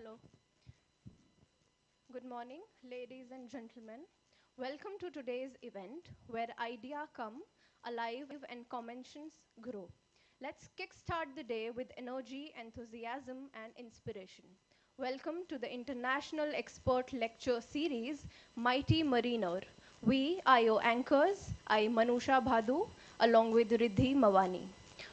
Hello. Good morning, ladies and gentlemen. Welcome to today's event where ideas come alive and conventions grow. Let's kickstart the day with energy, enthusiasm, and inspiration. Welcome to the International Expert Lecture Series, Mighty Mariner. We are your anchors, I, Manusha Bhadu, along with Riddhi Mawani.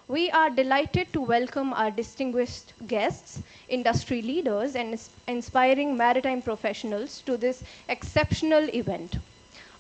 We are delighted to welcome our distinguished guests, industry leaders, and inspiring maritime professionals to this exceptional event.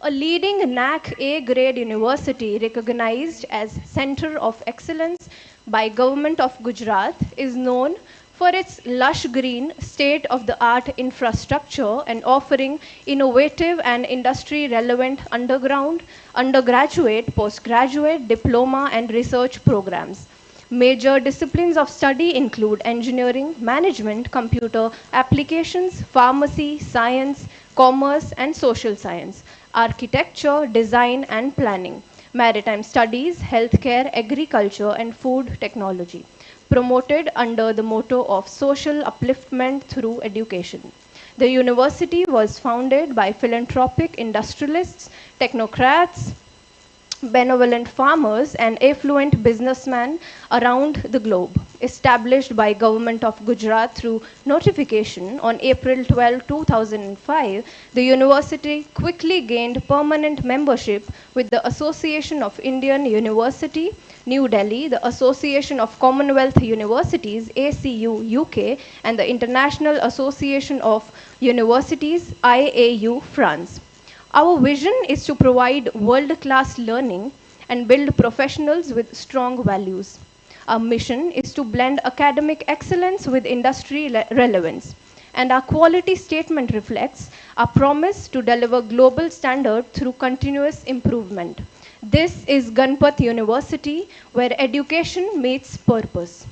A leading NAC A grade university recognized as Center of Excellence by Government of Gujarat is known for its lush green state-of-the-art infrastructure and offering innovative and industry-relevant undergraduate, postgraduate, diploma and research programs. Major disciplines of study include engineering, management, computer applications, pharmacy, science, commerce, and social science, architecture, design, and planning, maritime studies, healthcare, agriculture, and food technology, promoted under the motto of social upliftment through education. The university was founded by philanthropic industrialists, technocrats, benevolent farmers and affluent businessmen around the globe. Established by Government of Gujarat through notification on April 12, 2005, the university quickly gained permanent membership with the Association of Indian University, New Delhi, the Association of Commonwealth Universities, ACU UK, and the International Association of Universities, IAU France. Our vision is to provide world-class learning and build professionals with strong values. Our mission is to blend academic excellence with industry relevance. And our quality statement reflects our promise to deliver global standard through continuous improvement. This is Ganpat University, where education meets purpose.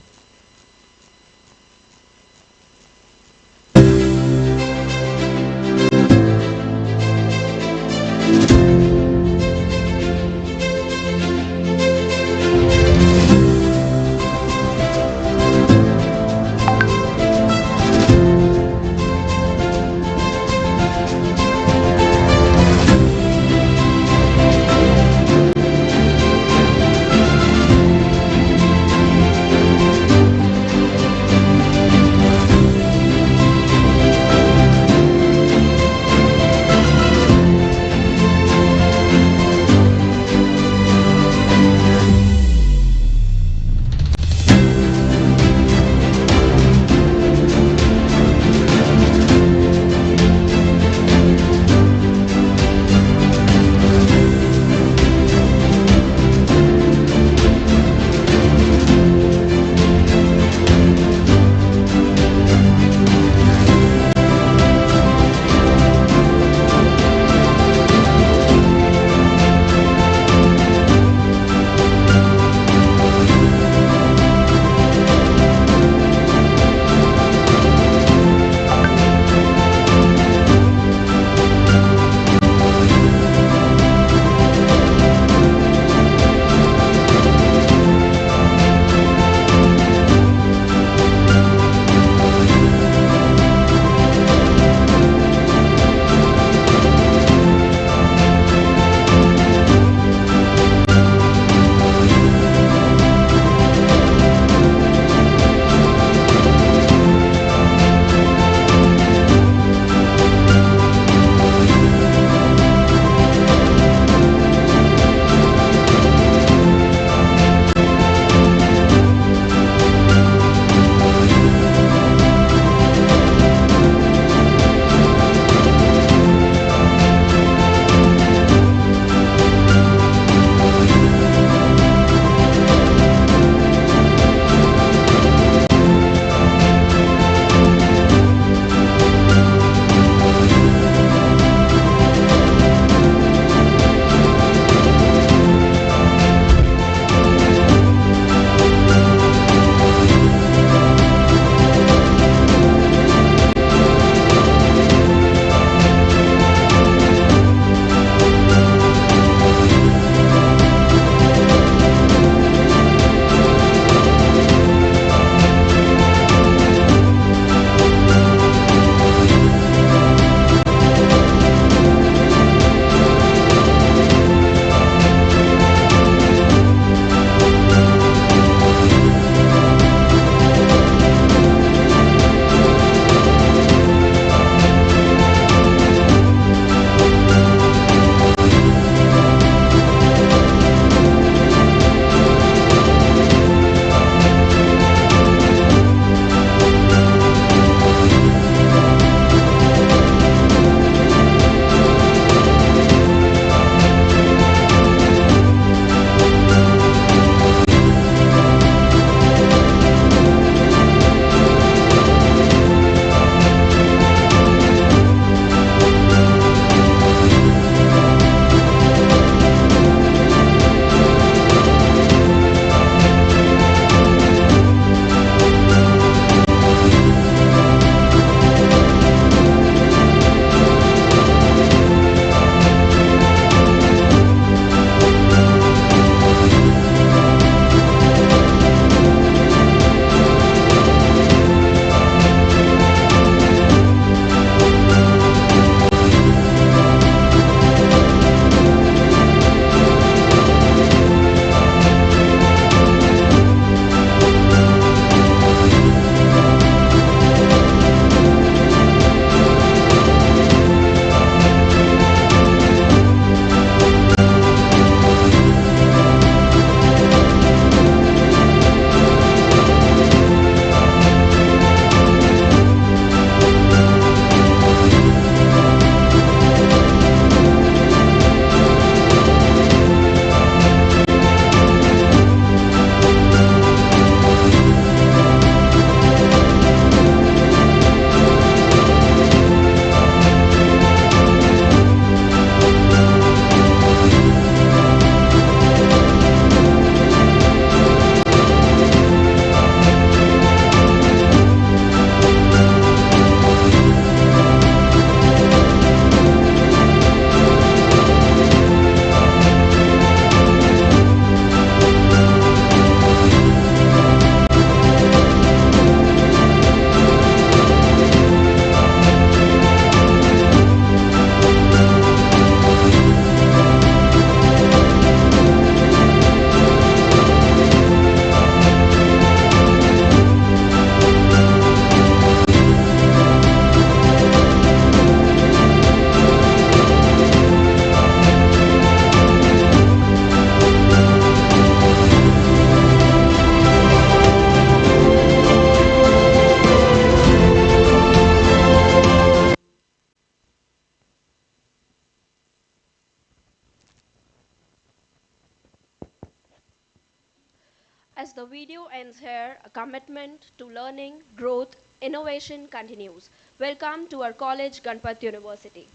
As the video ends here, a commitment to learning, growth, innovation continues. Welcome to our college, Ganpat University.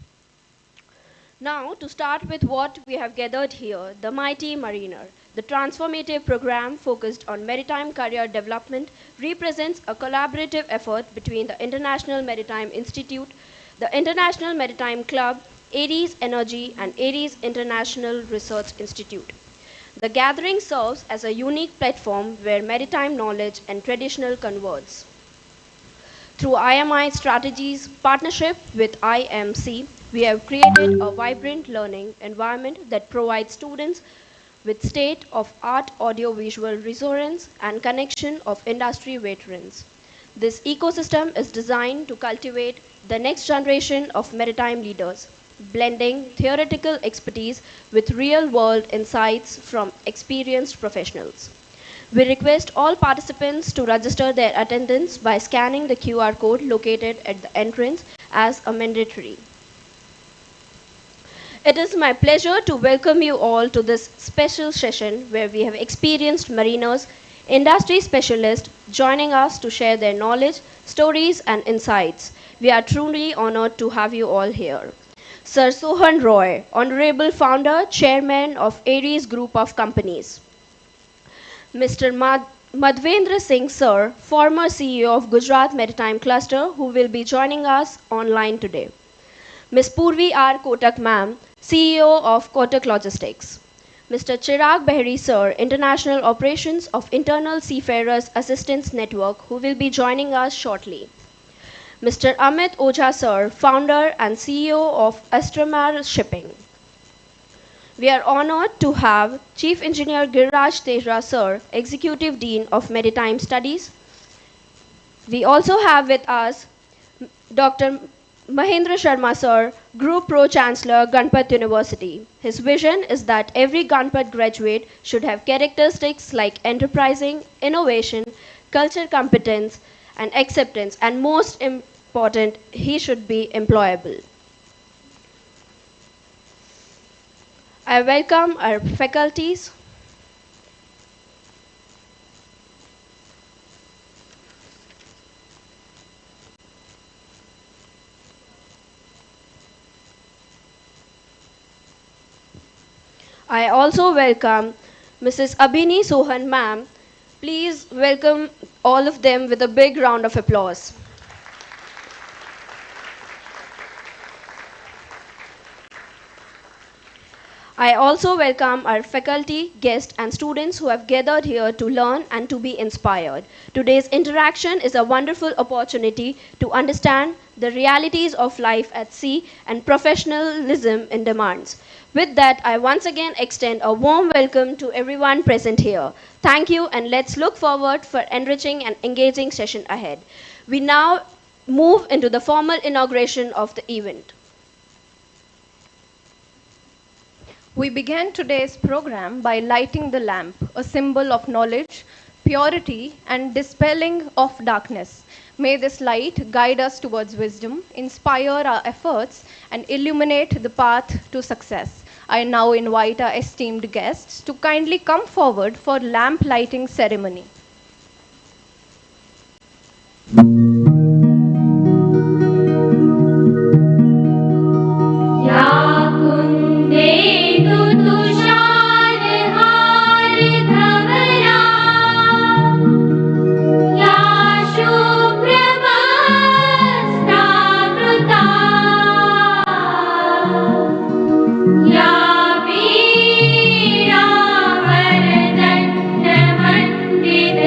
Now, to start with what we have gathered here, the Mighty Mariner, the transformative program focused on maritime career development, represents a collaborative effort between the International Maritime Institute, the International Maritime Club, Ares Energy, and Ares International Research Institute. The gathering serves as a unique platform where maritime knowledge and traditional converge. Through IMI strategies partnership with IMC, we have created a vibrant learning environment that provides students with state-of-art audiovisual resources and connection of industry veterans. This ecosystem is designed to cultivate the next generation of maritime leaders, blending theoretical expertise with real-world insights from experienced professionals. We request all participants to register their attendance by scanning the QR code located at the entrance as a mandatory. It is my pleasure to welcome you all to this special session where we have experienced mariners, industry specialists joining us to share their knowledge, stories, and insights. We are truly honored to have you all here. Sir Sohan Roy, Honorable Founder, Chairman of Ares Group of Companies. Mr. Madhvendra Singh Sir, former CEO of Gujarat Maritime Cluster, who will be joining us online today. Ms. Purvi R. Kotak Ma'am, CEO of Kotak Logistics. Mr. Chirag Behri Sir, International Operations of Internal Seafarers Assistance Network, who will be joining us shortly. Mr. Amit Ojha Sir, Founder and CEO of Astramar Shipping. We are honored to have Chief Engineer Giriraj Tejra Sir, Executive Dean of Maritime Studies. We also have with us Dr. Mahendra Sharma Sir, Group Pro Chancellor, Ganpat University. His vision is that every Ganpat graduate should have characteristics like enterprising, innovation, culture competence, and acceptance, and most important, he should be employable. I welcome our faculties. I also welcome Mrs. Abhini Sohan ma'am. Please welcome all of them with a big round of applause. I also welcome our faculty, guests, and students who have gathered here to learn and to be inspired. Today's interaction is a wonderful opportunity to understand the realities of life at sea and professionalism in demands. With that, I once again extend a warm welcome to everyone present here. Thank you, and let's look forward for enriching and engaging session ahead. We now move into the formal inauguration of the event. We began today's program by lighting the lamp, a symbol of knowledge, purity, and dispelling of darkness. May this light guide us towards wisdom, inspire our efforts, and illuminate the path to success. I now invite our esteemed guests to kindly come forward for lamp lighting ceremony. या वीरा वरदण्ड मण्डित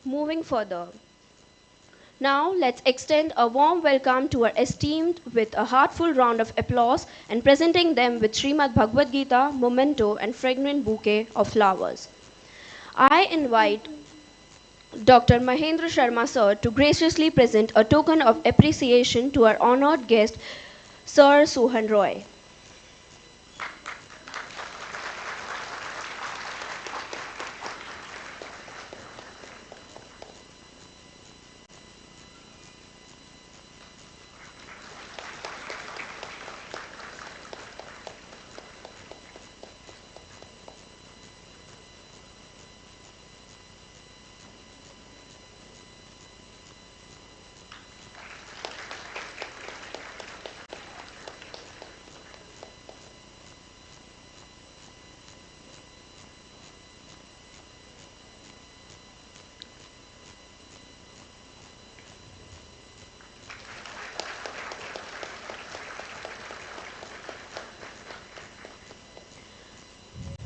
Moving further. Now, let's extend a warm welcome to our esteemed with a heartful round of applause and presenting them with Srimad Bhagavad Gita, memento, and fragrant bouquet of flowers. I invite Dr. Mahendra Sharma sir to graciously present a token of appreciation to our honored guest, Sir Sohan Roy.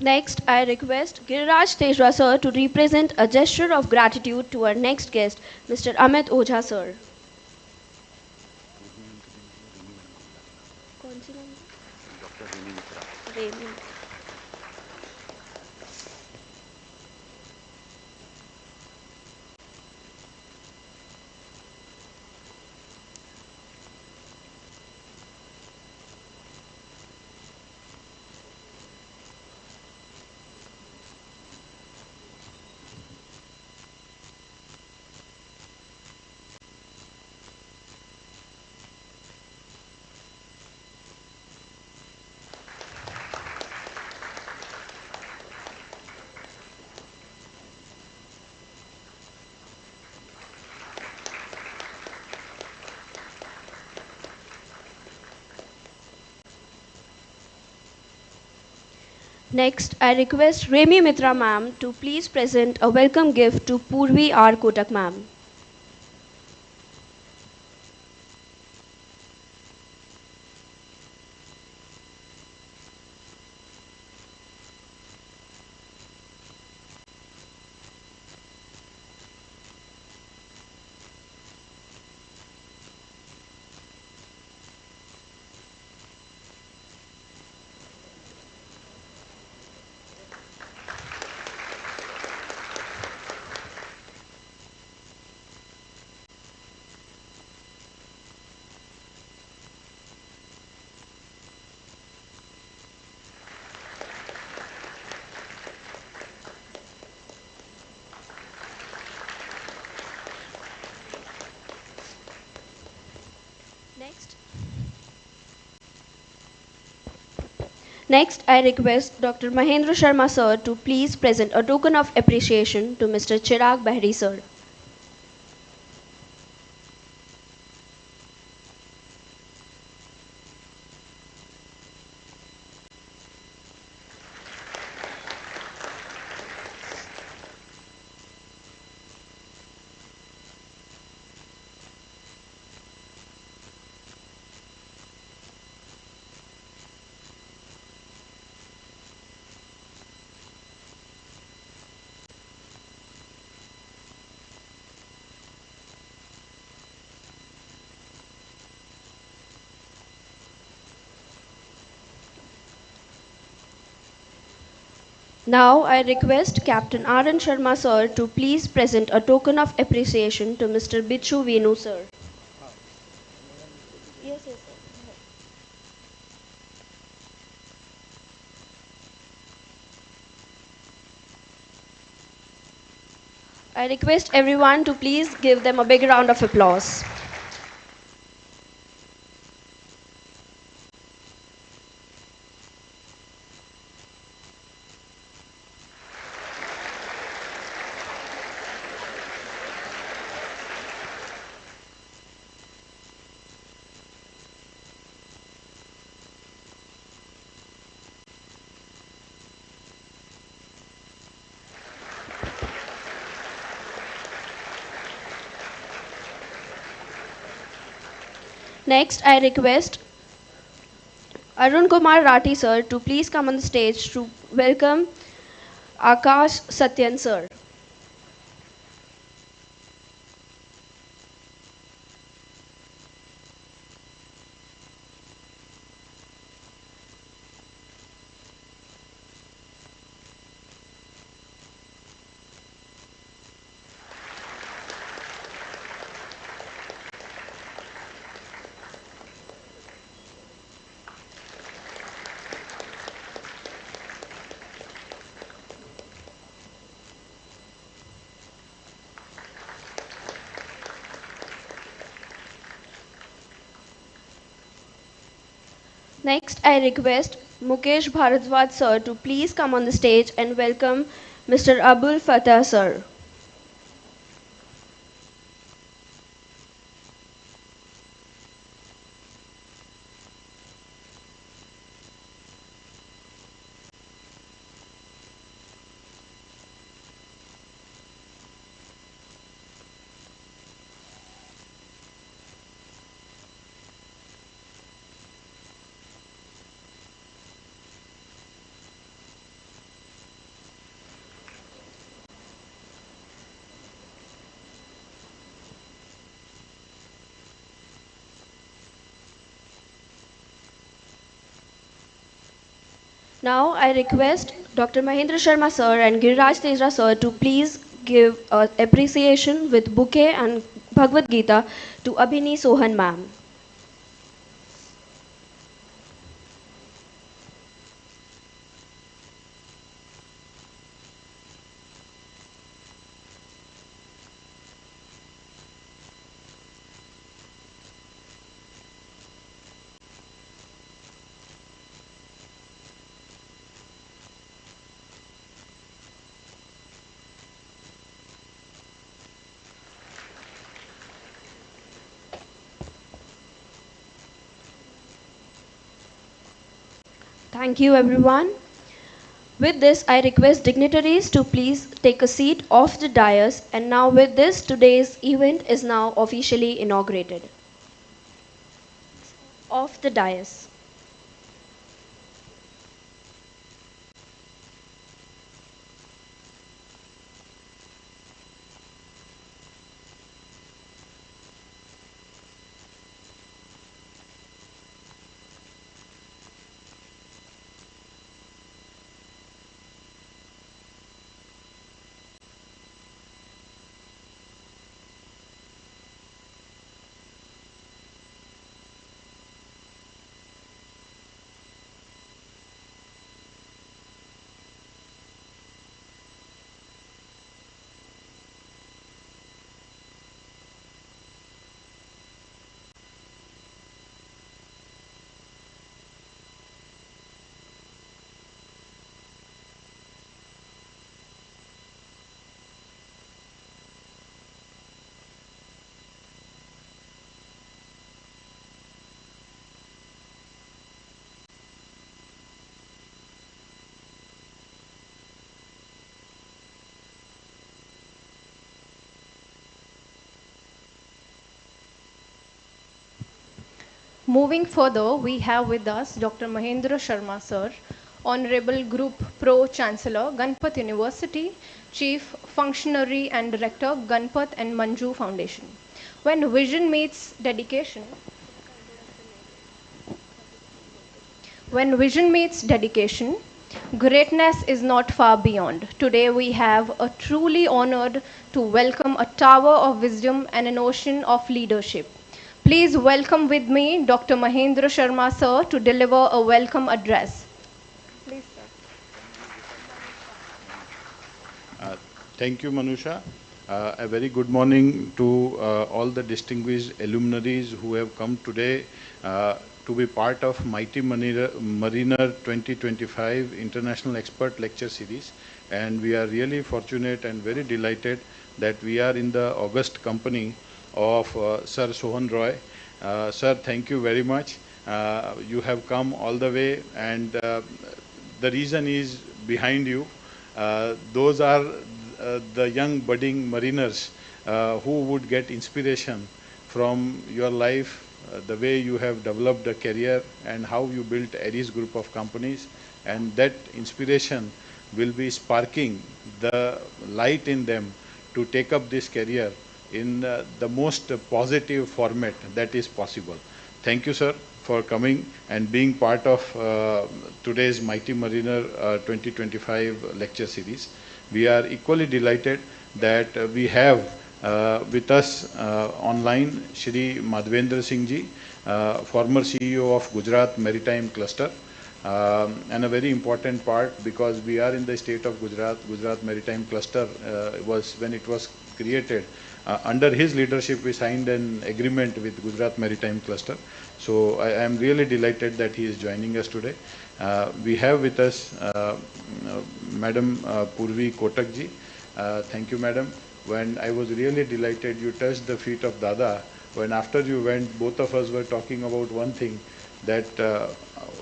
Next, I request Giriraj Tejra sir to represent a gesture of gratitude to our next guest, Mr. Amit Ojha sir. कौन सी नाम है? Ramie. Next, I request Remi Mitra ma'am to please present a welcome gift to Purvi R. Kotak ma'am. Next, I request Dr. Mahendra Sharma sir to please present a token of appreciation to Mr. Chirag Bahri sir. Now, I request Captain R.N. Sharma sir to please present a token of appreciation to Mr. Bichu Venu sir. Yes, yes, sir. I request everyone to please give them a big round of applause. Next, I request Arun Kumar Rathi sir to please come on the stage to welcome Akash Satyan sir. Next, I request Mukesh Bharadwaj sir to please come on the stage and welcome Mr. Abul Fatah sir. Now, I request Dr. Mahendra Sharma sir and Giriraj Tejra sir to please give appreciation with bouquet and Bhagavad Gita to Abhini Sohan ma'am. Thank you, everyone. With this, I request dignitaries to please take a seat off the dais. And now, with this, today's event is now officially inaugurated. Off the dais. Moving further, we have with us Dr. Mahendra Sharma sir, Honorable Group Pro Chancellor, Ganpat University, Chief Functionary and Director, Ganpat and Manju Foundation. When vision meets dedication, When vision meets dedication, greatness is not far beyond. Today we have a truly honored to welcome a tower of wisdom and an ocean of leadership. Please welcome with me Dr. Mahendra Sharma sir to deliver a welcome address. Please, sir. Uh, Thank you, Manusha. A very good morning to all the distinguished luminaries who have come today to be part of Mighty Mariner 2025 International Expert Lecture Series. And we are really fortunate and very delighted that we are in the august company of Sir Sohan Roy. Sir, thank you very much. You have come all the way, and the reason is behind you. Those are the young budding mariners who would get inspiration from your life, the way you have developed a career and how you built Aries group of companies, and that inspiration will be sparking the light in them to take up this career in the most positive format that is possible. Thank you, sir, for coming and being part of today's Mighty Mariner 2025 lecture series. We are equally delighted that we have with us online Shri Madhvendra Singh ji, former CEO of Gujarat Maritime Cluster. and a very important part, because we are in the state of Gujarat Maritime Cluster was when it was created. Under his leadership, we signed an agreement with Gujarat Maritime Cluster. So I am really delighted that he is joining us today. We have with us Madam Purvi Kotakji. Thank you, Madam. When I was really delighted, you touched the feet of Dada. When after you went, both of us were talking about one thing, that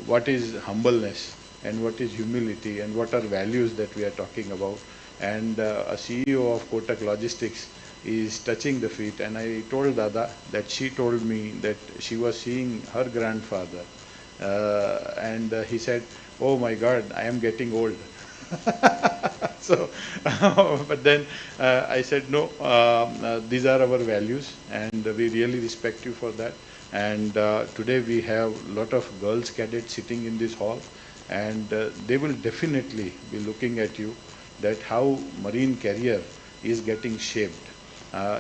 what is humbleness and what is humility and what are values that we are talking about. And a CEO of Kotak Logistics is touching the feet. And I told Dada that she told me that she was seeing her grandfather. And he said, "Oh my God, I am getting old." So, but then I said, no, these are our values and we really respect you for that. And today we have a lot of girls cadets sitting in this hall, and they will definitely be looking at you, that how marine career is getting shaped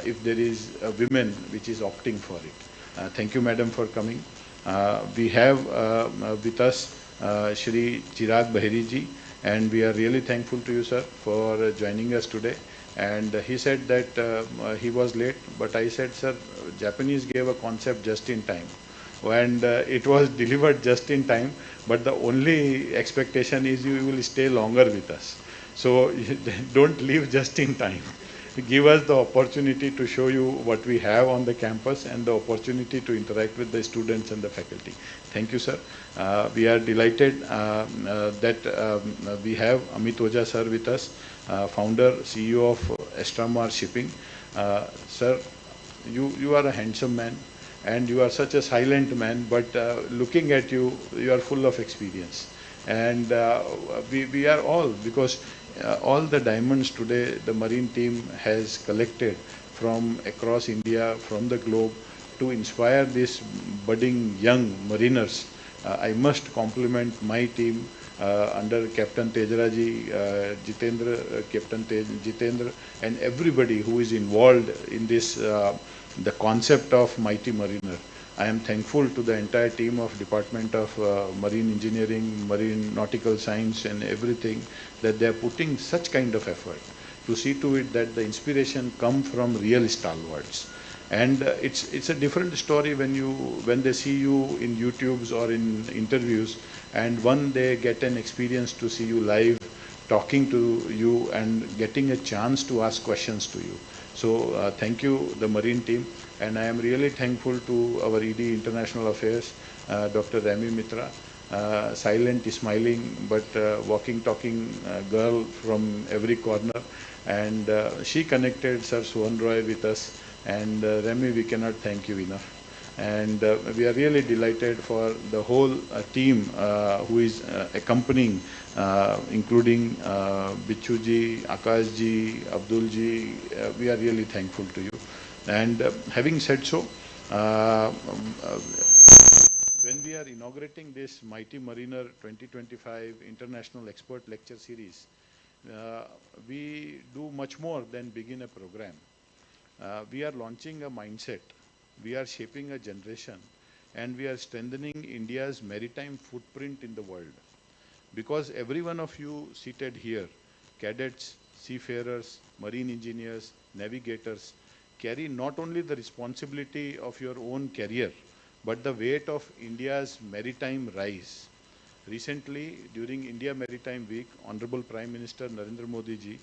if there is a women which is opting for it. Thank you, madam, for coming. We have with us Shri Chirag Baheri ji, and we are really thankful to you, sir, for joining us today. And he said that he was late, but I said, sir, Japanese gave a concept just in time, and it was delivered just in time, but the only expectation is you will stay longer with us. So don't leave just in time. Give us the opportunity to show you what we have on the campus and the opportunity to interact with the students and the faculty. Thank you, sir. We are delighted that we have Amit Oja sir with us, founder, CEO of Estramar Shipping. Sir, you are a handsome man and you are such a silent man, but looking at you, you are full of experience. And we are all, because all the diamonds today the marine team has collected from across India, from the globe, to inspire these budding young mariners. I must compliment my team under Captain Tejraji, Jitendra, Jitendra, and everybody who is involved in this, the concept of Mighty Mariner. I am thankful to the entire team of Department of Marine Engineering, Marine Nautical Science and everything, that they are putting such kind of effort to see to it that the inspiration come from real stalwarts. And it's a different story when they see you in YouTubes or in interviews, and one they get an experience to see you live, talking to you and getting a chance to ask questions to you. So thank you, the Marine team, and I am really thankful to our ED International Affairs, Dr. Rami Mitra, silent, smiling, but walking, talking girl from every corner, and she connected Sir Suhan Roy with us, and Rami, we cannot thank you enough. And we are really delighted for the whole team who is accompanying, including Bichuji, Akashji, Abdulji. We are really thankful to you. And having said so, when we are inaugurating this Mighty Mariner 2025 International Expert Lecture Series, we do much more than begin a program. We are launching a mindset, we are shaping a generation, and we are strengthening India's maritime footprint in the world. Because every one of you seated here, cadets, seafarers, marine engineers, navigators, carry not only the responsibility of your own career, but the weight of India's maritime rise. Recently, during India Maritime Week, Honorable Prime Minister Narendra Modi ji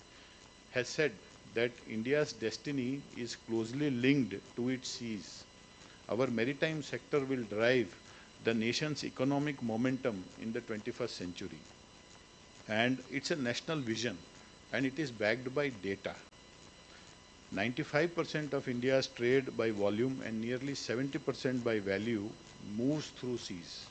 has said that India's destiny is closely linked to its seas. Our maritime sector will drive the nation's economic momentum in the 21st century. And it's a national vision, and it is backed by data. 95% of India's trade by volume and nearly 70% by value moves through seas.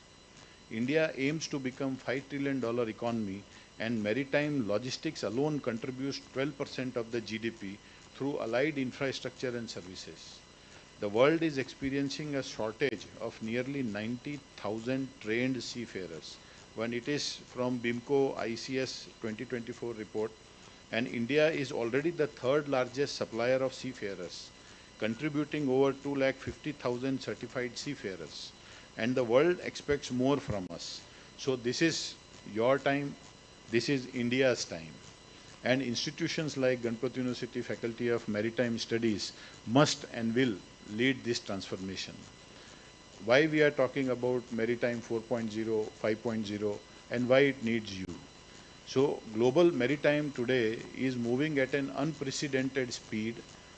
India aims to become $5 trillion economy, and maritime logistics alone contributes 12% of the GDP through allied infrastructure and services. The world is experiencing a shortage of nearly 90,000 trained seafarers. When it is from BIMCO ICS 2024 report, and India is already the third largest supplier of seafarers, contributing over 250,000 certified seafarers. And the world expects more from us. So this is your time, this is India's time. And institutions like Ganpat University Faculty of Maritime Studies must and will lead this transformation. Why we are talking about Maritime 4.0, 5.0, and why it needs you. So global maritime today is moving at an unprecedented speed,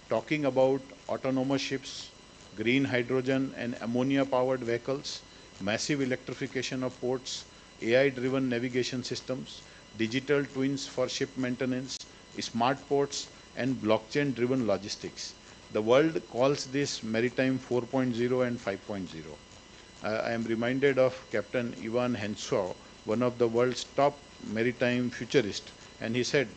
talking about autonomous ships, green hydrogen and ammonia powered vehicles, massive electrification of ports, AI driven navigation systems, digital twins for ship maintenance, smart ports and blockchain driven logistics. The world calls this Maritime 4.0 and 5.0. I am reminded of Captain Ivan Henshaw, one of the world's top maritime futurists, and he said,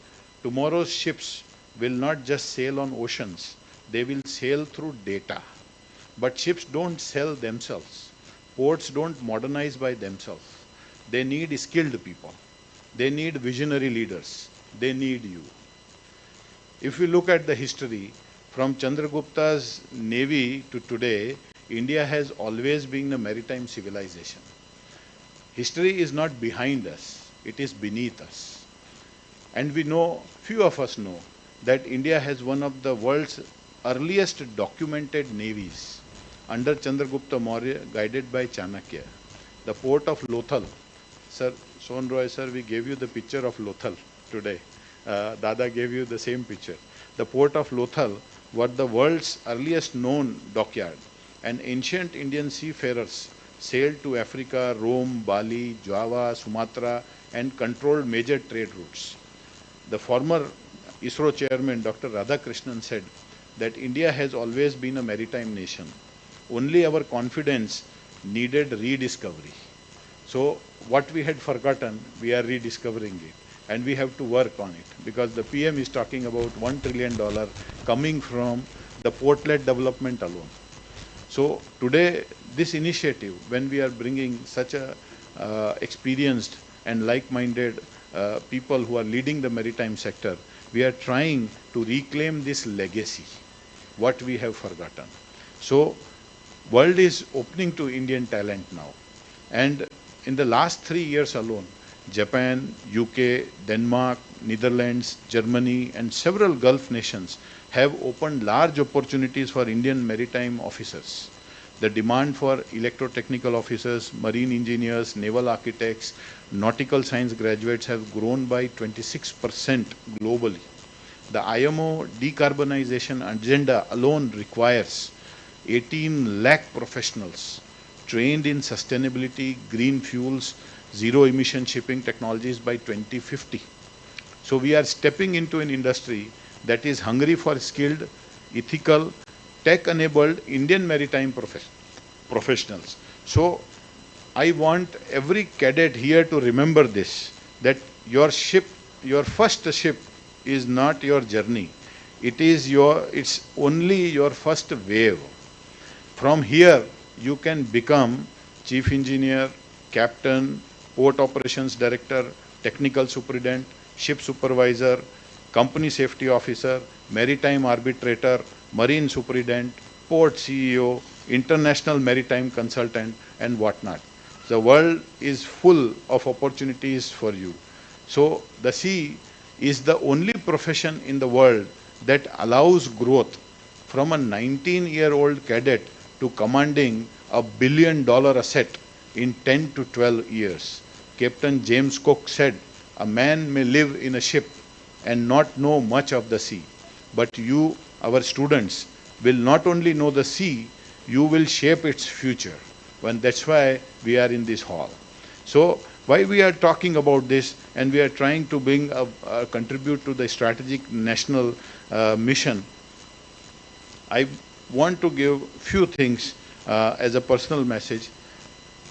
tomorrow's ships will not just sail on oceans, they will sail through data. But ships don't sell themselves. Ports don't modernize by themselves. They need skilled people. They need visionary leaders. They need you. If we look at the history, from Chandragupta's navy to today, India has always been a maritime civilization. History is not behind us, it is beneath us. And we know, few of us know, that India has one of the world's earliest documented navies under Chandragupta Maurya, guided by Chanakya. The port of Lothal. Sir, Son Roy sir, we gave you the picture of Lothal today. Dada gave you the same picture. The port of Lothal was the world's earliest known dockyard, and ancient Indian seafarers sailed to Africa, Rome, Bali, Java, Sumatra, and controlled major trade routes. The former ISRO chairman, Dr. Radhakrishnan, said that India has always been a maritime nation. Only our confidence needed rediscovery. So what we had forgotten, we are rediscovering it. And we have to work on it, because the PM is talking about $1 trillion coming from the port-led development alone. So today, this initiative, when we are bringing such a experienced and like-minded people who are leading the maritime sector, we are trying to reclaim this legacy, what we have forgotten. So world is opening to Indian talent now. And in the last 3 years alone, Japan, UK, Denmark, Netherlands, Germany, and several Gulf nations have opened large opportunities for Indian maritime officers. The demand for electrotechnical officers, marine engineers, naval architects, nautical science graduates have grown by 26% globally. The IMO decarbonization agenda alone requires 18 lakh professionals trained in sustainability, green fuels, zero emission shipping technologies by 2050. So we are stepping into an industry that is hungry for skilled, ethical, tech-enabled Indian maritime professionals. So I want every cadet here to remember this, that your ship, your first ship is not your journey. It's only your first wave. From here, you can become chief engineer, captain, port operations director, technical superintendent, ship supervisor, company safety officer, maritime arbitrator, marine superintendent, port CEO, international maritime consultant, and whatnot. The world is full of opportunities for you. So the sea is the only profession in the world that allows growth from a 19-year-old cadet to commanding $1 billion asset in 10 to 12 years. Captain James Cook said, a man may live in a ship and not know much of the sea, but you, our students, will not only know the sea, you will shape its future. And that's why we are in this hall. So why we are talking about this, and we are trying to bring contribute to the strategic national mission, I want to give few things as a personal message.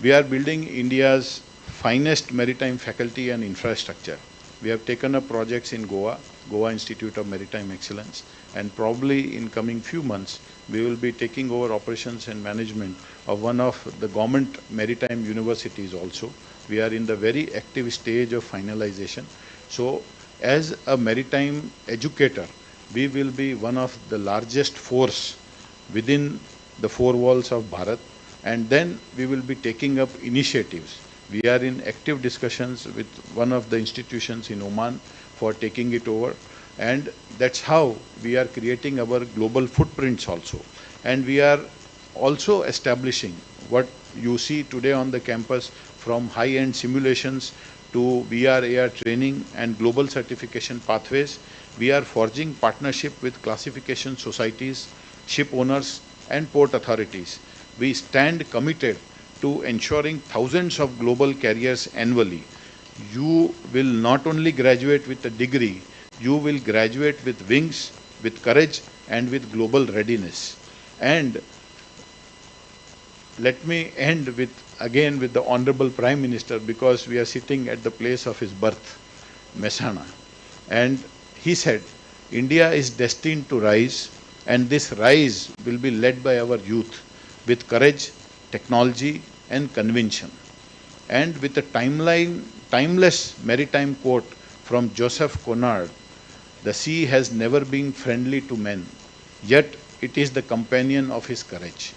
We are building India's finest maritime faculty and infrastructure. We have taken up projects in Goa, Goa Institute of Maritime Excellence, and probably in coming few months, we will be taking over operations and management of one of the government maritime universities also. We are in the very active stage of finalization. So as a maritime educator, we will be one of the largest force within the four walls of Bharat, and then we will be taking up initiatives We are in active discussions with one of the institutions in Oman for taking it over, and that's how we are creating our global footprints also. And we are also establishing what you see today on the campus, from high-end simulations to VR, AR training and global certification pathways. We are forging partnership with classification societies, ship owners and port authorities. We stand committed to ensuring thousands of global carriers annually. You will not only graduate with a degree, you will graduate with wings, with courage and with global readiness. And let me end again with the Honorable Prime Minister, because we are sitting at the place of his birth, Mehsana. And he said, India is destined to rise, and this rise will be led by our youth with courage, technology and conviction. And with a timeless maritime quote from Joseph Conrad, the sea has never been friendly to men, yet it is the companion of his courage.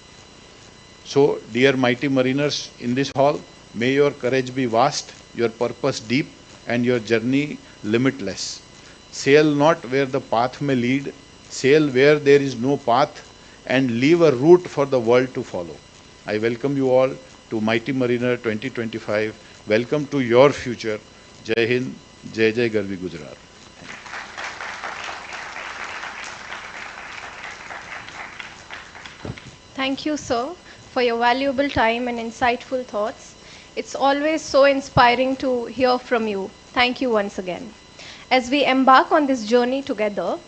So, dear mighty mariners in this hall, may your courage be vast, your purpose deep, and your journey limitless. Sail not where the path may lead, sail where there is no path, and leave a route for the world to follow. I welcome you all to Mighty Mariner 2025. Welcome to your future. Jai Hind, Jai Jai Garvi Gujarat. Thank you, sir, for your valuable time and insightful thoughts. It's always so inspiring to hear from you. Thank you once again. As we embark on this journey together,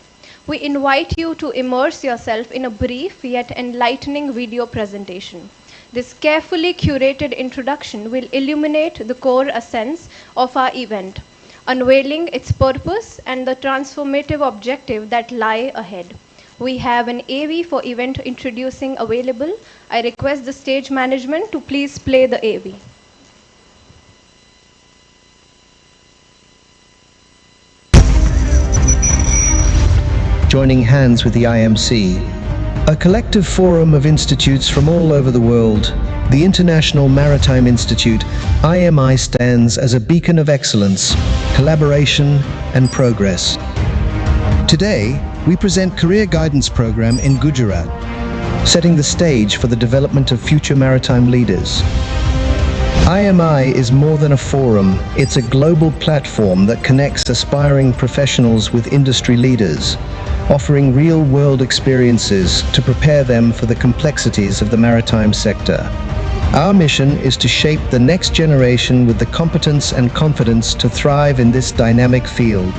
we invite you to immerse yourself in a brief yet enlightening video presentation. This carefully curated introduction will illuminate the core essence of our event, unveiling its purpose and the transformative objective that lie ahead. We have an AV for event introducing available. I request the stage management to please play the AV. Joining hands with the IMC, a collective forum of institutes from all over the world, the International Maritime Institute, IMI, stands as a beacon of excellence, collaboration, and progress. Today, we present Career Guidance Program in Gujarat, setting the stage for the development of future maritime leaders. IMI is more than a forum, it's a global platform that connects aspiring professionals with industry leaders, offering real-world experiences to prepare them for the complexities of the maritime sector. Our mission is to shape the next generation with the competence and confidence to thrive in this dynamic field.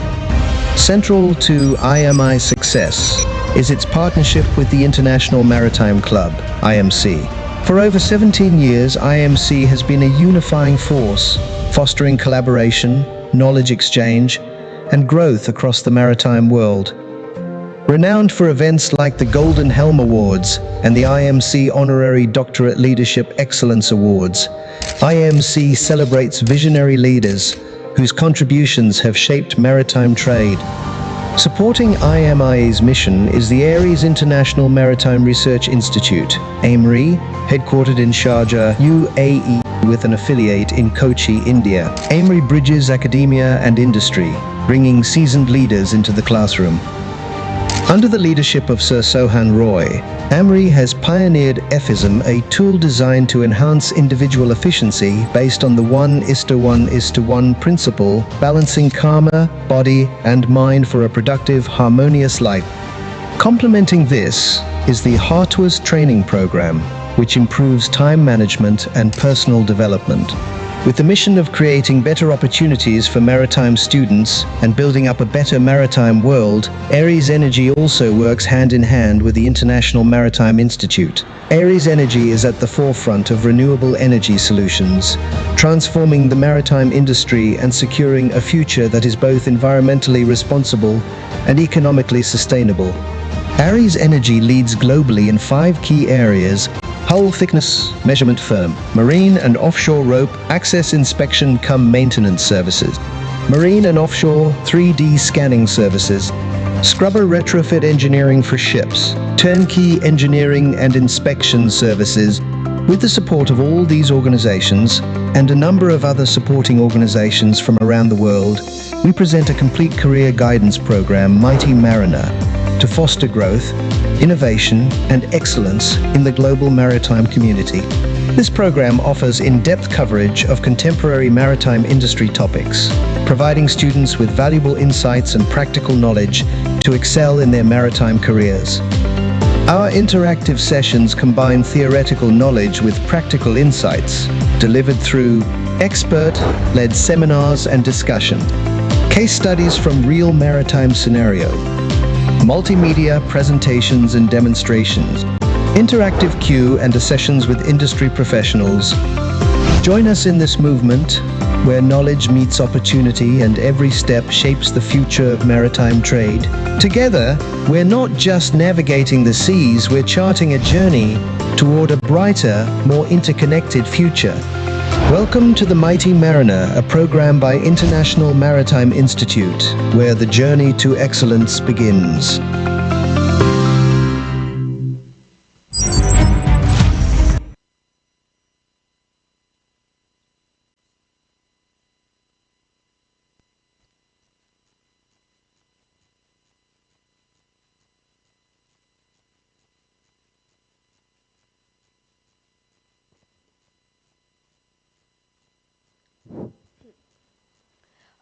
Central to IMI's success is its partnership with the International Maritime Club, IMC. For over 17 years, IMC has been a unifying force, fostering collaboration, knowledge exchange, and growth across the maritime world. Renowned for events like the Golden Helm Awards and the IMC Honorary Doctorate Leadership Excellence Awards, IMC celebrates visionary leaders whose contributions have shaped maritime trade. Supporting IMI's mission is the Ares International Maritime Research Institute, AMRI, headquartered in Sharjah, UAE, with an affiliate in Kochi, India. AMRI bridges academia and industry, bringing seasoned leaders into the classroom. Under the leadership of Sir Sohan Roy, AMRI has pioneered EFISM, a tool designed to enhance individual efficiency based on the 1:1:1 principle, balancing karma, body, and mind for a productive, harmonious life. Complementing this is the Hartwas training program, which improves time management and personal development. With the mission of creating better opportunities for maritime students and building up a better maritime world, Ares Energy also works hand in hand with the International Maritime Institute. Ares Energy is at the forefront of renewable energy solutions, transforming the maritime industry and securing a future that is both environmentally responsible and economically sustainable. Ares Energy leads globally in 5 key areas: hull thickness measurement firm, marine and offshore rope access inspection cum maintenance services, marine and offshore 3D scanning services, scrubber retrofit engineering for ships, turnkey engineering and inspection services. With the support of all these organizations, and a number of other supporting organizations from around the world, we present a complete career guidance program, Mighty Mariner, to foster growth, innovation, and excellence in the global maritime community. This program offers in-depth coverage of contemporary maritime industry topics, providing students with valuable insights and practical knowledge to excel in their maritime careers. Our interactive sessions combine theoretical knowledge with practical insights, delivered through expert-led seminars and discussion, case studies from real maritime scenario, multimedia presentations and demonstrations, interactive Q&A sessions with industry professionals. Join us in this movement where knowledge meets opportunity and every step shapes the future of maritime trade. Together, we're not just navigating the seas, we're charting a journey toward a brighter, more interconnected future. Welcome to the Mighty Mariner, a program by International Maritime Institute, where the journey to excellence begins.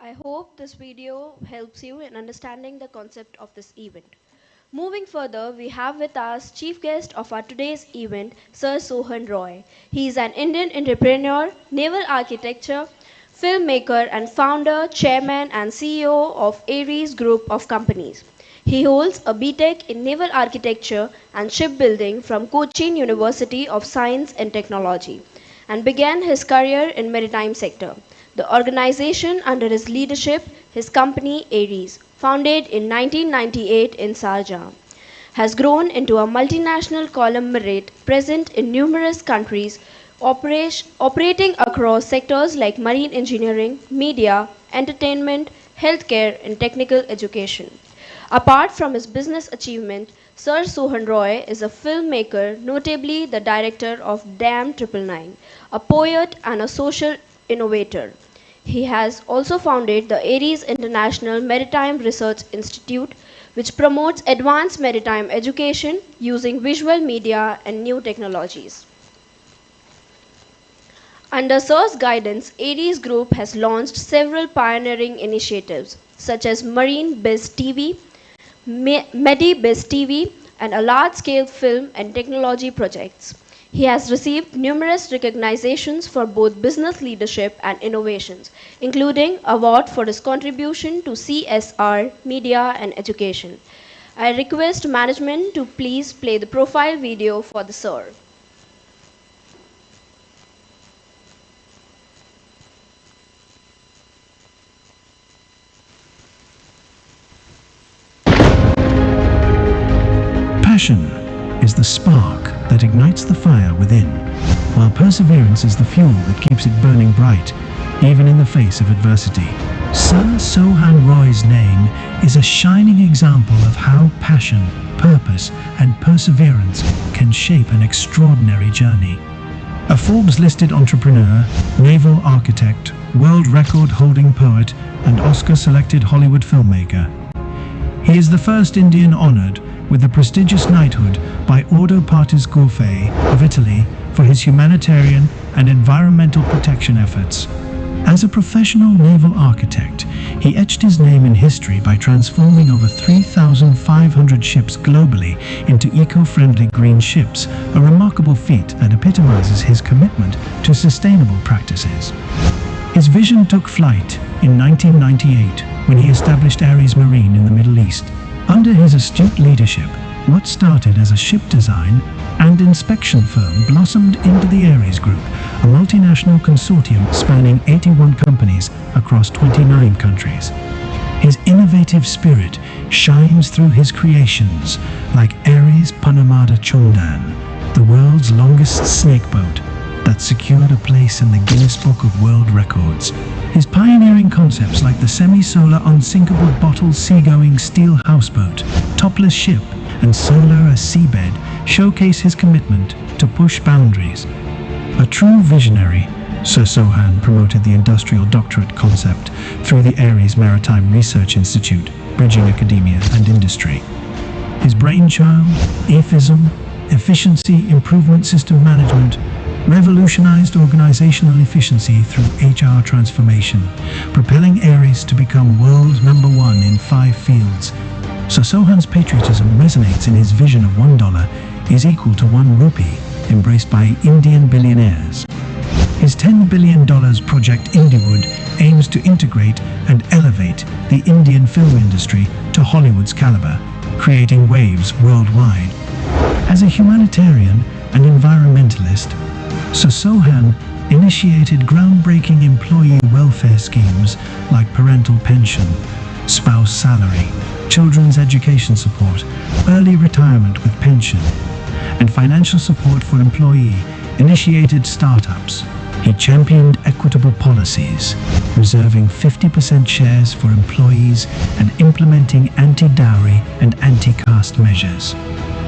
I hope this video helps you in understanding the concept of this event. Moving further, we have with us chief guest of our today's event, Sir Sohan Roy. He is an Indian entrepreneur, naval architecture, filmmaker and founder, chairman and CEO of Ares Group of Companies. He holds a B.Tech in Naval Architecture and Shipbuilding from Cochin University of Science and Technology and began his career in maritime sector. The organization under his leadership, his company Ares, founded in 1998 in Sharjah, has grown into a multinational conglomerate present in numerous countries, operating across sectors like marine engineering, media, entertainment, healthcare, and technical education. Apart from his business achievement, Sir Sohan Roy is a filmmaker, notably the director of Damn 999, a poet and a social innovator. He has also founded the Ares International Maritime Research Institute, which promotes advanced maritime education using visual media and new technologies. Under Sir's guidance, Ares Group has launched several pioneering initiatives, such as Marine Biz TV, Medi Biz TV, and a large-scale film and technology projects. He has received numerous recognitions for both business leadership and innovations, including award for his contribution to CSR, media, and education. I request management to please play the profile video for the Sir. Passion is the spark that ignites the fire within, while perseverance is the fuel that keeps it burning bright, even in the face of adversity. Sir Sohan Roy's name is a shining example of how passion, purpose, and perseverance can shape an extraordinary journey. A Forbes-listed entrepreneur, naval architect, world record-holding poet, and Oscar-selected Hollywood filmmaker. He is the first Indian honored with the prestigious knighthood by Ordo Partis Gourfey of Italy for his humanitarian and environmental protection efforts. As a professional naval architect, he etched his name in history by transforming over 3,500 ships globally into eco-friendly green ships, a remarkable feat that epitomizes his commitment to sustainable practices. His vision took flight in 1998 when he established Ares Marine in the Middle East. Under his astute leadership, what started as a ship design and inspection firm blossomed into the Ares Group, a multinational consortium spanning 81 companies across 29 countries. His innovative spirit shines through his creations like Ares Panamada Chondan, the world's longest snake boat that secured a place in the Guinness Book of World Records. His pioneering concepts like the semi-solar unsinkable bottle seagoing steel houseboat, topless ship, and solar seabed showcase his commitment to push boundaries. A true visionary, Sir Sohan promoted the industrial doctorate concept through the Ares Maritime Research Institute, bridging academia and industry. His brainchild, EFISM, Efficiency Improvement System Management, revolutionized organizational efficiency through HR transformation, propelling Ares to become world #1 in 5 fields. Sir Sohan's patriotism resonates in his vision of $1 is equal to 1 rupee, embraced by Indian billionaires. His $10 billion project Indiewood aims to integrate and elevate the Indian film industry to Hollywood's caliber, creating waves worldwide. As a humanitarian and environmentalist, Sir Sohan initiated groundbreaking employee welfare schemes like parental pension, spouse salary, children's education support, early retirement with pension, and financial support for employee-initiated startups. He championed equitable policies, reserving 50% shares for employees and implementing anti-dowry and anti-caste measures.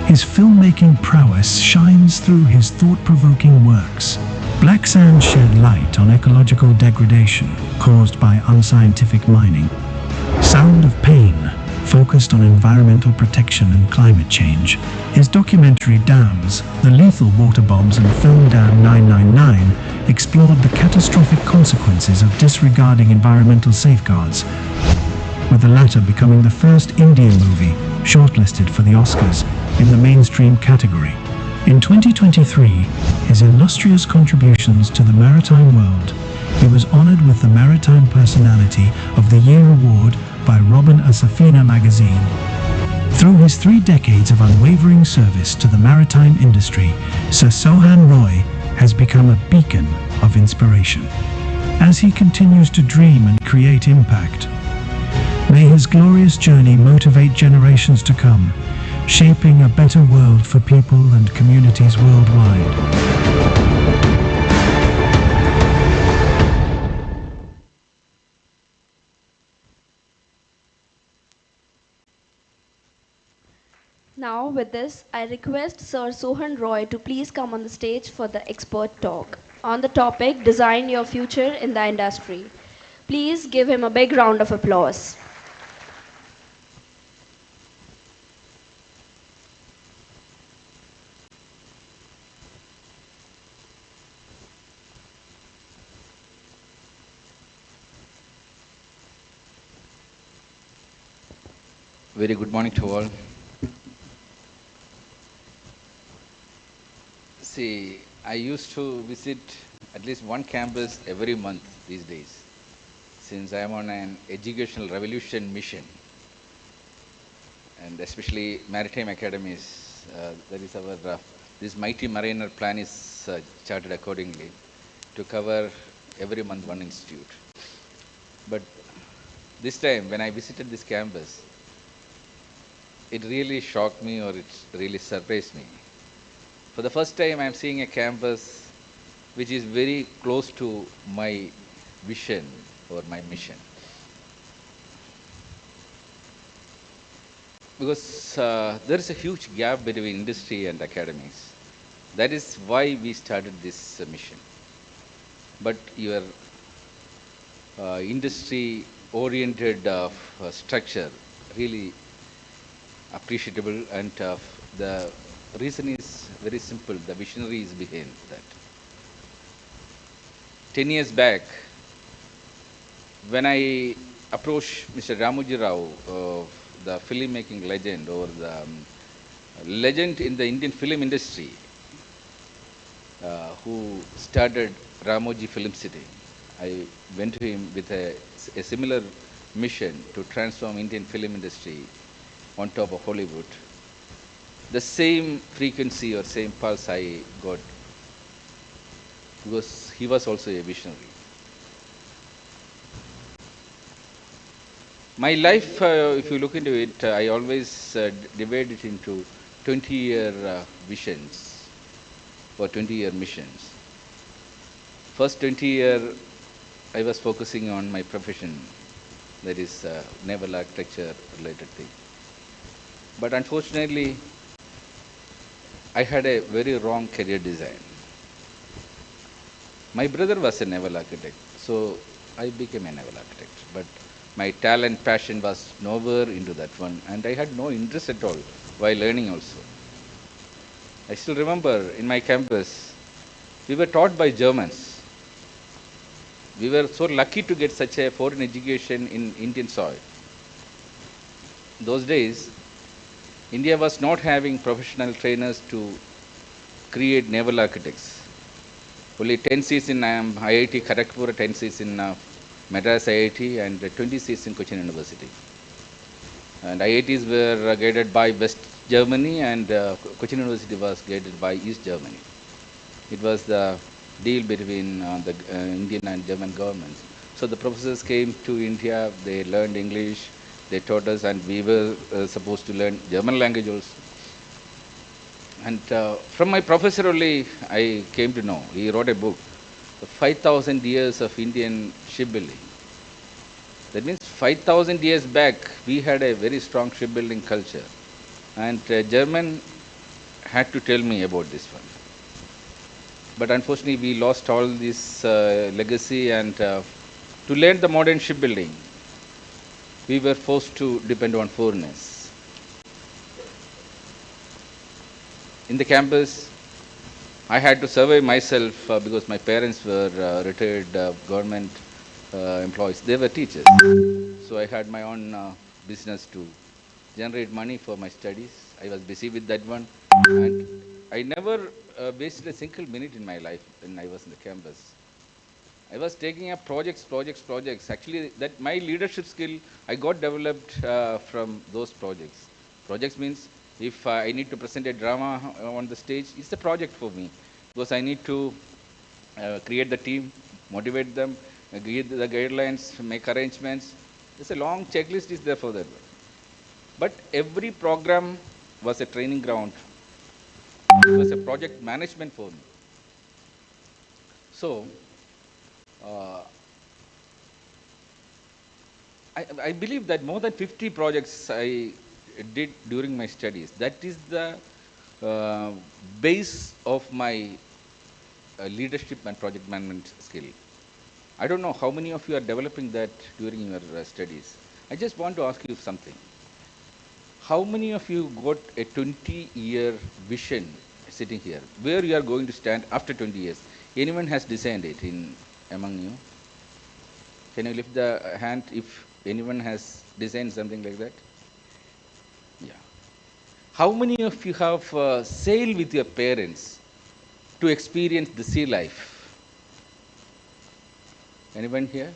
His filmmaking prowess shines through his thought-provoking works. Black Sand shed light on ecological degradation caused by unscientific mining. Sound of Pain focused on environmental protection and climate change. His documentary Dams, The Lethal Water Bombs and Film Dam 999 explored the catastrophic consequences of disregarding environmental safeguards, with the latter becoming the first Indian movie shortlisted for the Oscars in the mainstream category. In 2023, his illustrious contributions to the maritime world, he was honored with the Maritime Personality of the Year award by Robin Asafina magazine. Through his 3 decades of unwavering service to the maritime industry, Sir Sohan Roy has become a beacon of inspiration. As he continues to dream and create impact, may his glorious journey motivate generations to come, shaping a better world for people and communities worldwide. Now, with this, I request Sir Sohan Roy to please come on the stage for the expert talk on the topic Design Your Future in the Industry. Please give him a big round of applause. Very good morning to all. See, I used to visit at least one campus every month these days, since I am on an educational revolution mission, and especially Maritime Academies. That is our this mighty mariner plan is charted accordingly to cover every month one institute. But this time, when I visited this campus, it really shocked me, or it really surprised me. For the first time, I am seeing a campus which is very close to my vision or my mission. Because there is a huge gap between industry and academics. That is why we started this mission. But your industry-oriented structure really appreciable, and the reason is very simple. The visionary is behind that. 10 years back, when I approached Mr. Ramoji Rao, the filmmaking legend, or the legend in the Indian film industry, who started Ramoji Film City, I went to him with a similar mission to transform Indian film industry on top of Hollywood. The same frequency or same pulse I got, because he was also a visionary. My life, if you look into it, I always divide it into 20-year visions or 20-year missions. First 20 year, I was focusing on my profession, that is naval architecture related thing. But unfortunately, I had a very wrong career design. My brother was a naval architect, so I became a naval architect. But my talent, passion was nowhere into that one, and I had no interest at all while learning also. I still remember in my campus, we were taught by Germans. We were so lucky to get such a foreign education in Indian soil. Those days, India was not having professional trainers to create naval architects. Only 10 seats in IIT Kharagpur, 10 seats in Madras IIT, and 20 seats in Cochin University. And IITs were guided by West Germany, and Cochin University was guided by East Germany. It was the deal between the Indian and German governments. So the professors came to India, they learned English, they taught us, and we were supposed to learn German language also. And from my professor only, I came to know. He wrote a book, The 5,000 Years of Indian Shipbuilding. That means 5,000 years back, we had a very strong shipbuilding culture. And German had to tell me about this one. But unfortunately, we lost all this legacy, and to learn the modern shipbuilding, we were forced to depend on foreigners. In the campus, I had to survive myself because my parents were retired government employees. They were teachers. So I had my own business to generate money for my studies. I was busy with that one. And I never wasted a single minute in my life when I was in the campus. I was taking up projects. Actually, that my leadership skill, I got developed from those projects. Projects means if I need to present a drama on the stage, it's a project for me because I need to create the team, motivate them, give the guidelines, make arrangements. There's a long checklist is there for that. But every program was a training ground. It was a project management for me. So, uh, I believe that more than 50 projects I did during my studies. That is the uh, base of my leadership and project management skill. I don't know how many of you are developing that during your studies. I just want to ask you something. How many of you got a 20-year vision sitting here? Where you are going to stand after 20 years? Anyone has designed it in among you? Can you lift the hand if anyone has designed something like that? Yeah. How many of you have sailed with your parents to experience the sea life? Anyone here?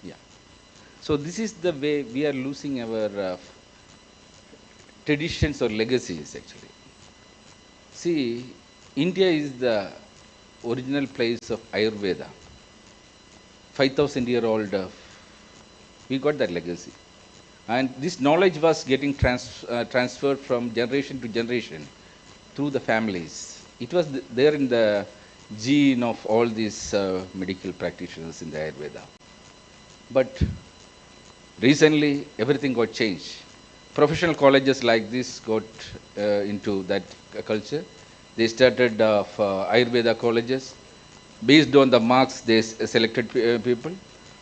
Yeah. So this is the way we are losing our traditions or legacies actually. See, India is the original place of Ayurveda. 5,000-year-old, we got that legacy. And this knowledge was getting transferred from generation to generation through the families. It was there in the gene of all these medical practitioners in the Ayurveda. But recently, everything got changed. Professional colleges like this got into that culture. They started Ayurveda colleges. Based on the marks, they selected people.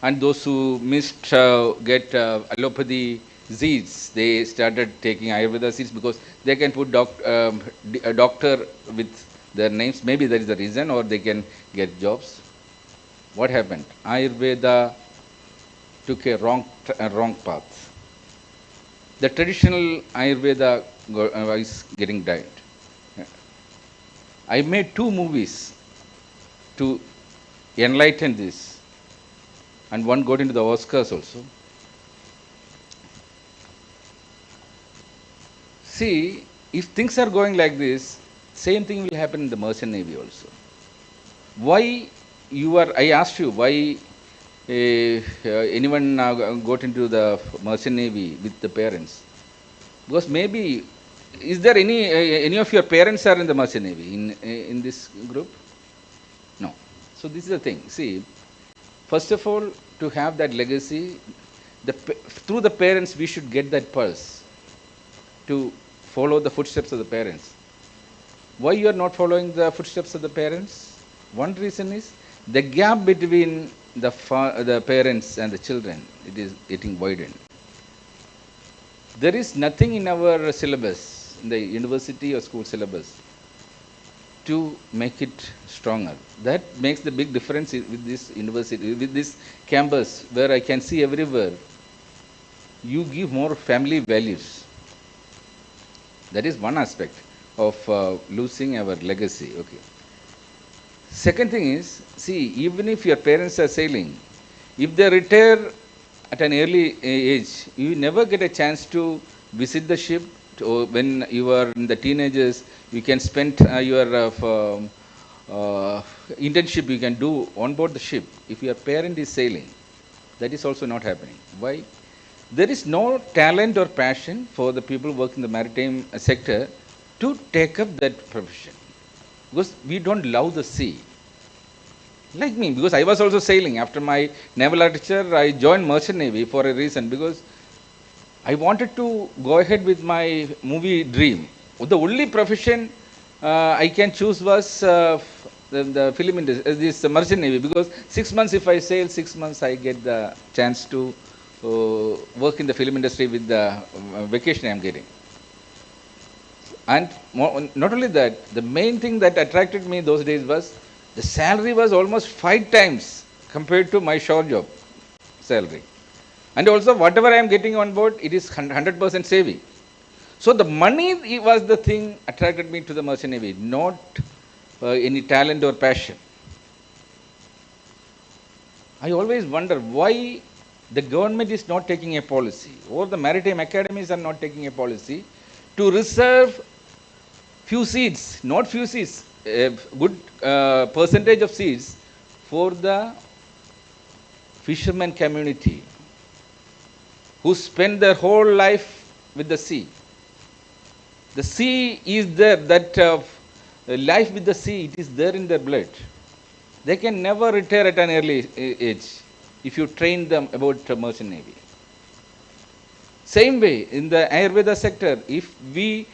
And those who missed get allopathy seats, they started taking Ayurveda seats because they can put a doctor with their names. Maybe that is the reason, or they can get jobs. What happened? Ayurveda took a wrong path. The traditional Ayurveda is getting died. I made 2 movies to enlighten this, and one got into the Oscars also. See, if things are going like this, same thing will happen in the merchant navy also. Why I asked you, why anyone got into the merchant navy with the parents? Because maybe, is there any of your parents are in the merchant navy in this group? No. So this is the thing. See, first of all, to have that legacy, through the parents, we should get that pulse to follow the footsteps of the parents. Why you are not following the footsteps of the parents? One reason is the gap between the parents and the children, it is getting widened. There is nothing in our syllabus, in the university or school syllabus, to make it stronger. That makes the big difference with this university, with this campus, where I can see everywhere, you give more family values. That is one aspect of losing our legacy. Okay. Second thing is, see, even if your parents are sailing, if they retire at an early age, you never get a chance to visit the ship. Or when you are in the teenagers, you can spend your internship you can do on board the ship. If your parent is sailing, that is also not happening. Why? There is no talent or passion for the people working in the maritime sector to take up that profession, because we don't love the sea. Like me, because I was also sailing. After my naval architecture, I joined merchant navy for a reason, because I wanted to go ahead with my movie dream. The only profession I can choose was the film industry, this merchant navy, because 6 months if I sail, 6 months I get the chance to work in the film industry with the vacation I am getting. And not only that, the main thing that attracted me those days was the salary was almost 5 times compared to my shore job salary. And also whatever I am getting on board, it is 100% saving. So the money was the thing attracted me to the merchant navy, not any talent or passion. I always wonder why the government is not taking a policy, or the maritime academies are not taking a policy to reserve few seats, not few seats, a good percentage of seats for the fishermen community who spend their whole life with the sea. The sea is there, that life with the sea, it is there in their blood. They can never retire at an early age if you train them about merchant navy. Same way, in the Ayurveda sector, if we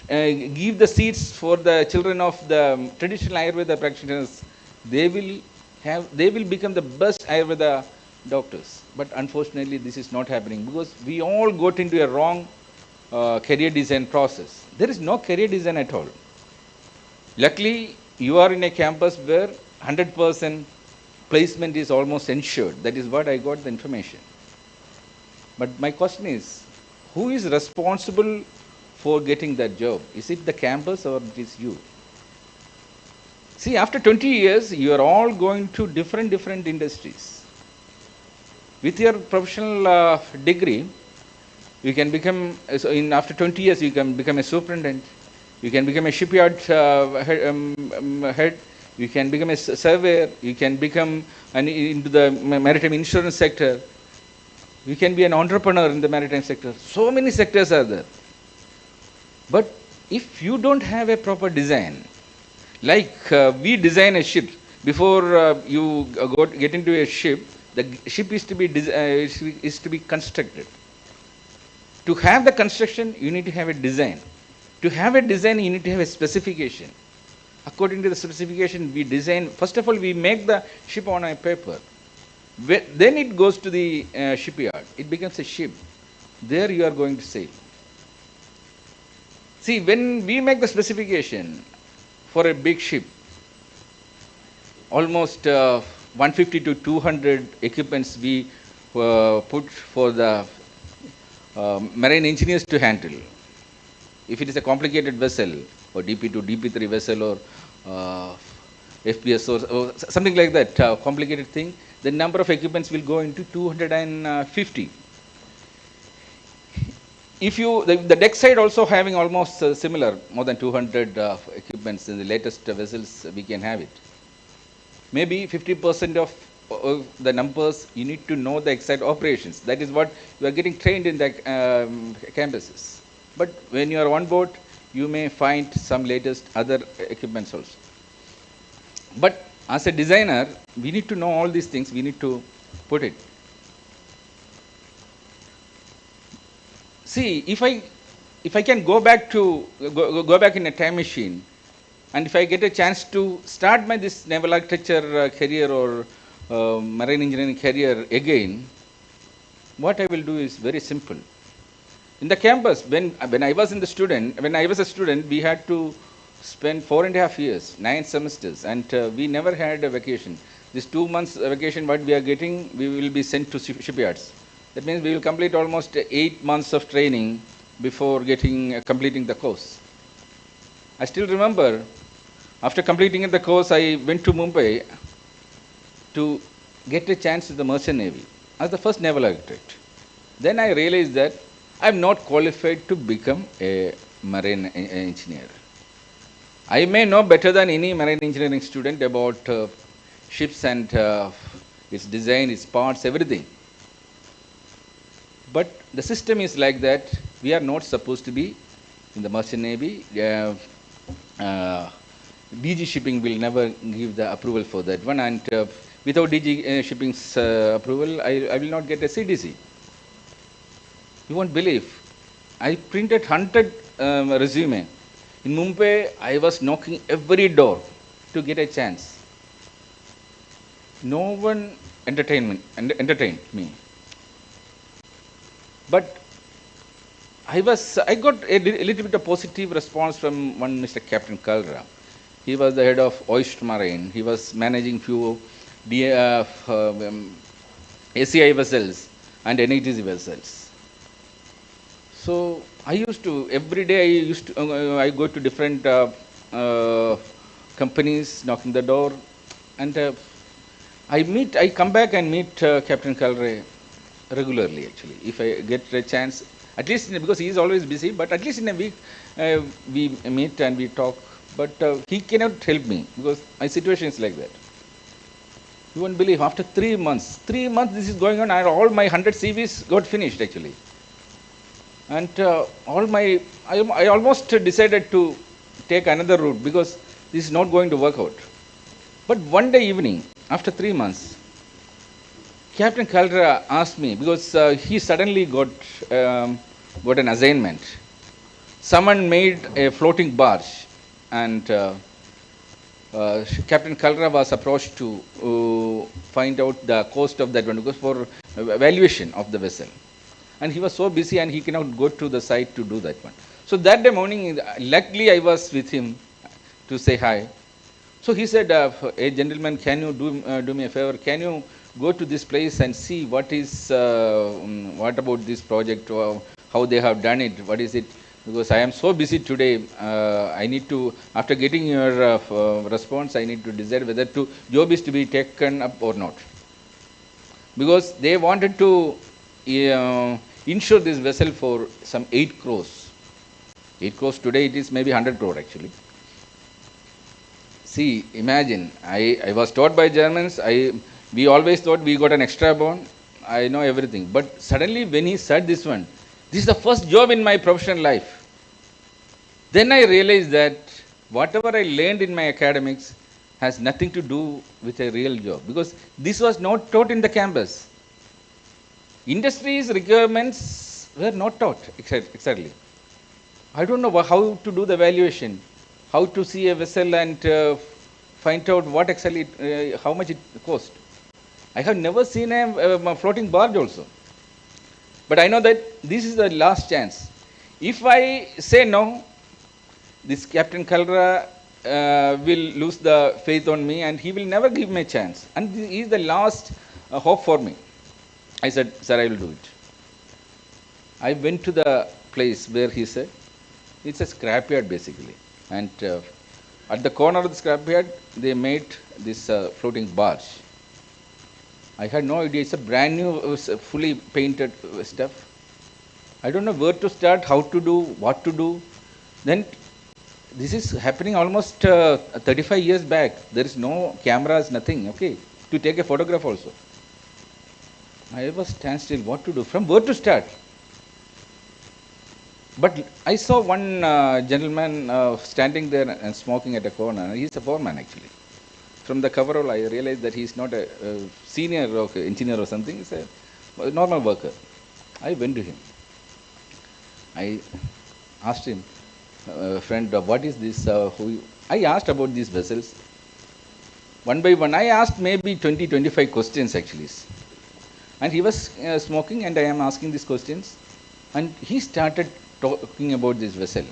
give the seats for the children of the traditional Ayurveda practitioners, they will become the best Ayurveda doctors. But unfortunately, this is not happening, because we all got into a wrong career design process. There is no career design at all. Luckily, you are in a campus where 100% placement is almost ensured. That is what I got the information. But my question is, who is responsible for getting that job? Is it the campus or it is you? See, after 20 years, you are all going to different industries. With your professional degree, you can become, after 20 years, you can become a superintendent. You can become a shipyard head. You can become a surveyor. You can become into the maritime insurance sector. You can be an entrepreneur in the maritime sector. So many sectors are there. But if you don't have a proper design, like we design a ship, before you get into a ship, the ship is to be constructed. To have the construction, you need to have a design. To have a design, you need to have a specification. According to the specification, we design, first of all, we make the ship on a paper. Then it goes to the shipyard. It becomes a ship. There you are going to sail. See, when we make the specification for a big ship, almost 150 to 200 equipments we put for the marine engineers to handle. If it is a complicated vessel, or DP2, DP3 vessel, or FPS, or something like that, complicated thing, the number of equipments will go into 250. If you, the deck side also having almost similar, more than 200 equipments in the latest vessels, we can have it. Maybe 50% of the numbers, you need to know the exact operations. That is what you are getting trained in the campuses. But when you are on board, you may find some latest other equipments also. But as a designer, we need to know all these things. We need to put it. See, if I can go back in a time machine And if I get a chance to start my this naval architecture career or marine engineering career again, what I will do is very simple. In the campus, when I was a student, we had to spend 4.5 years, 9 semesters, and we never had a vacation. This 2 months vacation, what we are getting, we will be sent to shipyards. That means we will complete almost 8 months of training before completing the course. I still remember, after completing the course, I went to Mumbai to get a chance to the Merchant Navy as the first naval architect. Then I realized that I'm not qualified to become a marine engineer. I may know better than any marine engineering student about ships and its design, its parts, everything. But the system is like that. We are not supposed to be in the Merchant Navy. DG Shipping will never give the approval for that one, and without DG Shipping's approval, I will not get a CDC. You won't believe. I printed 100 resume. In Mumbai, I was knocking every door to get a chance. No one entertained me. But I got a little bit of positive response from one Mr. Captain Kalra. He was the head of Oyster Marine. He was managing few ACI vessels and NATC vessels. So I used to, every day I go to different companies, knocking the door, and I come back and meet Captain Kalra regularly actually. If I get a chance, at least because he is always busy, but at least in a week we meet and we talk. But he cannot help me because my situation is like that. You won't believe, after 3 months this is going on, and all my 100 CVs got finished actually. And I almost decided to take another route because this is not going to work out. But one day evening, after 3 months, Captain Caldera asked me, because he suddenly got an assignment. Someone made a floating barge, and Captain Caldera was approached to find out the cost of that one, because for valuation of the vessel. And he was so busy and he cannot go to the site to do that one. So that day morning, luckily I was with him to say hi. So he said, hey gentleman, can you do me a favor? Can you go to this place and see what about this project, how they have done it, what is it? Because I am so busy today, I need to, after getting your response, I need to decide whether job is to be taken up or not. Because they wanted to insure this vessel for some 8 crores. 8 crores today, it is maybe 100 crore actually. See, imagine, I was taught by Germans, we always thought we got an extra bond, I know everything. But suddenly when he said this one, this is the first job in my professional life. Then I realized that whatever I learned in my academics has nothing to do with a real job, because this was not taught in the campus. Industry's requirements were not taught exactly. I don't know how to do the valuation, how to see a vessel and find out what exactly, how much it cost. I have never seen a floating barge also. But I know that this is the last chance. If I say no, this Captain Caldera will lose the faith on me and he will never give me a chance. And this is the last hope for me. I said, sir, I will do it. I went to the place where he said, it's a scrapyard basically. And at the corner of the scrapyard, they made this floating barge. I had no idea. It's a brand new, fully painted stuff. I don't know where to start, how to do, what to do. Then this is happening almost 35 years back. There is no cameras, nothing, okay, to take a photograph also. I was stand still, what to do, from where to start. But I saw one gentleman standing there and smoking at a corner. He's a foreman actually. From the coverall, I realized that he's not a senior engineer or something. He's a normal worker. I went to him. I asked him, friend, what is this? I asked about these vessels. One by one, I asked maybe 20, 25 questions actually. And he was smoking and I am asking these questions. And he started talking about this vessel.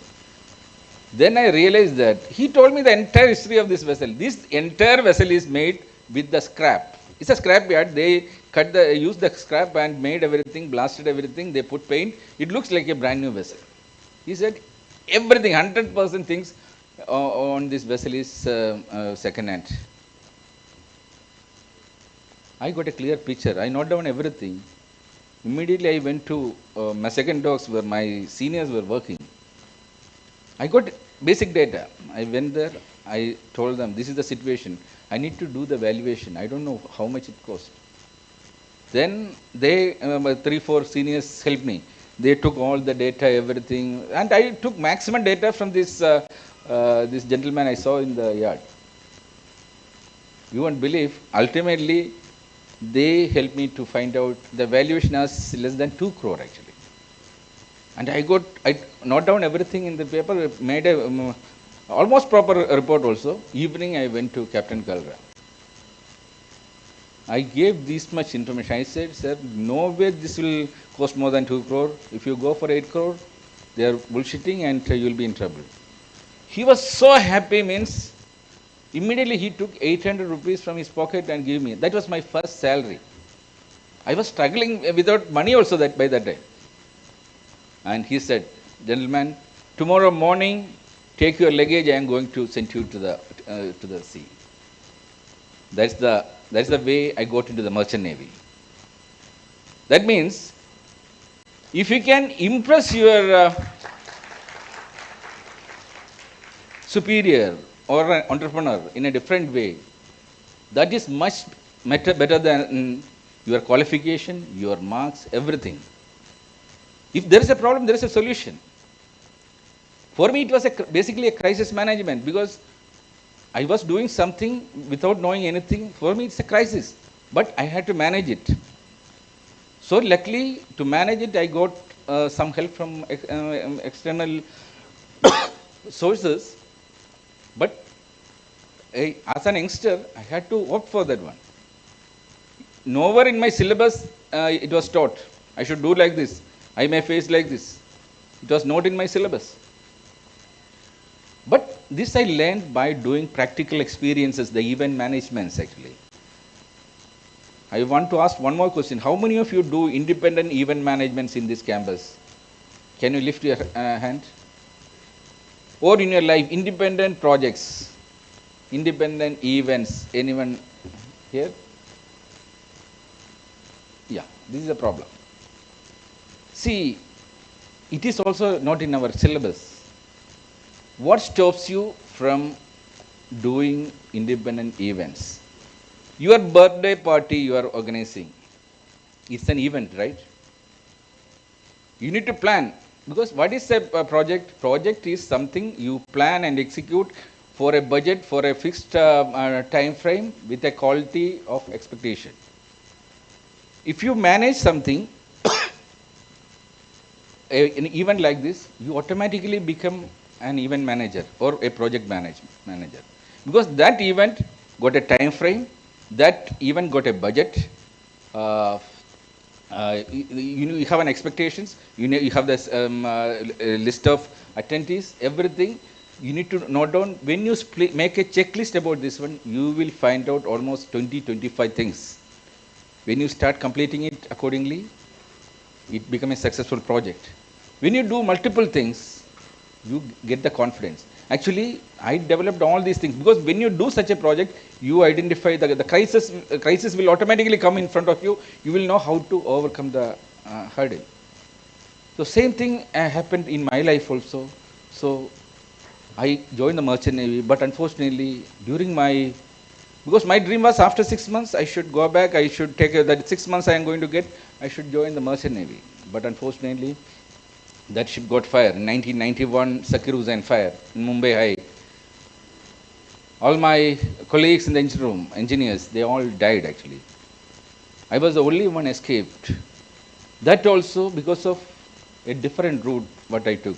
Then I realized that he told me the entire history of this vessel. This entire vessel is made with the scrap. It's a scrap yard. They used the scrap and made everything, blasted everything. They put paint. It looks like a brand new vessel. He said everything, 100% things on this vessel is second hand. I got a clear picture. I noted down everything. Immediately I went to my second docks where my seniors were working. I got basic data. I went there. I told them, this is the situation. I need to do the valuation. I don't know how much it cost. Then they, 3-4 seniors helped me. They took all the data, everything. And I took maximum data from this, this gentleman I saw in the yard. You won't believe, ultimately, they helped me to find out the valuation was less than 2 crore actually. And I note down everything in the paper, made a almost proper report also. Evening I went to Captain Kalra. I gave this much information. I said, sir, no way this will cost more than 2 crore. If you go for 8 crore, they are bullshitting and you will be in trouble. He was so happy, means immediately he took 800 rupees from his pocket and gave me. That was my first salary. I was struggling without money also by that time. And he said, gentlemen, tomorrow morning, take your luggage, I am going to send you to the sea. That's the way I got into the merchant navy. That means, if you can impress your superior or an entrepreneur in a different way, that is much better than your qualification, your marks, everything. If there is a problem, there is a solution. For me, it was basically a crisis management, because I was doing something without knowing anything. For me, it's a crisis, but I had to manage it. So luckily, to manage it, I got some help from external sources. But as an youngster, I had to opt for that one. Nowhere in my syllabus it was taught, I should do like this, I may face like this. It was not in my syllabus. But this I learned by doing practical experiences, the event managements actually. I want to ask one more question. How many of you do independent event managements in this campus? Can you lift your hand? Or in your life, independent projects, independent events, anyone here? Yeah, this is a problem. See, it is also not in our syllabus. What stops you from doing independent events? Your birthday party you are organizing, it's an event, right? You need to plan, because what is a project? Project is something you plan and execute for a budget, for a fixed time frame with a quality of expectation. If you manage something, an event like this, you automatically become an event manager or a project manager, because that event got a time frame, that event got a budget, you have an expectations, you have this list of attendees, everything. You need to note down. When you make a checklist about this one, you will find out almost 20-25 things. When you start completing it accordingly, it becomes a successful project. When you do multiple things, you get the confidence. Actually, I developed all these things, because when you do such a project, you identify the crisis will automatically come in front of you. You will know how to overcome the hurdle. So same thing happened in my life also. So I joined the merchant navy, but unfortunately, because my dream was after 6 months, I should go back, I should take that 6 months I am going to get, I should join the merchant navy. But unfortunately, that ship got fired. In 1991, Sakir was on fire in Mumbai High. All my colleagues in the engine room, engineers, they all died actually. I was the only one escaped. That also because of a different route what I took.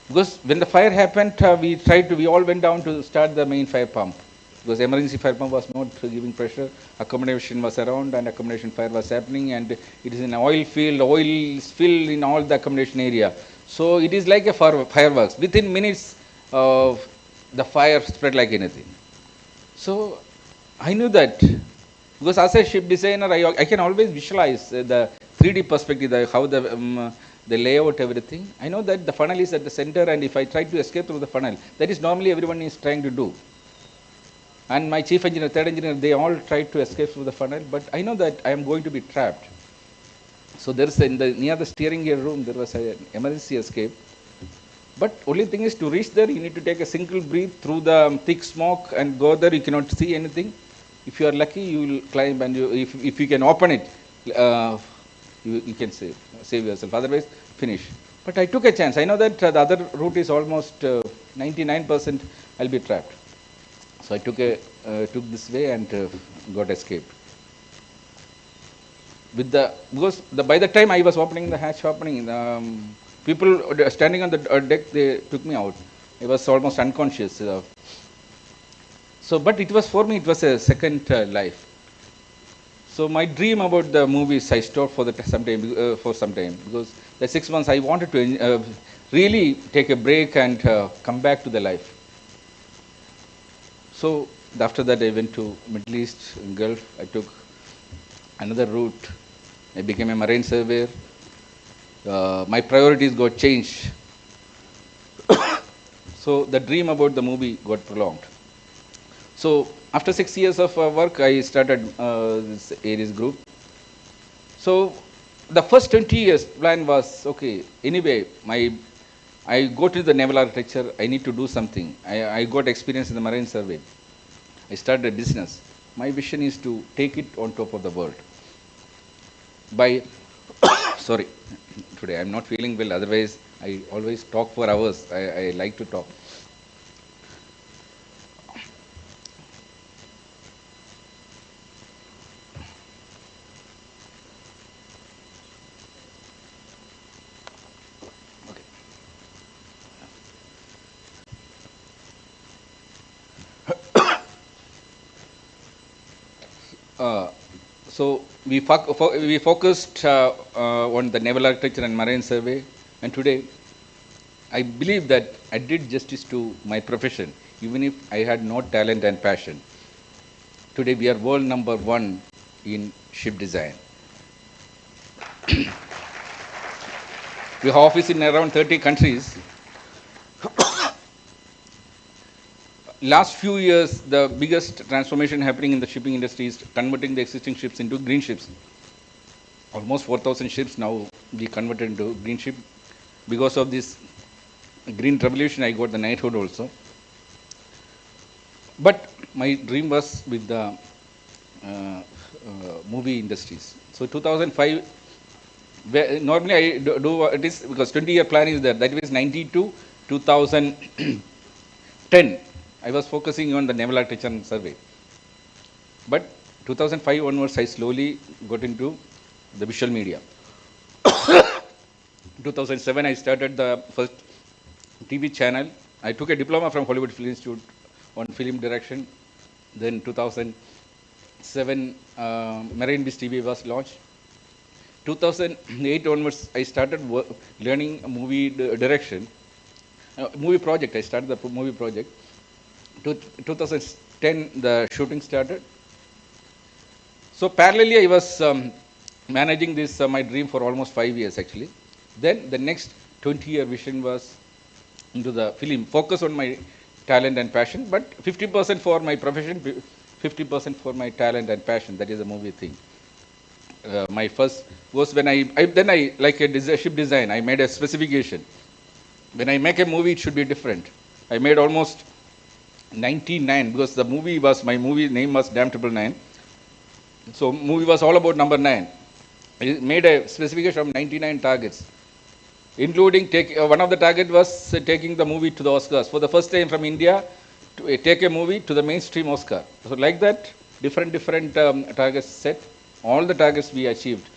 Because when the fire happened, we all went down to start the main fire pump. Because emergency fire pump was not giving pressure, accommodation was around and accommodation fire was happening, and it is an oil field, oil spill in all the accommodation area. So it is like a fireworks. Within minutes, the fire spread like anything. So I knew that, because as a ship designer, I can always visualize the 3D perspective, how the layout, everything. I know that the funnel is at the center, and if I try to escape through the funnel, that is normally everyone is trying to do. And my chief engineer, third engineer, they all tried to escape through the funnel, but I know that I am going to be trapped. So there is near the steering gear room, there was an emergency escape. But only thing is, to reach there, you need to take a single breath through the thick smoke and go there. You cannot see anything. If you are lucky, you will climb, and if you can open it, you can save yourself. Otherwise, finish. But I took a chance. I know that the other route is almost 99% I'll be trapped. So I took this way and got escaped. Because by the time I was opening the hatch, people standing on the deck, they took me out. I was almost unconscious. But it was, for me, it was a second life. So my dream about the movies I stopped for some time, because the 6 months I wanted to really take a break and come back to the life. So after that, I went to Middle East, Gulf. I took another route. I became a marine surveyor. My priorities got changed. So the dream about the movie got prolonged. So after 6 years of work, I started this Aries group. So the first 20 years plan was, okay, anyway, I go to the naval architecture, I need to do something. I got experience in the marine survey. I started a business. My vision is to take it on top of the world. Sorry, today I'm not feeling well, otherwise I always talk for hours. I like to talk. So we focused on the naval architecture and marine survey, and today I believe that I did justice to my profession, even if I had no talent and passion. Today we are world number 1 in ship design. We have office in around 30 countries. Last few years, the biggest transformation happening in the shipping industry is converting the existing ships into green ships. Almost 4,000 ships now be converted into green ship. Because of this green revolution, I got the knighthood also. But my dream was with the movie industries. So 2005, normally I do it is because 20-year plan is there. That was 92, 2010. I was focusing on the naval architecture and survey. But 2005 onwards, I slowly got into the visual media. 2007, I started the first TV channel. I took a diploma from Hollywood Film Institute on film direction. Then 2007, Marine Biz TV was launched. 2008 onwards, I started learning movie direction. Movie project, I started the movie project. 2010, the shooting started. So parallelly, I was managing this, my dream, for almost 5 years actually. Then the next 20-year vision was into the film, focus on my talent and passion, but 50% for my profession, 50% for my talent and passion. That is the movie thing. My first was when I like a ship design, I made a specification. When I make a movie, it should be different. I made almost 99, because the movie was, my movie name was Damn Triple Nine. So movie was all about number 9. I made a specification of 99 targets, including one of the target was taking the movie to the Oscars. For the first time from India, to take a movie to the mainstream Oscar. So like that, different targets set. All the targets we achieved.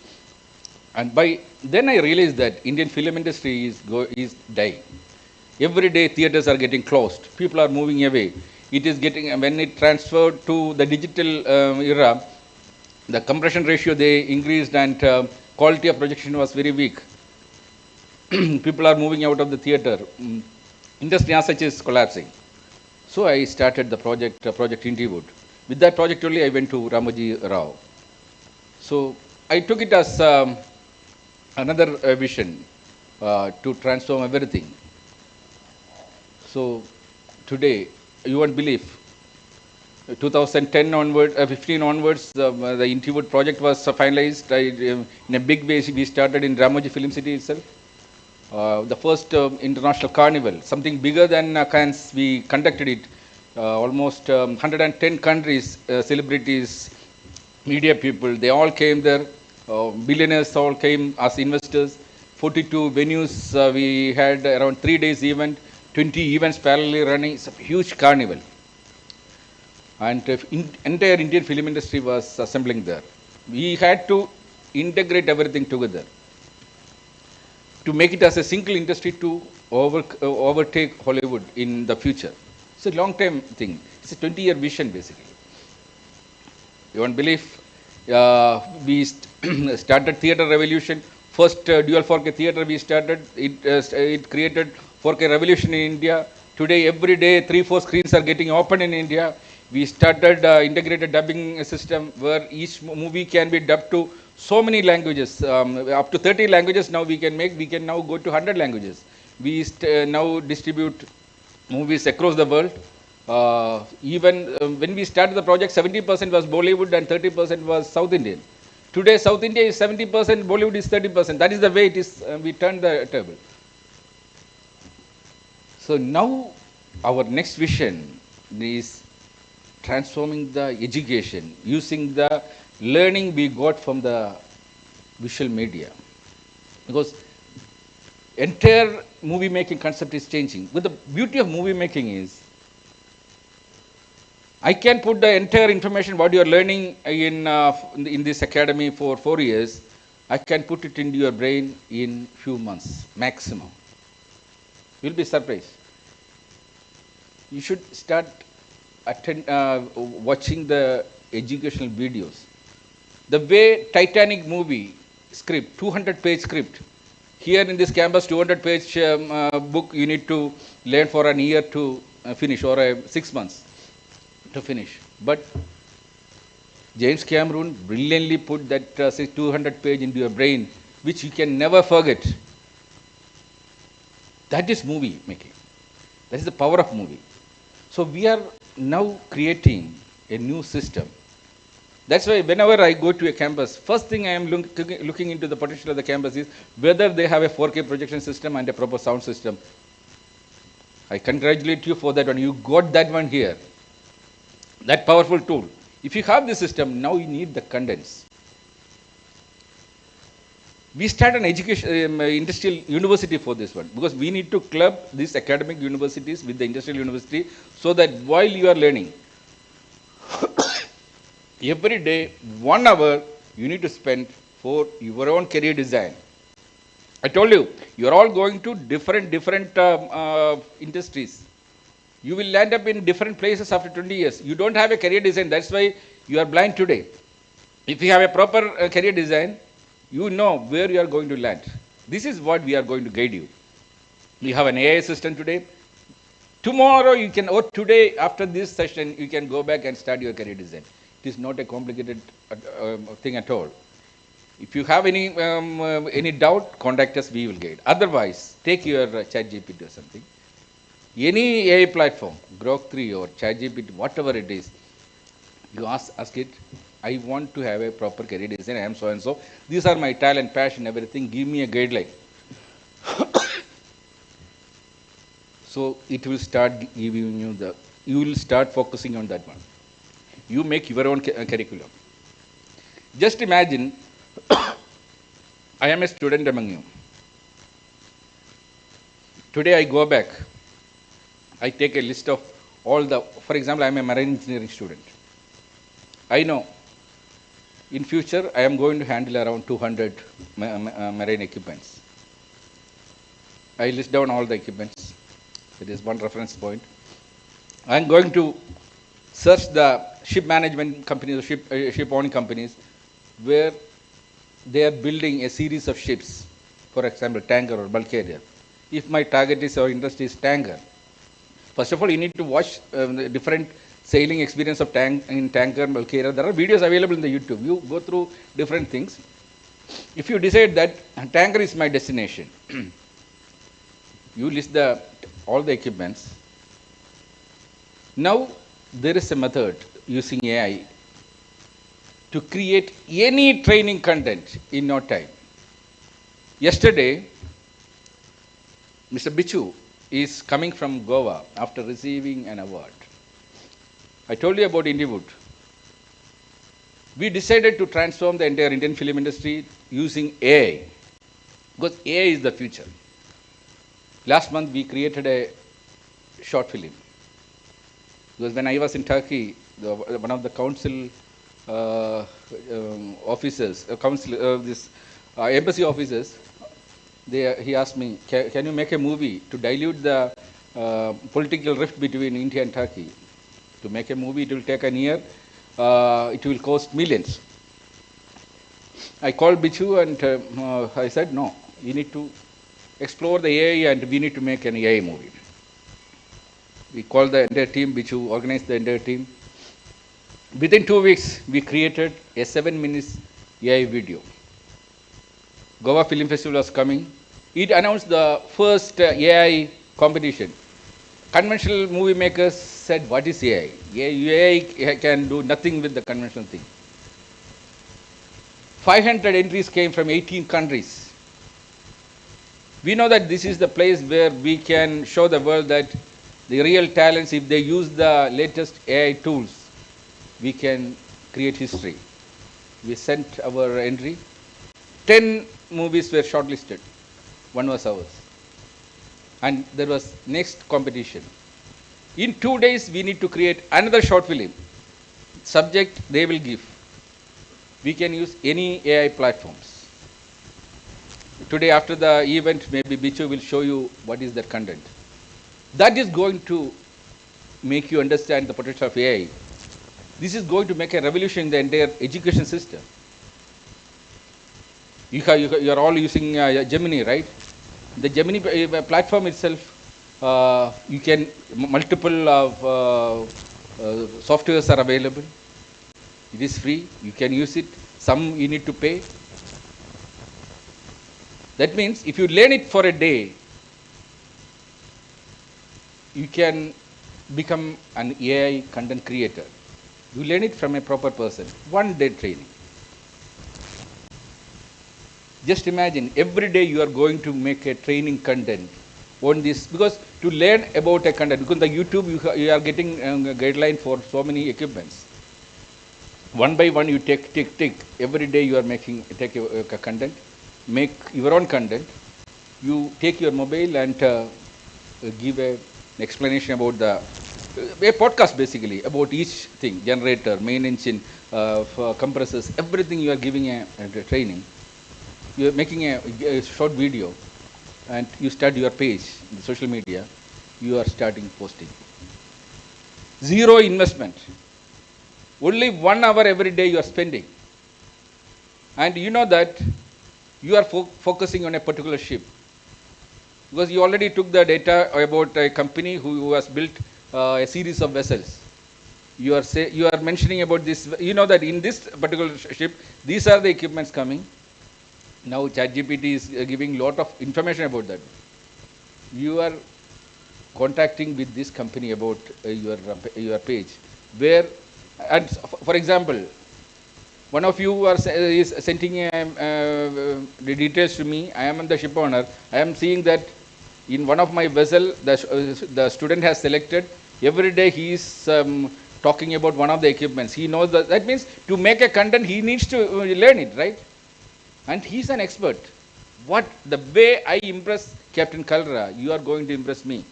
And then I realized that Indian film industry is dying. Every day theaters are getting closed. People are moving away. It is getting, when it transferred to the digital era, the compression ratio they increased and quality of projection was very weak. People are moving out of the theater. Industry as such is collapsing. So I started the project Intiwood. With that project only I went to Ramoji Rao. So I took it as another vision to transform everything. So today, you won't believe, 2010 onward, 15 onwards, the Intiwood project was finalized. In a big way, we started in Ramoji Film City itself. The first international carnival, something bigger than Cannes, we conducted it. Almost 110 countries, celebrities, media people, they all came there. Billionaires all came as investors. 42 venues, we had around 3 days event, 20 events parallelly running. It's a huge carnival. And entire Indian film industry was assembling there. We had to integrate everything together to make it as a single industry to overtake Hollywood in the future. It's a long-term thing. It's a 20-year vision, basically. You won't believe, we started theater revolution. First dual 4K theater we started. It created 4K revolution in India. Today, every day, 3-4 screens are getting opened in India. We started integrated dubbing system where each movie can be dubbed to so many languages, up to 30 languages now we can make. We can now go to 100 languages. We now distribute movies across the world. Even when we started the project, 70% was Bollywood and 30% was South Indian. Today, South India is 70%, Bollywood is 30%. That is the way it is. We turned the table. So now our next vision is transforming the education, using the learning we got from the visual media. Because entire movie making concept is changing. But the beauty of movie making is, I can put the entire information what you are learning in this academy for 4 years, I can put it into your brain in few months maximum. You'll be surprised. You should start watching the educational videos. The way Titanic movie script, 200-page script. Here in this campus, 200-page book you need to learn for an year to finish, or 6 months to finish. But James Cameron brilliantly put that 200-page into your brain, which you can never forget. That is movie making. That is the power of movie. So we are now creating a new system. That's why whenever I go to a campus, first thing I am looking into the potential of the campus is whether they have a 4K projection system and a proper sound system. I congratulate you for that one. You got that one here. That powerful tool. If you have the system, now you need the contents. We start an education industrial university for this one, because we need to club these academic universities with the industrial university, so that while you are learning, every day 1 hour you need to spend for your own career design. I told you, you are all going to different industries. You will land up in different places after 20 years. You don't have a career design. That's why you are blind today. If you have a proper career design, you know where you are going to land. This is what we are going to guide you. We have an AI system today. Tomorrow you can, or today after this session, you can go back and start your career design. It is not a complicated thing at all. If you have any doubt, contact us, we will guide. Otherwise, take your ChatGPT or something. Any AI platform, Grok 3 or ChatGPT, whatever it is, you ask it, I want to have a proper career design, I am so and so. These are my talent, passion, everything. Give me a guideline. So it will start giving you you will start focusing on that one. You make your own curriculum. Just imagine, I am a student among you. Today I go back. I take a list of all for example, I am a marine engineering student. I know in future I am going to handle around 200 marine equipments. I list down all the equipments. That is one reference point. I'm going to search the ship management companies, ship owning companies, where they are building a series of ships, for example, tanker or bulk carrier. If my target is or interest is tanker, first of all, you need to watch the different sailing experience of tanker and bulk carrier. There are videos available in the YouTube. You go through different things. If you decide that tanker is my destination, you list all the equipments. Now, there is a method using AI to create any training content in no time. Yesterday, Mr. Bichu is coming from Goa after receiving an award. I told you about Indiewood. We decided to transform the entire Indian film industry using AI, because AI is the future. Last month, we created a short film. Because when I was in Turkey, one of the council officers, embassy officers, he asked me, can you make a movie to dilute the political rift between India and Turkey? To make a movie, it will take a year. It will cost millions. I called Bichu and I said, no, you need to explore the AI and we need to make an AI movie. We called the entire team, Bichu organized the entire team. Within 2 weeks, we created a 7-minute AI video. Goa Film Festival was coming. It announced the first AI competition. Conventional movie makers said, what is AI? AI can do nothing with the conventional thing. 500 entries came from 18 countries. We know that this is the place where we can show the world that the real talents, if they use the latest AI tools, we can create history. We sent our entry. 10 movies were shortlisted. One was ours. And there was next competition. In 2 days, we need to create another short film. Subject they will give. We can use any AI platforms. Today after the event, maybe Bichu will show you what is that content. That is going to make you understand the potential of AI. This is going to make a revolution in the entire education system. You are all using Gemini, right? The Gemini platform itself, you can, multiple softwares are available. It is free. You can use it. Some you need to pay. That means if you learn it for a day, you can become an AI content creator. You learn it from a proper person. 1 day training. Just imagine, every day you are going to make a training content on this, because to learn about a content, because the YouTube you are getting a guideline for so many equipments. One by one you take. Every day you are take a content, make your own content. You take your mobile and give an explanation about a podcast basically, about each thing, generator, main engine, compressors, everything you are giving a training. You are making a short video and you start your page in the social media, you are starting posting. Zero investment. Only 1 hour every day you are spending. And you know that you are focusing on a particular ship. Because you already took the data about a company who has built a series of vessels. You are mentioning about this. You know that in this particular ship, these are the equipments coming. Now ChatGPT is giving lot of information about that. You are contacting with this company about your page, where, and for example, one of you is sending the details to me. I am the ship owner. I am seeing that in one of my vessel, the student has selected. Every day he is talking about one of the equipments. He knows that. That means to make a content, he needs to learn it, right? And he is an expert. The way I impress Captain Kalra, you are going to impress me.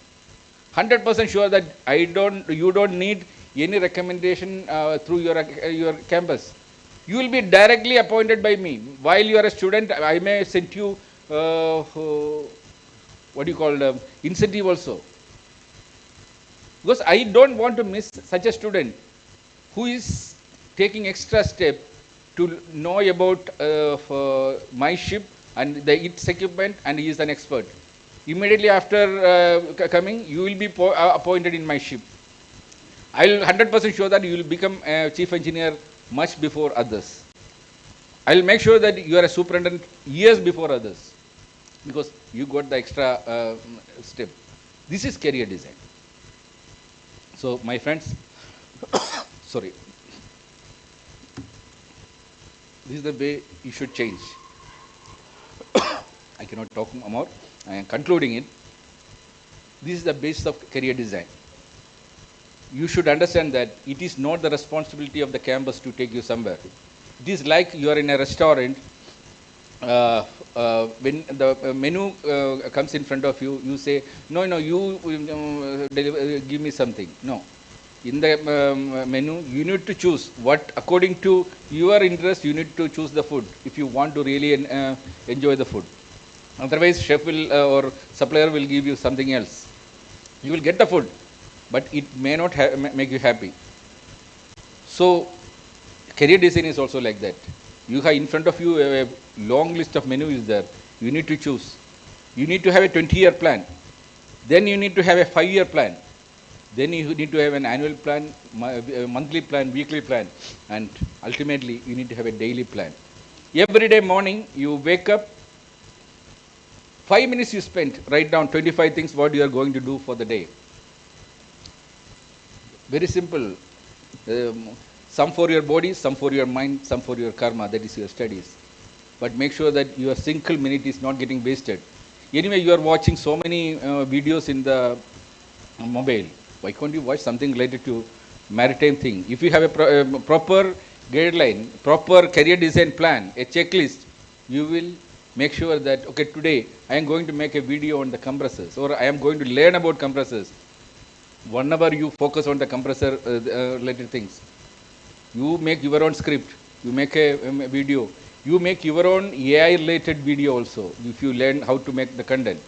100% sure that you don't need any recommendation through your campus. You will be directly appointed by me. While you are a student, I may send you, incentive also. Because I don't want to miss such a student who is taking extra step to know about my ship and its equipment, and he is an expert. Immediately after coming, you will be appointed in my ship. I will 100% sure that you will become a chief engineer much before others. I will make sure that you are a superintendent years before others, because you got the extra step. This is career design. So my friends, sorry, this is the way you should change. I cannot talk more. I am concluding it. This is the basis of career design. You should understand that it is not the responsibility of the campus to take you somewhere. It is like you are in a restaurant. When the menu comes in front of you, you say, no, you give me something. No. In the menu, you need to choose what, according to your interest, you need to choose the food if you want to really enjoy the food. Otherwise, chef will or supplier will give you something else. You will get the food, but it may not make you happy. So, career design is also like that. You have in front of you a long list of menus there. You need to choose. You need to have a 20-year plan. Then you need to have a 5-year plan. Then you need to have an annual plan, monthly plan, weekly plan, and ultimately you need to have a daily plan. Every day morning you wake up, 5 minutes you spend, write down 25 things what you are going to do for the day. Very simple. Some for your body, some for your mind, some for your karma, that is your studies. But make sure that your single minute is not getting wasted. Anyway, you are watching so many videos in the mobile. Why can't you watch something related to maritime thing? If you have a proper guideline, proper career design plan, a checklist, you will make sure that, okay, today I am going to make a video on the compressors, or I am going to learn about compressors. Whenever you focus on the compressor related things, you make your own script, you make a video, you make your own AI related video also, if you learn how to make the content.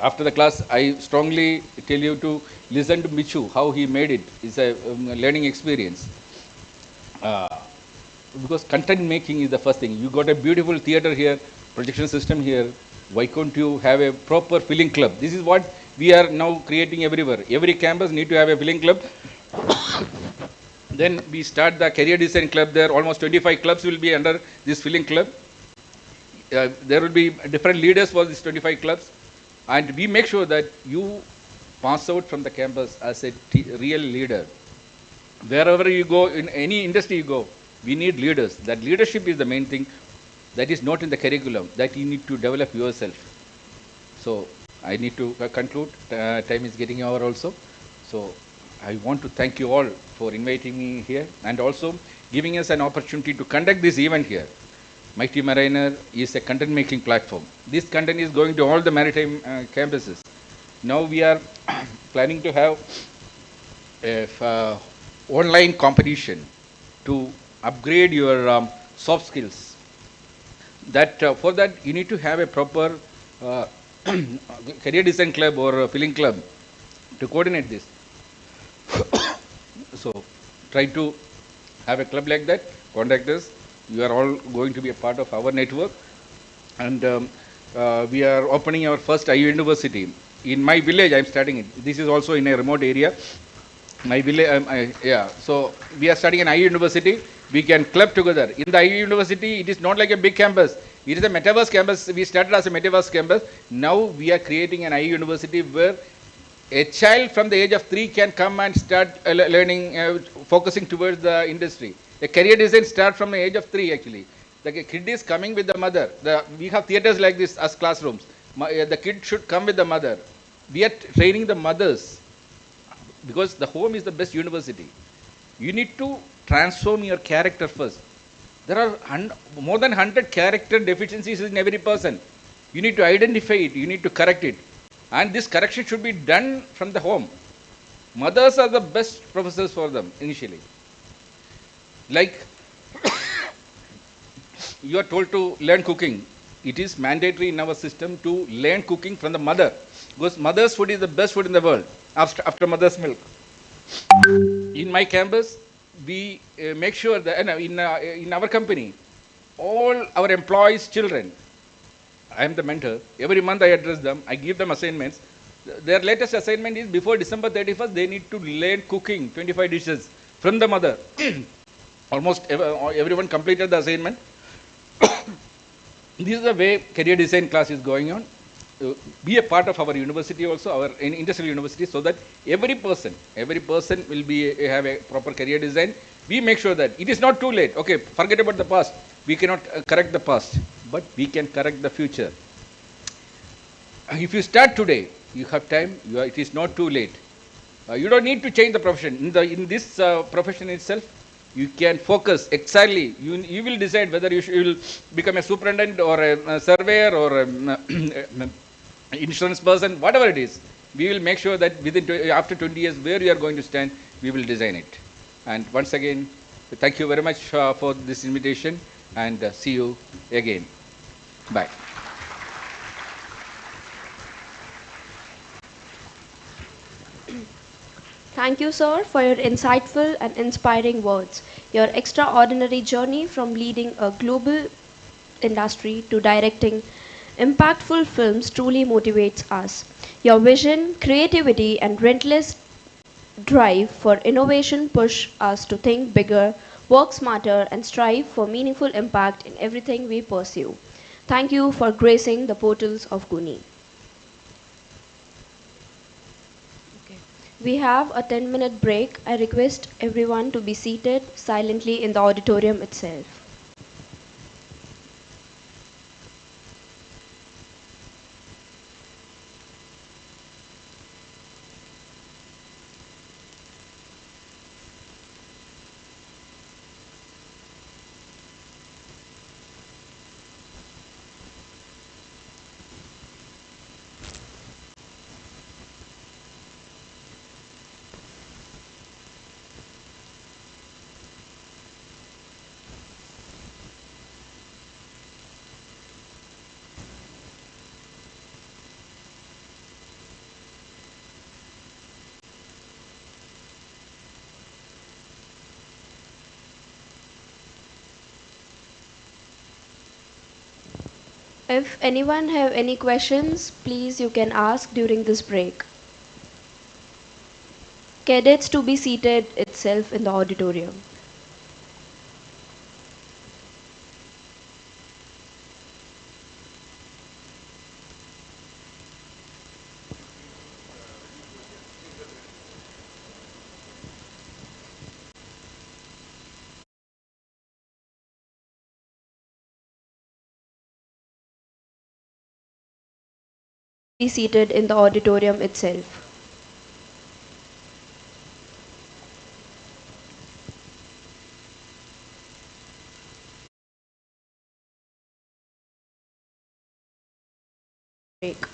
After the class, I strongly tell you to listen to Michu, how he made it. It's a learning experience. Because content making is the first thing. You got a beautiful theater here, projection system here. Why can't you have a proper filling club? This is what we are now creating everywhere. Every campus need to have a filling club. Then we start the career design club there. Almost 25 clubs will be under this filling club. There will be different leaders for these 25 clubs. And we make sure that you pass out from the campus as a real leader. Wherever you go, in any industry you go, we need leaders. That leadership is the main thing. That is not in the curriculum. That you need to develop yourself. So I need to conclude. Time is getting over also. So I want to thank you all for inviting me here and also giving us an opportunity to conduct this event here. Mighty Mariner is a content making platform. This content is going to all the maritime campuses. Now we are planning to have a online competition to upgrade your soft skills. That for that you need to have a proper career design club or filling club to coordinate this. So try to have a club like that. Contact us. You are all going to be a part of our network, and we are opening our first IU University. In my village, I am starting it. This is also in a remote area. My village, so we are starting an IU University. We can club together. In the IU University, it is not like a big campus. It is a metaverse campus. We started as a metaverse campus. Now we are creating an IU University where a child from the age of 3 can come and start learning, focusing towards the industry. A career design start from the age of 3 actually. The kid is coming with the mother. We have theaters like this as classrooms. The kid should come with the mother. We are training the mothers because the home is the best university. You need to transform your character first. There are more than 100 character deficiencies in every person. You need to identify it. You need to correct it. And this correction should be done from the home. Mothers are the best professors for them initially. Like you are told to learn cooking. It is mandatory in our system to learn cooking from the mother, because mother's food is the best food in the world. after mother's milk. In my campus, we make sure that in our company, all our employees' children, I am the mentor. Every month I address them. I give them assignments. Their latest assignment is before December 31st, they need to learn cooking 25 dishes from the mother. Almost everyone completed the assignment. This is the way career design class is going on. Be a part of our university also, our industrial university, so that every person will be have a proper career design. We make sure that it is not too late. Okay, forget about the past. We cannot correct the past, but we can correct the future. If you start today, you have time. It is not too late. You don't need to change the profession. In this profession itself, you can focus exactly. You will decide whether you will become a superintendent or a surveyor or insurance person, whatever it is. We will make sure that after 20 years, where you are going to stand, we will design it. And once again, thank you very much for this invitation, and see you again. Bye. Thank you, sir, for your insightful and inspiring words. Your extraordinary journey from leading a global industry to directing impactful films truly motivates us. Your vision, creativity, and relentless drive for innovation push us to think bigger, work smarter, and strive for meaningful impact in everything we pursue. Thank you for gracing the portals of Guni. We have a 10-minute break. I request everyone to be seated silently in the auditorium itself. If anyone have any questions, please you can ask during this break. Cadets to be seated itself in the auditorium. Be seated in the auditorium itself. Break.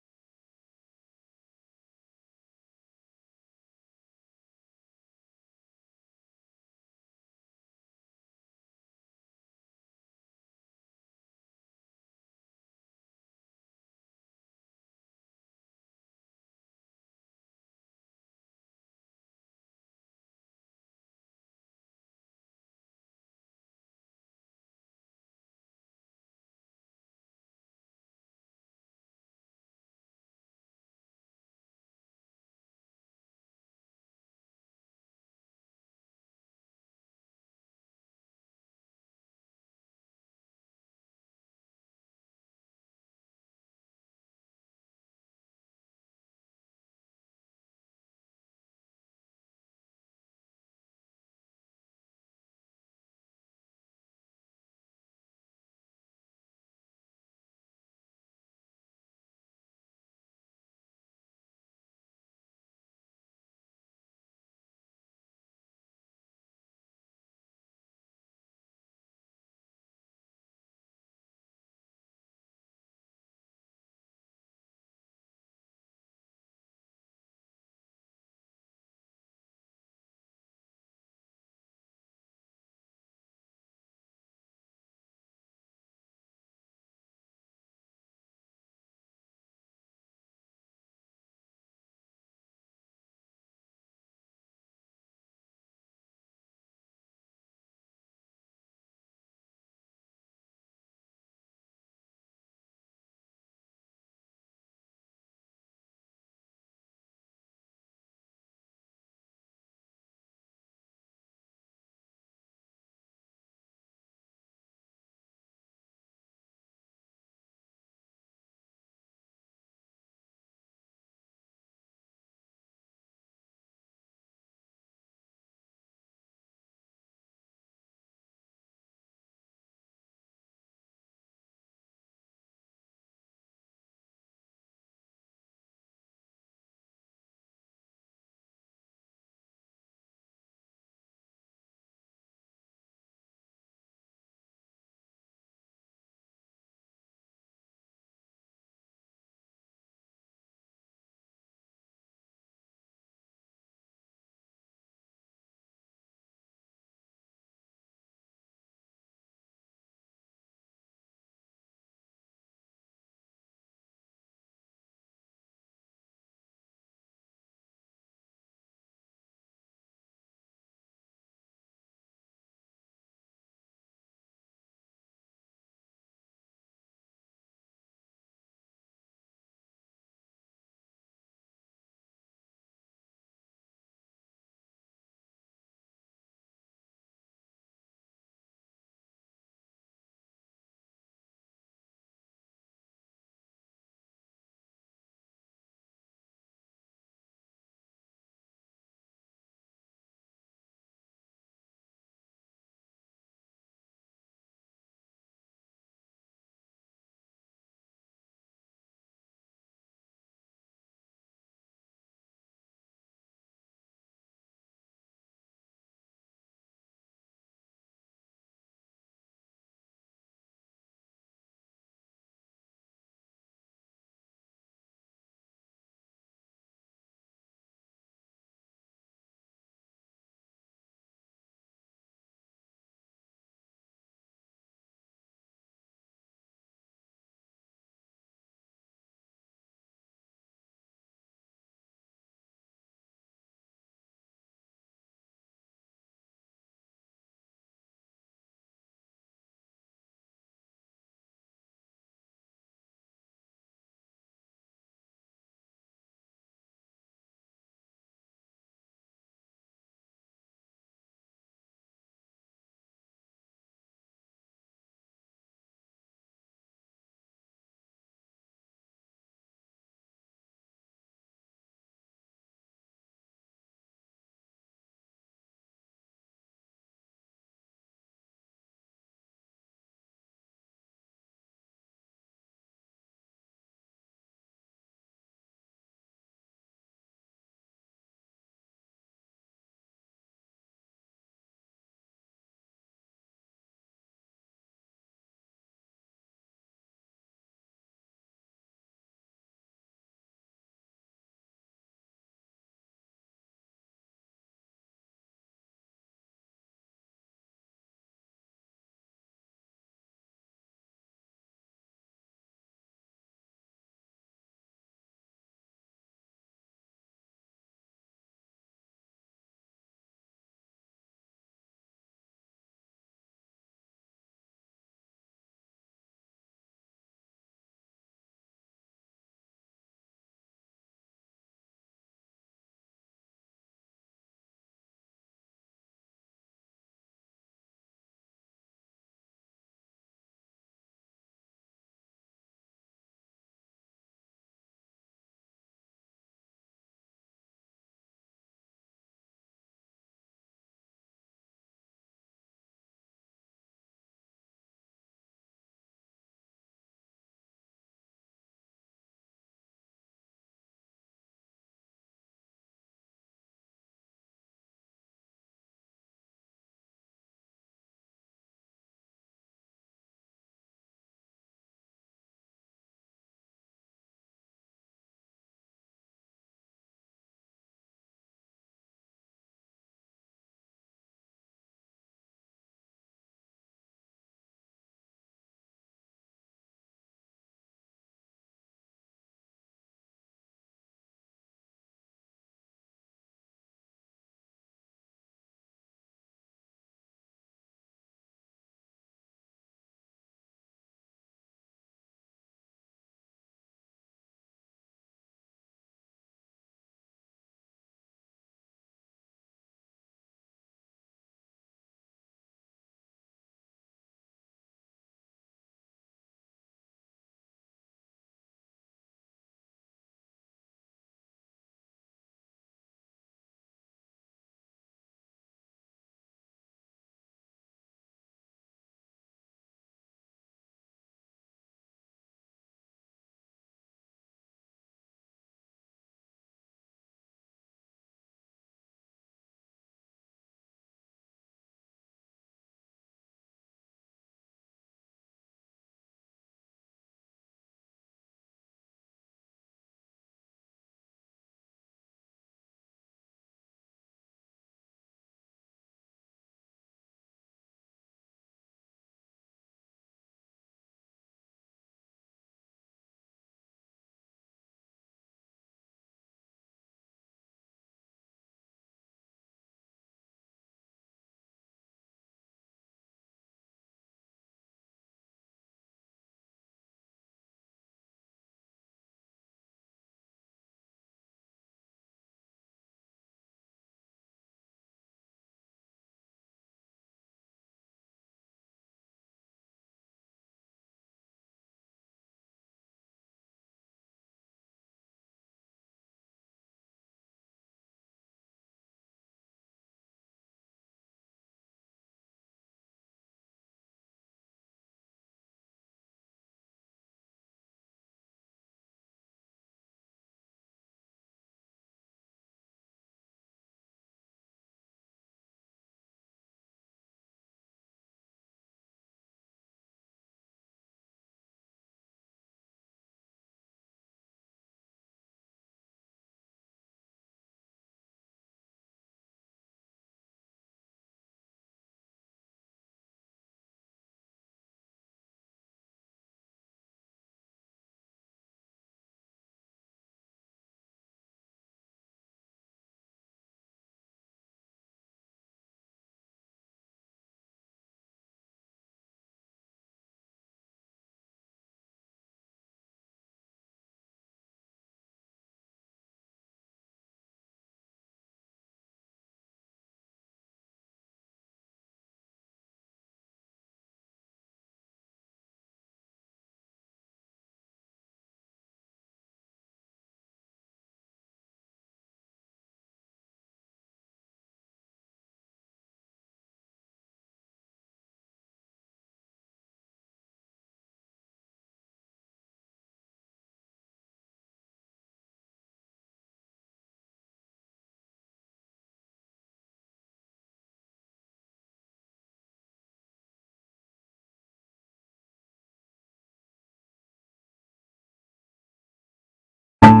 We'll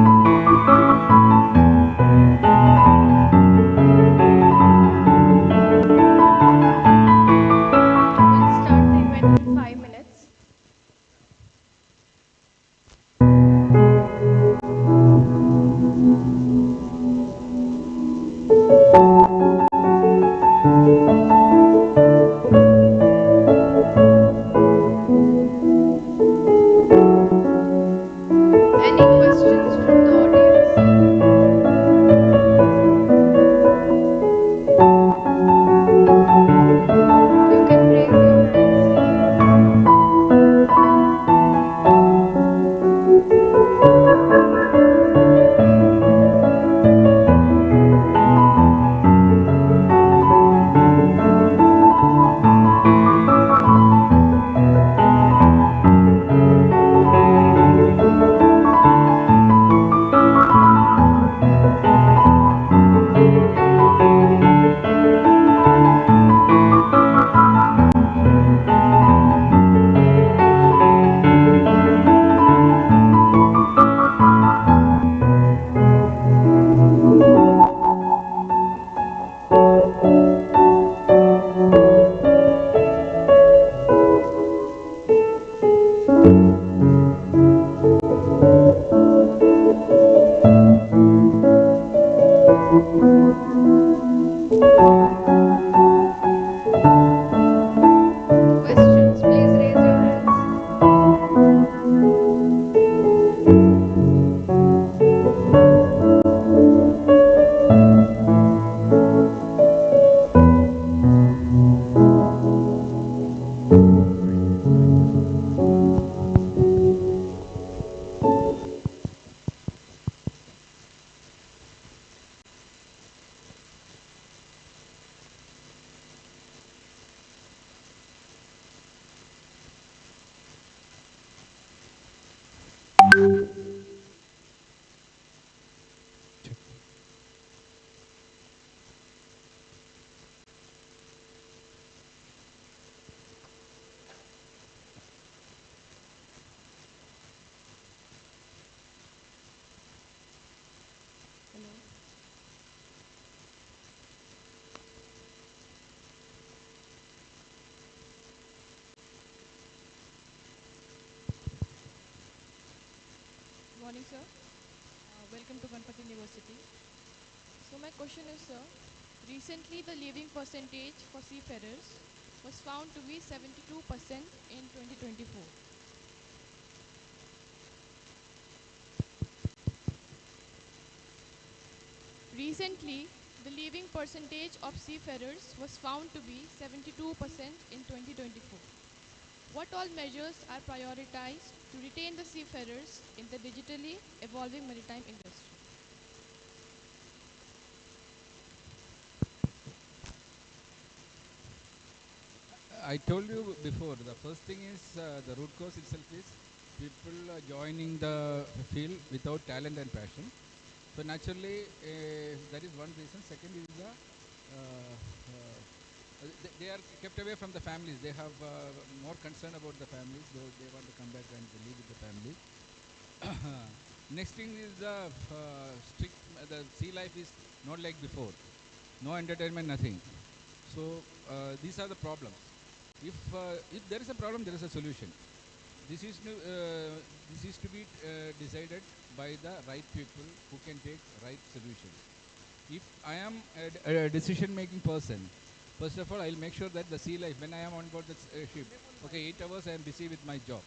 start the event in 5 minutes. Any questions from the audience? You can raise your hands. Questions, please raise your hands. Morning, sir. Welcome to Ganpat University. So my question is, sir, recently the leaving percentage for seafarers was found to be 72% in 2024. Recently, the leaving percentage of seafarers was found to be 72% in 2024. What all measures are prioritized to retain the seafarers in the digitally evolving maritime industry? I told you before, the first thing is the root cause itself is people joining the field without talent and passion. So naturally, that is one reason. Second is they are kept away from the families. They have more concern about the families. They want to come back and live with the family. Next thing is the strict. The sea life is not like before. No entertainment, nothing. So these are the problems. If there is a problem, there is a solution. This is this is to be decided by the right people who can take right solutions. If I am a decision-making person, first of all, I'll make sure that the sea life, when I am on board the ship, okay, 8 hours I am busy with my job.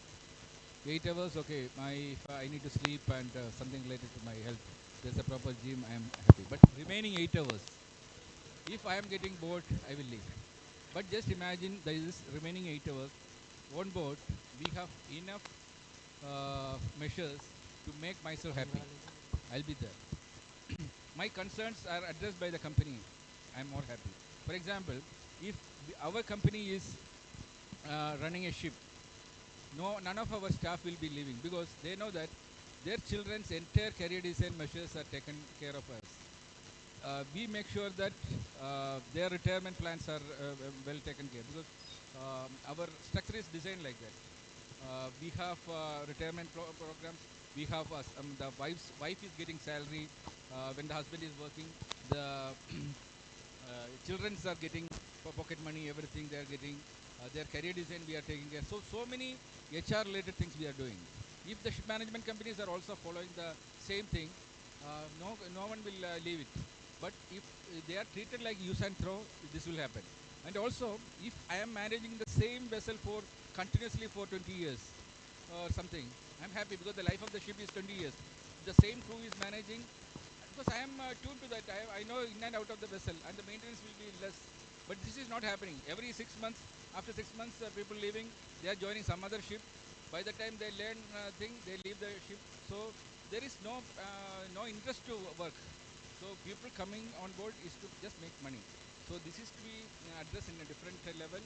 8 hours, okay, if I need to sleep and something related to my health, there's a proper gym, I am happy. But remaining 8 hours, if I am getting bored, I will leave. But just imagine there is remaining 8 hours. On board, we have enough measures to make myself happy. I'll be there. My concerns are addressed by the company. I'm more happy. For example, if our company is running a ship, none of our staff will be leaving because they know that their children's entire career design measures are taken care of us. We make sure that their retirement plans are well taken care because our structure is designed like that. We have retirement programs We have the wife is getting salary when the husband is working. The children are getting pocket money, everything they are getting. Their career design we are taking care. So many HR related things we are doing. If the ship management companies are also following the same thing, no one will leave it. But if they are treated like use and throw, this will happen. And also, if I am managing the same vessel for continuously for 20 years or something, I'm happy because the life of the ship is 20 years. The same crew is managing because I am tuned to that. I know in and out of the vessel, and the maintenance will be less. But this is not happening. Every 6 months, after 6 months, people leaving, they are joining some other ship. By the time they learn thing, they leave the ship. So there is no interest to work. So people coming on board is to just make money. So this is to be addressed in a different level.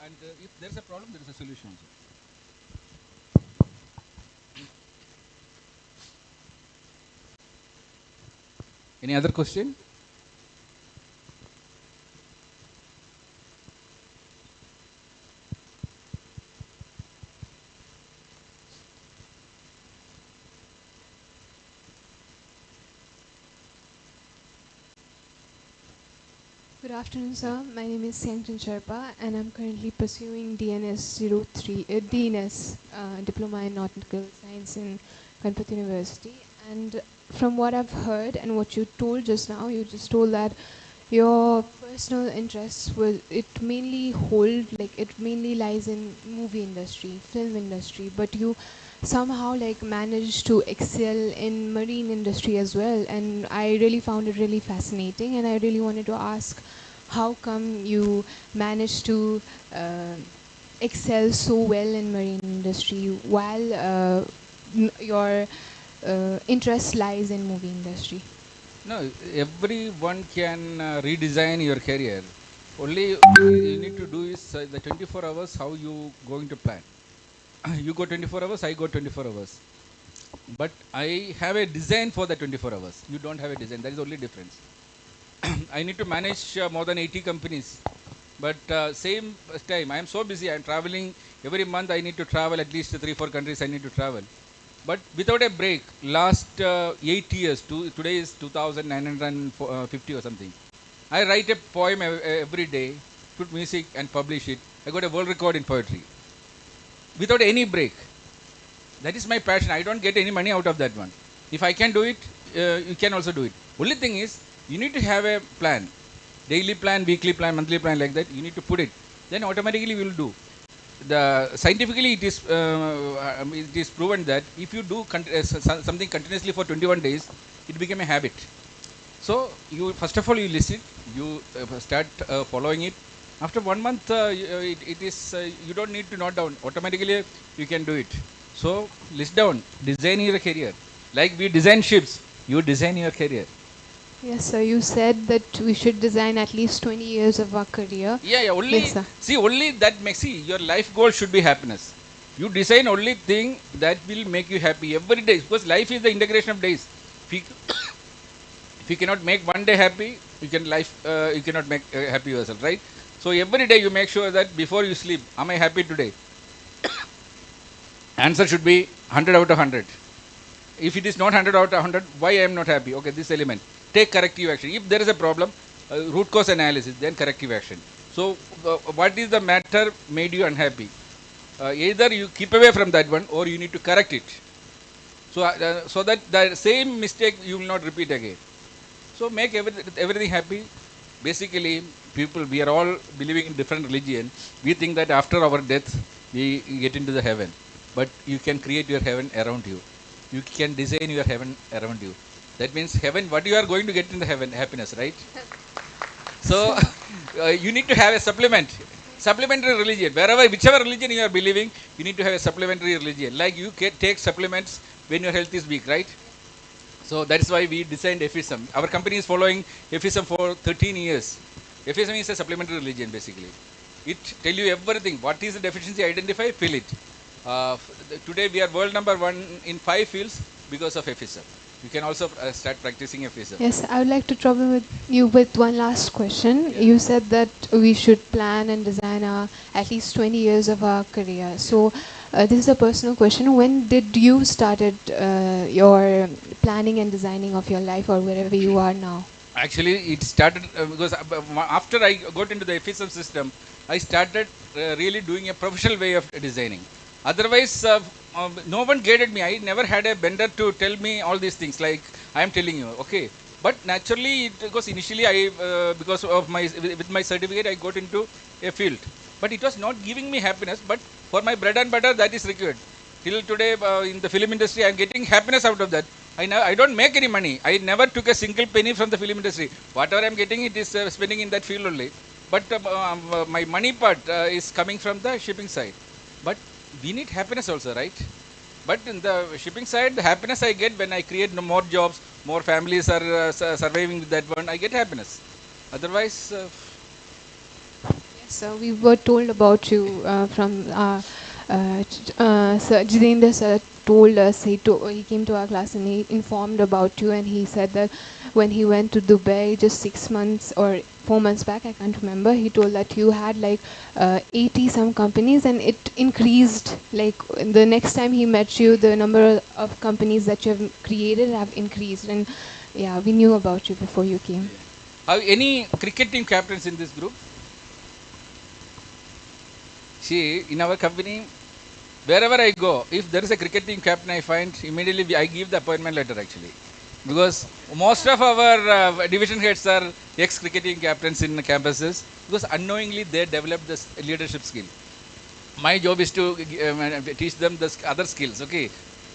And if there is a problem, there is a solution also. Any other question? Good afternoon, sir. My name is Siangchan Sherpa, and I'm currently pursuing DNS Diploma in Nautical Science in Ganpat University. And from what I've heard and what you told just now, you just told that your personal interests it mainly lies in movie industry, film industry, but you somehow managed to excel in marine industry as well, and I really found it really fascinating, and I really wanted to ask how come you managed to excel so well in marine industry while your interest lies in movie industry. No, everyone can redesign your career. Only you need to do is the 24 hours how you going to plan. You go 24 hours, I go 24 hours. But I have a design for the 24 hours. You don't have a design. That is the only difference. I need to manage more than 80 companies. But same time, I am so busy. I am traveling every month. I need to travel at least 3-4 countries. I need to travel. But without a break, last 8 years, today is 2950 or something. I write a poem every day, put music and publish it. I got a world record in poetry. Without any break. That is my passion. I don't get any money out of that one. If I can do it, you can also do it. Only thing is, you need to have a plan. Daily plan, weekly plan, monthly plan like that. You need to put it. Then automatically you will do. Scientifically it is proven that if you do something continuously for 21 days, it became a habit. So you first of all you list it, you start following it. After 1 month, you don't need to note down. Automatically you can do it. So list down, design your career. Like we design ships, you design your career. Yes, sir. You said that we should design at least 20 years of our career. Yeah. Only yes, sir. See, only that makes your life goal should be happiness. You design only thing that will make you happy every day, because life is the integration of days. If you cannot make one day happy, you cannot make happy yourself, right? So every day you make sure that before you sleep, am I happy today? Answer should be 100 out of 100. If it is not 100 out of 100, why I am not happy? Okay, this element. Take corrective action. If there is a problem, root cause analysis, then corrective action. So, what is the matter made you unhappy? Either you keep away from that one, or you need to correct it. So that the same mistake you will not repeat again. So make everything happy. Basically, we are all believing in different religion. We think that after our death, we get into the heaven. But you can create your heaven around you. You can design your heaven around you. That means heaven, what you are going to get in the heaven? Happiness, right? So, you need to have a supplementary religion. Whichever religion you are believing, you need to have a supplementary religion. Like you can take supplements when your health is weak, right? So that is why we designed FISM. Our company is following FISM for 13 years. FISM is a supplementary religion, basically. It tells you everything. What is the deficiency? Identify, fill it. Today we are world number 1 in 5 fields because of FISM. You can also start practicing FISM. Yes, I would like to trouble with you with one last question. Yeah. You said that we should plan and design at least 20 years of our career. So, This is a personal question. When did you started your planning and designing of your life, or wherever you are now? Actually, it started because after I got into the FSM system, I started really doing a professional way of designing. Otherwise, no one guided me. I never had a vendor to tell me all these things like I am telling you. Okay, but naturally, because initially because of my with my certificate, I got into a field, but it was not giving me happiness. But for my bread and butter, that is required. Till today, in the film industry, I am getting happiness out of that. I don't make any money. I never took a single penny from the film industry. Whatever I'm getting, it is spending in that field only. But my money part is coming from the shipping side. But we need happiness also, right? But in the shipping side, the happiness I get when I create more jobs, more families are surviving with that one, I get happiness. Otherwise, So we were told about you from Sir Jitendra sir told us, he came to our class and he informed about you, and he said that when he went to Dubai just 6 months or 4 months back, I can't remember, he told that you had like 80 some companies, and it increased, like the next time he met you, the number of companies that you have created have increased. And yeah, we knew about you before you came. have any cricket team captains in this group? See, in our company, wherever I go, if there is a cricket team captain, I find immediately I give the appointment letter actually. Because most of our division heads are ex-cricket team captains in the campuses, because unknowingly they develop this leadership skill. My job is to teach them the other skills, okay?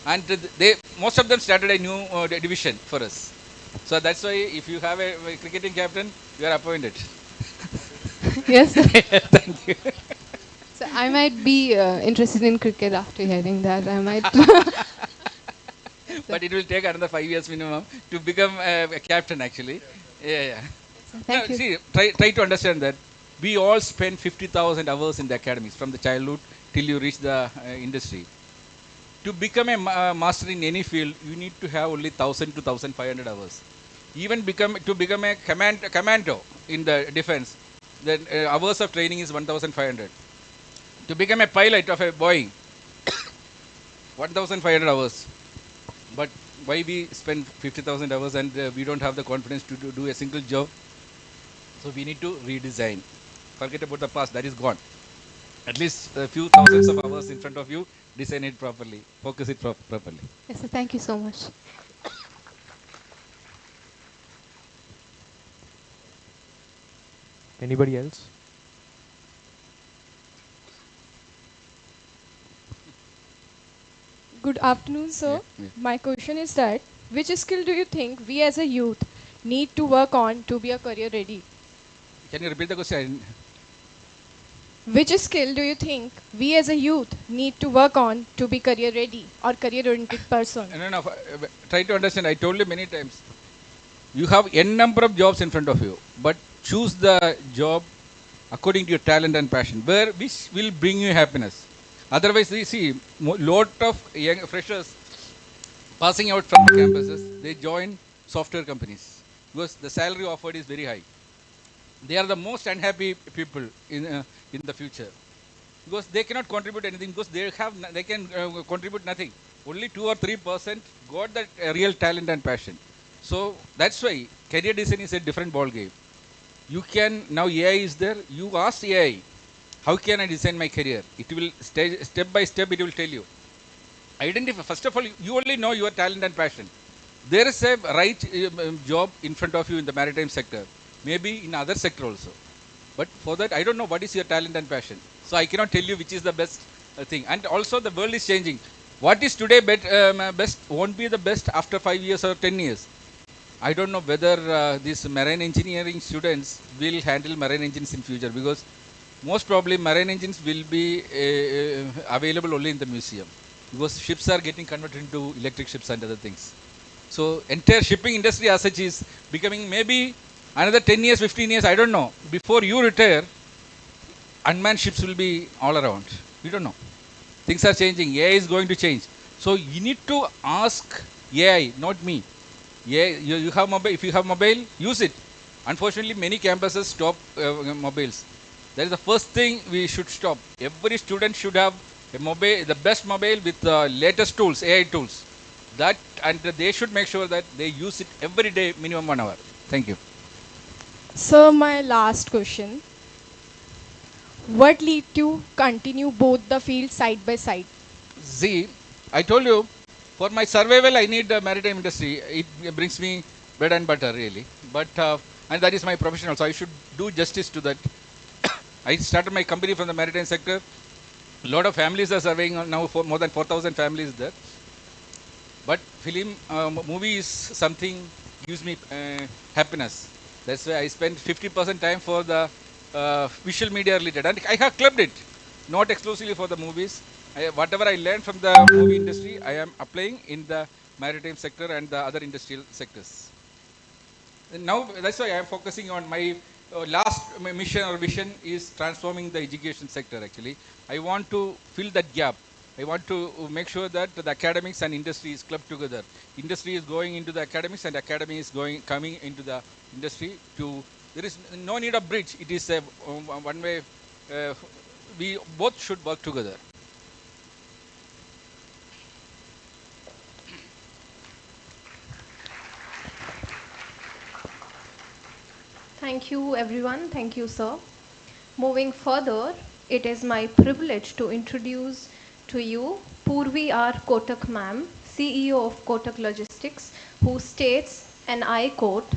And they most of them started a new division for us. So that's why if you have a cricketing captain, you are appointed. Yes. Thank you. So I might be interested in cricket after hearing that. I might. But it will take another 5 years minimum to become a captain actually. Yeah, yeah. Thank you. See, try to understand that we all spend 50,000 hours in the academies from the childhood till you reach the industry. To become a master in any field, you need to have only 1,000 to 1,500 hours. Even to become a commando in the defense, the hours of training is 1,500. To become a pilot of a Boeing, 1,500 hours. But why we spend 50,000 hours and we don't have the confidence to do a single job? So we need to redesign. Forget about the past, that is gone. At least a few thousands of hours in front of you, design it properly, focus it properly. Yes, sir, thank you so much. Anybody else? Good afternoon, sir. My question is that which skill do you think we as a youth need to work on to be a career ready? Can you repeat the question? Which skill do you think we as a youth need to work on to be career ready or career oriented person? No. Try to understand. I told you many times. You have n number of jobs in front of you, but choose the job according to your talent and passion, which will bring you happiness. Otherwise, we see lot of young freshers passing out from the campuses. They join software companies because the salary offered is very high. They are the most unhappy people in the future because they cannot contribute anything because they can contribute nothing. Only 2 or 3% got that real talent and passion. So that's why career design is a different ball game. You can now AI is there. You ask AI, how can I design my career? It will step by step. It will tell you. Identify first of all. You only know your talent and passion. There is a right job in front of you in the maritime sector. Maybe in other sector also. But for that, I don't know what is your talent and passion. So I cannot tell you which is the best thing. And also the world is changing. What is today best won't be the best after 5 years or 10 years. I don't know whether these marine engineering students will handle marine engines in future because most probably marine engines will be available only in the museum because ships are getting converted into electric ships and other things. So entire shipping industry as such is becoming maybe another 10 years, 15 years, I don't know. Before you retire, unmanned ships will be all around. We don't know. Things are changing. AI is going to change. So you need to ask AI, not me. Yeah, you have mobile. If you have mobile, use it. Unfortunately, many campuses stop mobiles. That is the first thing we should stop. Every student should have a mobile, the best mobile with the latest tools, AI tools. That, and they should make sure that they use it every day, minimum 1 hour. Thank you. Sir, my last question. What led you continue both the fields side by side? Z, I told you, for my survival, I need the maritime industry. It brings me bread and butter, really. But and that is my profession also. I should do justice to that. I started my company from the maritime sector. A lot of families are surveying now, for more than 4,000 families there. But film, movie is something gives me happiness. That's why I spend 50% time for the visual media related, and I have clubbed it, not exclusively for the movies. Whatever I learned from the movie industry, I am applying in the maritime sector and the other industrial sectors. And now that's why I am focusing on my my mission or vision is transforming the education sector. Actually, I want to fill that gap. I want to make sure that the academics and industry is clubbed together. Industry is going into the academics, and academy is coming into the industry. There is no need of bridge. It is a one way. We both should work together. Thank you, everyone. Thank you, sir. Moving further, it is my privilege to introduce to you Purvi R. Kotak ma'am, CEO of Kotak Logistics, who states, and I quote,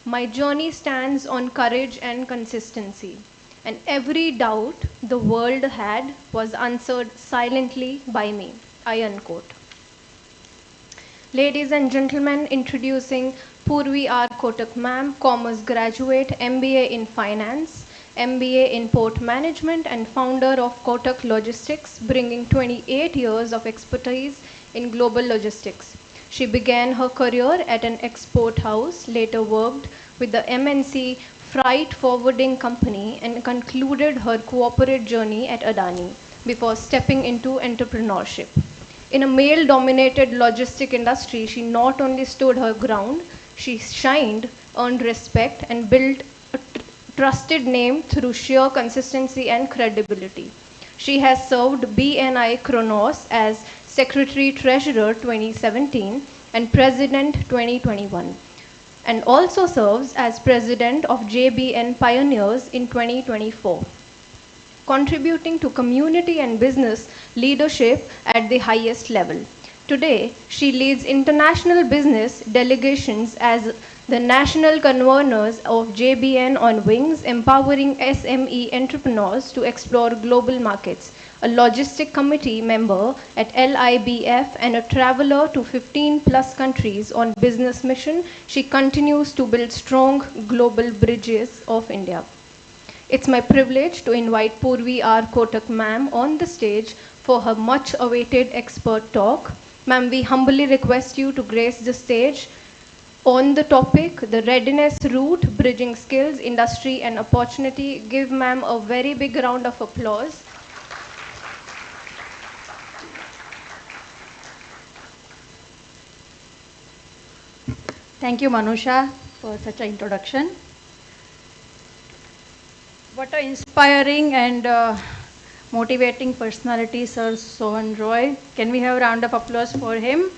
"My journey stands on courage and consistency, and every doubt the world had was answered silently by me." I unquote. Ladies and gentlemen, introducing Purvi R. Kotak ma'am, Commerce graduate, MBA in Finance, MBA in Port Management, and founder of Kotak Logistics, bringing 28 years of expertise in global logistics. She began her career at an export house, later worked with the MNC Freight Forwarding Company, and concluded her corporate journey at Adani before stepping into entrepreneurship. In a male-dominated logistic industry, she not only stood her ground, she shined, earned respect, and built a trusted name through sheer consistency and credibility. She has served BNI Kronos as Secretary Treasurer 2017 and President 2021, and also serves as President of JBN Pioneers in 2024, contributing to community and business leadership at the highest level. Today, she leads international business delegations as the national conveners of JBN on Wings, empowering SME entrepreneurs to explore global markets, a logistic committee member at LIBF, and a traveler to 15 plus countries on business mission. She continues to build strong global bridges of India. It's my privilege to invite Purvi R. Kotak ma'am on the stage for her much awaited expert talk. Ma'am, we humbly request you to grace the stage on the topic, the readiness route, bridging skills, industry and opportunity. Give ma'am a very big round of applause. Thank you, Manusha, for such an introduction. What an inspiring and motivating personality, Sir Sohan Roy. Can we have a round of applause for him?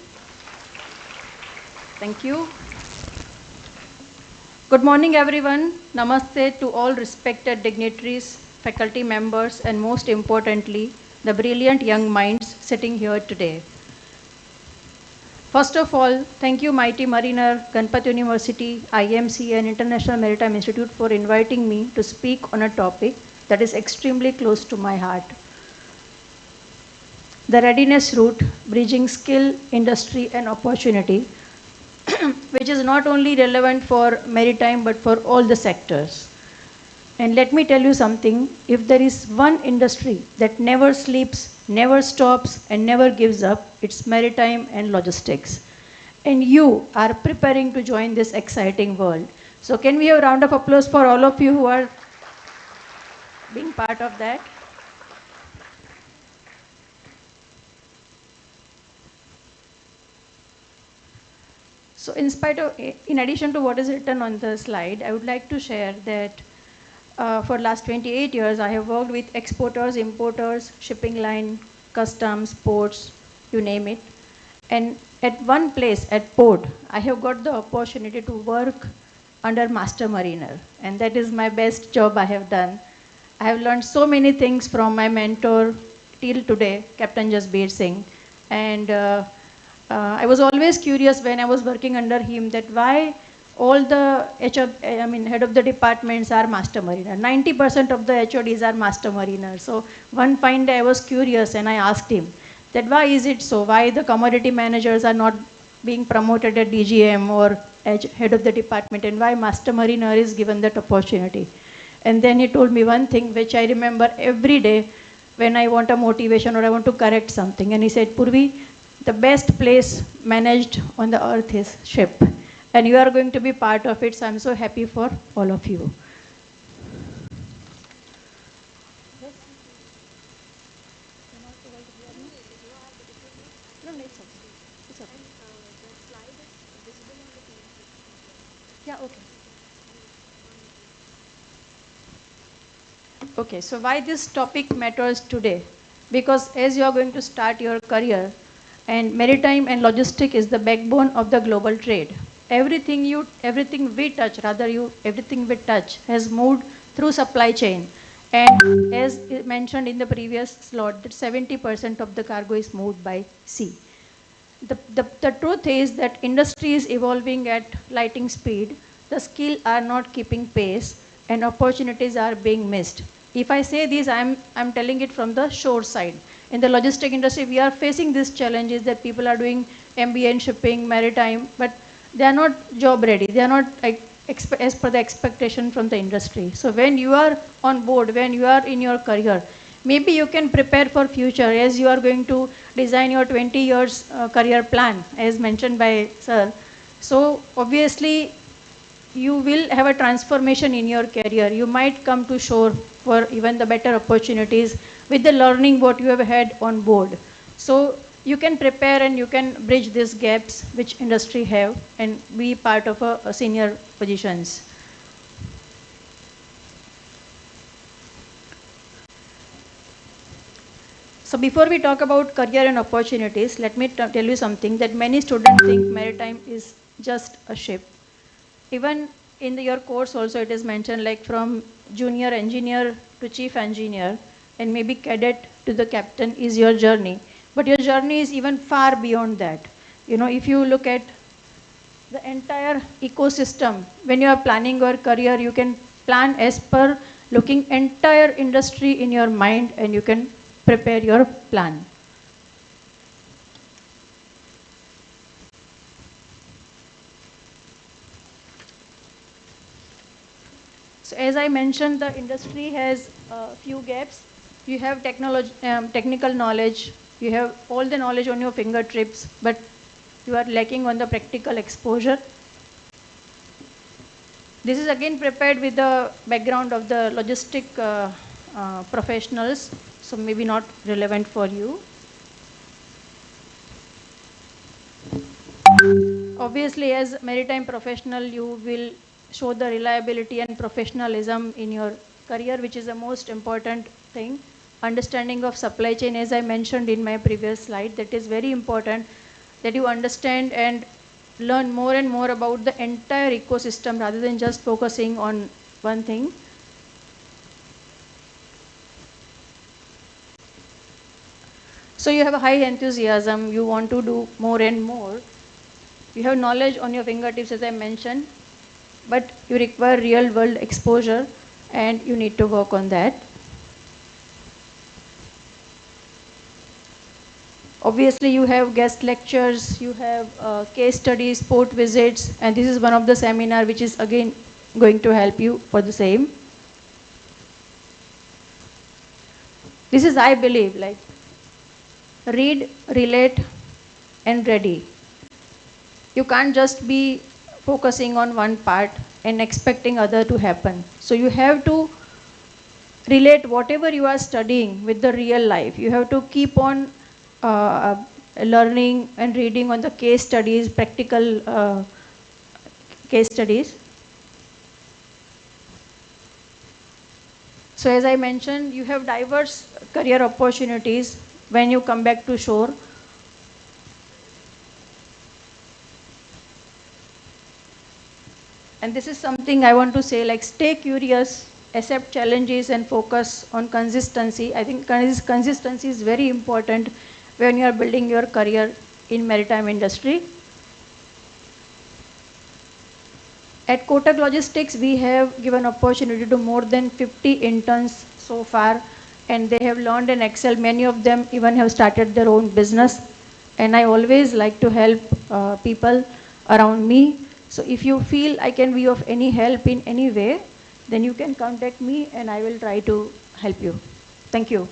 Thank you. Good morning, everyone. Namaste to all respected dignitaries, faculty members, and most importantly, the brilliant young minds sitting here today. First of all, thank you, Mighty Mariner, Ganpat University, IMC, and International Maritime Institute for inviting me to speak on a topic that is extremely close to my heart. The readiness route, bridging skill, industry, and opportunity, which is not only relevant for maritime but for all the sectors. And let me tell you something, if there is one industry that never sleeps, never stops, and never gives up, it's maritime and logistics. And you are preparing to join this exciting world. So can we have a round of applause for all of you who are being part of that? So in addition to what is written on the slide, I would like to share that for last 28 years, I have worked with exporters, importers, shipping line, customs, ports, you name it. And at one place, at port, I have got the opportunity to work under master mariner, and that is my best job I have done. I have learned so many things from my mentor till today, Captain Jasbir Singh. And I was always curious when I was working under him that why all the head of the departments are master mariner. 90% of the HODs are master mariners. So one fine day I was curious and I asked him that why is it so? Why the commodity managers are not being promoted at DGM or head of the department, and why master mariner is given that opportunity? And then he told me one thing which I remember every day when I want a motivation or I want to correct something. And he said, Purvi, the best place managed on the earth is ship. And you are going to be part of it. So I'm so happy for all of you. Yeah, okay. Okay, so why this topic matters today? Because as you are going to start your career, and maritime and logistic is the backbone of the global trade. Everything we touch, everything we touch has moved through supply chain. And as mentioned in the previous slot, that 70% of the cargo is moved by sea. The truth is that industry is evolving at lightning speed. The skills are not keeping pace and opportunities are being missed. If I say this, I'm telling it from the shore side. In the logistic industry, we are facing these challenges that people are doing MBA in shipping, maritime, but they are not job ready. They are not like, as per the expectation from the industry. So when you are on board, when you are in your career, maybe you can prepare for future as you are going to design your 20 years career plan as mentioned by sir. So obviously you will have a transformation in your career. You might come to shore for even the better opportunities with the learning what you have had on board. So you can prepare and you can bridge these gaps which industry have and be part of a senior positions. So before we talk about career and opportunities, let me tell you something that many students think maritime is just a ship. Even in your course also it is mentioned like from junior engineer to chief engineer and maybe cadet to the captain is your journey. But your journey is even far beyond that. You know, if you look at the entire ecosystem, when you are planning your career, you can plan as per looking entire industry in your mind and you can prepare your plan. So as I mentioned, the industry has a few gaps. You have technical knowledge, you have all the knowledge on your fingertips, but you are lacking on the practical exposure. This is again prepared with the background of the logistic professionals, so maybe not relevant for you. Obviously, as maritime professional, you will show the reliability and professionalism in your career, which is the most important thing. Understanding of supply chain, as I mentioned in my previous slide, that is very important that you understand and learn more and more about the entire ecosystem rather than just focusing on one thing. So you have a high enthusiasm, you want to do more and more. You have knowledge on your fingertips, as I mentioned, but you require real world exposure and you need to work on that. Obviously, you have guest lectures, you have case studies, port visits, and this is one of the seminar which is again going to help you for the same. This is, I believe, like read, relate, and ready. You can't just be focusing on one part and expecting other to happen. So you have to relate whatever you are studying with the real life. You have to keep on learning and reading on the case studies, practical case studies. So as I mentioned, you have diverse career opportunities when you come back to shore. And this is something I want to say, like stay curious, accept challenges and focus on consistency. I think consistency is very important when you are building your career in maritime industry. At Kotak Logistics, we have given opportunity to more than 50 interns so far, and they have learned and excelled. Many of them even have started their own business. And I always like to help people around me. So if you feel I can be of any help in any way, then you can contact me and I will try to help you. Thank you.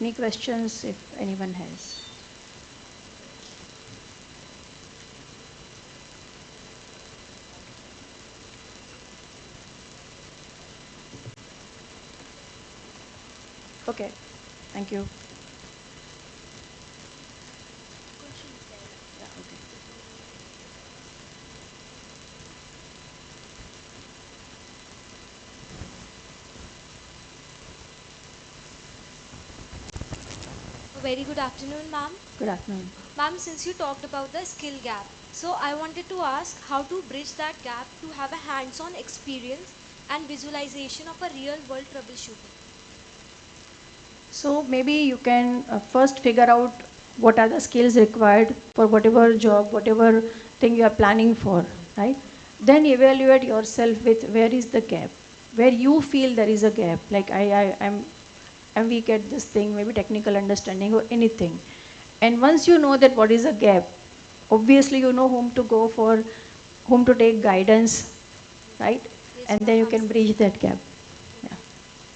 Any questions if anyone has? Okay, thank you. Yeah, okay. A very good afternoon, ma'am. Good afternoon. Ma'am, since you talked about the skill gap, so I wanted to ask how to bridge that gap to have a hands-on experience and visualization of a real-world troubleshooting. So maybe you can first figure out what are the skills required for whatever job, whatever thing you are planning for, right? Then evaluate yourself with where is the gap, where you feel there is a gap. Like I'm weak at this thing, maybe technical understanding or anything. And once you know that what is a gap, obviously you know whom to go for, whom to take guidance, right? Yes, And ma'am, then you can bridge that gap. Yeah.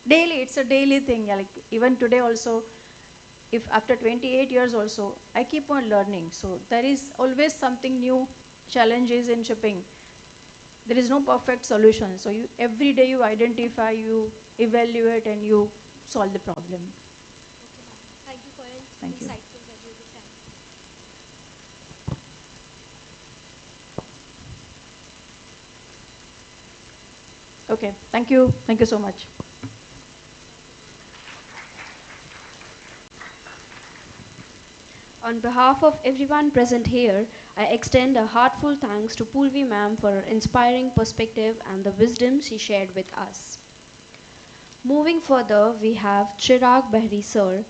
Daily, it's a daily thing. Yeah, like even today also, if after 28 years also, I keep on learning. So there is always something new, challenges in shipping. There is no perfect solution. So you every day you identify, you evaluate, and you solve the problem. Okay, ma'am. Thank you for your Thank you. insightful, valuable time. Okay, thank you. Thank you so much. On behalf of everyone present here, I extend a heartfelt thanks to Pulvi ma'am for her inspiring perspective and the wisdom she shared with us. Moving further, we have Chirag Behri sir.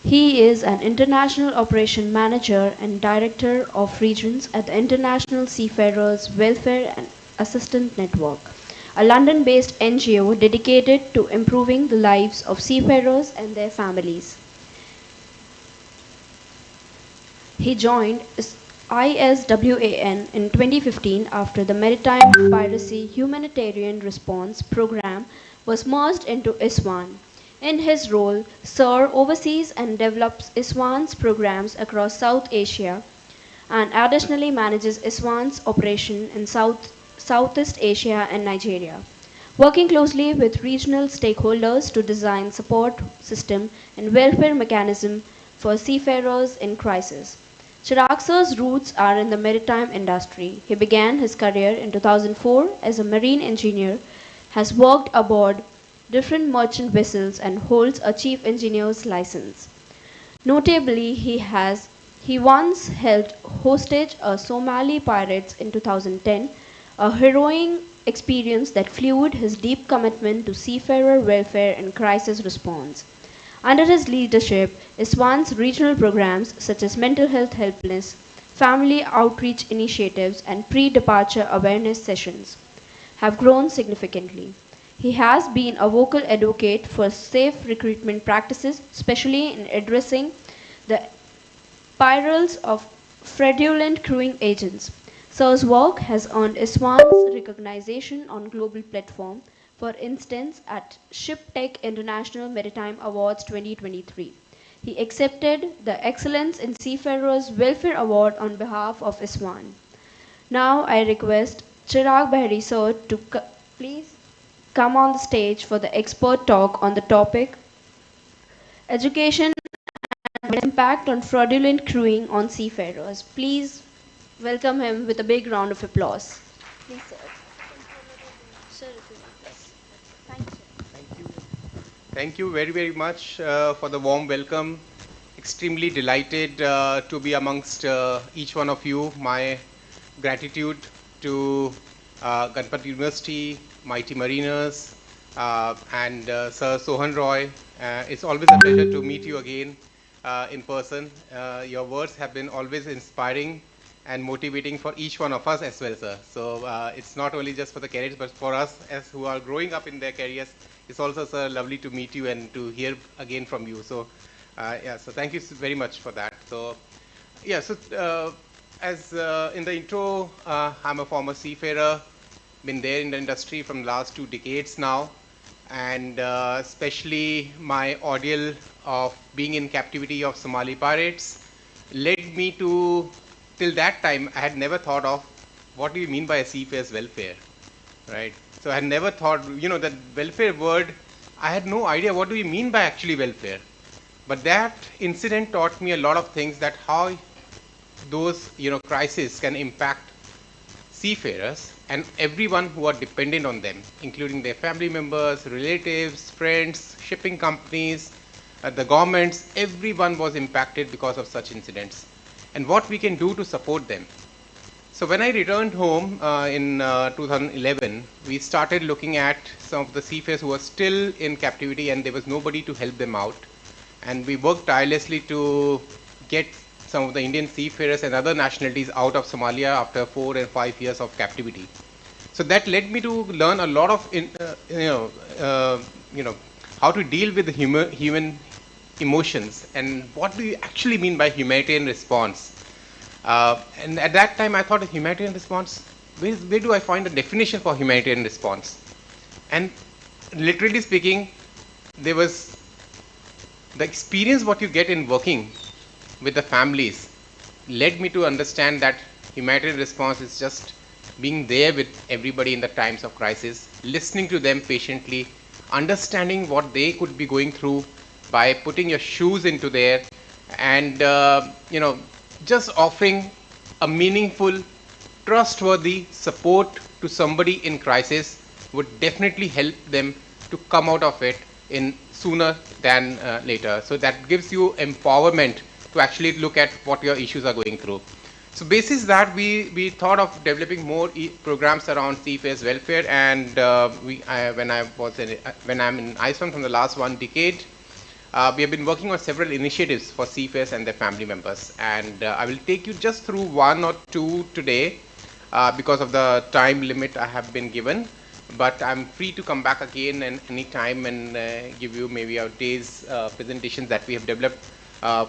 He is an International Operation Manager and Director of Regions at the International Seafarers Welfare and Assistance Network, a London-based NGO dedicated to improving the lives of seafarers and their families. He joined ISWAN in 2015 after the Maritime Piracy Humanitarian Response Program was merged into ISWAN. In his role, Sir oversees and develops ISWAN's programs across South Asia and additionally manages ISWAN's operation in Southeast Asia and Nigeria, working closely with regional stakeholders to design support system and welfare mechanism for seafarers in crisis. Chirag roots are in the maritime industry. He began his career in 2004 as a marine engineer, has worked aboard different merchant vessels and holds a chief engineer's license. Notably, he once held hostage a Somali pirates in 2010, a harrowing experience that fueled his deep commitment to seafarer welfare and crisis response. Under his leadership, ISWAN's regional programs such as mental health helplessness, family outreach initiatives, and pre-departure awareness sessions have grown significantly. He has been a vocal advocate for safe recruitment practices, especially in addressing the perils of fraudulent crewing agents. Sir's work has earned ISWAN's recognition on global platform, for instance at ShipTech International Maritime Awards 2023. He accepted the Excellence in Seafarers Welfare Award on behalf of ISWAN. Now I request Chirag Behri sir to please come on the stage for the expert talk on the topic Education and Impact on Fraudulent Crewing on Seafarers. Please welcome him with a big round of applause. Please, sir. Sir, if you want, please. Thank Thank you very, very much for the warm welcome. Extremely delighted to be amongst each one of you. My gratitude to Ganpat University, Mighty Mariners, and Sir Sohan Roy. It's always a pleasure to meet you again in person. Your words have been always inspiring and motivating for each one of us as well, sir. So it's not only just for the careers, but for us as who are growing up in their careers. It's also, sir, lovely to meet you and to hear again from you. So, yeah, so thank you very much for that. So, yeah, so as in the intro, I'm a former seafarer, been there in the industry from the last 2 decades now, and especially my ordeal of being in captivity of Somali pirates led me to, till that time, I had never thought of what do you mean by a seafarer's welfare, right? So I had never thought, you know, that welfare word, I had no idea what do we mean by actually welfare. But that incident taught me a lot of things, that how those, you know, crises can impact seafarers and everyone who are dependent on them, including their family members, relatives, friends, shipping companies, the governments. Everyone was impacted because of such incidents, and what we can do to support them. So when I returned home in 2011, we started looking at some of the seafarers who were still in captivity and there was nobody to help them out. And we worked tirelessly to get some of the Indian seafarers and other nationalities out of Somalia after 4 and 5 years of captivity. So that led me to learn a lot of, how to deal with the human emotions and what do you actually mean by humanitarian response. And at that time, I thought a humanitarian response, where do I find a definition for humanitarian response? And literally speaking, there was the experience what you get in working with the families led me to understand that humanitarian response is just being there with everybody in the times of crisis, listening to them patiently, understanding what they could be going through by putting your shoes into there, and just offering a meaningful, trustworthy support to somebody in crisis would definitely help them to come out of it in sooner than later. So that gives you empowerment to actually look at what your issues are going through. So basis that we thought of developing more programs around seafarers welfare, and when I'm in Iceland from the last 1 decade, we have been working on several initiatives for seafarers and their family members, and I will take you just through 1 or 2 today because of the time limit I have been given. But I'm free to come back again and any time and give you maybe our day's presentations that we have developed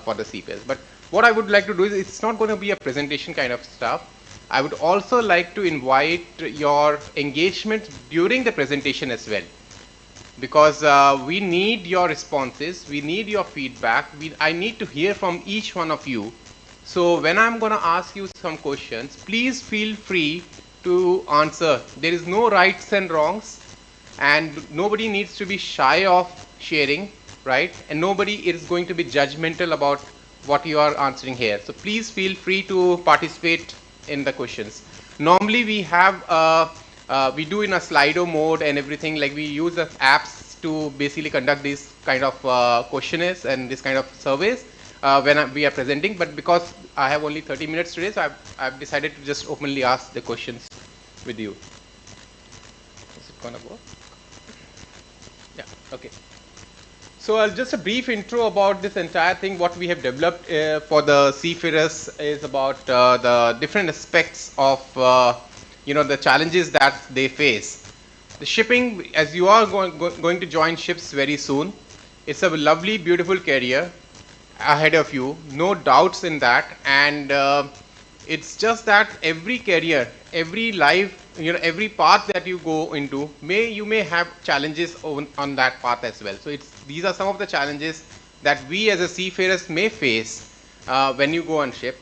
for the seafarers. But what I would like to do is, it's not going to be a presentation kind of stuff. I would also like to invite your engagement during the presentation as well, because we need your responses, we need your feedback, I need to hear from each one of you. So when I'm going to ask you some questions, please feel free to answer. There is no rights and wrongs, and nobody needs to be shy of sharing, right? And nobody is going to be judgmental about what you are answering here. So please feel free to participate in the questions. Normally we have we do in a Slido mode and everything, like we use the apps to basically conduct these kind of questionnaires and this kind of surveys when we are presenting. But because I have only 30 minutes today, so I've decided to just openly ask the questions with you. Is it gonna work? Yeah, okay. So just a brief intro about this entire thing. What we have developed for the seafarers is about the different aspects of the challenges that they face. The shipping, as you are going to join ships very soon, it's a lovely, beautiful career ahead of you, no doubts in that. And it's just that every career, every life, every path that you go into, you may have challenges on that path as well. So these are some of the challenges that we as a seafarers may face when you go on ship.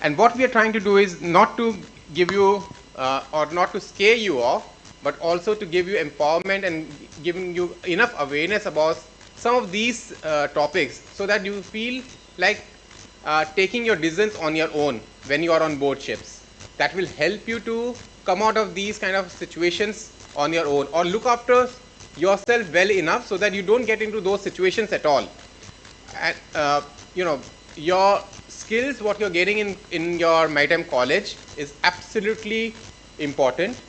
And what we are trying to do is not to give you or not to scare you off, but also to give you empowerment and giving you enough awareness about some of these topics, so that you feel like taking your decisions on your own when you are on board ships. That will help you to come out of these kind of situations on your own, or look after yourself well enough so that you don't get into those situations at all. And, you know, your skills, what you're getting in your Maritime college is absolutely important,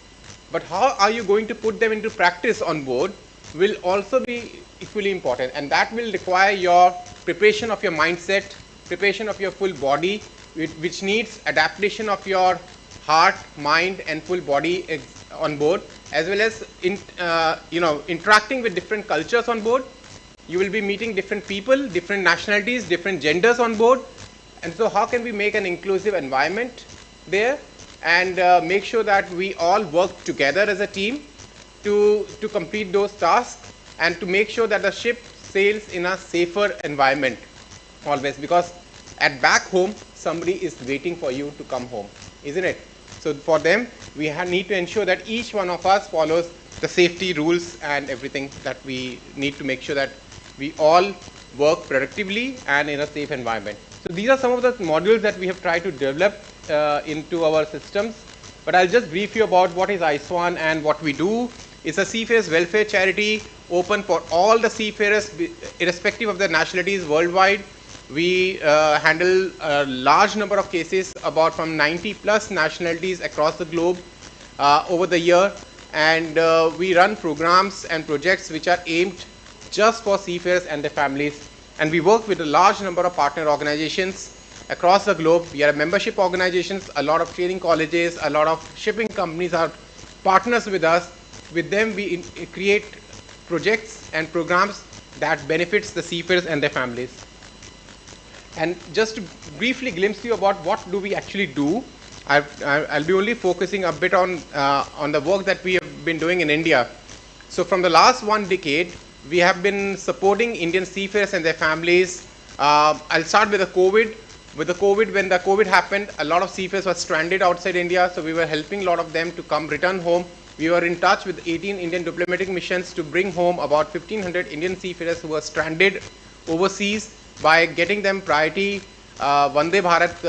but how are you going to put them into practice on board will also be equally important, and that will require your preparation of your mindset, preparation of your full body, which needs adaptation of your heart, mind and full body on board, as well as interacting with different cultures on board. You will be meeting different people, different nationalities, different genders on board, and so how can we make an inclusive environment there and make sure that we all work together as a team to complete those tasks and to make sure that the ship sails in a safer environment always, because at back home somebody is waiting for you to come home, isn't it? So for them we need to ensure that each one of us follows the safety rules and everything that we need to make sure that we all work productively and in a safe environment. So these are some of the modules that we have tried to develop into our systems, but I'll just brief you about what is ISWAN and what we do. It's a seafarers welfare charity open for all the seafarers irrespective of their nationalities worldwide. We handle a large number of cases, about from 90 plus nationalities across the globe over the year, and we run programs and projects which are aimed just for seafarers and their families, and we work with a large number of partner organizations across the globe. We are membership organizations, a lot of training colleges, a lot of shipping companies are partners with us. With them we create projects and programs that benefits the seafarers and their families. And just to briefly glimpse you about what do we actually do, I'll be only focusing a bit on the work that we have been doing in India. So from the last 1 decade, we have been supporting Indian seafarers and their families. I'll start with the COVID. With the COVID, when the COVID happened, a lot of seafarers were stranded outside India, so we were helping a lot of them to return home. We were in touch with 18 Indian diplomatic missions to bring home about 1,500 Indian seafarers who were stranded overseas by getting them priority Vande Bharat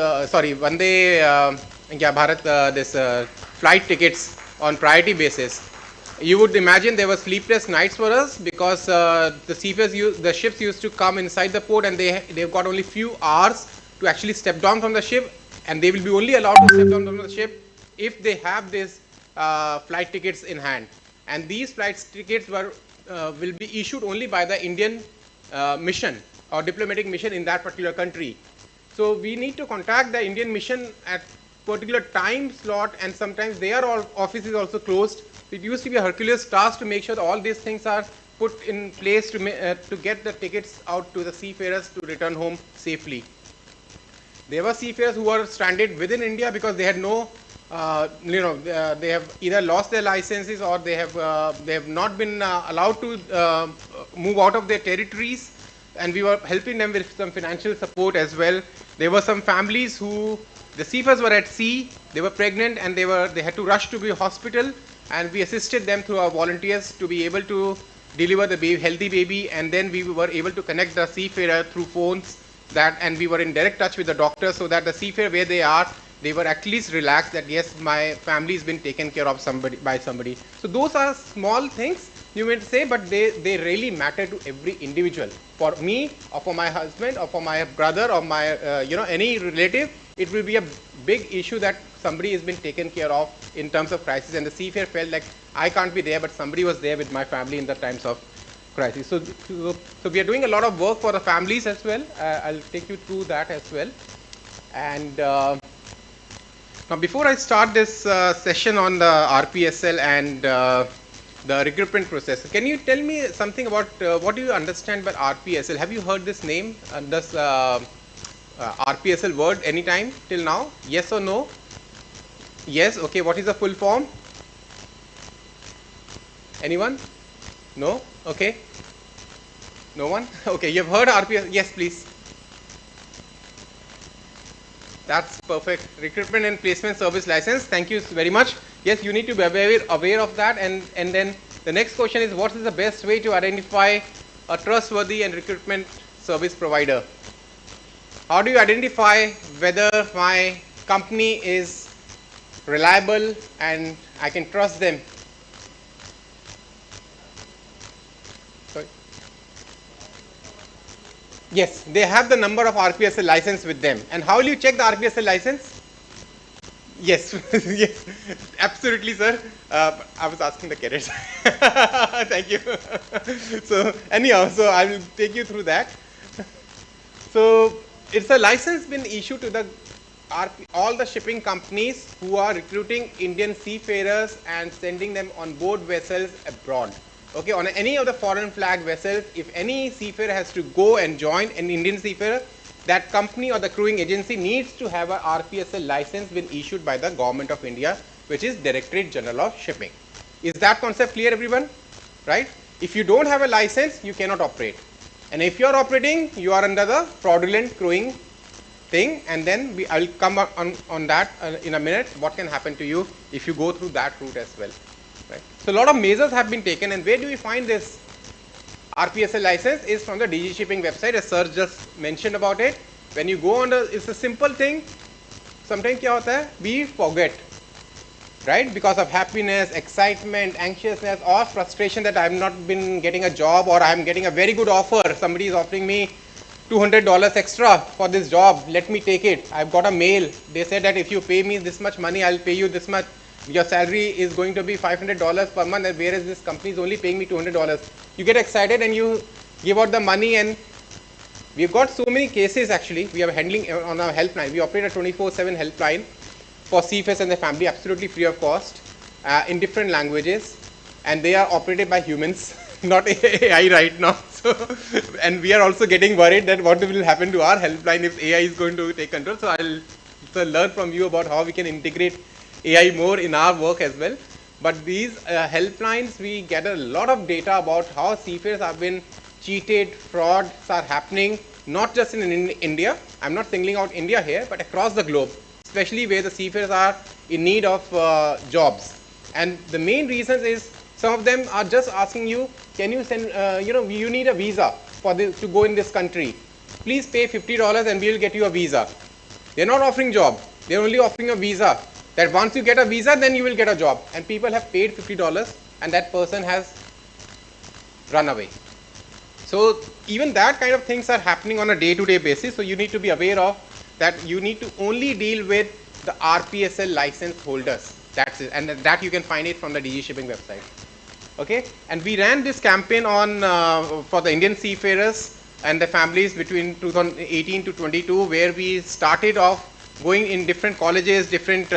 flight tickets on priority basis. You would imagine there were sleepless nights for us because the ships used to come inside the port and they've got only few hours to actually step down from the ship, and they will be only allowed to step down from the ship if they have these flight tickets in hand. And these flight tickets will be issued only by the Indian mission or diplomatic mission in that particular country. So we need to contact the Indian mission at particular time slot, and sometimes their office is also closed. It used to be a Herculean task to make sure that all these things are put in place to get the tickets out to the seafarers to return home safely. There were seafarers who were stranded within India because they had no, they have either lost their licenses or they have not been allowed to move out of their territories, and we were helping them with some financial support as well. There were some families who, the seafarers were at sea, they were pregnant and they had to rush to the hospital, and we assisted them through our volunteers to be able to deliver the healthy baby, and then we were able to connect the seafarer through phones and we were in direct touch with the doctor, so that the seafarer where they are, they were at least relaxed that yes, my family has been taken care of by somebody. So those are small things you may say, but they really matter to every individual. For me or for my husband or for my brother or my any relative, it will be a big issue that somebody has been taken care of in terms of crisis, and the seafarer felt like I can't be there, but somebody was there with my family in the times of crisis. So we are doing a lot of work for the families as well. I'll take you through that as well. And now before I start this session on the RPSL and the recruitment process, can you tell me something about what do you understand by RPSL? Have you heard this name, this RPSL word anytime till now? Yes or no? Yes. Okay. What is the full form? Anyone? No? Okay. No one? Okay. You've heard RPSL? Yes, please. That's perfect. Recruitment and Placement Service License. Thank you very much. Yes, you need to be aware of that. And then the next question is, what is the best way to identify a trustworthy and recruitment service provider? How do you identify whether my company is reliable and I can trust them? Yes, they have the number of RPSL license with them. And how will you check the RPSL license? Yes, yes, absolutely, sir. I was asking the cadets. Thank you. So anyhow, so I will take you through that. So it's a license been issued to the all the shipping companies who are recruiting Indian seafarers and sending them on board vessels abroad. Okay, on any of the foreign flag vessels, if any seafarer has to go and join an Indian seafarer, that company or the crewing agency needs to have a RPSL license been issued by the Government of India, which is Directorate General of Shipping. Is that concept clear, everyone? Right? If you don't have a license, you cannot operate. And if you are operating, you are under the fraudulent crewing thing, and then I will come on that in a minute, what can happen to you if you go through that route as well. Right? So a lot of measures have been taken, and where do we find this RPSL license? Is from the DG Shipping website, as sir just mentioned about it. When you go on it's a simple thing. Sometimes kya hota hai? We forget, right? Because of happiness, excitement, anxiousness, or frustration that I have not been getting a job, or I am getting a very good offer. Somebody is offering me $200 extra for this job. Let me take it. I've got a mail. They said that if you pay me this much money, I'll pay you this much. Your salary is going to be $500 per month, whereas this company is only paying me $200. You get excited and you give out the money, and we've got so many cases actually. We are handling on our helpline. We operate a 24/7 helpline for seafarers and their family, absolutely free of cost, in different languages, and they are operated by humans, not AI right now. So, and we are also getting worried that what will happen to our helpline if AI is going to take control. So I'll learn from you about how we can integrate AI more in our work as well. But these helplines, we get a lot of data about how seafarers have been cheated, frauds are happening, not just in India. I'm not singling out India here, but across the globe, especially where the seafarers are in need of jobs. And the main reasons is some of them are just asking you, can you send, you need a visa for this, to go in this country. Please pay $50 and we will get you a visa. They're not offering job. They're only offering a visa. That once you get a visa, then you will get a job. And people have paid $50 and that person has run away. So even that kind of things are happening on a day-to-day basis. So you need to be aware of that. You need to only deal with the RPSL license holders. That's it. And that you can find it from the DG Shipping website. Okay. And we ran this campaign on for the Indian seafarers and the families between 2018 to 22, where we started off going in different colleges, different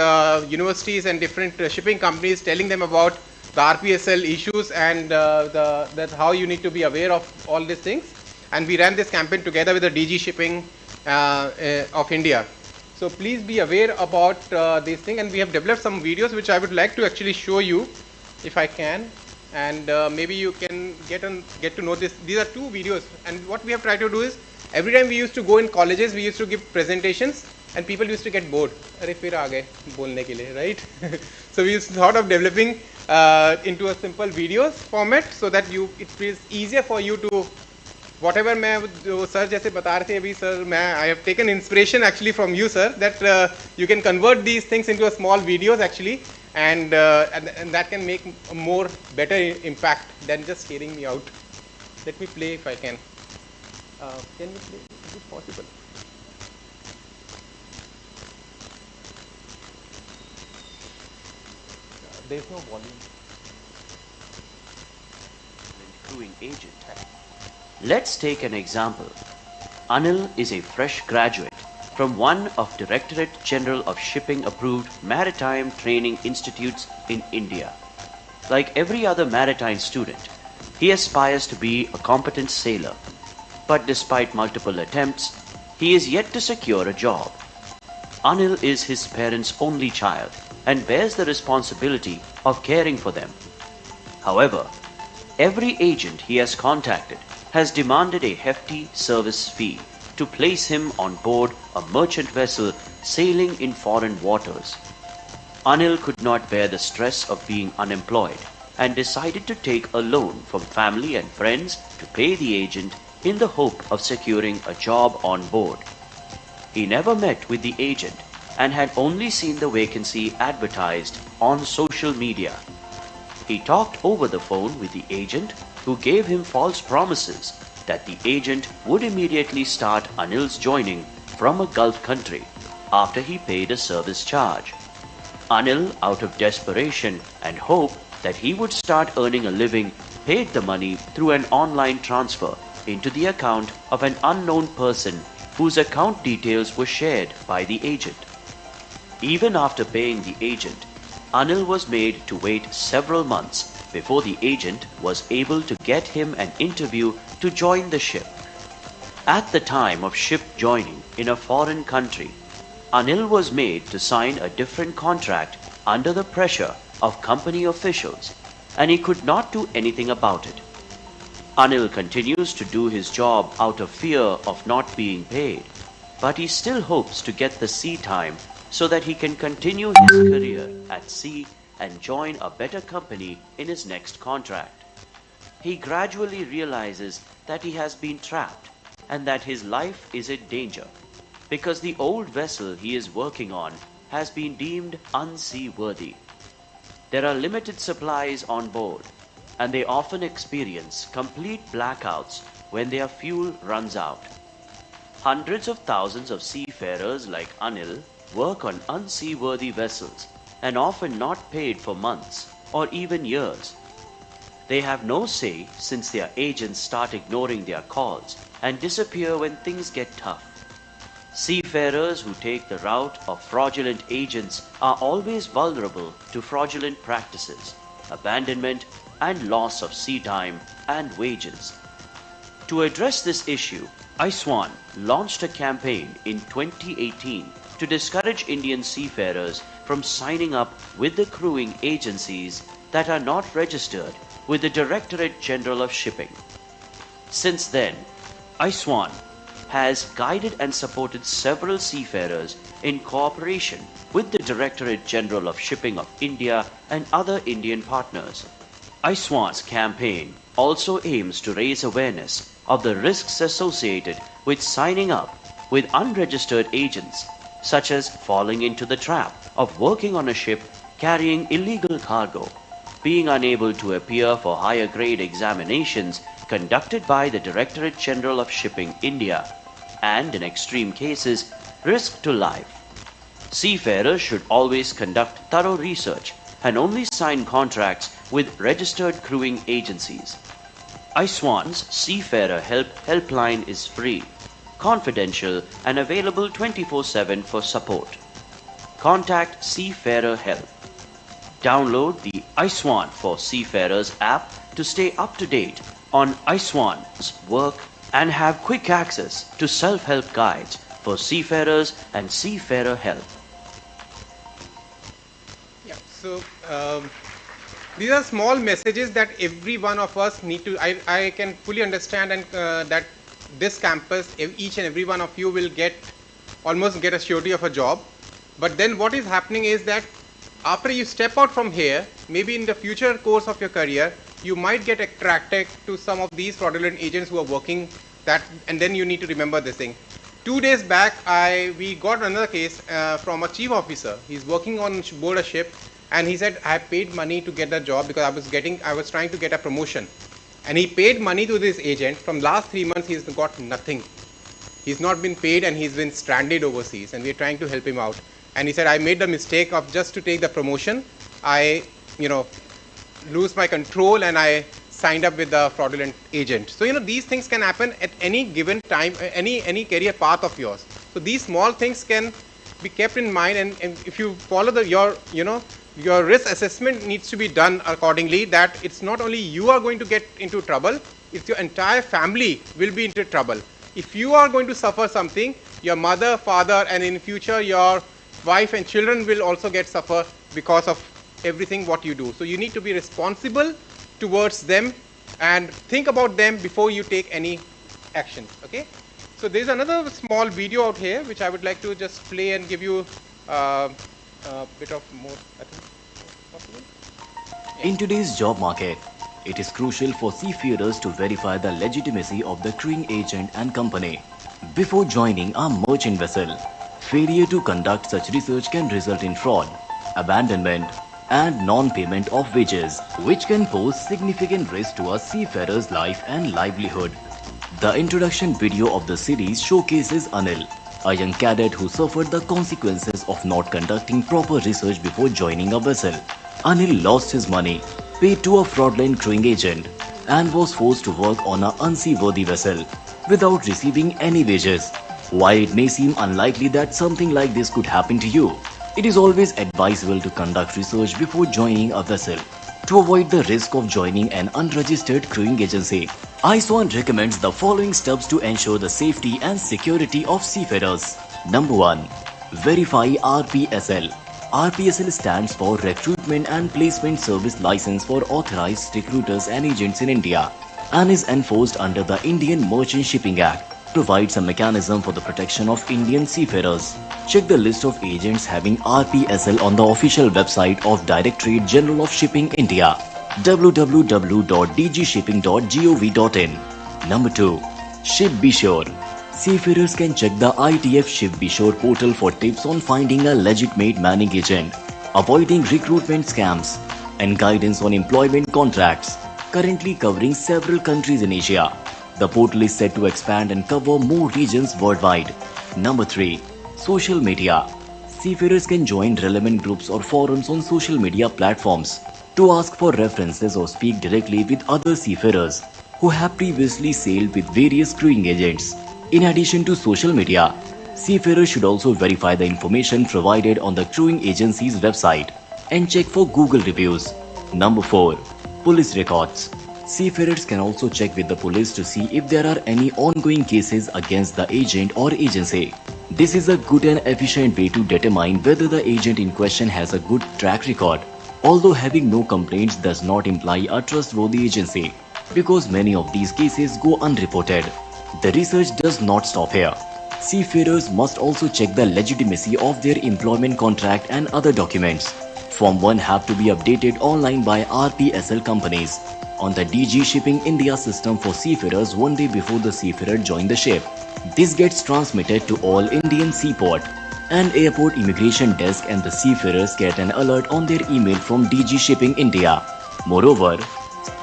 universities and different shipping companies, telling them about the RPSL issues and that how you need to be aware of all these things. And we ran this campaign together with the DG Shipping of India. So please be aware about these things, and we have developed some videos which I would like to actually show you if I can, and maybe you can get to know this. These are two videos, and what we have tried to do is every time we used to go in colleges, we used to give presentations, and people used to get bored. Arey fir aa gaye bolne ke liye, right? So we thought of developing into a simple videos format so that it is easier for you to whatever मैं sir जैसे बता रहे थे अभी sir मैं I have taken inspiration actually from you sir that you can convert these things into a small videos actually and that can make a more better impact than just hearing me out. Let me play if I can. Can you play? Is it possible? There is no volume. Crewing agent. Let's take an example. Anil is a fresh graduate from one of Directorate General of Shipping approved maritime training institutes in India. Like every other maritime student, he aspires to be a competent sailor. But despite multiple attempts, he is yet to secure a job. Anil is his parents' only child and bears the responsibility of caring for them. However, every agent he has contacted has demanded a hefty service fee to place him on board a merchant vessel sailing in foreign waters. Anil could not bear the stress of being unemployed and decided to take a loan from family and friends to pay the agent in the hope of securing a job on board. He never met with the agent and had only seen the vacancy advertised on social media. He talked over the phone with the agent, who gave him false promises that the agent would immediately start Anil's joining from a Gulf country after he paid a service charge. Anil, out of desperation and hope that he would start earning a living, paid the money through an online transfer into the account of an unknown person whose account details were shared by the agent. Even after paying the agent, Anil was made to wait several months before the agent was able to get him an interview to join the ship. At the time of ship joining in a foreign country, Anil was made to sign a different contract under the pressure of company officials, and he could not do anything about it. Anil continues to do his job out of fear of not being paid, but he still hopes to get the sea time so that he can continue his career at sea and join a better company in his next contract. He gradually realizes that he has been trapped and that his life is in danger because the old vessel he is working on has been deemed unseaworthy. There are limited supplies on board, and they often experience complete blackouts when their fuel runs out. Hundreds of thousands of seafarers like Anil work on unseaworthy vessels and often not paid for months or even years. They have no say since their agents start ignoring their calls and disappear when things get tough. Seafarers who take the route of fraudulent agents are always vulnerable to fraudulent practices, abandonment, and loss of sea time and wages. To address this issue, ISWAN launched a campaign in 2018 to discourage Indian seafarers from signing up with the crewing agencies that are not registered with the Directorate General of Shipping. Since then, ISWAN has guided and supported several seafarers in cooperation with the Directorate General of Shipping of India and other Indian partners. ISWAN's campaign also aims to raise awareness of the risks associated with signing up with unregistered agents, such as falling into the trap of working on a ship carrying illegal cargo, being unable to appear for higher grade examinations conducted by the Directorate General of Shipping India, and in extreme cases, risk to life. Seafarers should always conduct thorough research and only sign contracts with registered crewing agencies. ISWAN's Seafarer Helpline is free, confidential, and available 24/7 for support. Contact Seafarer Help. Download the ISWAN for Seafarers app to stay up to date on ISWAN's work and have quick access to self-help guides for seafarers and seafarer help. Yeah, so these are small messages that every one of us need to, I can fully understand, and that this campus, each and every one of you will almost get a surety of a job. But then what is happening is that after you step out from here, maybe in the future course of your career, you might get attracted to some of these fraudulent agents who are working that, and then you need to remember this thing. 2 days back, we got another case from a chief officer. He's working on board a ship, and he said, I paid money to get the job because I was trying to get a promotion. And he paid money to this agent. From last 3 months, he's got nothing. He's not been paid, and he's been stranded overseas, and we're trying to help him out. And he said, I made the mistake of just to take the promotion, I lose my control and I signed up with the fraudulent agent. So these things can happen at any given time, any career path of yours. So these small things can be kept in mind, and if you follow your risk assessment needs to be done accordingly, that it's not only you are going to get into trouble, it's your entire family will be into trouble. If you are going to suffer something, your mother, father, and in future your wife and children will also suffer because of everything what you do. So you need to be responsible towards them and think about them before you take any action. Okay. So there is another small video out here which I would like to just play and give you a bit of more. I think possible. Yeah. In today's job market, it is crucial for seafarers to verify the legitimacy of the crewing agent and company before joining a merchant vessel. Failure to conduct such research can result in fraud, abandonment, and non-payment of wages, which can pose significant risk to a seafarer's life and livelihood. The introduction video of the series showcases Anil, a young cadet who suffered the consequences of not conducting proper research before joining a vessel. Anil lost his money, paid to a fraudulent crewing agent, and was forced to work on an unseaworthy vessel without receiving any wages. While it may seem unlikely that something like this could happen to you, it is always advisable to conduct research before joining a vessel to avoid the risk of joining an unregistered crewing agency. ISWAN recommends the following steps to ensure the safety and security of seafarers. Number 1. Verify RPSL. RPSL stands for Recruitment and Placement Service License for Authorized Recruiters and Agents in India and is enforced under the Indian Merchant Shipping Act. Provides a mechanism for the protection of Indian seafarers. Check the list of agents having RPSL on the official website of Directorate General of Shipping India, www.dgshipping.gov.in. Number 2. Ship Be Sure. Seafarers can check the ITF Ship Be Sure portal for tips on finding a legitimate manning agent, avoiding recruitment scams, and guidance on employment contracts, currently covering several countries in Asia. The portal is set to expand and cover more regions worldwide. Number 3. Social media. Seafarers can join relevant groups or forums on social media platforms to ask for references or speak directly with other seafarers who have previously sailed with various crewing agents. In addition to social media, seafarers should also verify the information provided on the crewing agency's website and check for Google reviews. Number 4. Police records. Seafarers can also check with the police to see if there are any ongoing cases against the agent or agency. This is a good and efficient way to determine whether the agent in question has a good track record, although having no complaints does not imply a trustworthy agency, because many of these cases go unreported. The research does not stop here. Seafarers must also check the legitimacy of their employment contract and other documents. Form 1 have to be updated online by RPSL companies on the DG Shipping India system for seafarers one day before the seafarer joins the ship. This gets transmitted to all Indian seaport and airport immigration desk, and the seafarers get an alert on their email from DG Shipping India. Moreover,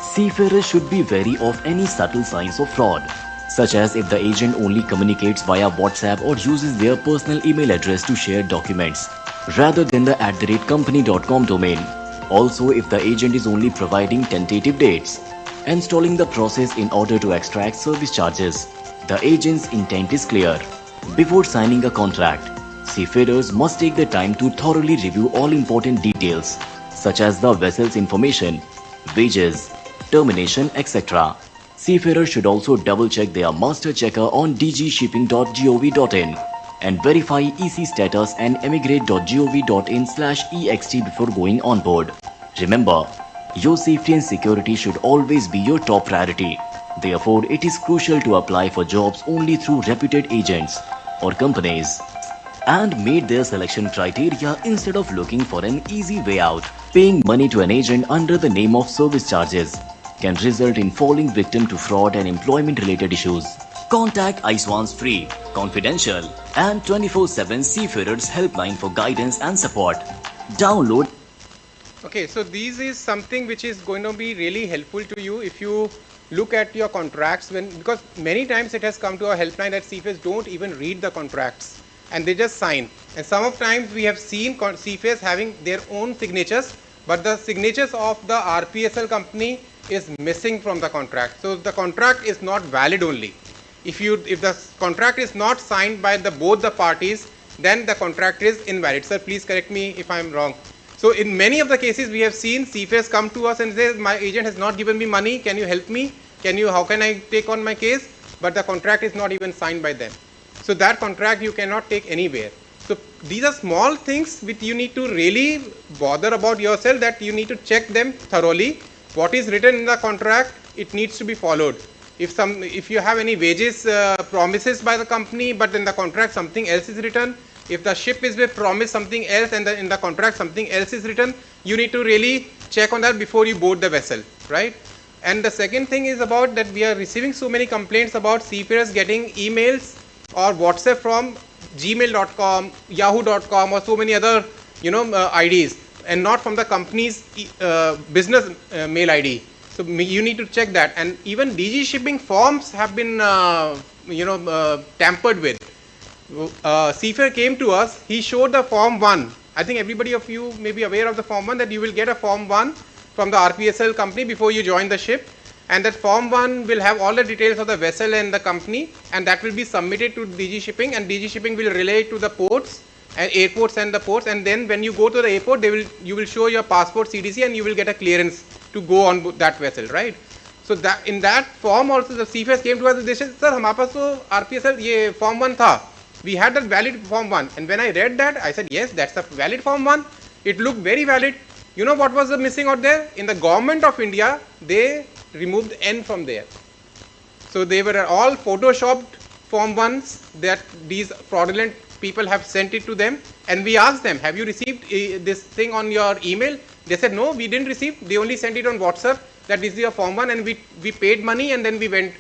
seafarers should be wary of any subtle signs of fraud, such as if the agent only communicates via WhatsApp or uses their personal email address to share documents rather than the @company.com domain. Also, if the agent is only providing tentative dates and stalling the process in order to extract service charges, the agent's intent is clear. Before signing a contract, seafarers must take the time to thoroughly review all important details, such as the vessel's information, wages, termination, etc. Seafarers should also double-check their master checker on dgshipping.gov.in and verify EC status and emigrate.gov.in/ext before going on board. Remember, your safety and security should always be your top priority. Therefore, it is crucial to apply for jobs only through reputed agents or companies and meet their selection criteria instead of looking for an easy way out. Paying money to an agent under the name of service charges can result in falling victim to fraud and employment-related issues. Contact ISWAN's free, confidential, and 24/7 Seafarers helpline for guidance and support. Download. Okay, so this is something which is going to be really helpful to you if you look at your contracts, because many times it has come to our helpline that seafarers don't even read the contracts and they just sign. And some of times we have seen seafarers having their own signatures, but the signatures of the RPSL company is missing from the contract. So the contract is not valid only. If the contract is not signed by both the parties, then the contract is invalid. Sir, please correct me if I am wrong. So in many of the cases we have seen seafarers come to us and say, my agent has not given me money, can you help me? How can I take on my case? But the contract is not even signed by them. So that contract you cannot take anywhere. So these are small things which you need to really bother about yourself, that you need to check them thoroughly. What is written in the contract, it needs to be followed. If you have any wages promises by the company, but in the contract something else is written, if the ship is with promise something else and in the contract something else is written, you need to really check on that before you board the vessel, right? And the second thing is about that we are receiving so many complaints about seafarers getting emails or WhatsApp from gmail.com, yahoo.com or so many other IDs, and not from the company's business mail ID. So you need to check that. And even DG shipping forms have been tampered with. Seafarer came to us, he showed the form 1. I think everybody of you may be aware of the form 1, that you will get a form 1 from the RPSL company before you join the ship, and that form 1 will have all the details of the vessel and the company, and that will be submitted to DG shipping, and DG shipping will relay it to the ports and airports and the ports, and then when you go to the airport, you will show your passport CDC and you will get a clearance to go on that vessel, right? So that in that form also the seafarers came to us and they said, sir, हमारे पास तो RPSL ये form 1 था. We had that valid form 1, and when I read that, I said, yes, that's a valid form 1. It looked very valid. You know what was the missing out there? In the government of India, they removed N from there. So they were all photoshopped form 1s that these fraudulent people have sent it to them, and we asked them, have you received this thing on your email? They said, no, we didn't receive. They only sent it on WhatsApp that this is your form 1, and we paid money and then we went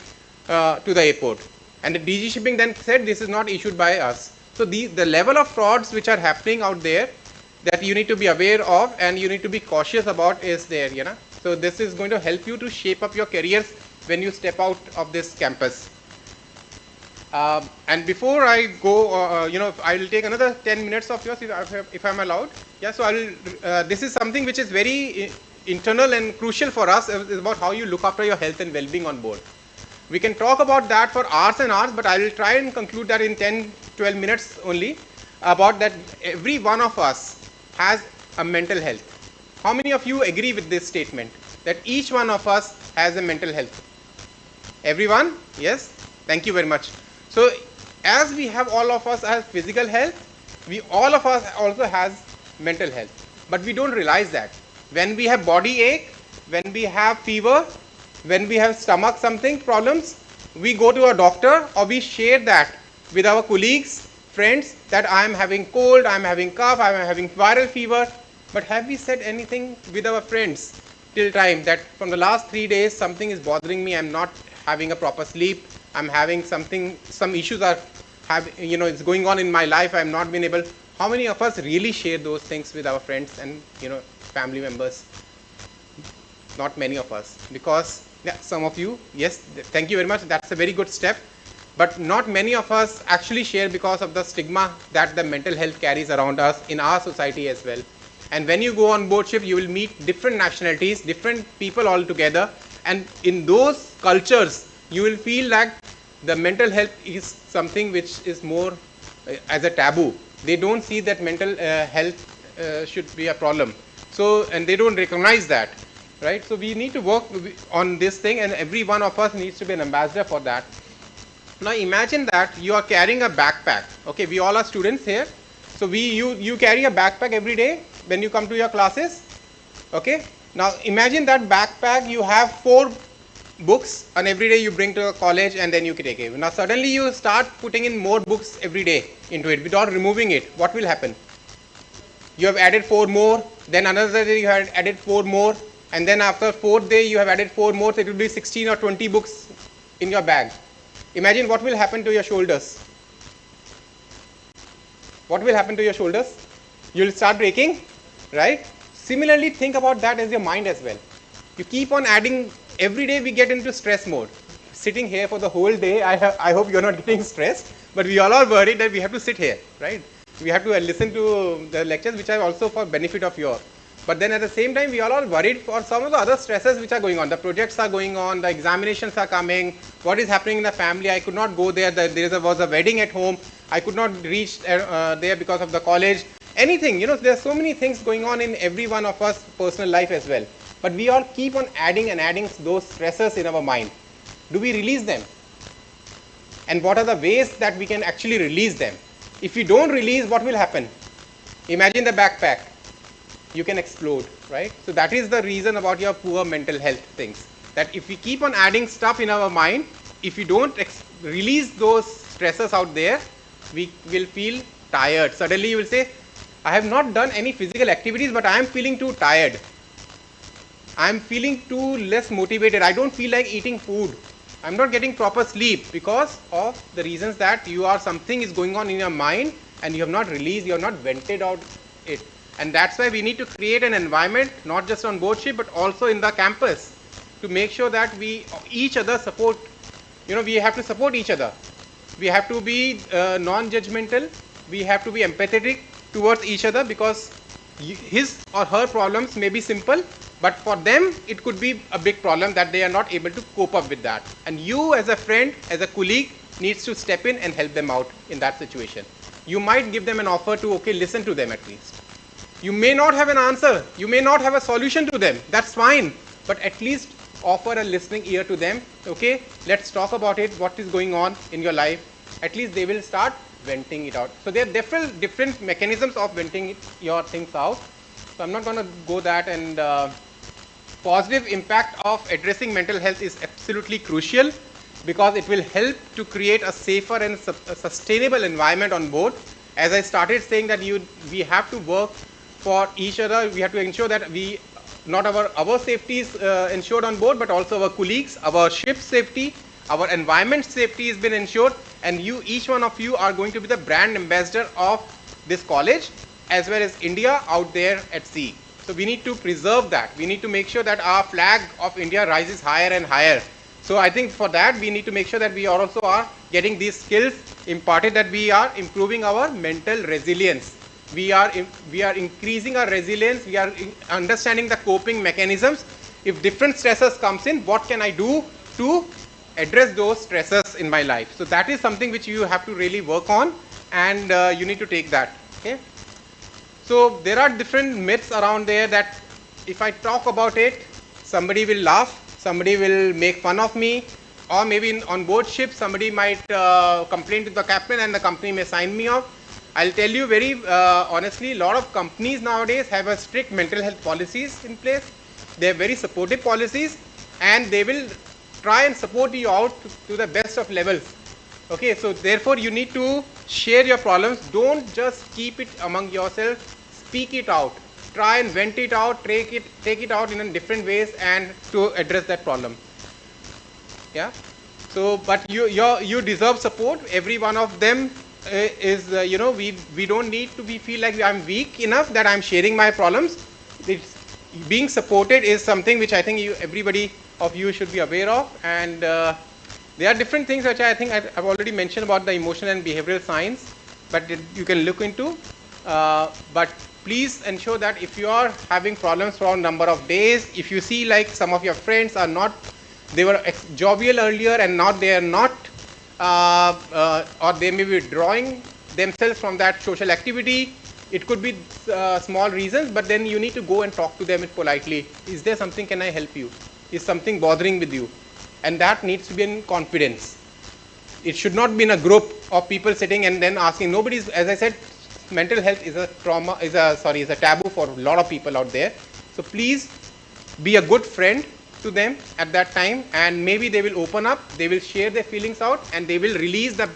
to the airport. And the DG shipping then said this is not issued by us. So the level of frauds which are happening out there that you need to be aware of and you need to be cautious about is there, you know. So this is going to help you to shape up your careers when you step out of this campus. And before I go, I will take another 10 minutes of yours if I'm allowed. Yeah, so this is something which is very internal and crucial for us. It's about how you look after your health and well-being on board. We can talk about that for hours and hours, but I will try and conclude that in 10-12 minutes only, about that every one of us has a mental health. How many of you agree with this statement, that each one of us has a mental health? Everyone? Yes? Thank you very much. So as we have all of us has physical health, all of us also has mental health. But we don't realize that. When we have body ache, when we have fever, when we have stomach something problems, we go to a doctor or we share that with our colleagues, friends, that I am having cold, I am having cough, I am having viral fever. But have we said anything with our friends till time that from the last 3 days something is bothering me, I am not having a proper sleep, I am having something, some issues are it's going on in my life, I am not been able. How many of us really share those things with our friends and family members? Not many of us, because some of you, yes, thank you very much, that's a very good step, but not many of us actually share because of the stigma that the mental health carries around us in our society as well. And when you go on board ship, you will meet different nationalities, different people all together, and in those cultures you will feel like the mental health is something which is more as a taboo. They don't see that mental health should be a problem, so, and they don't recognize that. Right, so we need to work on this thing, and every one of us needs to be an ambassador for that. Now imagine that you are carrying a backpack. Okay, we all are students here, so you carry a backpack every day when you come to your classes. Okay, now imagine that backpack, you have 4 books, and every day you bring to college and then you take it. Now suddenly you start putting in more books every day into it without removing it. What will happen? You have added 4 more, then another day you have added 4 more, and then after 4th day you have added 4 more, so it will be 16 or 20 books in your bag. Imagine what will happen to your shoulders. What will happen to your shoulders? You will start breaking, right? Similarly, think about that as your mind as well. You keep on adding, every day we get into stress mode. Sitting here for the whole day, I hope you are not getting stressed, but we all are worried that we have to sit here, right? We have to listen to the lectures which are also for benefit of your. But then at the same time, we are all worried for some of the other stresses which are going on. The projects are going on, the examinations are coming, what is happening in the family, I could not go there, was a wedding at home, I could not reach there because of the college, anything, there are so many things going on in every one of us personal life as well. But we all keep on adding and adding those stresses in our mind. Do we release them? And what are the ways that we can actually release them? If we don't release, what will happen? Imagine the backpack. You can explode, right? So that is the reason about your poor mental health things. That if we keep on adding stuff in our mind, if we don't release those stresses out there, we will feel tired. Suddenly you will say, I have not done any physical activities, but I am feeling too tired. I am feeling too less motivated. I don't feel like eating food. I am not getting proper sleep because of the reasons that something is going on in your mind and you have not released, you have not vented out it. And that's why we need to create an environment, not just on board ship, but also in the campus, to make sure that we each other support, we have to support each other. We have to be non-judgmental. We have to be empathetic towards each other, because his or her problems may be simple, but for them it could be a big problem that they are not able to cope up with that. And you as a friend, as a colleague, needs to step in and help them out in that situation. You might give them an offer to, okay, listen to them at least. You may not have an answer, you may not have a solution to them, that's fine, but at least offer a listening ear to them. Okay, let's talk about it, what is going on in your life. At least they will start venting it out. So there are different mechanisms of venting your things out. So I'm not going to go that. And positive impact of addressing mental health is absolutely crucial, because it will help to create a safer and sustainable environment on board. As I started saying that we have to work for each other. We have to ensure that not our safety is ensured on board, but also our colleagues, our ship's safety, our environment safety has been ensured, and each one of you are going to be the brand ambassador of this college as well as India out there at sea. So we need to preserve that. We need to make sure that our flag of India rises higher and higher. So I think for that we need to make sure that we also are getting these skills imparted, that we are improving our mental resilience. We are increasing our resilience. We are understanding the coping mechanisms. If different stressors comes in, what can I do to address those stressors in my life? So that is something which you have to really work on, and you need to take that. Okay. So there are different myths around there that if I talk about it, somebody will laugh, somebody will make fun of me, or maybe on board ship somebody might complain to the captain and the company may sign me off. I'll tell you very honestly, a lot of companies nowadays have a strict mental health policies in place. They have very supportive policies, and they will try and support you out to the best of levels. Okay, so therefore you need to share your problems. Don't just keep it among yourself. Speak it out. Try and vent it out. Take it out in different ways and to address that problem. Yeah. So, but you deserve support. Every one of them is we don't need to feel like I'm weak enough that I'm sharing my problems. Being supported is something which I think everybody of you should be aware of. And there are different things which I think I've already mentioned about the emotional and behavioral science, but you can look into. But please ensure that if you are having problems for a number of days, if you see like some of your friends are not, they were jovial earlier and now they are not, or they may be withdrawing themselves from that social activity. It could be small reasons, but then you need to go and talk to them politely. Is there something, can I help you? Is something bothering with you? And that needs to be in confidence. It should not be in a group of people sitting and then asking. Nobody's, as I said, mental health is a taboo for a lot of people out there. So please be a good friend to them at that time, and maybe they will open up, they will share their feelings out, and they will release the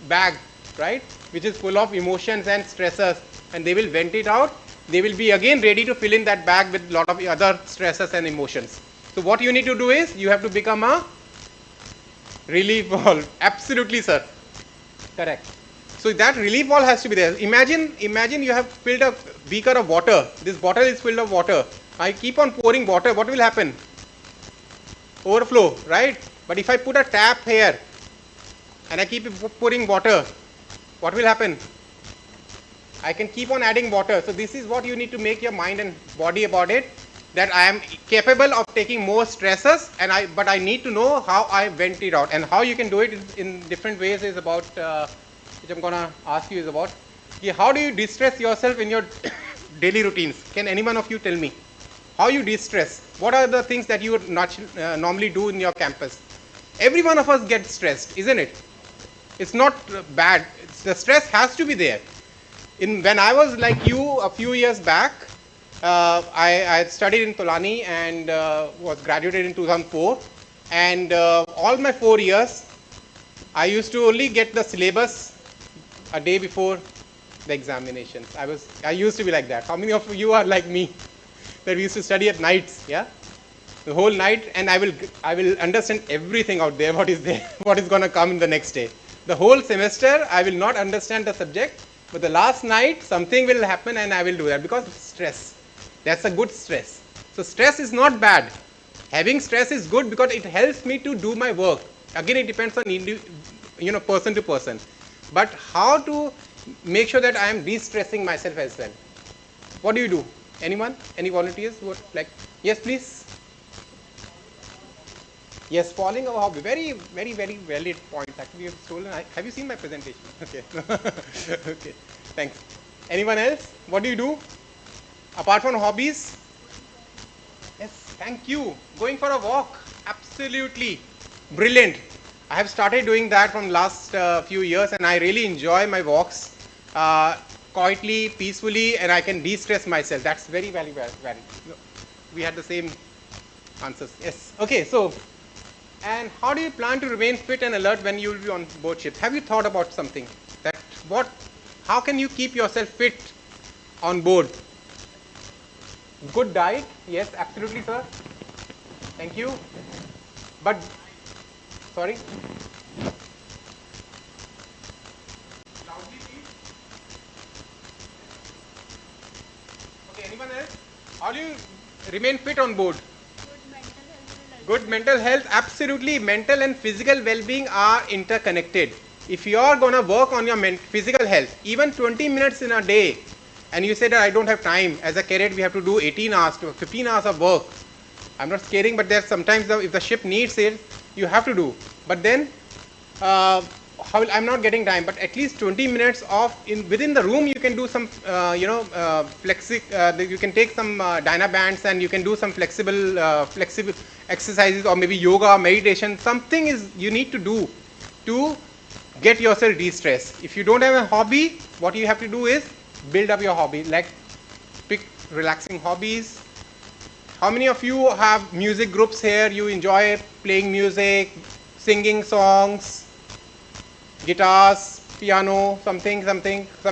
bag, right, which is full of emotions and stressors, and they will vent it out. They will be again ready to fill in that bag with a lot of other stresses and emotions. So what you need to do is you have to become a relief valve. Absolutely, sir. Correct. So that relief valve has to be there. Imagine you have filled a beaker of water. This bottle is filled of water. I keep on pouring water. What will happen? Overflow, right? But if I put a tap here and I keep pouring water, what will happen? I can keep on adding water. So this is what you need to make your mind and body about it, that I am capable of taking more stresses, but I need to know how I vent it out, and how you can do it in different ways is about, which I'm going to ask you is about, how do you de-stress yourself in your daily routines? Can any one of you tell me how you de-stress? What are the things that you would not normally do in your campus? Every one of us gets stressed, isn't it? It's not bad. The stress has to be there. When I was like you a few years back, I studied in Tolani and was graduated in 2004. And all my 4 years, I used to only get the syllabus a day before the examinations. I used to be like that. How many of you are like me, that we used to study at nights? Yeah, the whole night, and I will understand everything out there. What is there? What is going to come in the next day? The whole semester, I will not understand the subject, but the last night something will happen, and I will do that because of stress. That's a good stress. So stress is not bad. Having stress is good because it helps me to do my work. Again, it depends on person to person. But how to make sure that I am de-stressing myself as well? What do you do? Anyone? Any volunteers? Yes, please. Yes, following a hobby. Very, very, very valid points. Actually, you have stolen. Have you seen my presentation? Okay. Okay. Thanks. Anyone else? What do you do? Apart from hobbies? Yes, thank you. Going for a walk. Absolutely. Brilliant. I have started doing that from last few years, and I really enjoy my walks quietly, peacefully, and I can de-stress myself. That's very, very, very, very. We had the same answers. Yes. Okay. So, and how do you plan to remain fit and alert when you will be on board ship? Have you thought about something? How can you keep yourself fit on board? Good diet. Yes, absolutely, sir. Thank you. But, sorry. Loudly, please. Okay, anyone else? How do you remain fit on board? Good mental health. Absolutely. Mental and physical well-being are interconnected. If you are going to work on your physical health, even 20 minutes in a day, and you say that I don't have time, as a cadet we have to do 18 hours to 15 hours of work. I'm not scaring, but there's sometimes if the ship needs it, you have to do. But then, I'm not getting time, but at least 20 minutes of within the room you can do some, you can take some Dynabands and you can do some flexible exercises, or maybe yoga, meditation. Something you need to do to get yourself de-stressed. If you don't have a hobby, what you have to do is build up your hobby. Like pick relaxing hobbies. How many of you have music groups here? You enjoy playing music, singing songs, guitars, piano, some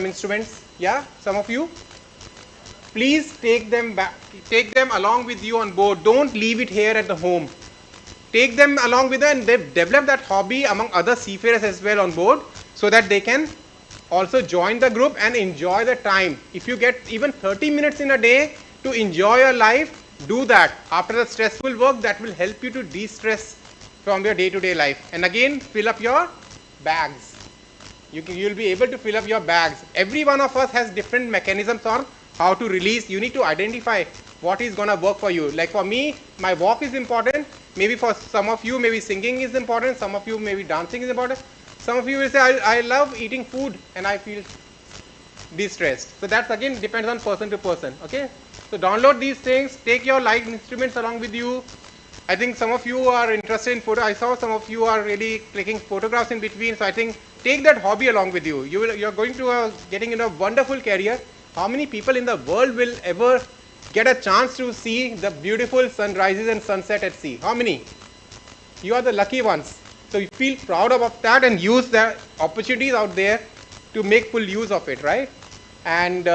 instruments? Yeah, some of you. Please take them along with you on board. Don't leave it here at the home. Take them along with you and develop that hobby among other seafarers as well on board, so that they can also join the group and enjoy the time. If you get even 30 minutes in a day to enjoy your life, do that. After the stressful work, that will help you to de-stress from your day-to-day life. And again, fill up your bags. You'll be able to fill up your bags. Every one of us has different mechanisms on how to release. You need to identify what is going to work for you. Like for me, my walk is important. Maybe for some of you, maybe singing is important. Some of you, maybe dancing is important. Some of you will say, I love eating food and I feel de-stressed. So that's again depends on person to person. Okay. So download these things. Take your light instruments along with you. I think some of you are interested in photo. I saw some of you are really clicking photographs in between. So I think take that hobby along with you. You're going to getting in a wonderful career. How many people in the world will ever get a chance to see the beautiful sunrises and sunset at sea? How many? You are the lucky ones. So you feel proud about that and use the opportunities out there to make full use of it, right? And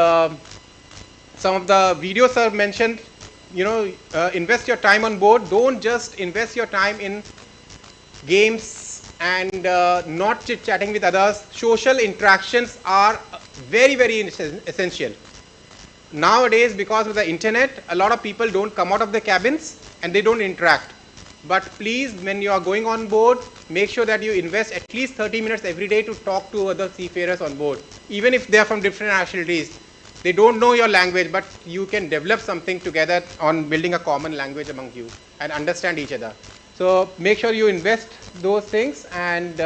some of the videos are mentioned. Invest your time on board. Don't just invest your time in games and not chit-chatting with others. Social interactions are very, very essential. Nowadays, because of the internet, a lot of people don't come out of the cabins and they don't interact. But please, when you are going on board, make sure that you invest at least 30 minutes every day to talk to other seafarers on board. Even if they are from different nationalities, they don't know your language, but you can develop something together on building a common language among you and understand each other. So make sure you invest those things. And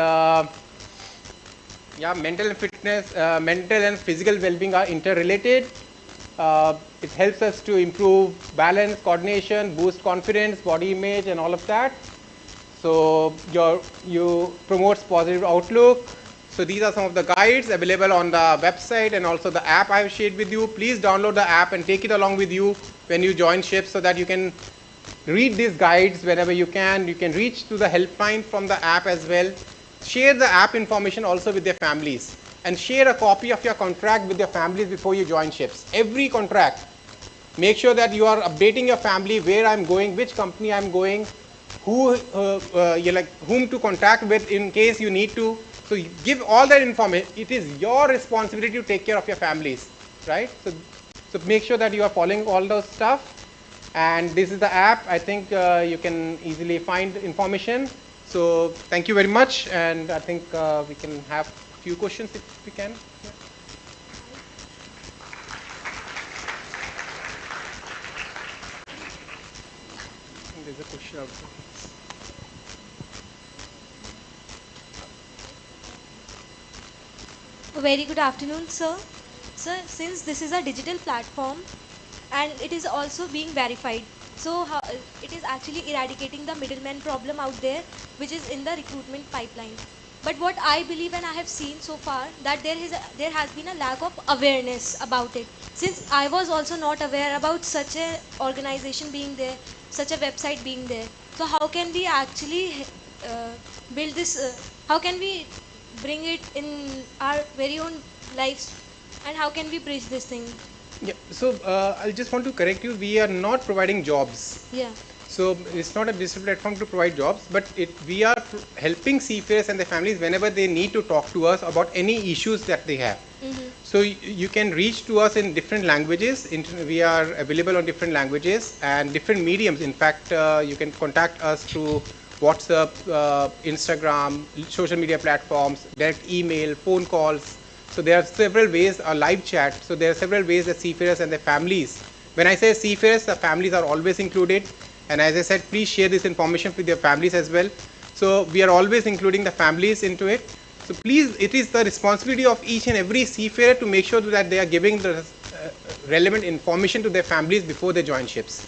mental and fitness, mental and physical well-being are interrelated. It helps us to improve balance, coordination, boost confidence, body image, and all of that. So you promotes positive outlook. So these are some of the guides available on the website and also the app I have shared with you. Please download the app and take it along with you when you join ships, so that you can read these guides whenever you can. You can reach to the helpline from the app as well. Share the app information also with their families, and share a copy of your contract with your families before you join ships. Every contract, make sure that you are updating your family where I'm going, which company I'm going, whom to contact with in case you need to. So you give all that information. It is your responsibility to take care of your families, right? So make sure that you are following all those stuff. And this is the app. I think you can easily find information. So thank you very much, and I think we can have a few questions if we can. Yeah. There's a question out there. A very good afternoon, sir. Sir, since this is a digital platform and it is also being verified, so how, it is actually eradicating the middleman problem out there, which is in the recruitment pipeline. But what I believe and I have seen so far, that there has been a lack of awareness about it. Since I was also not aware about such a organization being there, such a website being there. So how can we actually build this? How can we bring it in our very own lives, and how can we bridge this thing? Yeah. So I just want to correct you. We are not providing jobs. Yeah. So it's not a digital platform to provide jobs, but we are helping seafarers and their families whenever they need to talk to us about any issues that they have. So you can reach to us in different languages. We are available on different languages and different mediums. In fact, you can contact us through WhatsApp, Instagram, social media platforms, direct email, phone calls. So there are several ways, live chat. So there are several ways that seafarers and their families. When I say seafarers, the families are always included. And as I said, please share this information with your families as well. So we are always including the families into it. So please, it is the responsibility of each and every seafarer to make sure that they are giving the relevant information to their families before they join ships.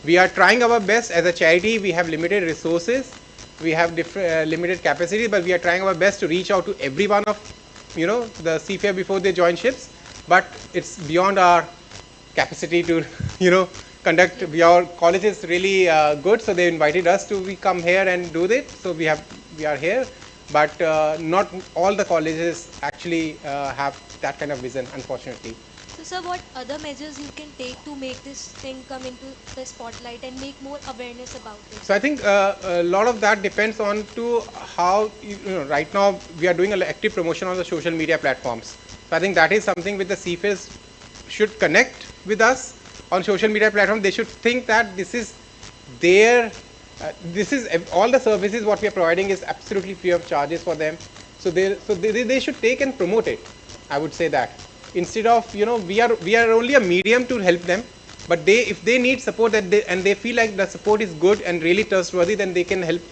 We are trying our best. As a charity, we have limited resources, we have limited capacity, but we are trying our best to reach out to every one of the seafarer before they join ships. But it's beyond our capacity to conduct. Our college is really good, so they invited us to come here and do this. So we are here, but not all the colleges actually have that kind of vision, unfortunately. So sir, what other measures you can take to make this thing come into the spotlight and make more awareness about it? So I think a lot of that depends on to how right now we are doing an active promotion on the social media platforms. So I think that is something which the seafarers should connect with us on social media platform. They should think that this is their all the services what we are providing is absolutely free of charges for them. So they should take and promote it. I would say that instead of we are only a medium to help them, but if they need support and they feel like the support is good and really trustworthy, then they can help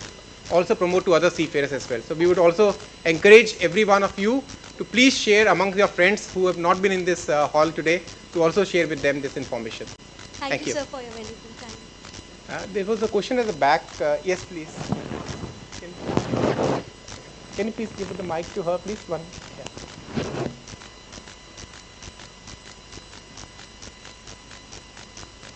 also promote to other seafarers as well. So we would also encourage every one of you to please share among your friends who have not been in this hall today, to also share with them this information. Thank you, sir, for your valuable time. There was a question at the back. Yes, please. Can you please give the mic to her, please? One. Yeah.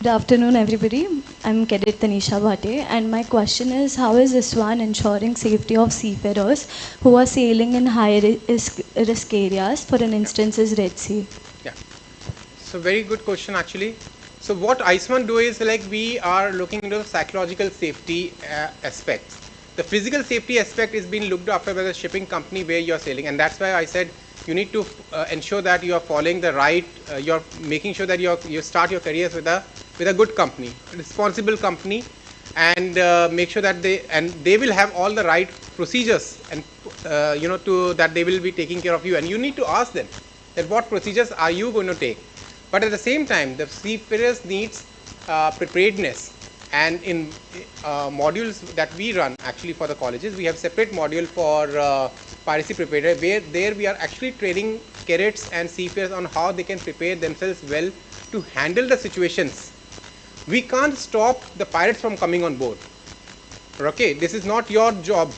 Good afternoon, everybody. I'm Cadet Tanisha Bhate, and my question is, how is ISWAN ensuring safety of seafarers who are sailing in high risk areas, for an instance is Red Sea? Yeah. So very good question actually. So what ISWAN do is, like, we are looking into the psychological safety aspects. The physical safety aspect is being looked after by the shipping company where you are sailing, and that's why I said you need to ensure that you are following the right, you're making sure that you start your careers with a good company, a responsible company, and make sure that they will have all the right procedures, and that they will be taking care of you, and you need to ask them that what procedures are you going to take. But at the same time, the seafarers needs preparedness, and in modules that we run actually for the colleges, we have separate module for piracy preparedness, where there we are actually training cadets and seafarers on how they can prepare themselves well to handle the situations. We can't stop the pirates from coming on board. Okay, this is not your job.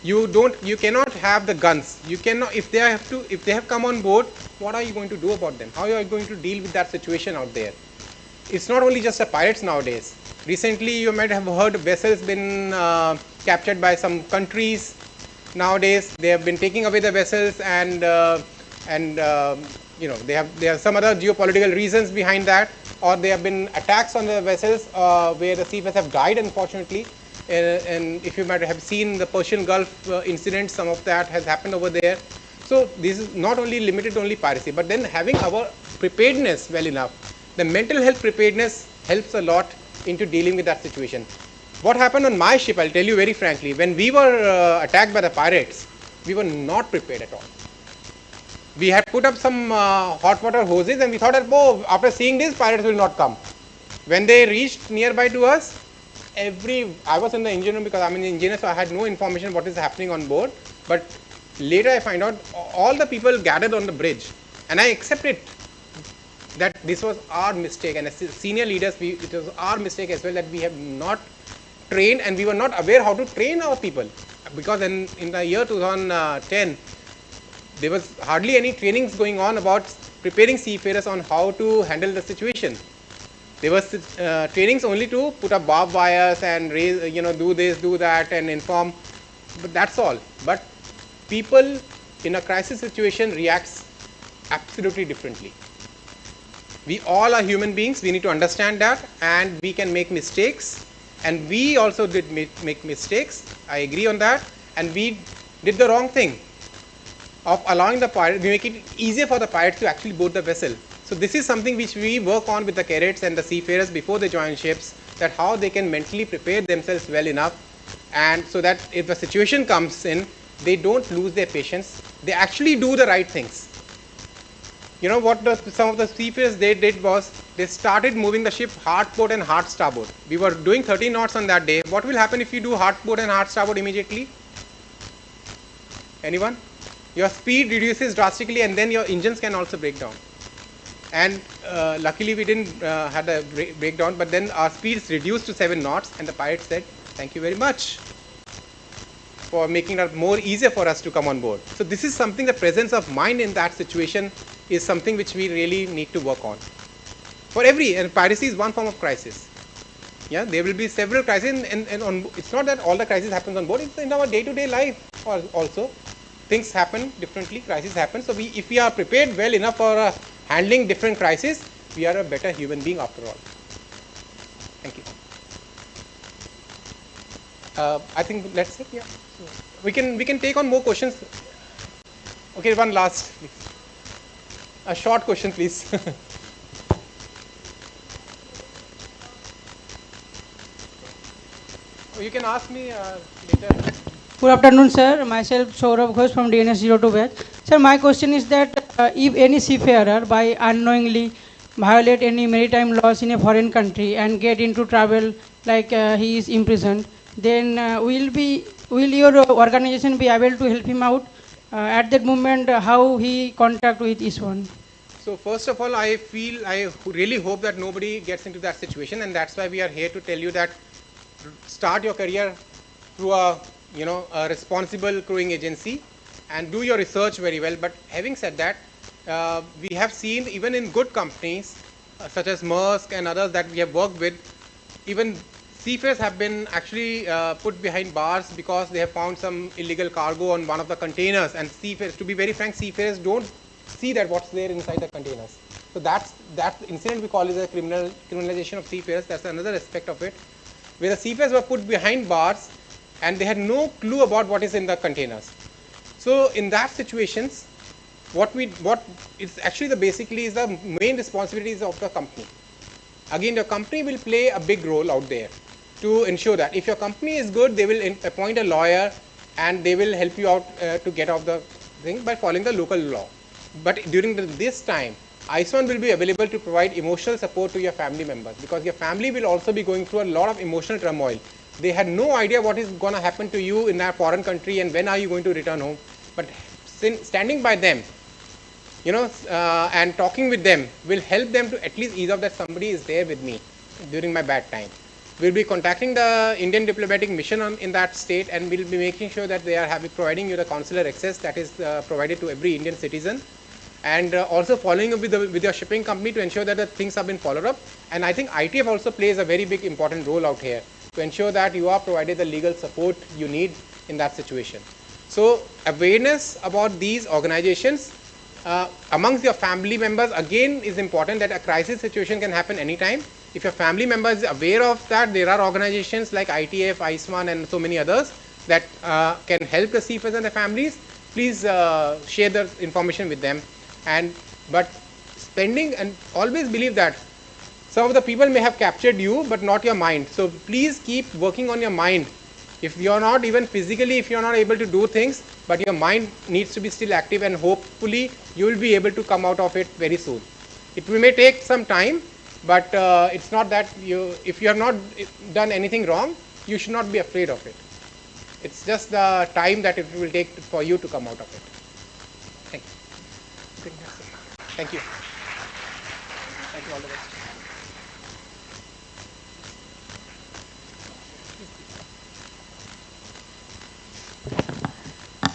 You cannot have the guns. You cannot, if they have come on board, what are you going to do about them? How are you going to deal with that situation out there? It's not only just the pirates nowadays. Recently, you might have heard vessels been captured by some countries. Nowadays, they have been taking away the vessels, and there are some other geopolitical reasons behind that, or there have been attacks on the vessels where the seafarers have died, unfortunately. And if you might have seen the Persian Gulf incident, some of that has happened over there. So this is not only limited to only piracy, but then having our preparedness well enough. The mental health preparedness helps a lot into dealing with that situation. What happened on my ship, I'll tell you very frankly, when we were attacked by the pirates, we were not prepared at all. We had put up some hot water hoses and we thought that, oh, after seeing this, pirates will not come. When they reached nearby to us, I was in the engine room because I'm an engineer, so I had no information what is happening on board. But later I find out all the people gathered on the bridge, and I accepted that this was our mistake, and as senior leaders, it was our mistake as well that we have not trained and we were not aware how to train our people, because in the year 2010 there was hardly any trainings going on about preparing seafarers on how to handle the situation. There was trainings only to put up barbed wires and raise, do this, do that, and inform, but that's all. But people in a crisis situation reacts absolutely differently. We all are human beings, we need to understand that, and we can make mistakes, and we also did make mistakes, I agree on that, and we did the wrong thing of allowing the pirate, we make it easier for the pirates to actually board the vessel. So this is something which we work on with the cadets and the seafarers before they join ships, that how they can mentally prepare themselves well enough, and so that if the situation comes in, they don't lose their patience, they actually do the right things. You know what some of the seafarers they did was, they started moving the ship hard port and hard starboard. We were doing 30 knots on that day. What will happen if you do hard port and hard starboard immediately? Anyone? Your speed reduces drastically, and then your engines can also break down. And luckily we didn't have a breakdown, but then our speeds reduced to 7 knots, and the pilot said, thank you very much for making it more easier for us to come on board. So this is something, the presence of mind in that situation is something which we really need to work on. For and piracy is one form of crisis. Yeah, there will be several crises, and it's not that all the crisis happens on board, it's in our day-to-day life also. Things happen differently, crises happen. So if we are prepared well enough for handling different crises, we are a better human being after all. Thank you. I think that's it. Yeah, so we can take on more questions. Okay, one last, please. A short question, please. You can ask me later. Good afternoon, sir. Myself, Saurabh Ghosh from DNS 02 batch. Sir, my question is that if any seafarer by unknowingly violate any maritime laws in a foreign country and get into trouble, like he is imprisoned, then will your organization be able to help him out? At that moment, how he contact with ISWAN? So first of all, I really hope that nobody gets into that situation, and that's why we are here to tell you that start your career through a responsible crewing agency and do your research very well. But having said that, we have seen even in good companies such as Maersk and others that we have worked with, even seafarers have been actually put behind bars because they have found some illegal cargo on one of the containers, and seafarers, to be very frank, seafarers don't see that what's there inside the containers. So that incident we call is a criminalization of seafarers. That's another aspect of it, where the seafarers were put behind bars and they had no clue about what is in the containers. So in that situations, what is actually basically is the main responsibilities of the company. Again, the company will play a big role out there to ensure that if your company is good, they will appoint a lawyer and they will help you out to get off the thing by following the local law. But during this time, ISWAN will be available to provide emotional support to your family members, because your family will also be going through a lot of emotional turmoil. They had no idea what is going to happen to you in that foreign country and when are you going to return home. But standing by them, and talking with them will help them to at least ease off that somebody is there with me during my bad time. We'll be contacting the Indian diplomatic mission in that state, and we'll be making sure that they are providing you the consular access that is provided to every Indian citizen, and also following up with your shipping company to ensure that the things have been followed up. And I think ITF also plays a very big important role out here to ensure that you are provided the legal support you need in that situation. So awareness about these organizations amongst your family members again is important, that a crisis situation can happen anytime. If your family member is aware of that, there are organizations like ITF, ISWAN and so many others that can help the seafarers and the families. Please share the information with them. But spending, and always believe that some of the people may have captured you, but not your mind. So please keep working on your mind. If you're not even physically, if you're not able to do things, but your mind needs to be still active, and hopefully you will be able to come out of it very soon. It may take some time, but it's not that if you have not done anything wrong, you should not be afraid of it. It's just the time that it will take for you to come out of it. Thank you. Thank you. Thank you. All the best.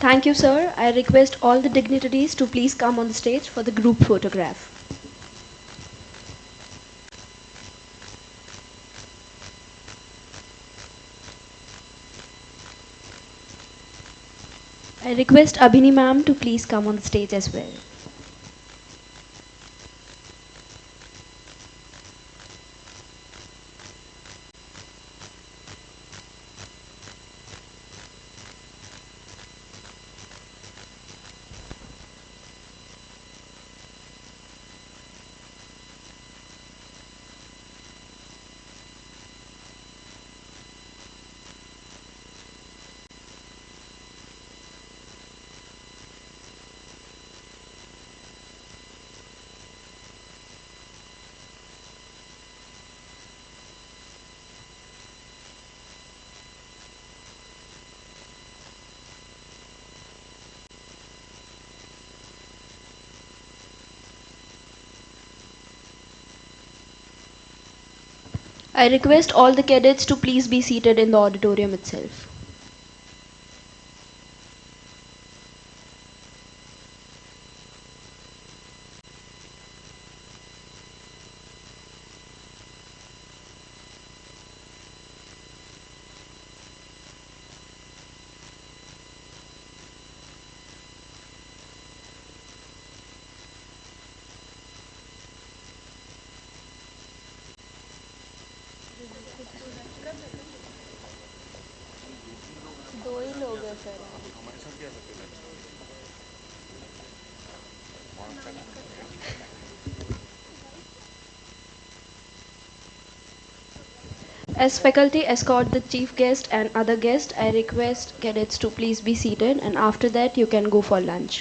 Thank you, sir. I request all the dignitaries to please come on the stage for the group photograph. I request Abhini ma'am to please come on the stage as well. I request all the cadets to please be seated in the auditorium itself. दो ही लोग हैं sir As faculty escort the chief guest and other guests, I request cadets to please be seated, and after that you can go for lunch.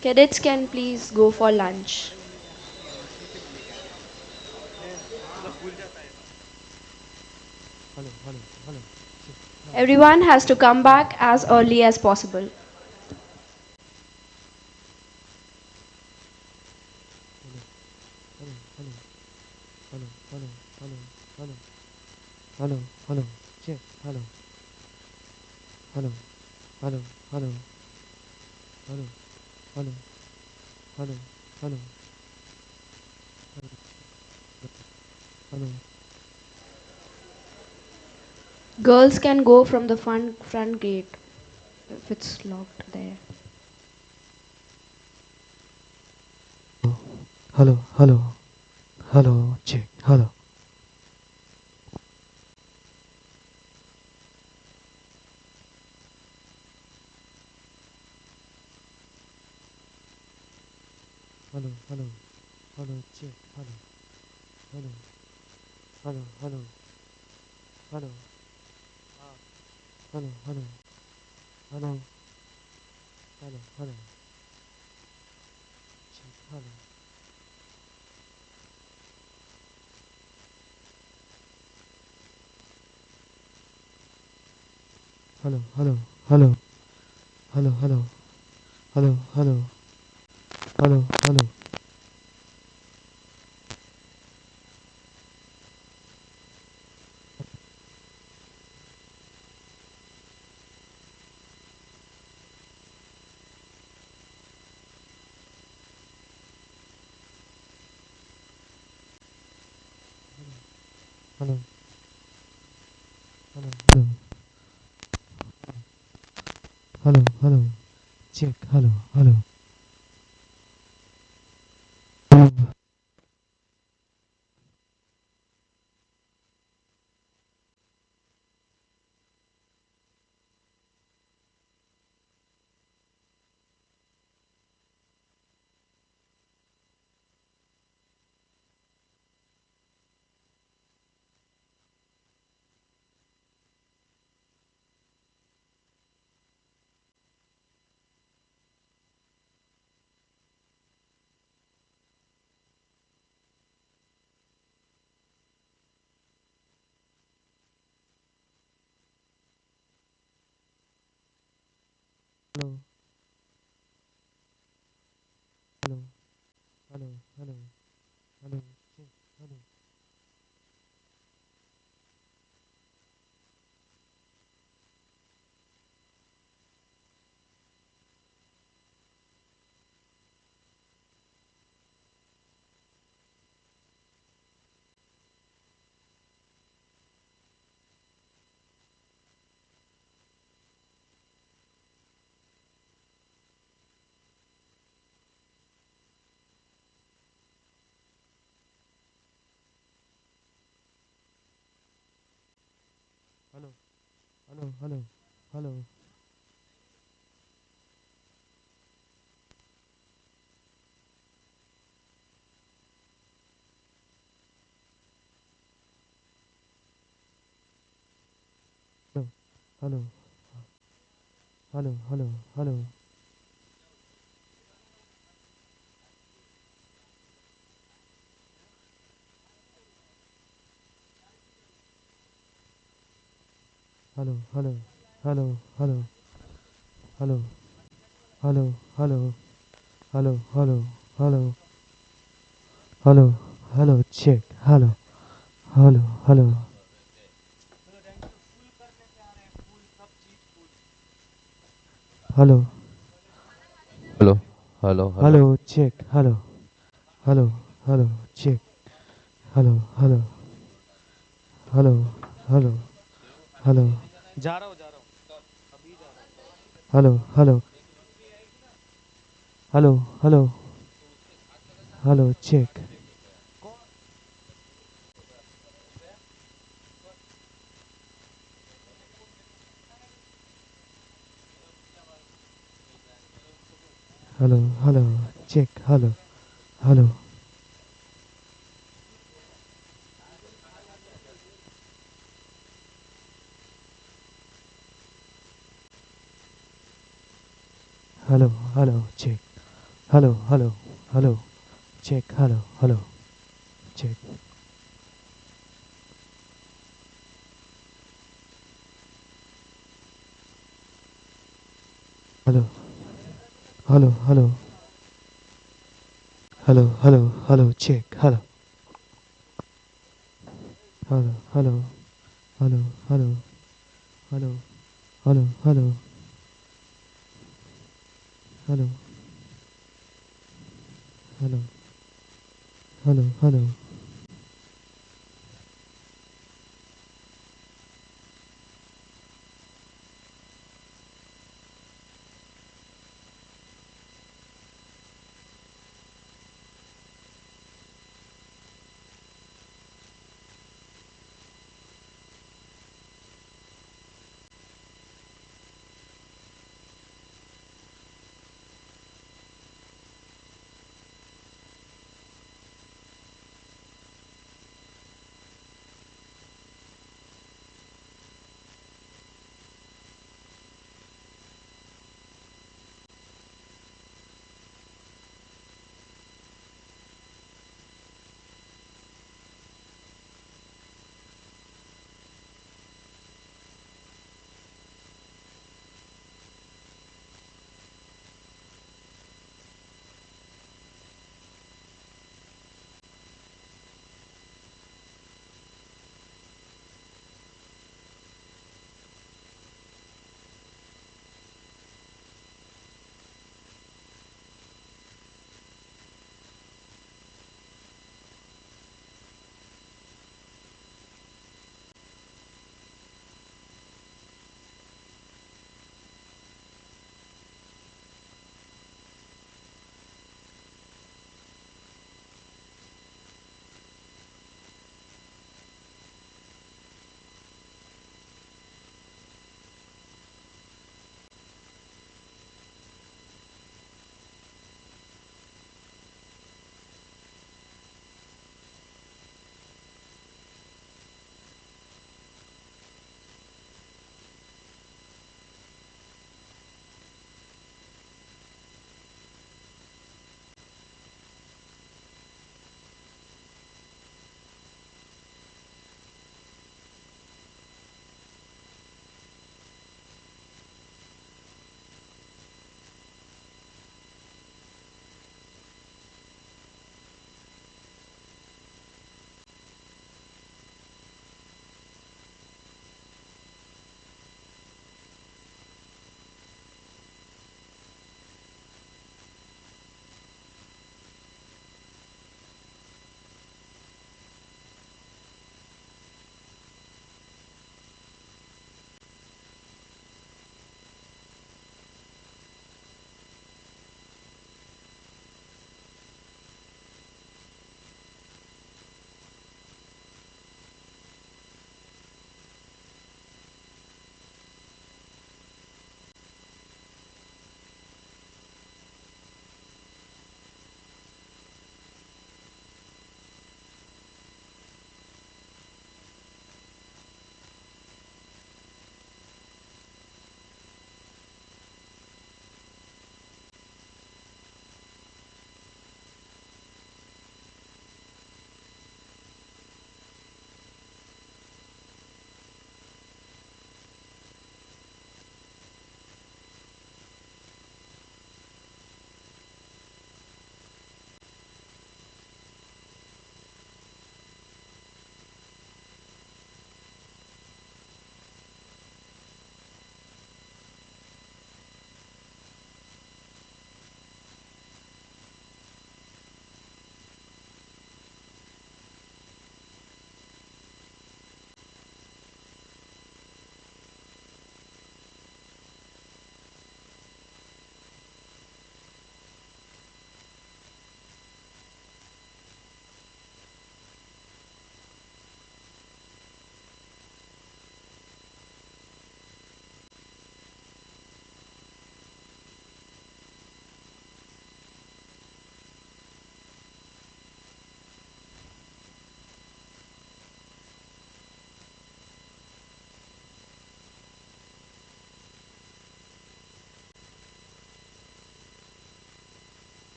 Cadets can please go for lunch. Everyone has to come back as early as possible. Girls can go from the front gate if it's locked there. Hello, hello, hello, check, hello. Hello, hello, hello, check, hello, hello, hello, hello, hello, hello, hello, hello, hello, hello, check, hello. Hello, hello, hello, hello, hello, hello, hello, hello, hello. Hello, hello, hello, hello, hello, check, hello, hello. Hello, hello, hello, hello, hello, check, hello. Hello, hello, hello, hello, hello, hello, hello, hello, hello, hello, hello, hello, hello, hello, hello, hello, hello, hello, hello, hello, check, hello, hello, hello, hello, Hello, hello, hello. hello, check, hello, hello, hello, check, hello, hello, hello, hello, hello, hello, hello, hello, hello, hello, check, hello, hello, check, hello, hello, hello, hello, check, hello, hello, hello, check, hello, hello, check, hello, hello, hello, hello, hello, hello, check, hello, hello, hello, hello, hello, hello, hello, hello, hello, hello, hello, hello,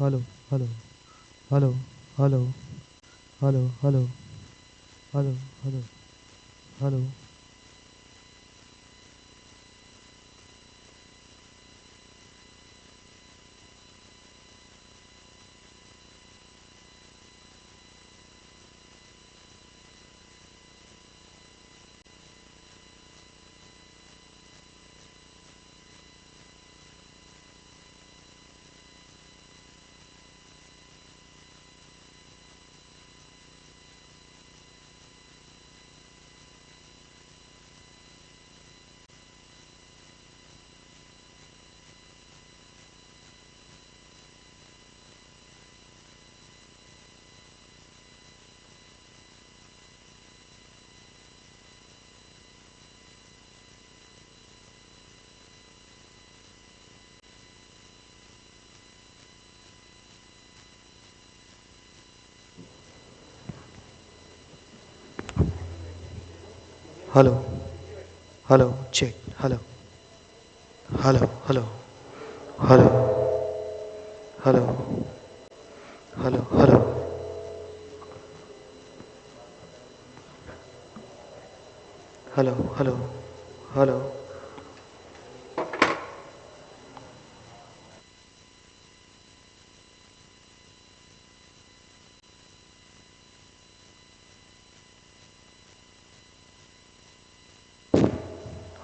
hello, hello, hello, hello, hello, hello, hello, hello, hello. Hello, hello, check, hello, hello, hello, hello, hello, hello, hello, hello, hello, hello,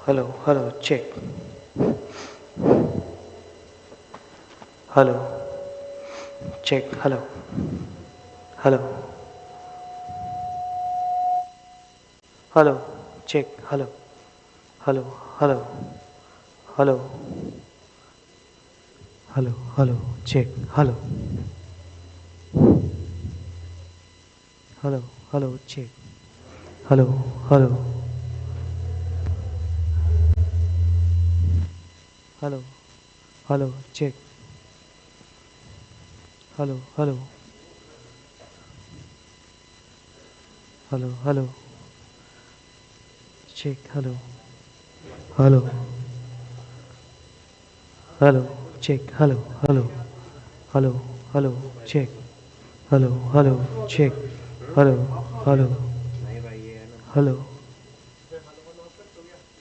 hello, hello, check, hello, check, hello, hello, hello, check, hello, hello, hello, hello, hello, hello, check, hello, hello, hello, check, hello, hello, hello, hello, check, hello, hello, hello, hello, check, hello, hello, hello, check, hello, hello, hello, hello, check, hello, hello, check, hello, hello, hello,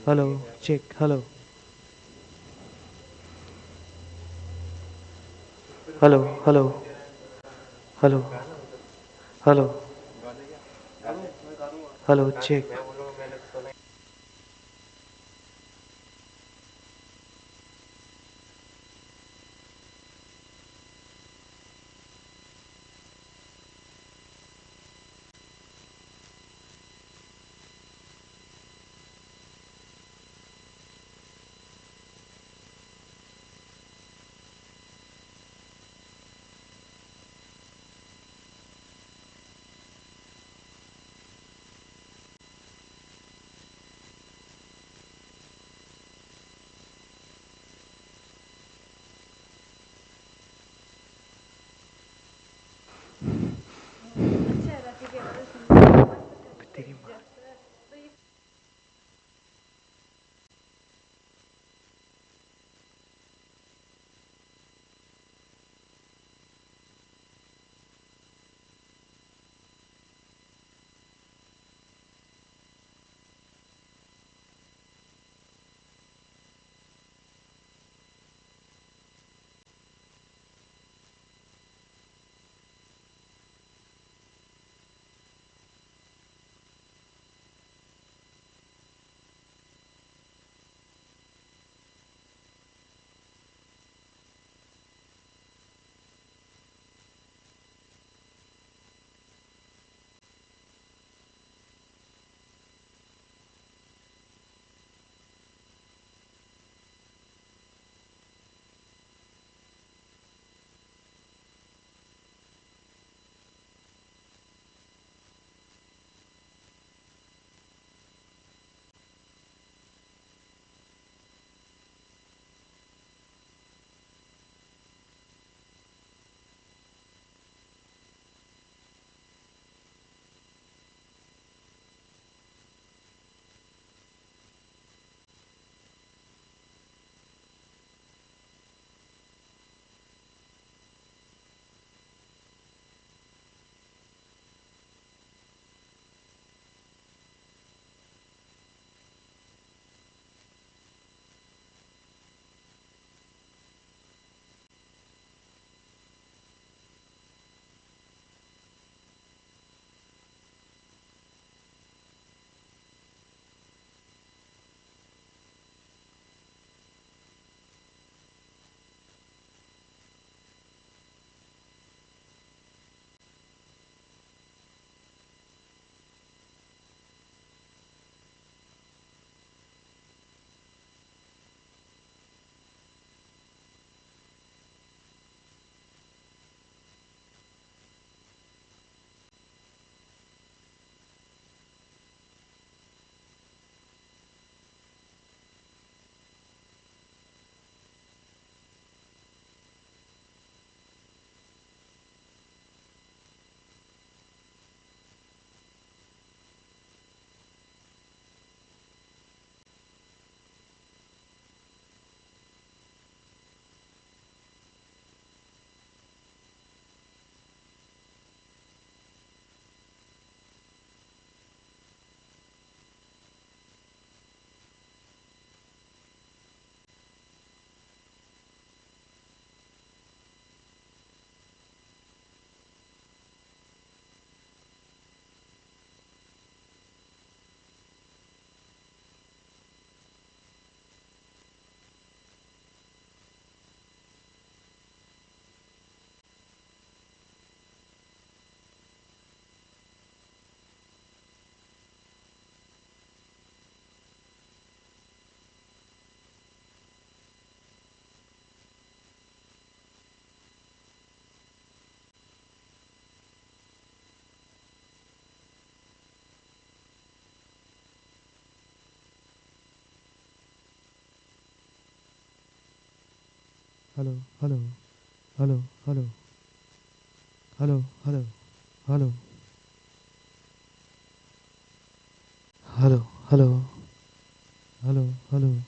hello, check, hello, hello, hello, hello, hello, hello, check. hello, hello, hello, hello, hello, hello, hello, hello, hello, hello, hello.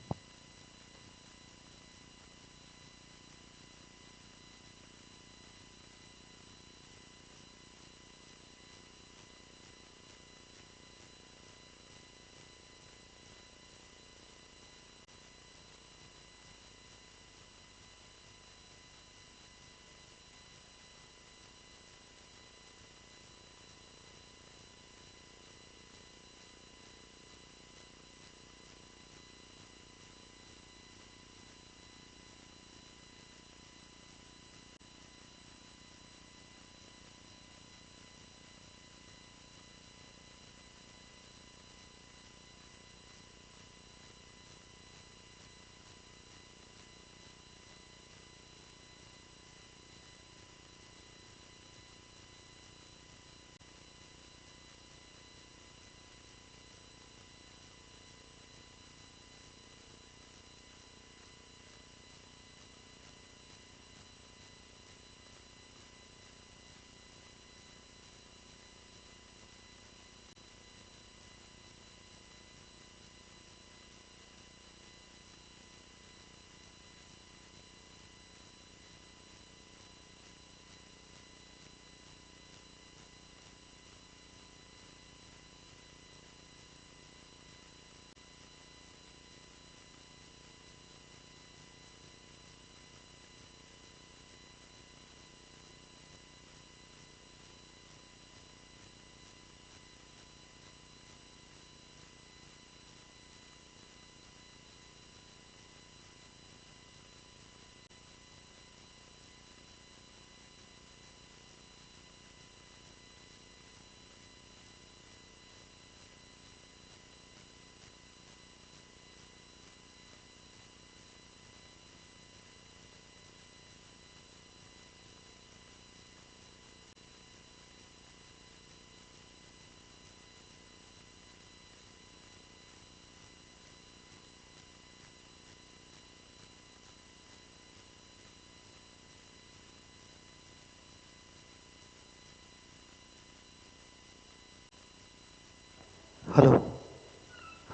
Hello,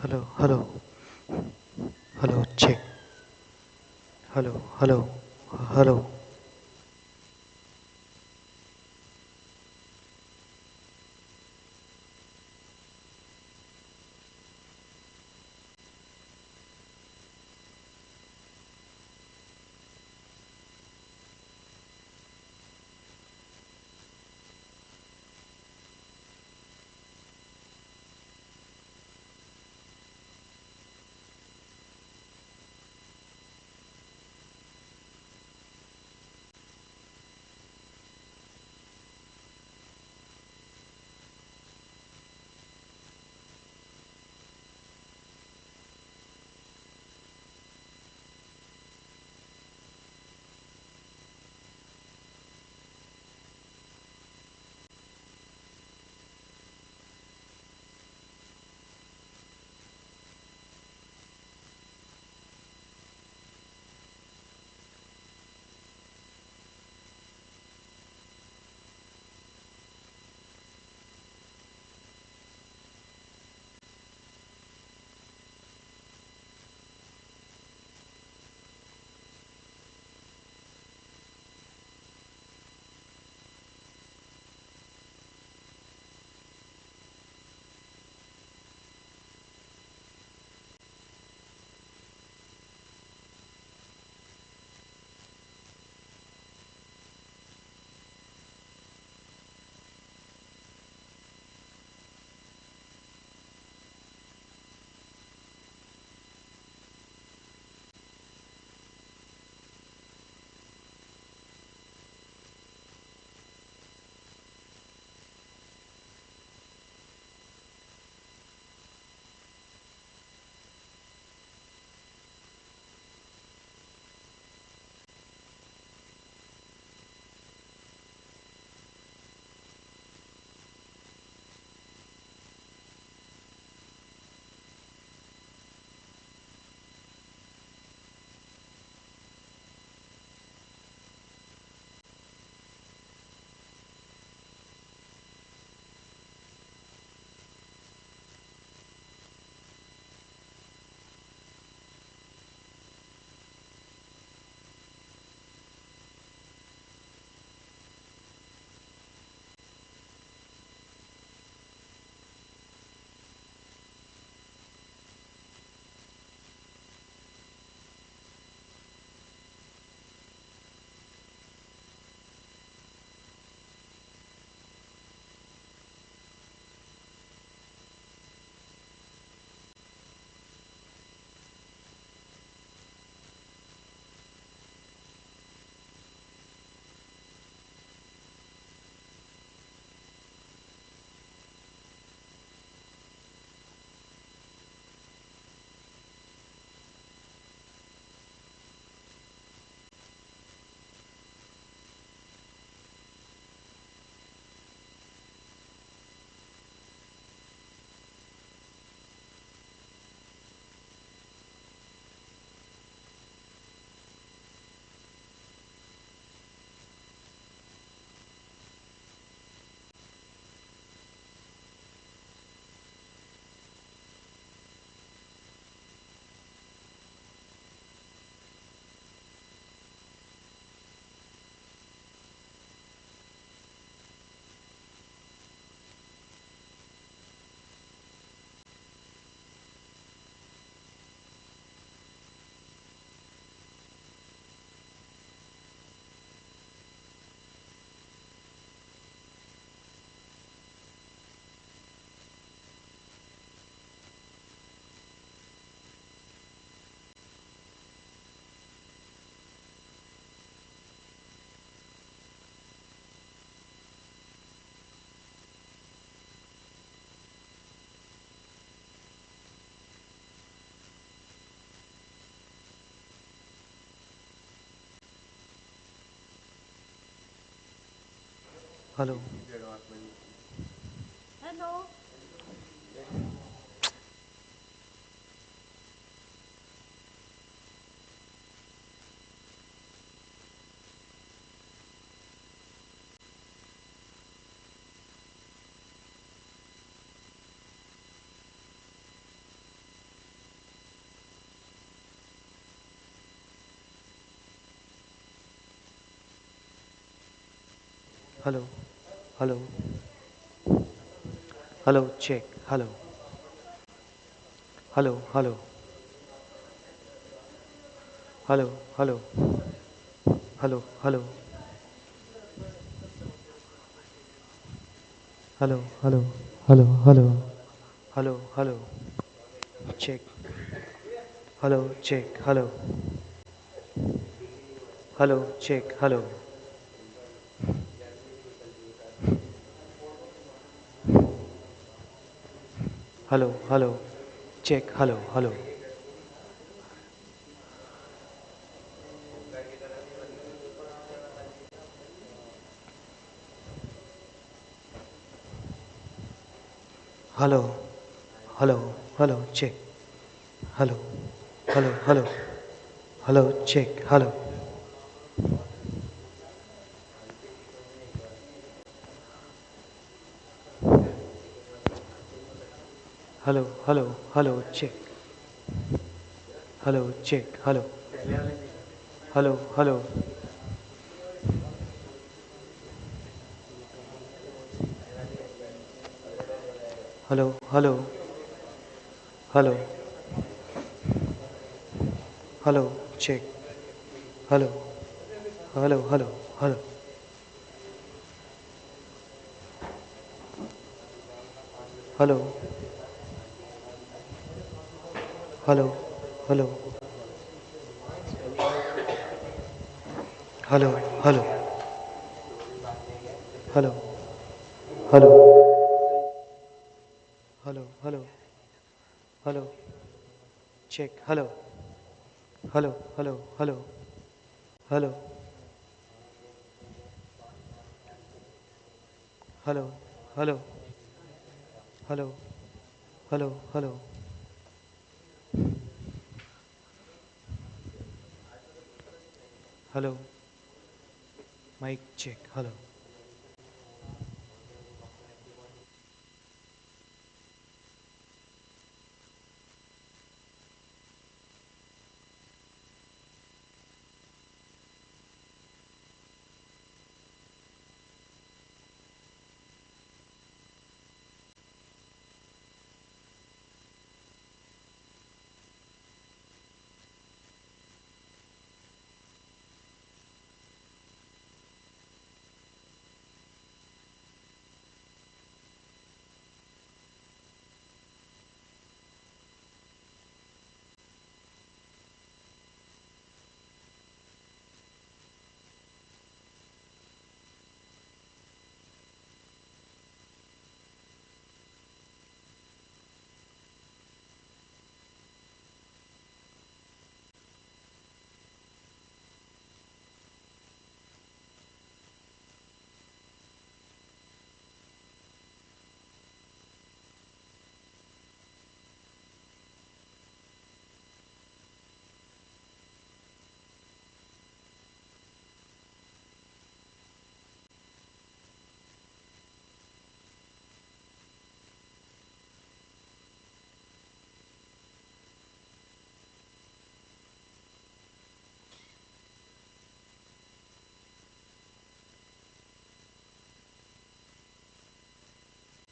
hello, hello, hello, check. Hello, hello, hello. Hello. Hello. Hello. Hello. Hello. Check. Hello. Hello. Hello. Hello. Hello. Hello. Hello. Hello. Hello. Hello. Hello. Hello. Hello. Check. Hello. Check. Hello. Hello. Check. Hello. Hello. Hello. Check. Hello. Hello. Hello. Hello. Hello. Check. Hello. Hello. Hello. Hello. Check. Hello. Hello. Hello. Hello. Check. Hello. Check. Hello. Hello. Hello. Hello. Hello. Hello. Hello. Check. Hello. Hello. Hello. Hello. Hello. Hello. Hello. Hello. Hello. Hello. Hello. Hello. Hello. Hello. Check. Hello. Hello. Hello. Hello. Hello. Hello. Hello. Hello. Hello. Hello. Hello. Mic check. Hello.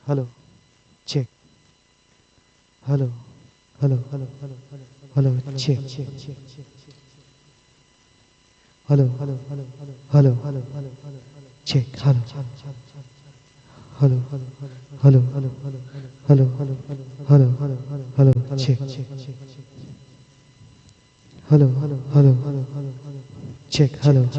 Hello. Check. Hello. Hello. Hello. Hello. Hello. Check. Hello. Hello. Hello. Hello. Hello. Check. Hello. Hello. Hello. Hello. Hello. Hello. Hello. Check. Hello. Hello. Check. Hello.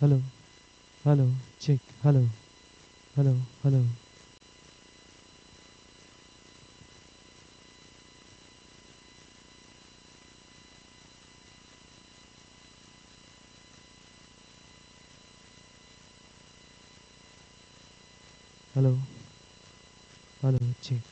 hello, hello, check, hello, hello, hello. Hello, hello, check.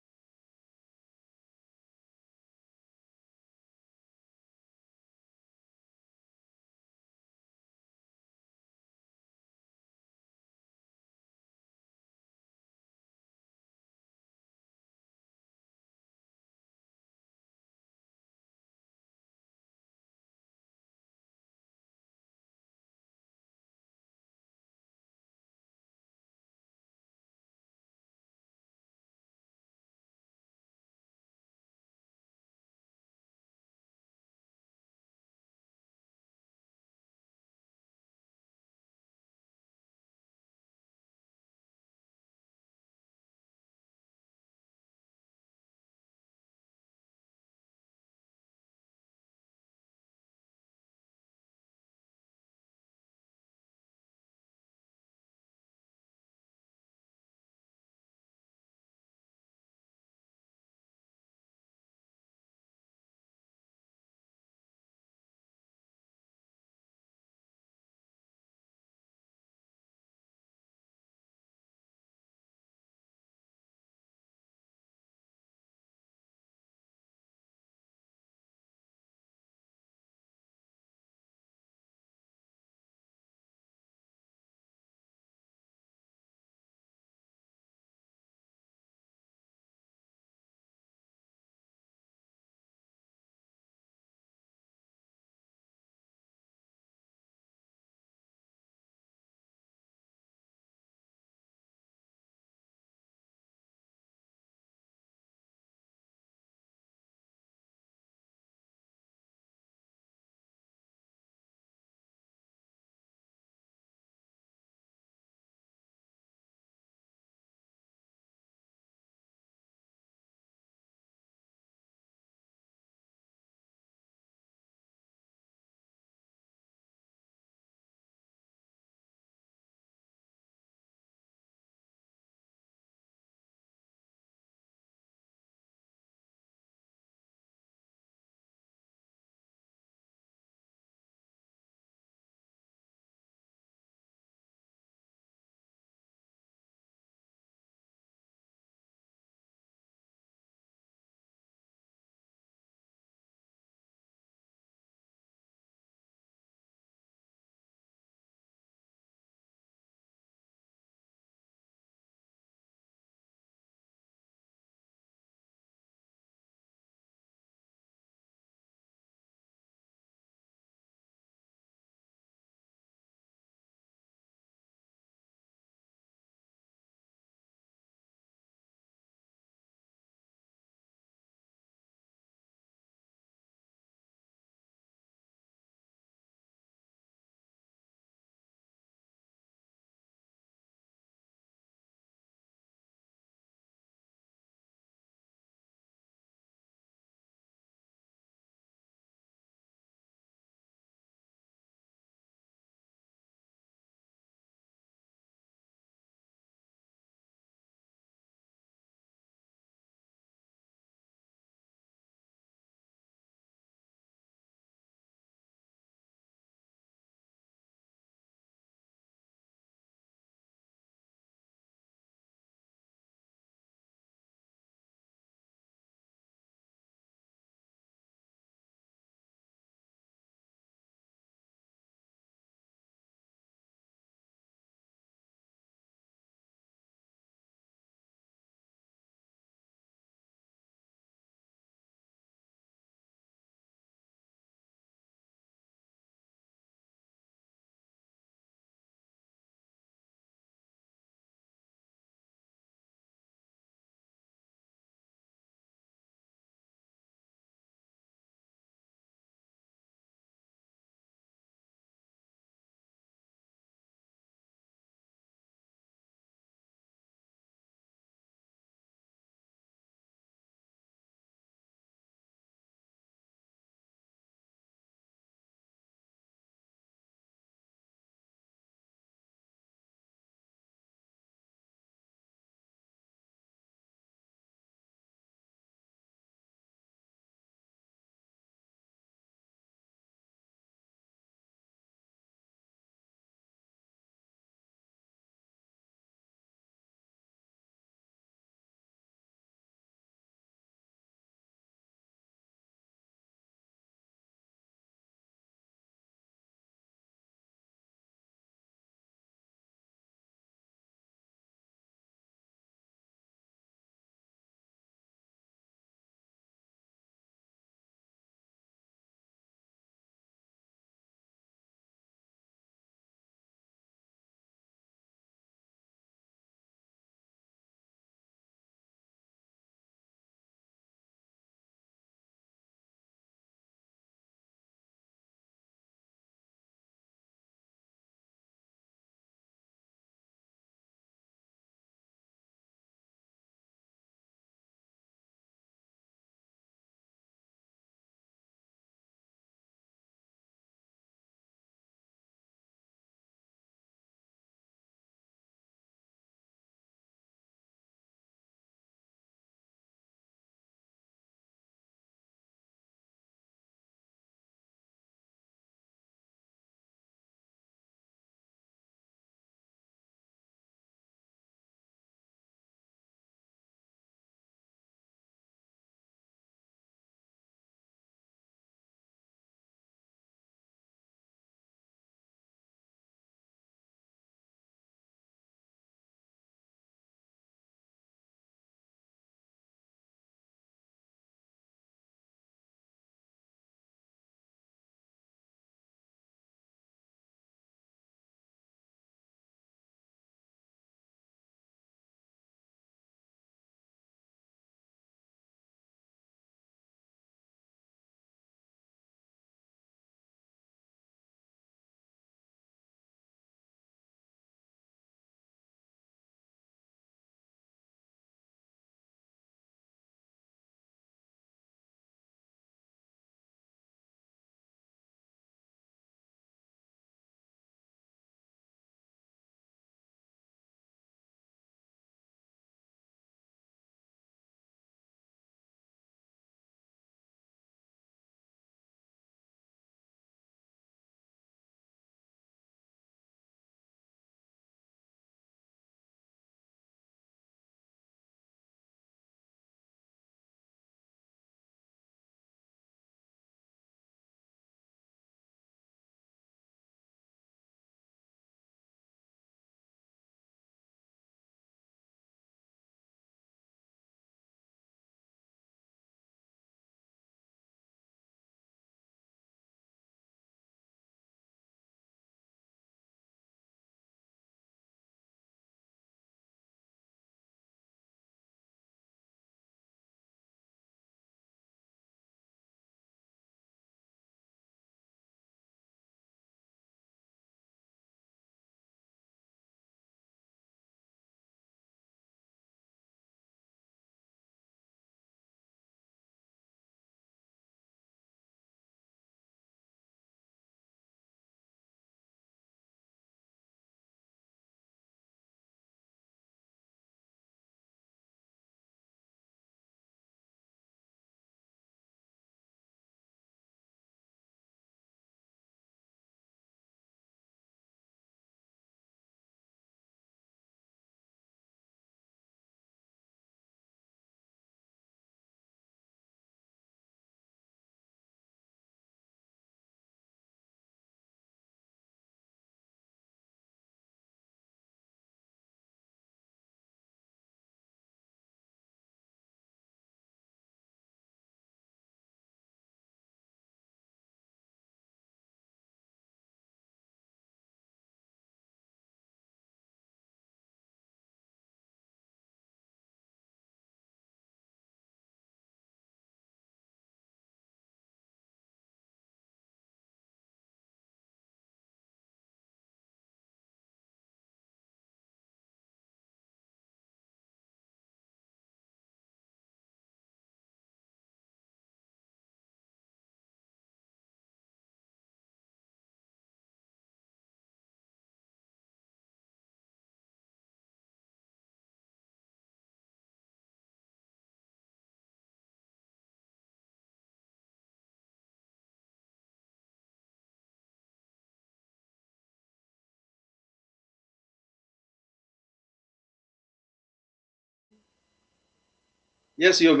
Yes, you're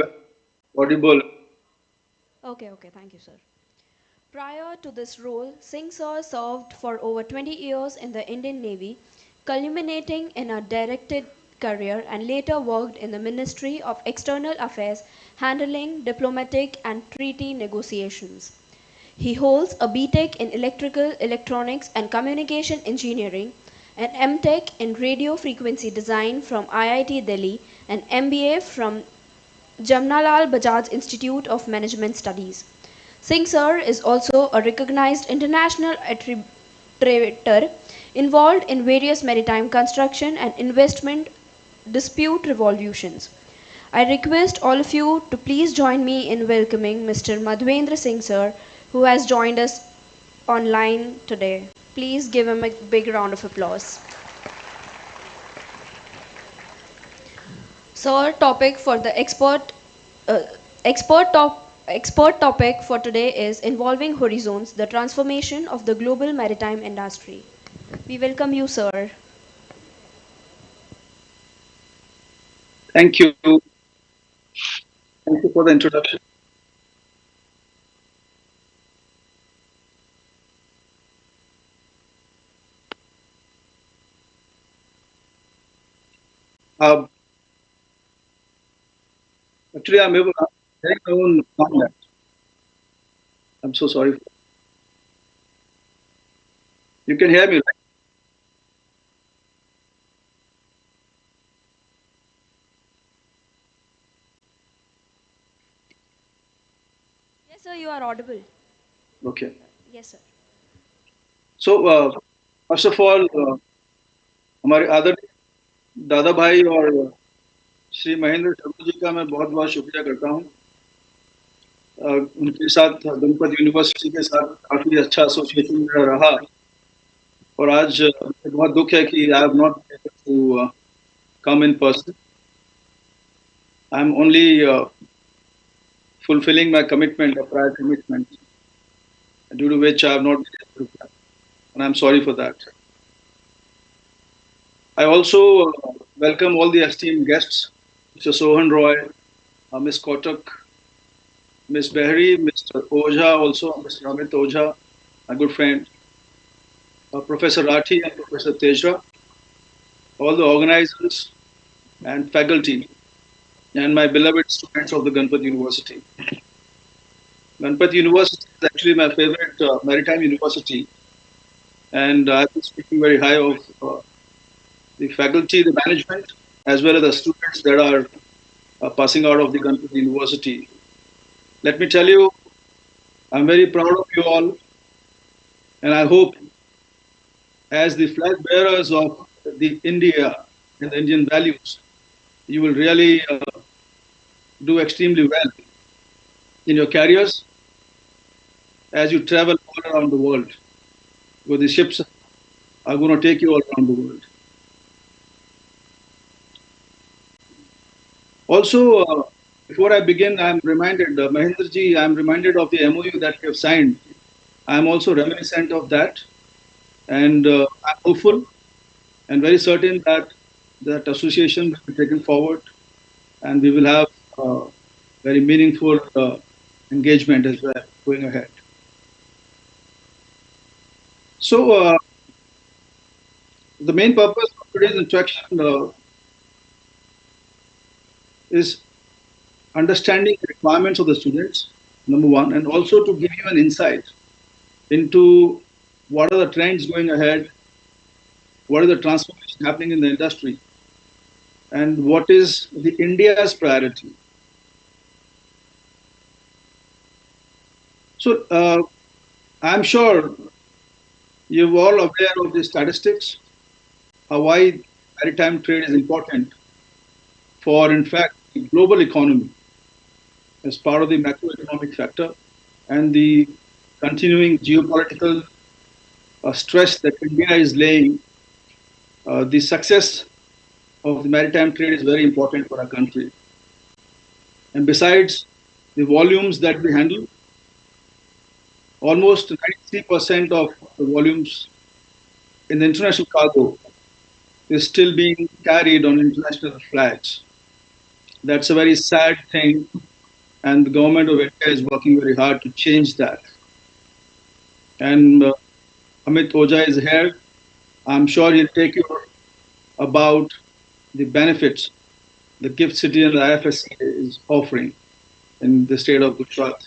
audible. Okay, thank you, sir. Prior to this role, Singh sir served for over 20 years in the Indian Navy, culminating in a directed career, and later worked in the Ministry of External Affairs, handling diplomatic and treaty negotiations. He holds a BTech in Electrical, Electronics and Communication Engineering, an MTech in Radio Frequency Design from IIT Delhi, and MBA from Jamnalal Bajaj Institute of Management Studies. Singh sir is also a recognized international arbitrator involved in various maritime construction and investment dispute resolutions. I request all of you to please join me in welcoming Mr. Madhvendra Singh sir, who has joined us online today. Please give him a big round of applause. So our topic for the uh, expert topic for today is involving horizons, the transformation of the global maritime industry. We welcome you, sir. Thank you. Thank you for the introduction. Uh, Actually, I'm hearing my own sound. I'm so sorry. You can hear me, right? Yes, sir, you are audible. Okay. Yes, sir. So, first of all, हमारे आदरणीय दादा भाई और श्री महेंद्र शर्मा जी का मैं बहुत बहुत शुक्रिया करता हूँ। उनके साथ गणपत यूनिवर्सिटी के साथ काफ़ी अच्छा एसोसिएशन मेरा रहा और आज मुझे बहुत दुख है कि I have not to come in person. I am only fulfilling my commitment, a prior commitment, due to which I have not been able to come. And I'm sorry for that. I also welcome all the esteemed guests, Mr. Sohan Roy, Ms. Kotak, Ms. Behri, Mr. Ojha, also Mr. Amit Ojha, my good friend, Professor Rathi and Professor Tejra, all the organizers and faculty, and my beloved students of the Ganpat University. Ganpat University is actually my favorite maritime university, and I've been speaking very high of the faculty, the management, as well as the students that are passing out of the Ganpat University. Let me tell you, I'm very proud of you all, and I hope, as the flag bearers of the India and the Indian values, you will really do extremely well in your careers as you travel all around the world, because the ships are going to take you all around the world. Also, before I begin, I'm reminded, Mahendraji, I'm reminded of the MOU that we have signed. I'm also reminiscent of that, and I'm hopeful and very certain that that association will be taken forward, and we will have very meaningful engagement as well going ahead. So, the main purpose of today's interaction is understanding the requirements of the students, number one, and also to give you an insight into what are the trends going ahead, what is the transformation happening in the industry, and what is the India's priority. So I'm sure you're all aware of the statistics, how why maritime trade is important for, in fact, the global economy as part of the macroeconomic factor and the continuing geopolitical stress that India is laying. The success of the maritime trade is very important for our country. And besides the volumes that we handle, almost 93% of the volumes in the international cargo is still being carried on international flags. That's a very sad thing, and the government of India is working very hard to change that. And Amit Oja is here. I'm sure he'll take you about the benefits the GIFT City and the IFSC is offering in the state of Gujarat.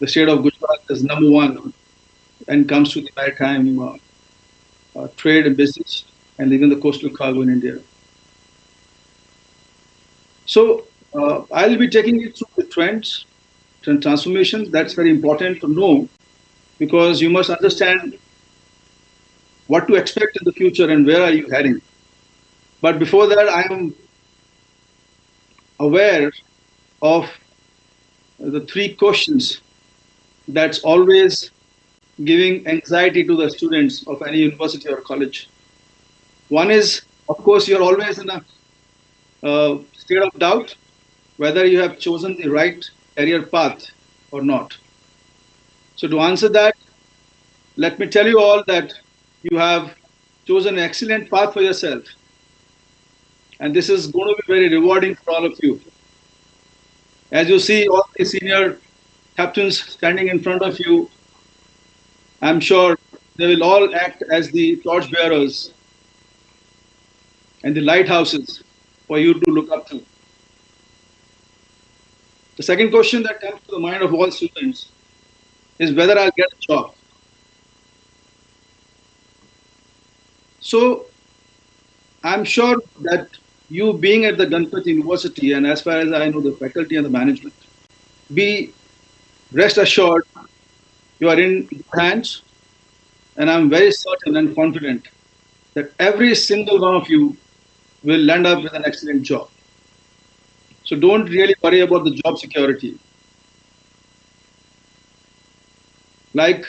The state of Gujarat is number one when it comes to the maritime trade and business, and even the coastal cargo in India. So I'll be taking you through the trends and transformations. That's very important to know, because you must understand what to expect in the future and where are you heading. But before that, I am aware of the three questions that's always giving anxiety to the students of any university or college. One is, of course, you're always in a state of doubt whether you have chosen the right career path or not. So to answer that, let me tell you all that you have chosen an excellent path for yourself. And this is going to be very rewarding for all of you. As you see all the senior captains standing in front of you, I'm sure they will all act as the torchbearers and the lighthouses for you to look up to. The second question that comes to the mind of all students is whether I'll get a job. So I'm sure that you being at the Ganpat University, and as far as I know the faculty and the management, be rest assured you are in good hands, and I'm very certain and confident that every single one of you will land up with an excellent job. So don't really worry about the job security. Like,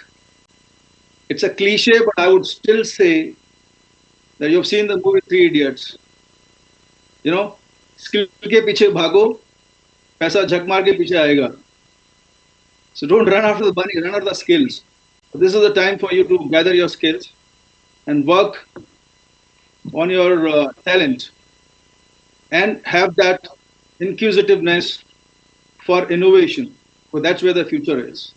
it's a cliche, but I would still say that you've seen the movie Three Idiots. You know, skill ke piche bhago, paisa jhak maar ke piche aayega. So don't run after the money, run after the skills. So this is the time for you to gather your skills and work on your talent and have that inquisitiveness for innovation. So that's where the future is.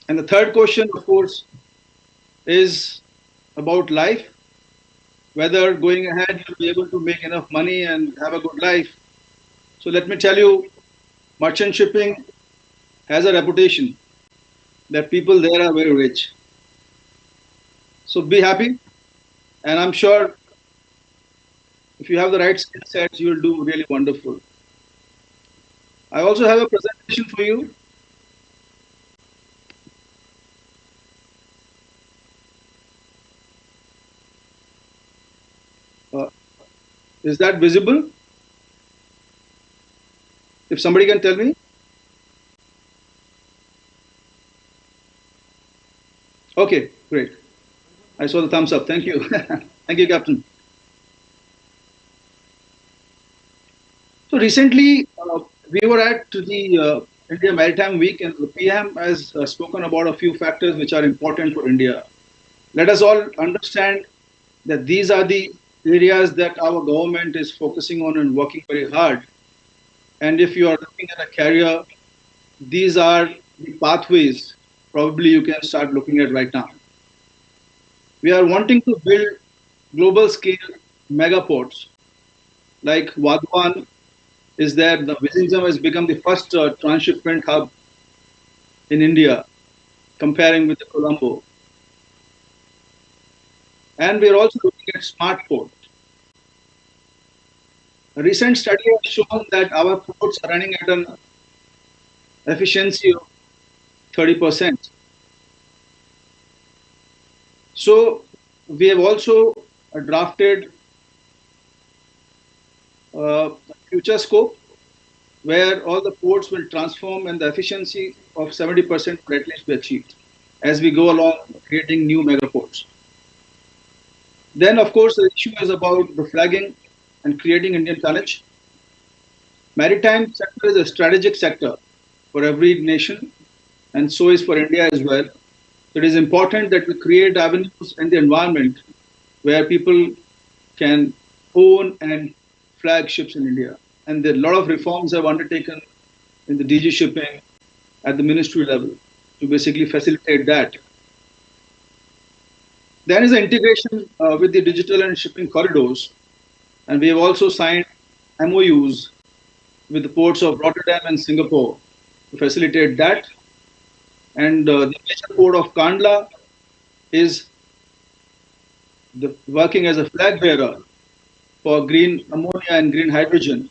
And the third question, of course, is about life. Whether going ahead you'll be able to make enough money and have a good life. So let me tell you, merchant shipping has a reputation that people there are very rich. So be happy, and I'm sure if you have the right skill sets, you will do really wonderful. I also have a presentation for you. Is that visible? If somebody can tell me. Okay, great. I saw the thumbs up. Thank you. Thank you, Captain. So recently, we were at the India Maritime Week, and the PM has spoken about a few factors which are important for India. Let us all understand that these are the areas that our government is focusing on and working very hard. And if you are looking at a career, these are the pathways probably you can start looking at right now. We are wanting to build global scale megaports like Wadwan is there. The Vizhinjam has become the first transshipment hub in India, comparing with the Colombo. And we are also looking at smart ports. A recent study has shown that our ports are running at an efficiency of 30%. So we have also drafted a future scope where all the ports will transform and the efficiency of 70% will at least be achieved as we go along creating new megaports. Then, of course, the issue is about the flagging and creating Indian tonnage. Maritime sector is a strategic sector for every nation, and so is for India as well. It is important that we create avenues and the environment where people can own and flag ships in India. And there are a lot of reforms have undertaken in the DG shipping at the ministry level to basically facilitate that. There is an integration with the digital and shipping corridors, and we have also signed MOUs with the ports of Rotterdam and Singapore to facilitate that. And the major port of Kandla is working as a flag bearer for green ammonia and green hydrogen,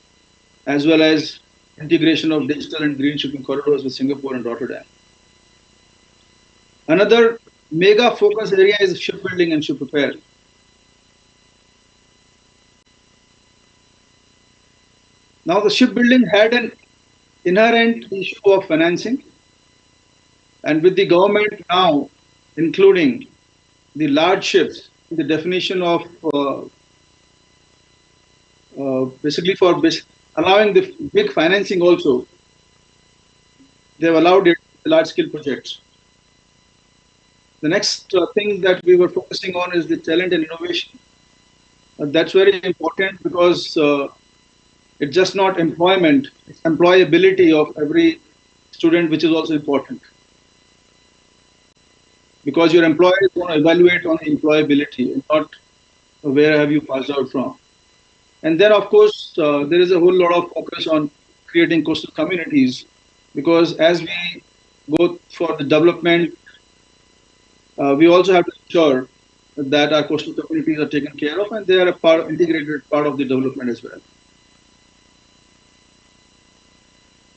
as well as integration of digital and green shipping corridors with Singapore and Rotterdam. Another mega focus area is shipbuilding and ship repair. Now, the shipbuilding had an inherent issue of financing, and with the government now including the large ships, the definition of basically for allowing the big financing also, they have allowed it large scale projects. The next thing that we were focusing on is the talent and innovation. That's very important because it's just not employment, it's employability of every student, which is also important. Because your employer is going to evaluate on employability and not where have you passed out from. And then, of course, there is a whole lot of focus on creating coastal communities, because as we go for the development, we also have to ensure that our coastal communities are taken care of and they are a integrated part of the development as well.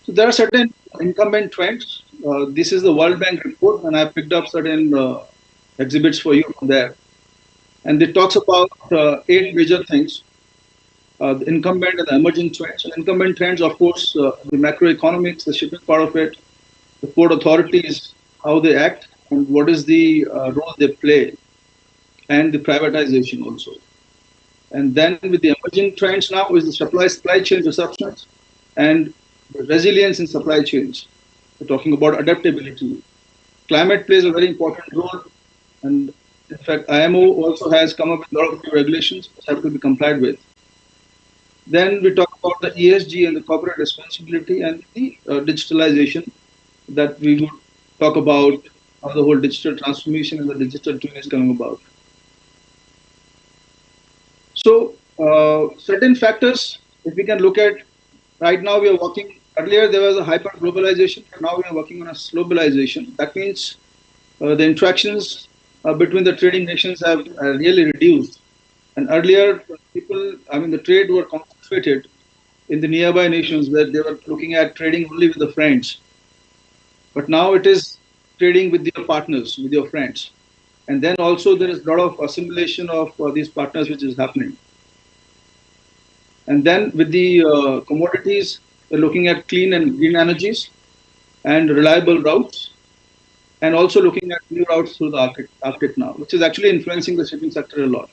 So there are certain incumbent trends. This is the World Bank report, and I picked up certain exhibits for you from there. And it talks about 8 major things. The incumbent and the emerging trends. And incumbent trends, of course, the macroeconomics, the shipping part of it, the port authorities, how they act, and what is the role they play, and the privatization also. And then with the emerging trends now is the supply chain disruptions and resilience in supply chains. We're talking about adaptability. Climate plays a very important role, and in fact, IMO also has come up with a lot of new regulations which have to be complied with. Then we talk about the ESG and the corporate responsibility and the digitalization that we would talk about how the whole digital transformation and the digital twin is coming about. So certain factors, if we can look at, right now we are working, earlier there was a hyper globalization, now we are working on a globalization. That means the interactions between the trading nations have really reduced. And earlier, the trade were concentrated in the nearby nations where they were looking at trading only with the friends. But now it is trading with your partners, with your friends. And then also there is a lot of assimilation of these partners which is happening. And then with the commodities, we're looking at clean and green energies and reliable routes, and also looking at new routes through the Arctic now, which is actually influencing the shipping sector a lot.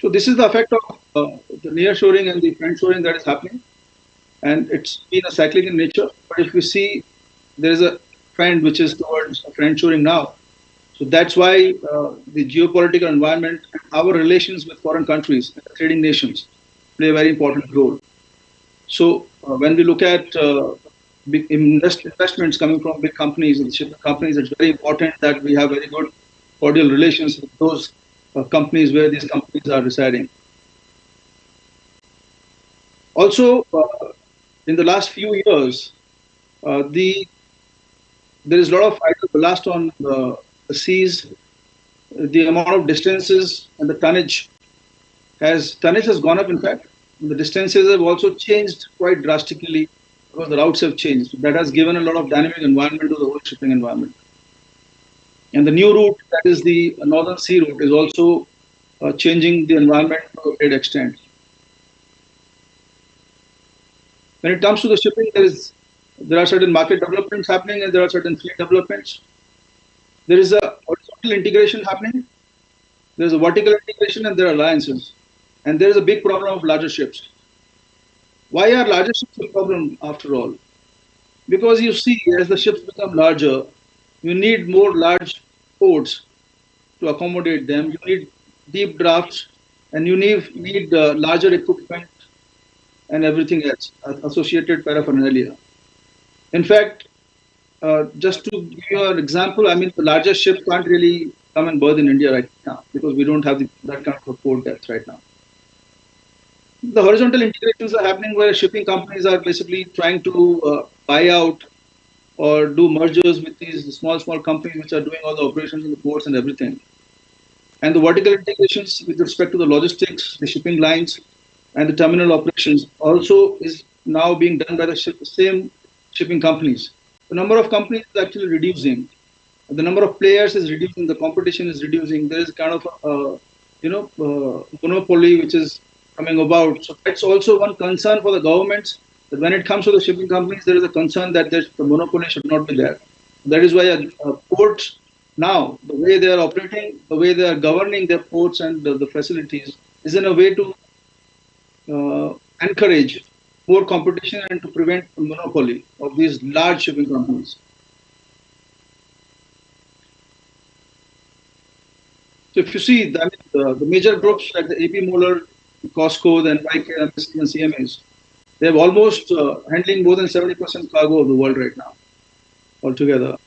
So this is the effect of the nearshoring and the friendshoring that is happening, and it's been a cyclic in nature. But if we see, there is a trend which is towards friendshoring now. So that's why the geopolitical environment and our relations with foreign countries, trading nations, play a very important role. So when we look at big investments coming from big companies and shipping companies, it's very important that we have very good cordial relations with those companies where these companies are residing. Also, in the last few years, there is a lot of idle ballast on the seas. The amount of distances and the tonnage has gone up. In fact, the distances have also changed quite drastically because the routes have changed. That has given a lot of dynamic environment to the whole shipping environment. And the new route, that is the Northern Sea route, is also changing the environment to a great extent. When it comes to the shipping, there are certain market developments happening and there are certain fleet developments. There is a horizontal integration happening, there is a vertical integration, and there are alliances. And there is a big problem of larger ships. Why are larger ships a problem after all? Because you see, as the ships become larger, you need more large ports to accommodate them. You need deep drafts, and you need larger equipment and everything else, associated paraphernalia. In fact, just to give you an example, I mean, the largest ship can't really come and berth in India right now because we don't have that kind of a port depth right now. The horizontal integrations are happening where shipping companies are basically trying to buy out or do mergers with these small companies which are doing all the operations in the ports and everything. And the vertical integrations with respect to the logistics, the shipping lines, and the terminal operations also is now being done by the same shipping companies. The number of companies is actually reducing. The number of players is reducing. The competition is reducing. There is kind of monopoly which is coming about. So that's also one concern for the governments. That when it comes to the shipping companies, there is a concern that the monopoly should not be there. That is why ports now, the way they are operating, the way they are governing their ports and the facilities, is in a way to encourage more competition and to prevent monopoly of these large shipping companies. So if you see, the major groups like the AP Moller, Costco, the NYK, MSC, and CMAs, they have almost handling more than 70% cargo of the world right now, altogether.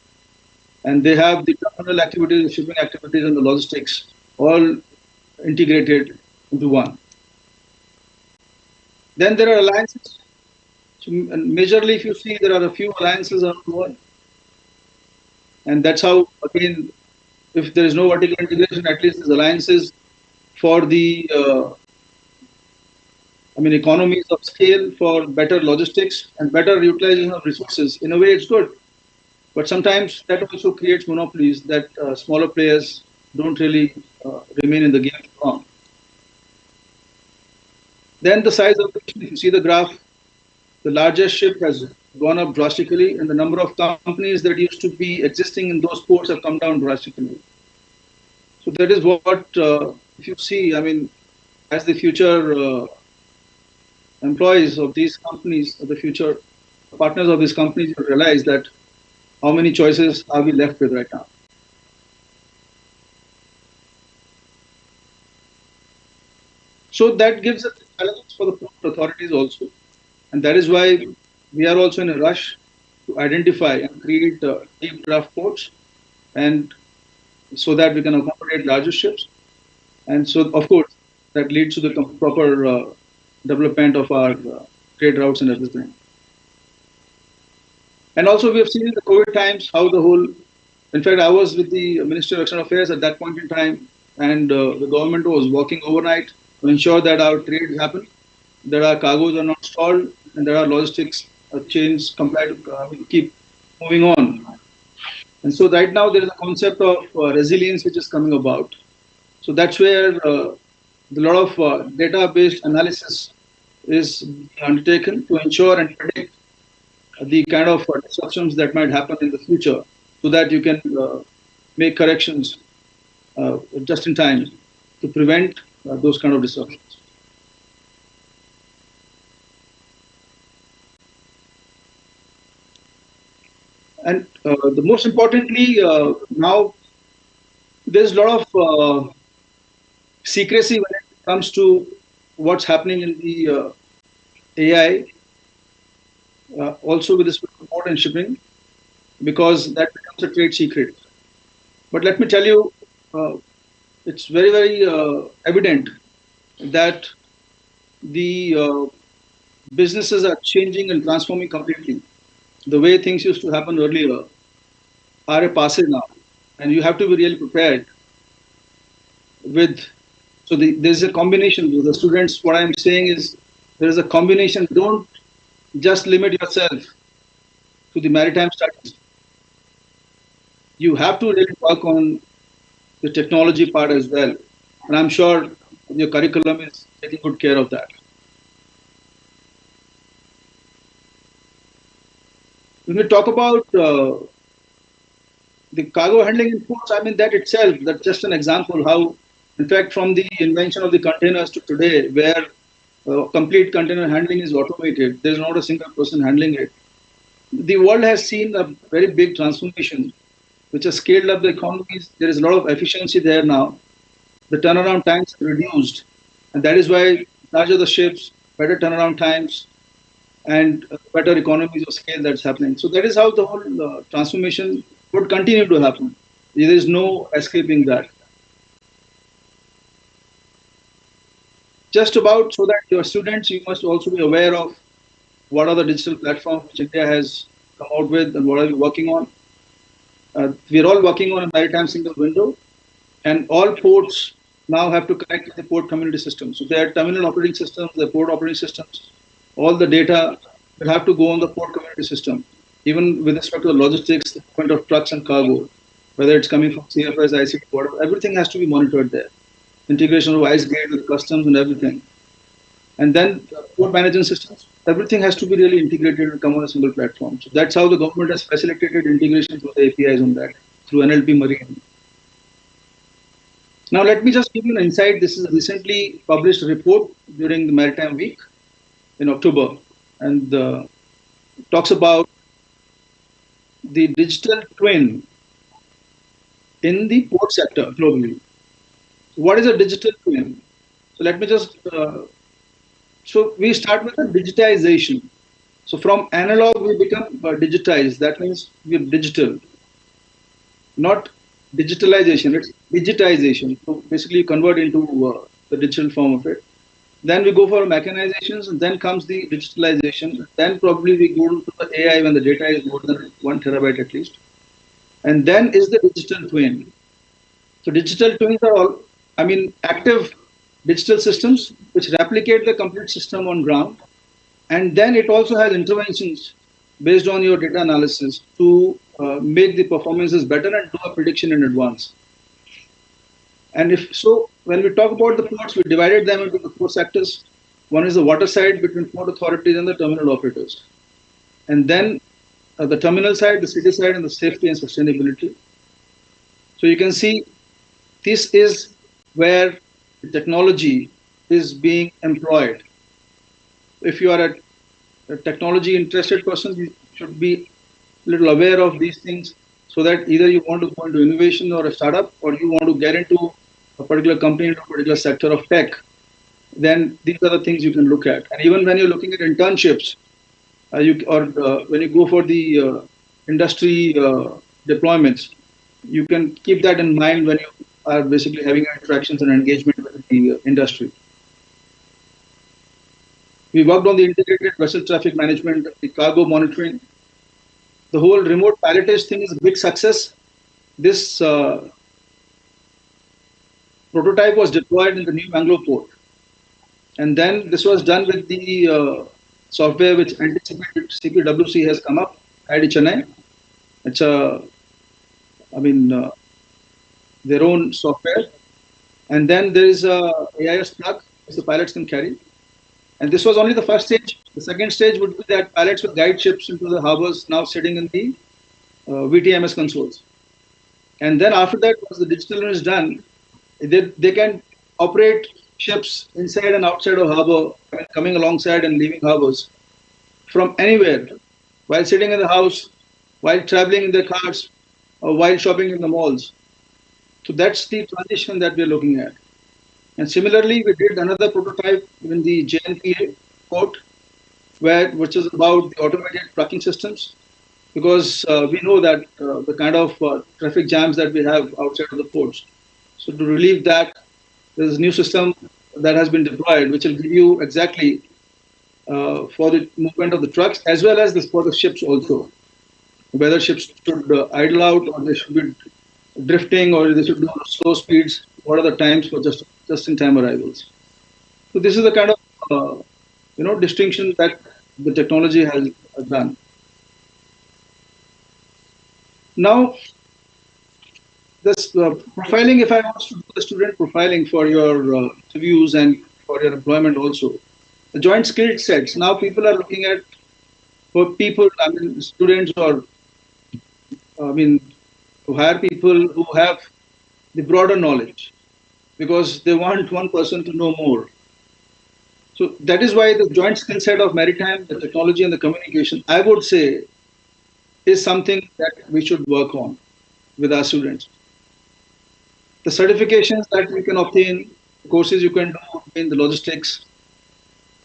And they have the terminal activities, the shipping activities, and the logistics all integrated into one. Then there are alliances. So majorly, if you see, there are a few alliances around the world. And that's how, again, if there is no vertical integration, at least there's alliances for the economies of scale, for better logistics and better utilization of resources. In a way, it's good. But sometimes that also creates monopolies that smaller players don't really remain in the game for long. Then the size of the ship, if you see the graph, the largest ship has gone up drastically, and the number of companies that used to be existing in those ports have come down drastically. So that is what, if you see, I mean, as the future employees of these companies, or the future partners of these companies, you realize that how many choices are we left with right now. So that gives us challenges for the port authorities also. And that is why we are also in a rush to identify and create deep draft ports, and so that we can accommodate larger ships. And so, of course, that leads to the proper development of our trade routes and everything. And also, we have seen in the COVID times how the whole, in fact, I was with the Ministry of External Affairs at that point in time, and the government was working overnight to ensure that our trade happen, that our cargoes are not stalled, and that our logistics chains keep moving on. And so right now there is a concept of resilience which is coming about. So that's where a lot of data-based analysis is undertaken to ensure and predict the kind of disruptions that might happen in the future, so that you can make corrections just in time to prevent those kind of disruptions. And the most importantly, now there's a lot of secrecy when it comes to what's happening in the AI, also with this port and shipping, because that becomes a trade secret. But let me tell you, it's very, very evident that the businesses are changing and transforming completely. The way things used to happen earlier are a passe now, and you have to be really prepared with. So there's a combination. The students, what I'm saying is, there is a combination. Don't just limit yourself to the maritime studies. You have to really work on the technology part as well, and I'm sure your curriculum is taking good care of that. When we talk about the cargo handling in ports, I mean, that itself, that's just an example how, in fact, from the invention of the containers to today, where complete container handling is automated, there's not a single person handling it. The world has seen a very big transformation which has scaled up the economies. There is a lot of efficiency there now. The turnaround times are reduced, and that is why larger the ships, better turnaround times, and better economies of scale that's happening. So that is how the whole transformation would continue to happen. There is no escaping that. Just about so that your students, you must also be aware of what are the digital platforms which India has come out with and what are we working on. We're all working on a maritime single window, and all ports now have to connect with the port community system. So their terminal operating systems, their port operating systems, all the data will have to go on the port community system. Even with respect to the logistics, the movement of trucks and cargo, whether it's coming from CFS, ICT, whatever, everything has to be monitored there. Integration of ice gate with customs and everything. And then port management systems, everything has to be really integrated and come on a single platform. So that's how the government has facilitated integration through the APIs on that, through NLP Marine. Now let me just give you an insight. This is a recently published report during the Maritime Week in October, and talks about the digital twin in the port sector globally. What is a digital twin? So let me just, so we start with the digitization. So from analog we become digitized. That means we're digital, not digitalization, it's digitization. So basically you convert into the digital form of it. Then we go for mechanizations, and then comes the digitalization. Then probably we go to the AI when the data is more than 1 terabyte at least. And then is the digital twin. So digital twins are all, I mean, active digital systems which replicate the complete system on ground. And then it also has interventions based on your data analysis to make the performances better and do a prediction in advance. And if so, when we talk about the ports, we divided them into the 4 sectors. One is the water side between port authorities and the terminal operators. And then the terminal side, the city side, and the safety and sustainability. So you can see this is where the technology is being employed. If you are a technology interested person, you should be a little aware of these things, so that either you want to go into innovation or a startup, or you want to get into a particular company, into a particular sector of tech, then these are the things you can look at. And even when you're looking at internships, when you go for the industry deployments, you can keep that in mind when you are basically having interactions and engagement with the industry. We worked on the integrated vessel traffic management, the cargo monitoring. The whole remote pilotage thing is a big success. This prototype was deployed in the new Bangalore port. And then this was done with the software which anticipated CPWC has come up, IIT Chennai. It's their own software. And then there is a AIS plug which the pilots can carry. And this was only the first stage. The second stage would be that pilots will guide ships into the harbors now sitting in the VTMS consoles. And then after that, once the digital is done, they can operate ships inside and outside of harbor, coming alongside and leaving harbors from anywhere, while sitting in the house, while traveling in their cars, or while shopping in the malls. So that's the transition that we're looking at. And similarly, we did another prototype in the JNPA port, which is about the automated trucking systems, because we know that the kind of traffic jams that we have outside of the ports. So to relieve that, there's a new system that has been deployed, which will give you exactly for the movement of the trucks, as well as for the ships also. Whether ships should idle out, or they should be drifting, or they should do slow speeds. What are the times for just-in-time arrivals? So this is the kind of distinction that the technology has done. Now, this profiling, if I want to do the student profiling for your reviews and for your employment also, the joint skill sets. Now people are looking at, for people, students, or to hire people who have the broader knowledge, because they want one person to know more. So that is why the joint skill set of maritime, the technology and the communication, I would say, is something that we should work on. with our students. The certifications that you can obtain, courses you can do in the logistics,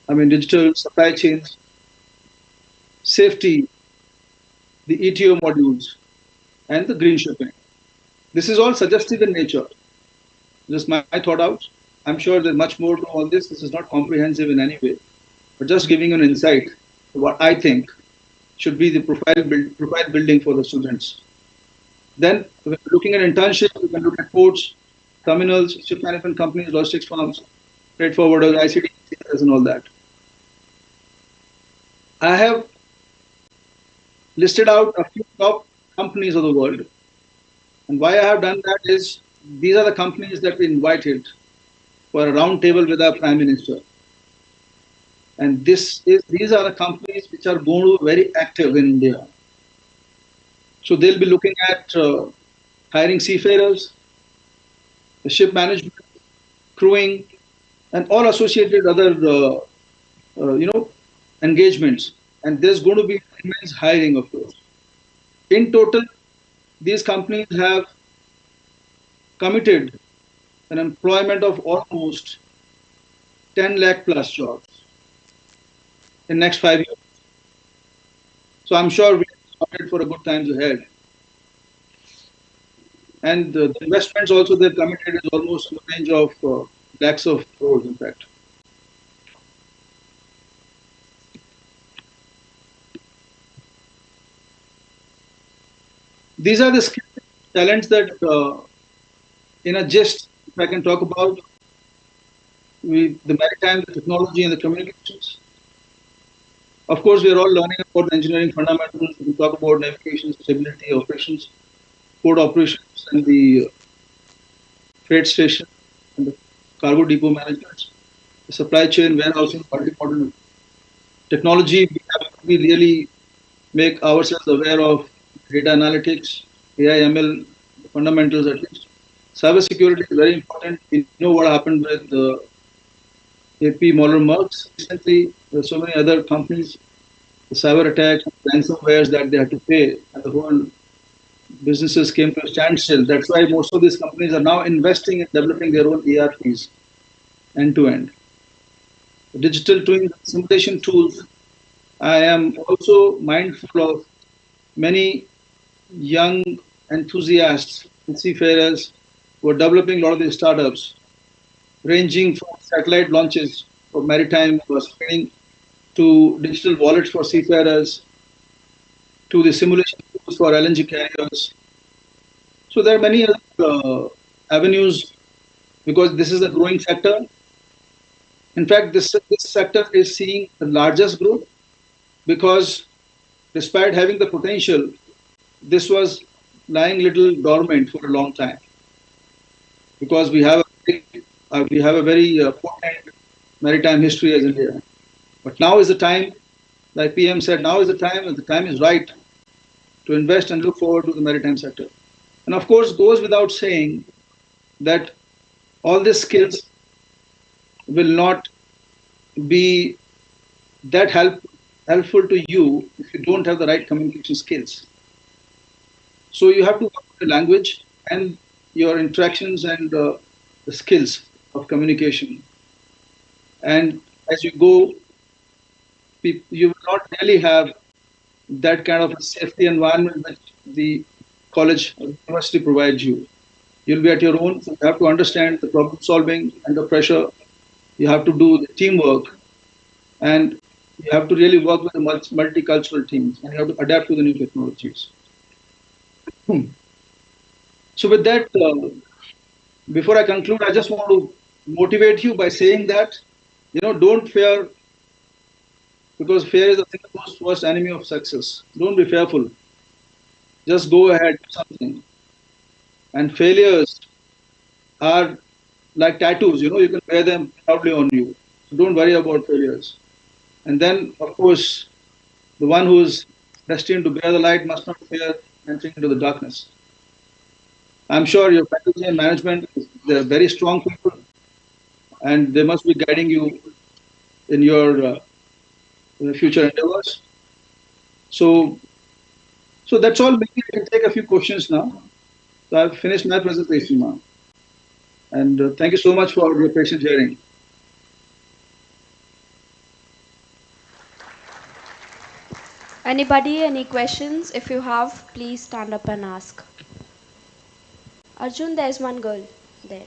digital supply chains, safety, the ETO modules, and the green shipping. This is all suggestive in nature. Just my thought out. I'm sure there's much more to all this. This is not comprehensive in any way, but just giving an insight to what I think should be the profile building for the students. Then, when looking at internships, we can look at ports, terminals, ship management companies, logistics firms, freight forwarders, ICT, and all that. I have listed out a few top companies of the world. And why I have done that is these are the companies that we invited for a round table with our Prime Minister. And these are the companies which are going to be very active in India. So they'll be looking at hiring seafarers, the ship management, crewing, and all associated other engagements. And there's going to be immense hiring, of course. In total, these companies have committed an employment of almost 10 lakh plus jobs in next 5 years. So I'm sure we are sorted for a good times ahead. And the investments also they've committed is almost in the range of lakhs of crores, in fact. These are the skills, talents that, in a gist, if I can talk about, the maritime, the technology, and the communications. Of course, we are all learning about the engineering fundamentals. We talk about navigation, stability, operations, port operations, and the freight station, and the cargo depot management, the supply chain, warehousing, multi-modal technology. We have to really make ourselves aware of data analytics, AI, ML, fundamentals at least. Cybersecurity is very important. We know what happened with AP Moller Mercs recently. There are so many other companies, the cyber attacks, ransomwares that they had to pay, and the whole businesses came to a standstill. That's why most of these companies are now investing in developing their own ERPs end to end. Digital twin simulation tools. I am also mindful of many young enthusiasts and seafarers who are developing a lot of these startups, ranging from satellite launches for maritime screening to digital wallets for seafarers to the simulation tools for LNG carriers. So there are many other avenues because this is a growing sector. In fact, this sector is seeing the largest growth because despite having the potential, this was lying little dormant for a long time because we have a very potent maritime history as India. But now is the time, like PM said, now is the time, and the time is right to invest and look forward to the maritime sector. And of course, goes without saying that all these skills will not be that helpful to you if you don't have the right communication skills. So you have to work the language and your interactions and the skills of communication. And as you go, you will not really have that kind of a safety environment which the college or university provides you. You'll be at your own. So you have to understand the problem solving and the pressure. You have to do the teamwork, and you have to really work with the multicultural teams, and you have to adapt to the new technologies. So with that, before I conclude, I just want to motivate you by saying that, don't fear, because fear is the most worst enemy of success. Don't be fearful. Just go ahead, do something. And failures are like tattoos, you can wear them proudly on you. So don't worry about failures. And then, of course, the one who's destined to bear the light must not fear entering into the darkness. I'm sure your faculty and management, they're very strong people, and they must be guiding you in your future endeavors. So that's all. Maybe I can take a few questions now. So I've finished my presentation now. And thank you so much for your patient hearing. Anybody, any questions? If you have, please stand up and ask. Arjun, there's one girl there.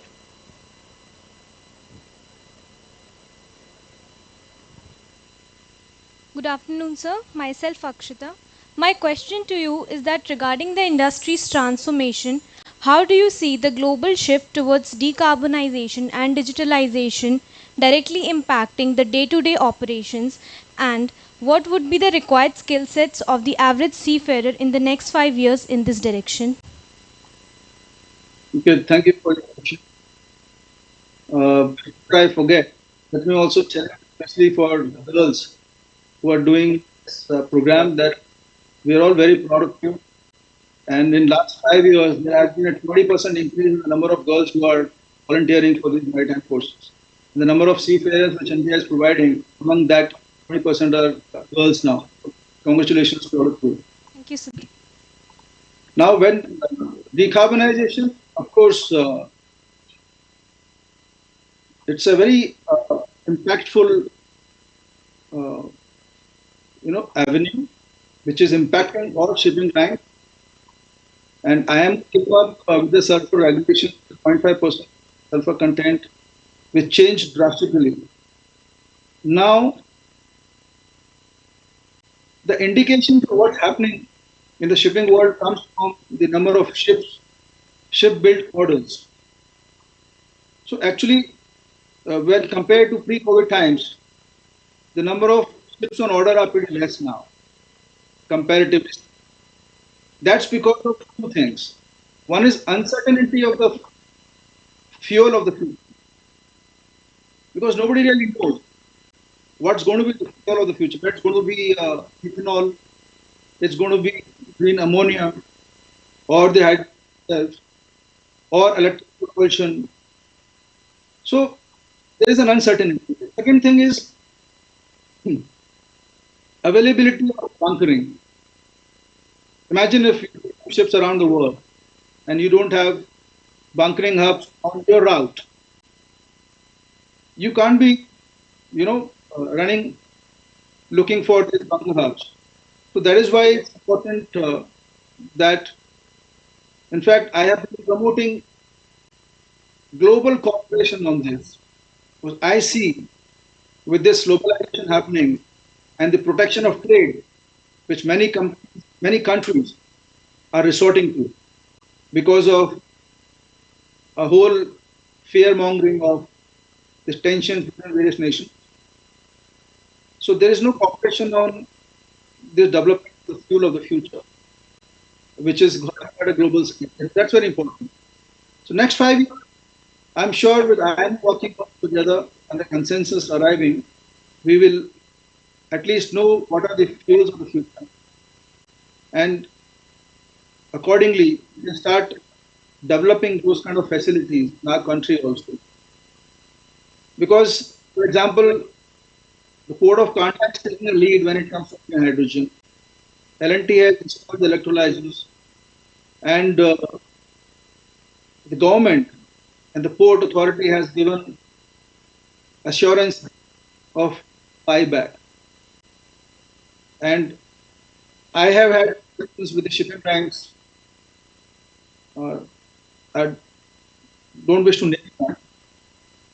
Good afternoon, sir. Myself, Akshita. My question to you is that regarding the industry's transformation, how do you see the global shift towards decarbonization and digitalization directly impacting the day-to-day operations, and what would be the required skill sets of the average seafarer in the next 5 years in this direction? Okay, thank you for your question. Before I forget, let me also tell, especially for girls who are doing this program, that we are all very proud of you. And in last 5 years, there has been a 20% increase in the number of girls who are volunteering for these maritime courses. And the number of seafarers which India is providing, among that 20% are girls now. Congratulations to all of you. Thank you, sir. Now, when decarbonization, of course, it's a very impactful, uh, avenue which is impacting all shipping lines. And I am keeping up with the sulfur regulation, 0.5% sulfur content, which changed drastically. Now, the indication for what's happening in the shipping world comes from the number of ships, ship-built orders. So actually, when compared to pre-COVID times, the number of ships on order are pretty less now, comparatively. That's because of two things. One is uncertainty of the fuel of the future, because nobody really knows what's going to be the fuel of the future. It's going to be ethanol, it's going to be green ammonia, or the hydrogen, or electric propulsion. So there is an uncertainty. Second thing is availability of bunkering. Imagine if you have ships around the world and you don't have bunkering hubs on your route. You can't be, running looking for these bunker hubs. So that is why it's important that, in fact, I have been promoting global cooperation on this. Because I see with this globalization happening and the protection of trade, which many countries are resorting to because of a whole fear mongering of the tensions between various nations. So there is no cooperation on this development of the fuel of the future, which is at a global scale. And that's very important. So next 5 years, I'm sure with IIM working together and the consensus arriving, we will at least know what are the fuels of the future. And accordingly, we can start developing those kind of facilities in our country also. Because, for example, the Port of Contact is taking a lead when it comes to green hydrogen. L&T has installed the electrolyzers, and the government and the port authority has given assurance of buyback. And I have had discussions with the shipping banks. I don't wish to name that.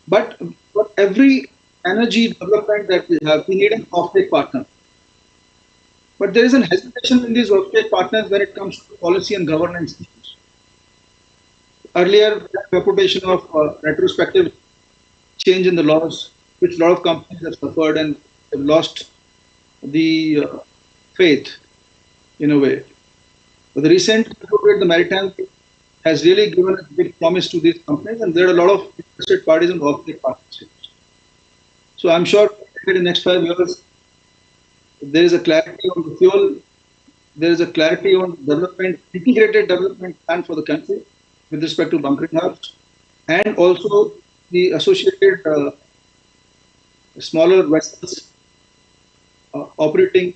But for every energy development that we have, we need an off-take partner. But there is an hesitation in these off-take partners when it comes to policy and governance issues. Earlier, reputation of retrospective change in the laws, which a lot of companies have suffered and have lost the faith in a way. But the recent the Maritime has really given a big promise to these companies, and there are a lot of interested parties in off-take partnerships. So I'm sure in the next 5 years, there is a clarity on the fuel, there is a clarity on development, integrated development plan for the country with respect to bunkering hubs, and also the associated smaller vessels operating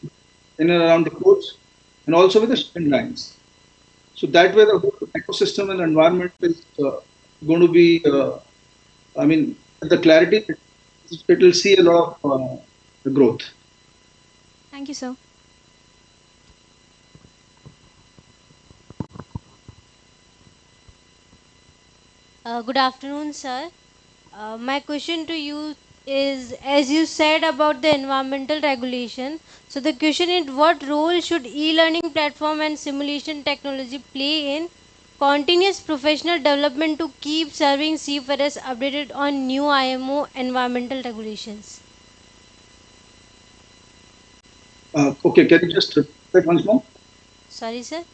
in and around the ports, and also with the shipping lines. So that way the whole ecosystem and environment is going to be, I mean, the clarity, it will see a lot of growth. Thank you, sir. Good afternoon, sir. My question to you is, as you said about the environmental regulation, so the question is, what role should e-learning platform and simulation technology play in continuous professional development to keep serving seafarers updated on new IMO environmental regulations? Okay, can you just repeat that once more? Sorry, sir.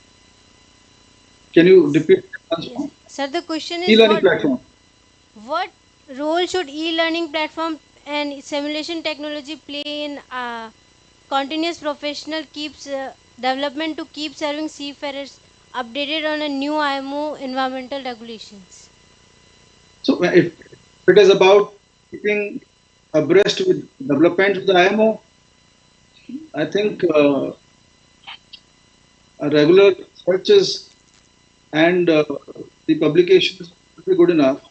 Can you repeat that once Yes, more? sir. The question is, E-learning platform. what role should e-learning platform and simulation technology play in continuous professional keeps development to keep serving seafarers updated on a new IMO environmental regulations? So if it is about keeping abreast with development of the IMO, I think regular searches and the publications will be good enough.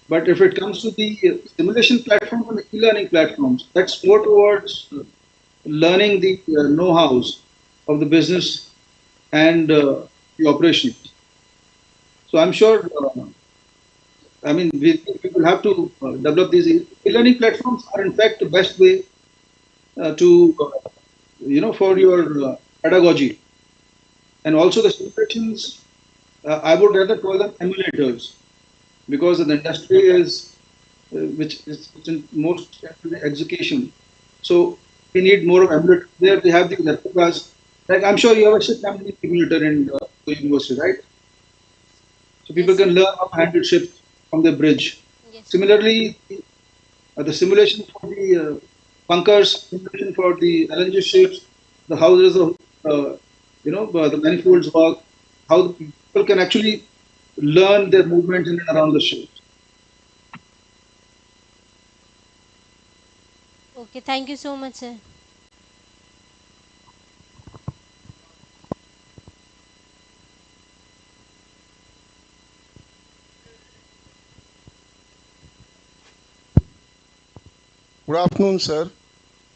But if it comes to the simulation platform and the e-learning platforms, that's more towards learning the know-hows of the business and the operations. So I'm sure, I mean, we will have to develop these e-learning platforms are in fact the best way to, for your pedagogy. And also the simulations, I would rather call them emulators because the industry is, which is in most education. So we need more of emulators. There we have the replicas. Like I'm sure you have a ship handling emulator in the university, right? So people can learn how to handle ships from the bridge. Similarly, the simulation for the bunkers, simulation for the LNG ships, the houses of, the manifolds work, how the people can actually learn their movements in and around the ship. Okay, thank you so much, sir. Good afternoon, sir.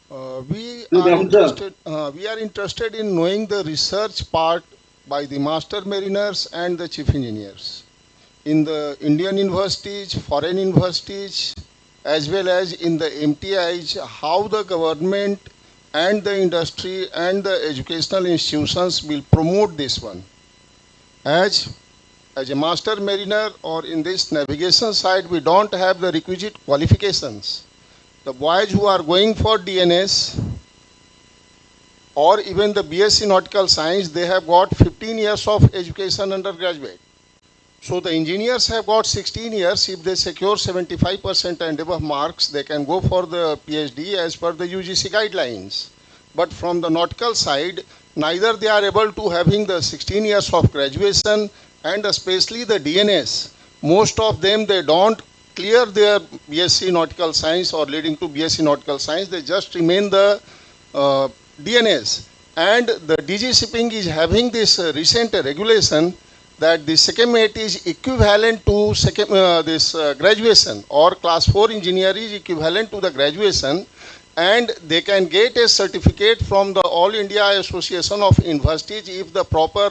We are interested in knowing the research part by the master mariners and the chief engineers in the Indian universities, foreign universities, as well as in the MTIs, how the government and the industry and the educational institutions will promote this one. As a master mariner or in this navigation side, we don't have the requisite qualifications. The boys who are going for DNS or even the BSc Nautical Science, they have got 15 years of education undergraduate. So the engineers have got 16 years. If they secure 75% and above marks, they can go for the PhD as per the UGC guidelines. But from the nautical side, neither they are able to having the 16 years of graduation and especially the DNS. Most of them, they don't clear their BSc Nautical Science or leading to BSc Nautical Science. They just remain the DNS. And the DG Shipping is having this recent regulation that the secondmate is equivalent to graduation, or class 4 engineer is equivalent to the graduation, and they can get a certificate from the All India Association of Universities if the proper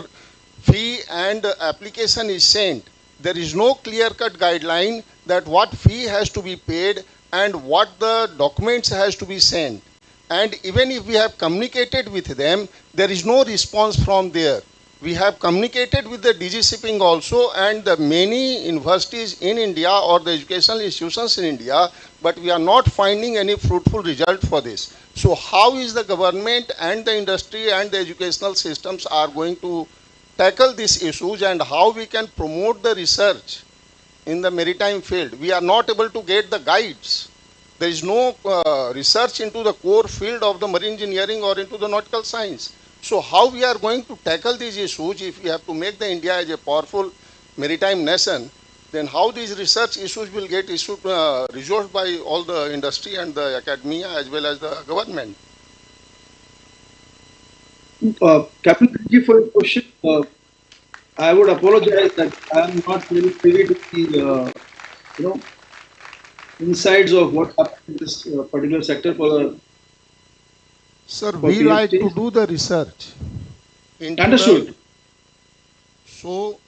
fee and application is sent. There is no clear-cut guideline that what fee has to be paid and what the documents has to be sent. And even if we have communicated with them, there is no response from there. We have communicated with the DG Shipping also and the many universities in India or the educational institutions in India, but we are not finding any fruitful result for this. So how is the government and the industry and the educational systems are going to tackle these issues, and how we can promote the research in the maritime field? We are not able to get the guides. There is no research into the core field of the marine engineering or into the nautical science. So how we are going to tackle these issues if we have to make the India as a powerful maritime nation? Then how these research issues will get resolved by all the industry and the academia as well as the government? Captain, thank you for your question. I would apologize that I am not really privy to the you know insides of what happened in this particular sector Sir, for we like to PhD. do the research into Understood. So,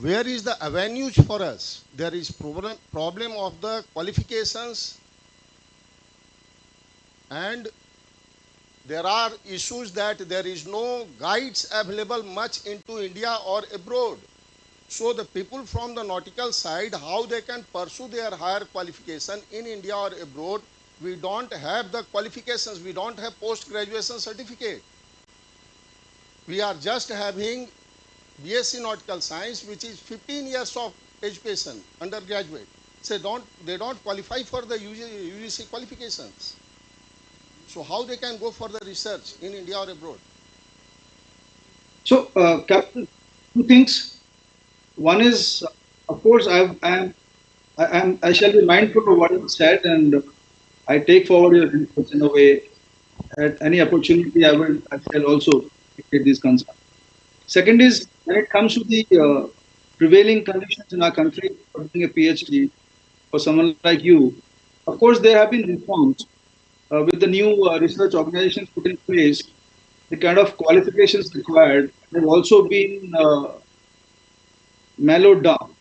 where is the avenues for us? There is problem of the qualifications, and there are issues that there is no guides available much into India or abroad. So the people from the nautical side, how they can pursue their higher qualification in India or abroad, we don't have the qualifications, we don't have post-graduation certificate. We are just having BSc Nautical Science, which is 15 years of education, undergraduate. So they don't qualify for the UGC qualifications. So how they can go for the research in India or abroad? So, Captain, two things. One is, of course, I shall be mindful of what you said, and I take forward your inputs in a way. At any opportunity, I shall also take these concerns. Second is, when it comes to the prevailing conditions in our country for doing a PhD, for someone like you, of course, there have been reforms with the new research organizations put in place. The kind of qualifications required have also been mellowed down.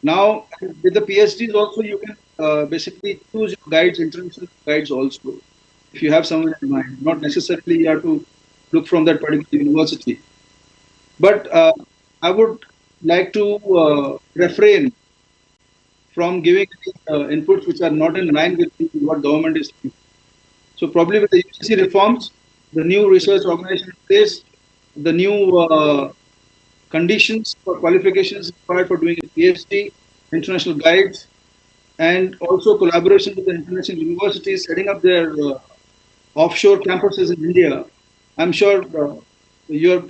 Now, with the PhDs also, you can basically choose your guides, international guides also, if you have someone in mind. Not necessarily you have to look from that particular university. But I would like to refrain from giving inputs which are not in line with what government is doing. So probably with the UGC reforms, the new research organization in place, the new conditions for qualifications required for doing a PhD, international guides, and also collaboration with the international universities setting up their offshore campuses in India. I'm sure your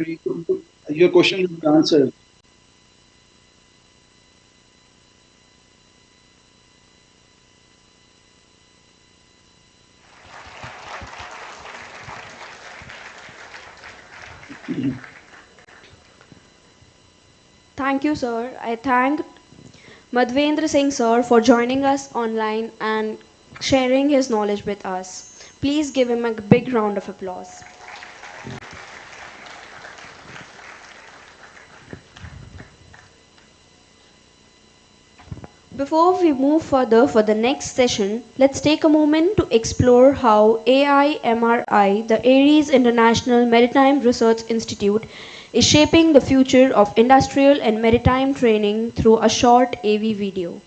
question will be answered. Thank you, sir. I thank Madhvendra Singh, sir, for joining us online and sharing his knowledge with us. Please give him a big round of applause. Before we move further for the next session, let's take a moment to explore how AIMRI, the Ares International Maritime Research Institute, is shaping the future of industrial and maritime training through a short AV video.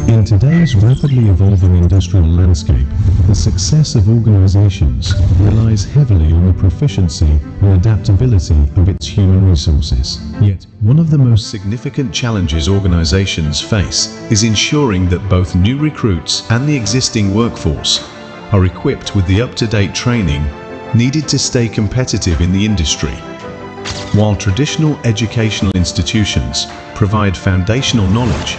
In today's rapidly evolving industrial landscape, the success of organizations relies heavily on the proficiency and adaptability of its human resources. Yet, one of the most significant challenges organizations face is ensuring that both new recruits and the existing workforce are equipped with the up-to-date training needed to stay competitive in the industry. While traditional educational institutions provide foundational knowledge,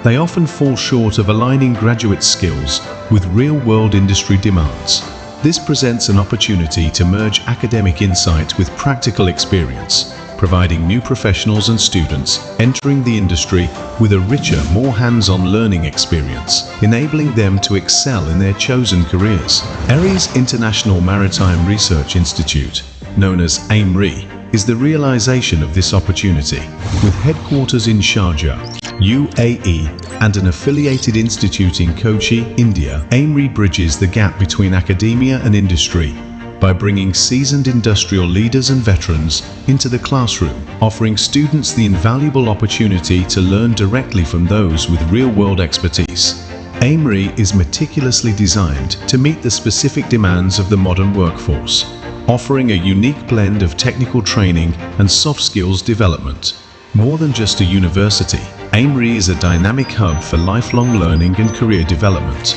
they often fall short of aligning graduate skills with real-world industry demands. This presents an opportunity to merge academic insight with practical experience, providing new professionals and students entering the industry with a richer, more hands-on learning experience, enabling them to excel in their chosen careers. Ares International Maritime Research Institute, known as AIMRI, is the realization of this opportunity. With headquarters in Sharjah, UAE, and an affiliated institute in Kochi, India, AIMRI bridges the gap between academia and industry by bringing seasoned industrial leaders and veterans into the classroom, offering students the invaluable opportunity to learn directly from those with real-world expertise. AIMRI is meticulously designed to meet the specific demands of the modern workforce, offering a unique blend of technical training and soft skills development. More than just a university, AIMRI is a dynamic hub for lifelong learning and career development.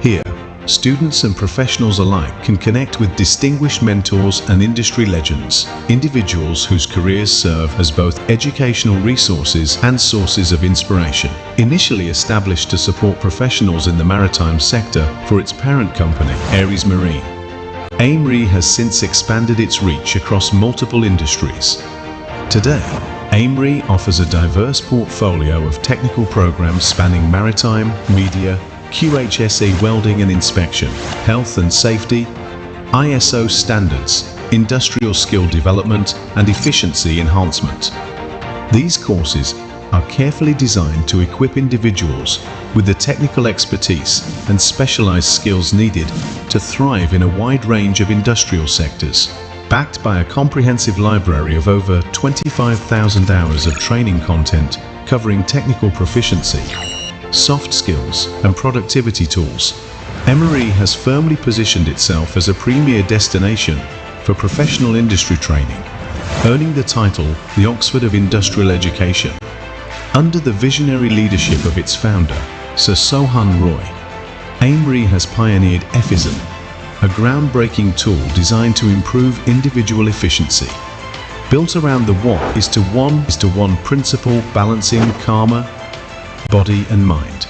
Here, students and professionals alike can connect with distinguished mentors and industry legends, individuals whose careers serve as both educational resources and sources of inspiration. Initially established to support professionals in the maritime sector for its parent company, Aries Marine, AIMRI has since expanded its reach across multiple industries. Today, AIMRI offers a diverse portfolio of technical programs spanning maritime, media, QHSE welding and inspection, health and safety, ISO standards, industrial skill development, and efficiency enhancement. These courses are carefully designed to equip individuals with the technical expertise and specialized skills needed to thrive in a wide range of industrial sectors. Backed by a comprehensive library of over 25,000 hours of training content covering technical proficiency, soft skills, and productivity tools, AIMRI has firmly positioned itself as a premier destination for professional industry training, earning the title the Oxford of Industrial Education. Under the visionary leadership of its founder, Sir Sohan Roy, AIMRI has pioneered EFISM, a groundbreaking tool designed to improve individual efficiency. Built around the what is to one principle balancing karma, body and mind.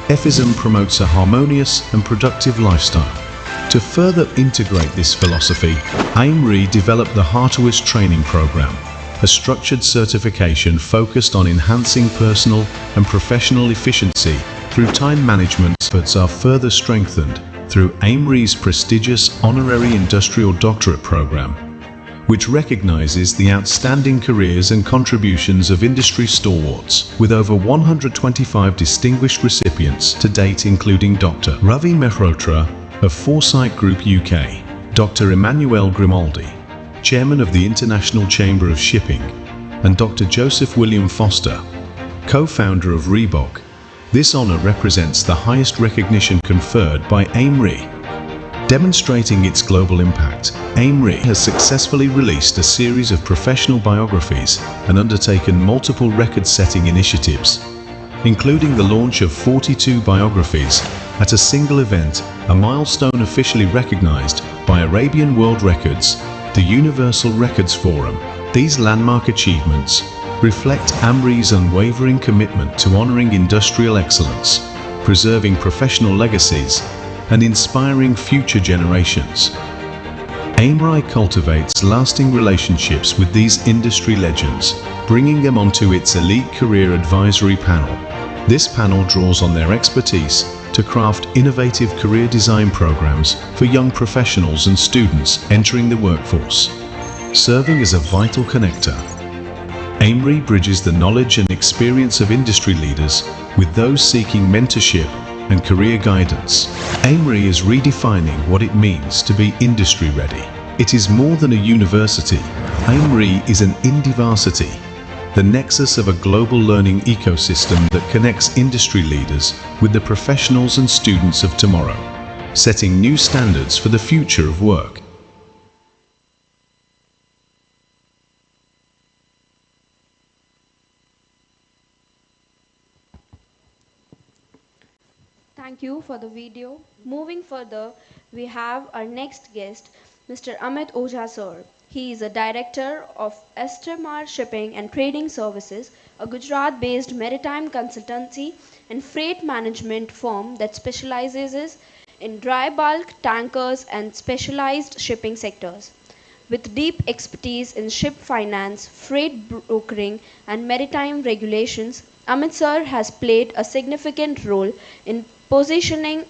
EFISM promotes a harmonious and productive lifestyle. To further integrate this philosophy, AIMRI developed the Hartowist Training Program, a structured certification focused on enhancing personal and professional efficiency through time management. Efforts are further strengthened through AIMRI's prestigious Honorary Industrial Doctorate Program, which recognizes the outstanding careers and contributions of industry stalwarts, with over 125 distinguished recipients to date, including Dr. Ravi Mehrotra of Foresight Group UK, Dr. Emmanuel Grimaldi, Chairman of the International Chamber of Shipping, and Dr. Joseph William Foster, co-founder of Reebok. This honor represents the highest recognition conferred by AIMRI. Demonstrating its global impact, AIMRI has successfully released a series of professional biographies and undertaken multiple record-setting initiatives, including the launch of 42 biographies at a single event, a milestone officially recognized by Arabian World Records, the Universal Records Forum. These landmark achievements reflect AIMRI's unwavering commitment to honoring industrial excellence, preserving professional legacies, and inspiring future generations. AIMRI cultivates lasting relationships with these industry legends, bringing them onto its elite career advisory panel. This panel draws on their expertise to craft innovative career design programs for young professionals and students entering the workforce. Serving as a vital connector, AIMRI bridges the knowledge and experience of industry leaders with those seeking mentorship and career guidance. AIMRI is redefining what it means to be industry ready. It is more than a university. AIMRI is an indivarsity, the nexus of a global learning ecosystem that connects industry leaders with the professionals and students of tomorrow, setting new standards for the future of work. Thank you for the video. Moving further, we have our next guest, Mr. Amit Ojha sir. He is a director of Estemar Shipping and Trading Services, a Gujarat-based maritime consultancy and freight management firm that specializes in dry bulk, tankers, and specialized shipping sectors. With deep expertise in ship finance, freight brokering, and maritime regulations, Amit sir has played a significant role in positioning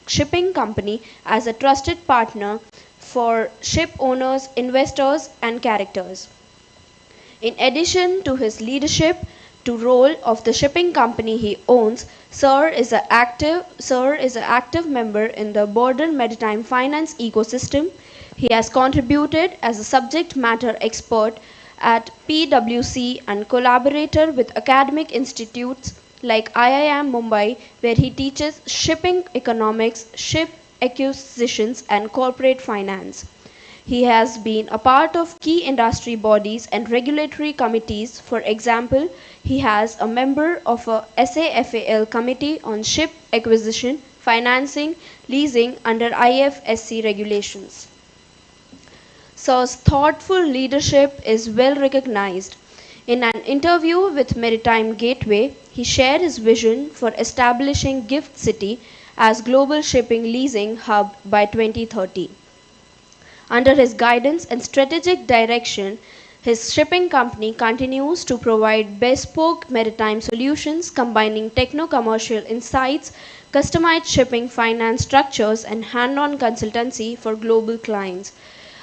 shipping company as a trusted partner for ship owners, investors, and characters. In addition to his leadership to role of the shipping company he owns, Sir is an active member in the broader maritime finance ecosystem. He has contributed as a subject matter expert at PwC and collaborator with academic institutes like IIM Mumbai, where he teaches shipping economics, ship acquisitions, and corporate finance. He has been a part of key industry bodies and regulatory committees. For example, he has a member of a SAFAL committee on ship acquisition, financing, leasing under IFSC regulations. Sir's thoughtful leadership is well recognized. In an interview with Maritime Gateway, he shared his vision for establishing Gift City as global shipping leasing hub by 2030. Under his guidance and strategic direction, his shipping company continues to provide bespoke maritime solutions combining techno-commercial insights, customized shipping finance structures, and hand-on consultancy for global clients.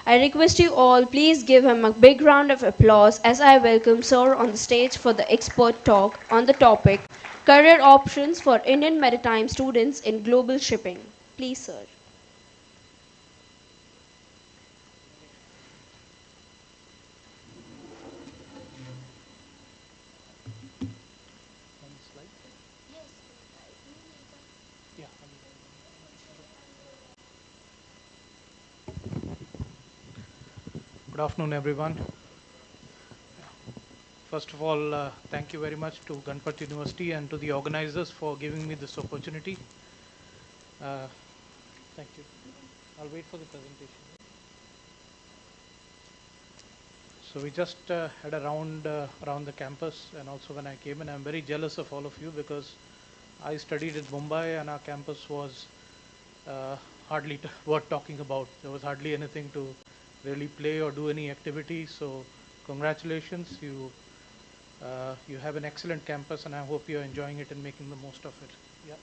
I request you all, please give him a big round of applause as I welcome Sir on the stage for the expert talk on the topic Career Options for Indian Maritime Students in Global Shipping. Please, sir. Good afternoon, everyone. First of all, thank you very much to Ganpat University and to the organizers for giving me this opportunity. Thank you. I'll wait for the presentation. So we just had a round around the campus, and also when I came in, I'm very jealous of all of you because I studied in Mumbai and our campus was hardly worth talking about. There was hardly anything to really play or do any activity. So congratulations, you have an excellent campus, and I hope you're enjoying it and making the most of it. Yeah.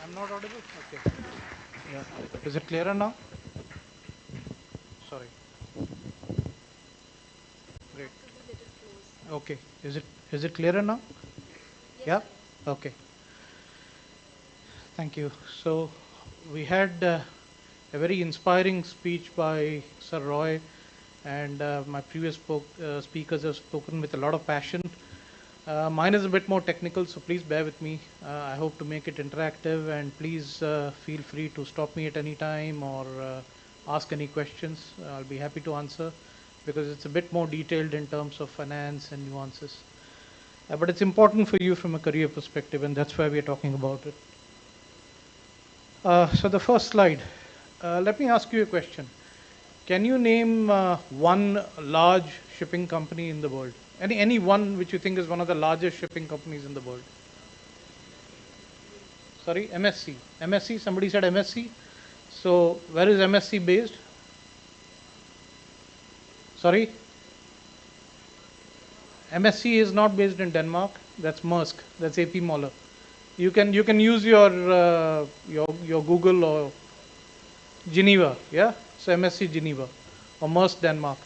I'm not audible? Okay. Yeah. Is it clearer now? Sorry. Great. Okay. Is it clearer now? Yeah? Okay. Thank you. So we had a very inspiring speech by Sir Roy, and my previous speakers have spoken with a lot of passion. Mine is a bit more technical, so please bear with me. I hope to make it interactive, and please feel free to stop me at any time or ask any questions. I'll be happy to answer because it's a bit more detailed in terms of finance and nuances. But it's important for you from a career perspective, and that's why we're talking about it. So the first slide, let me ask you a question. Can you name one large shipping company in the world? Any one which you think is one of the largest shipping companies in the world? Sorry, MSC. MSC, somebody said MSC. So where is MSC based? Sorry? MSC is not based in Denmark. That's Maersk. That's AP Moller. You can use your Google or Geneva, yeah? So MSC Geneva or Maersk Denmark.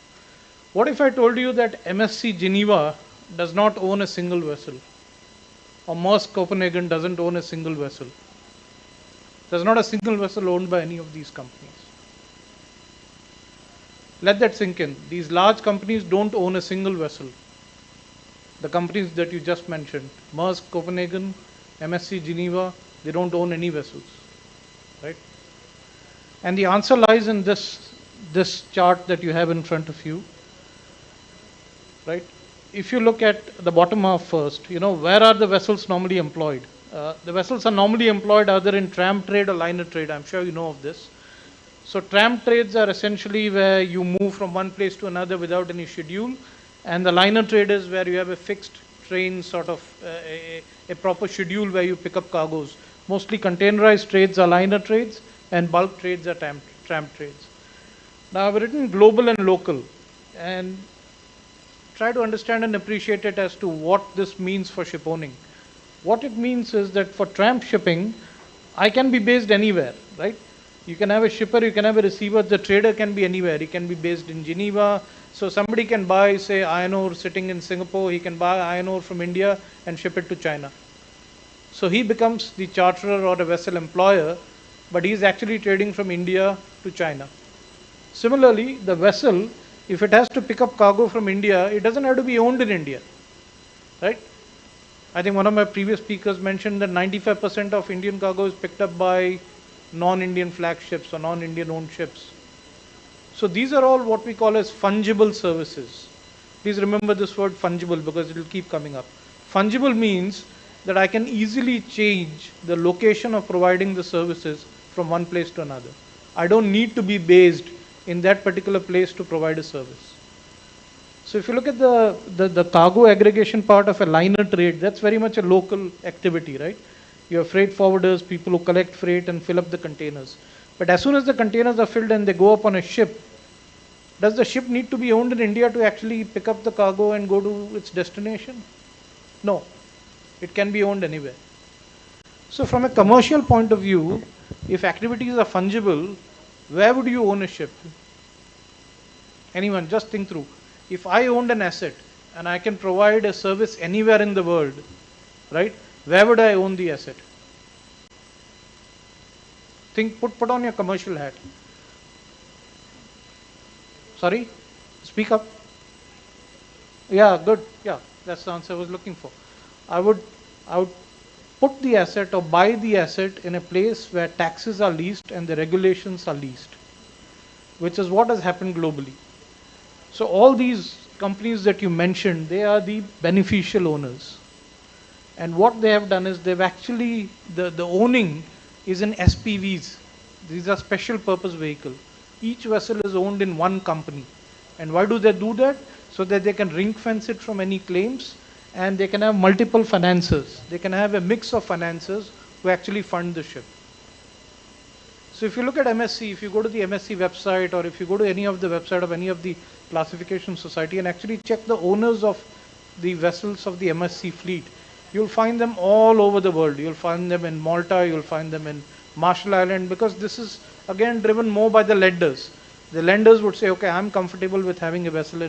What if I told you that MSC Geneva does not own a single vessel, or Maersk Copenhagen doesn't own a single vessel? There's not a single vessel owned by any of these companies. Let that sink in. These large companies don't own a single vessel. The companies that you just mentioned, Maersk Copenhagen, MSC Geneva, they don't own any vessels, right? And the answer lies in this chart that you have in front of you, right? If you look at the bottom half first, where are the vessels normally employed? The vessels are normally employed either in tramp trade or liner trade. I'm sure you know of this. So tramp trades are essentially where you move from one place to another without any schedule, and the liner trade is where you have a fixed train, sort of a proper schedule where you pick up cargoes. Mostly containerized trades are liner trades, and bulk trades are tramp trades. Now I've written global and local, and try to understand and appreciate it as to what this means for ship owning. What it means is that for tramp shipping, I can be based anywhere, right? You can have a shipper, you can have a receiver, the trader can be anywhere. He can be based in Geneva. So somebody can buy, say, iron ore sitting in Singapore, he can buy iron ore from India and ship it to China. So he becomes the charterer or a vessel employer, but he's actually trading from India to China. Similarly, the vessel, if it has to pick up cargo from India, it doesn't have to be owned in India, right? I think one of my previous speakers mentioned that 95% of Indian cargo is picked up by non-Indian flag ships or non-Indian owned ships. So these are all what we call as fungible services. Please remember this word fungible because it will keep coming up. Fungible means that I can easily change the location of providing the services from one place to another. I don't need to be based in that particular place to provide a service. So if you look at the cargo aggregation part of a liner trade, that's very much a local activity, right? You have freight forwarders, people who collect freight and fill up the containers. But as soon as the containers are filled and they go up on a ship, does the ship need to be owned in India to actually pick up the cargo and go to its destination? No. It can be owned anywhere. So from a commercial point of view, if activities are fungible, where would you own a ship? Anyone, just think through. If I owned an asset and I can provide a service anywhere in the world, right, where would I own the asset? Think, put on your commercial hat. Sorry? Speak up. Yeah, good. Yeah, that's the answer I was looking for. I would put the asset or buy the asset in a place where taxes are least and the regulations are least, which is what has happened globally. So all these companies that you mentioned, they are the beneficial owners. And what they have done is they've actually, the owning is in SPVs. These are special purpose vehicles. Each vessel is owned in one company. And why do they do that? So that they can ring fence it from any claims and they can have multiple financiers. They can have a mix of financiers who actually fund the ship. So if you look at MSC, if you go to the MSC website or if you go to any of the website of any of the classification society and actually check the owners of the vessels of the MSC fleet, you'll find them all over the world. You'll find them in Malta, you'll find them in Marshall Island, because this is again driven more by the lenders. The lenders would say, okay, I'm comfortable with having a vessel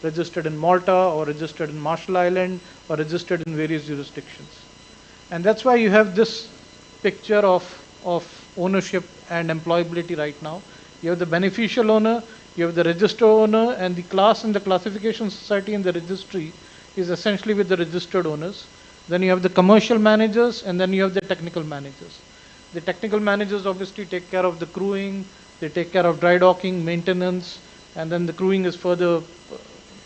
registered in Malta or registered in Marshall Island or registered in various jurisdictions. And that's why you have this picture of ownership and employability right now. You have the beneficial owner, you have the registered owner, and the class in the classification society and the registry is essentially with the registered owners. Then you have the commercial managers, and then you have the technical managers. The technical managers obviously take care of the crewing, they take care of dry docking, maintenance, and then the crewing is further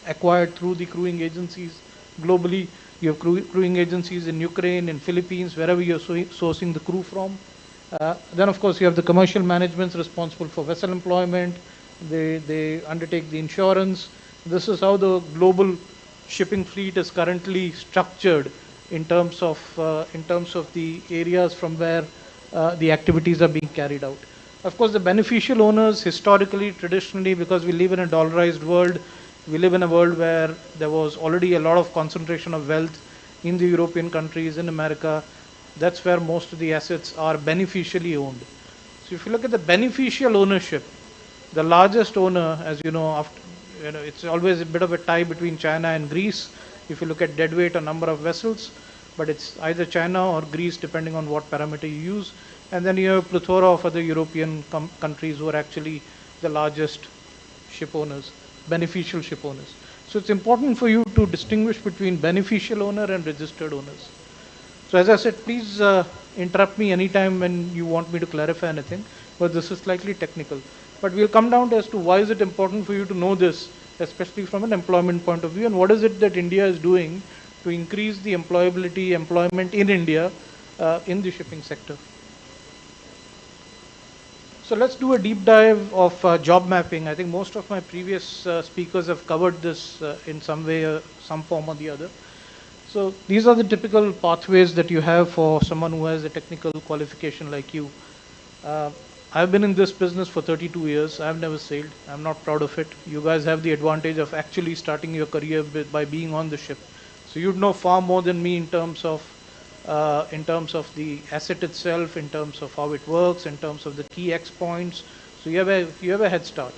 acquired through the crewing agencies globally. You have crewing agencies in Ukraine, in Philippines, wherever you're sourcing the crew from. Then of course you have the commercial managements responsible for vessel employment. They undertake the insurance. This is how the global shipping fleet is currently structured in terms of the areas from where the activities are being carried out. Of course, the beneficial owners historically, traditionally, because we live in a dollarized world, we live in a world where there was already a lot of concentration of wealth in the European countries, in America. That's where most of the assets are beneficially owned. So if you look at the beneficial ownership, the largest owner, as you know, it's always a bit of a tie between China and Greece. If you look at deadweight or number of vessels, but it's either China or Greece depending on what parameter you use. And then you have a plethora of other European countries who are actually the largest ship owners, beneficial ship owners. So it's important for you to distinguish between beneficial owner and registered owners. So as I said, please interrupt me anytime when you want me to clarify anything, but this is slightly technical. But we'll come down to as to why is it important for you to know this, especially from an employment point of view, and what is it that India is doing to increase the employment in India in the shipping sector. So let's do a deep dive of job mapping. I think most of my previous speakers have covered this in some way, some form or the other. So these are the typical pathways that you have for someone who has a technical qualification like you. I've been in this business for 32 years. I've never sailed. I'm not proud of it. You guys have the advantage of actually starting your career by being on the ship. So you'd know far more than me in terms of the asset itself, in terms of how it works, in terms of the key X points. So you have a head start.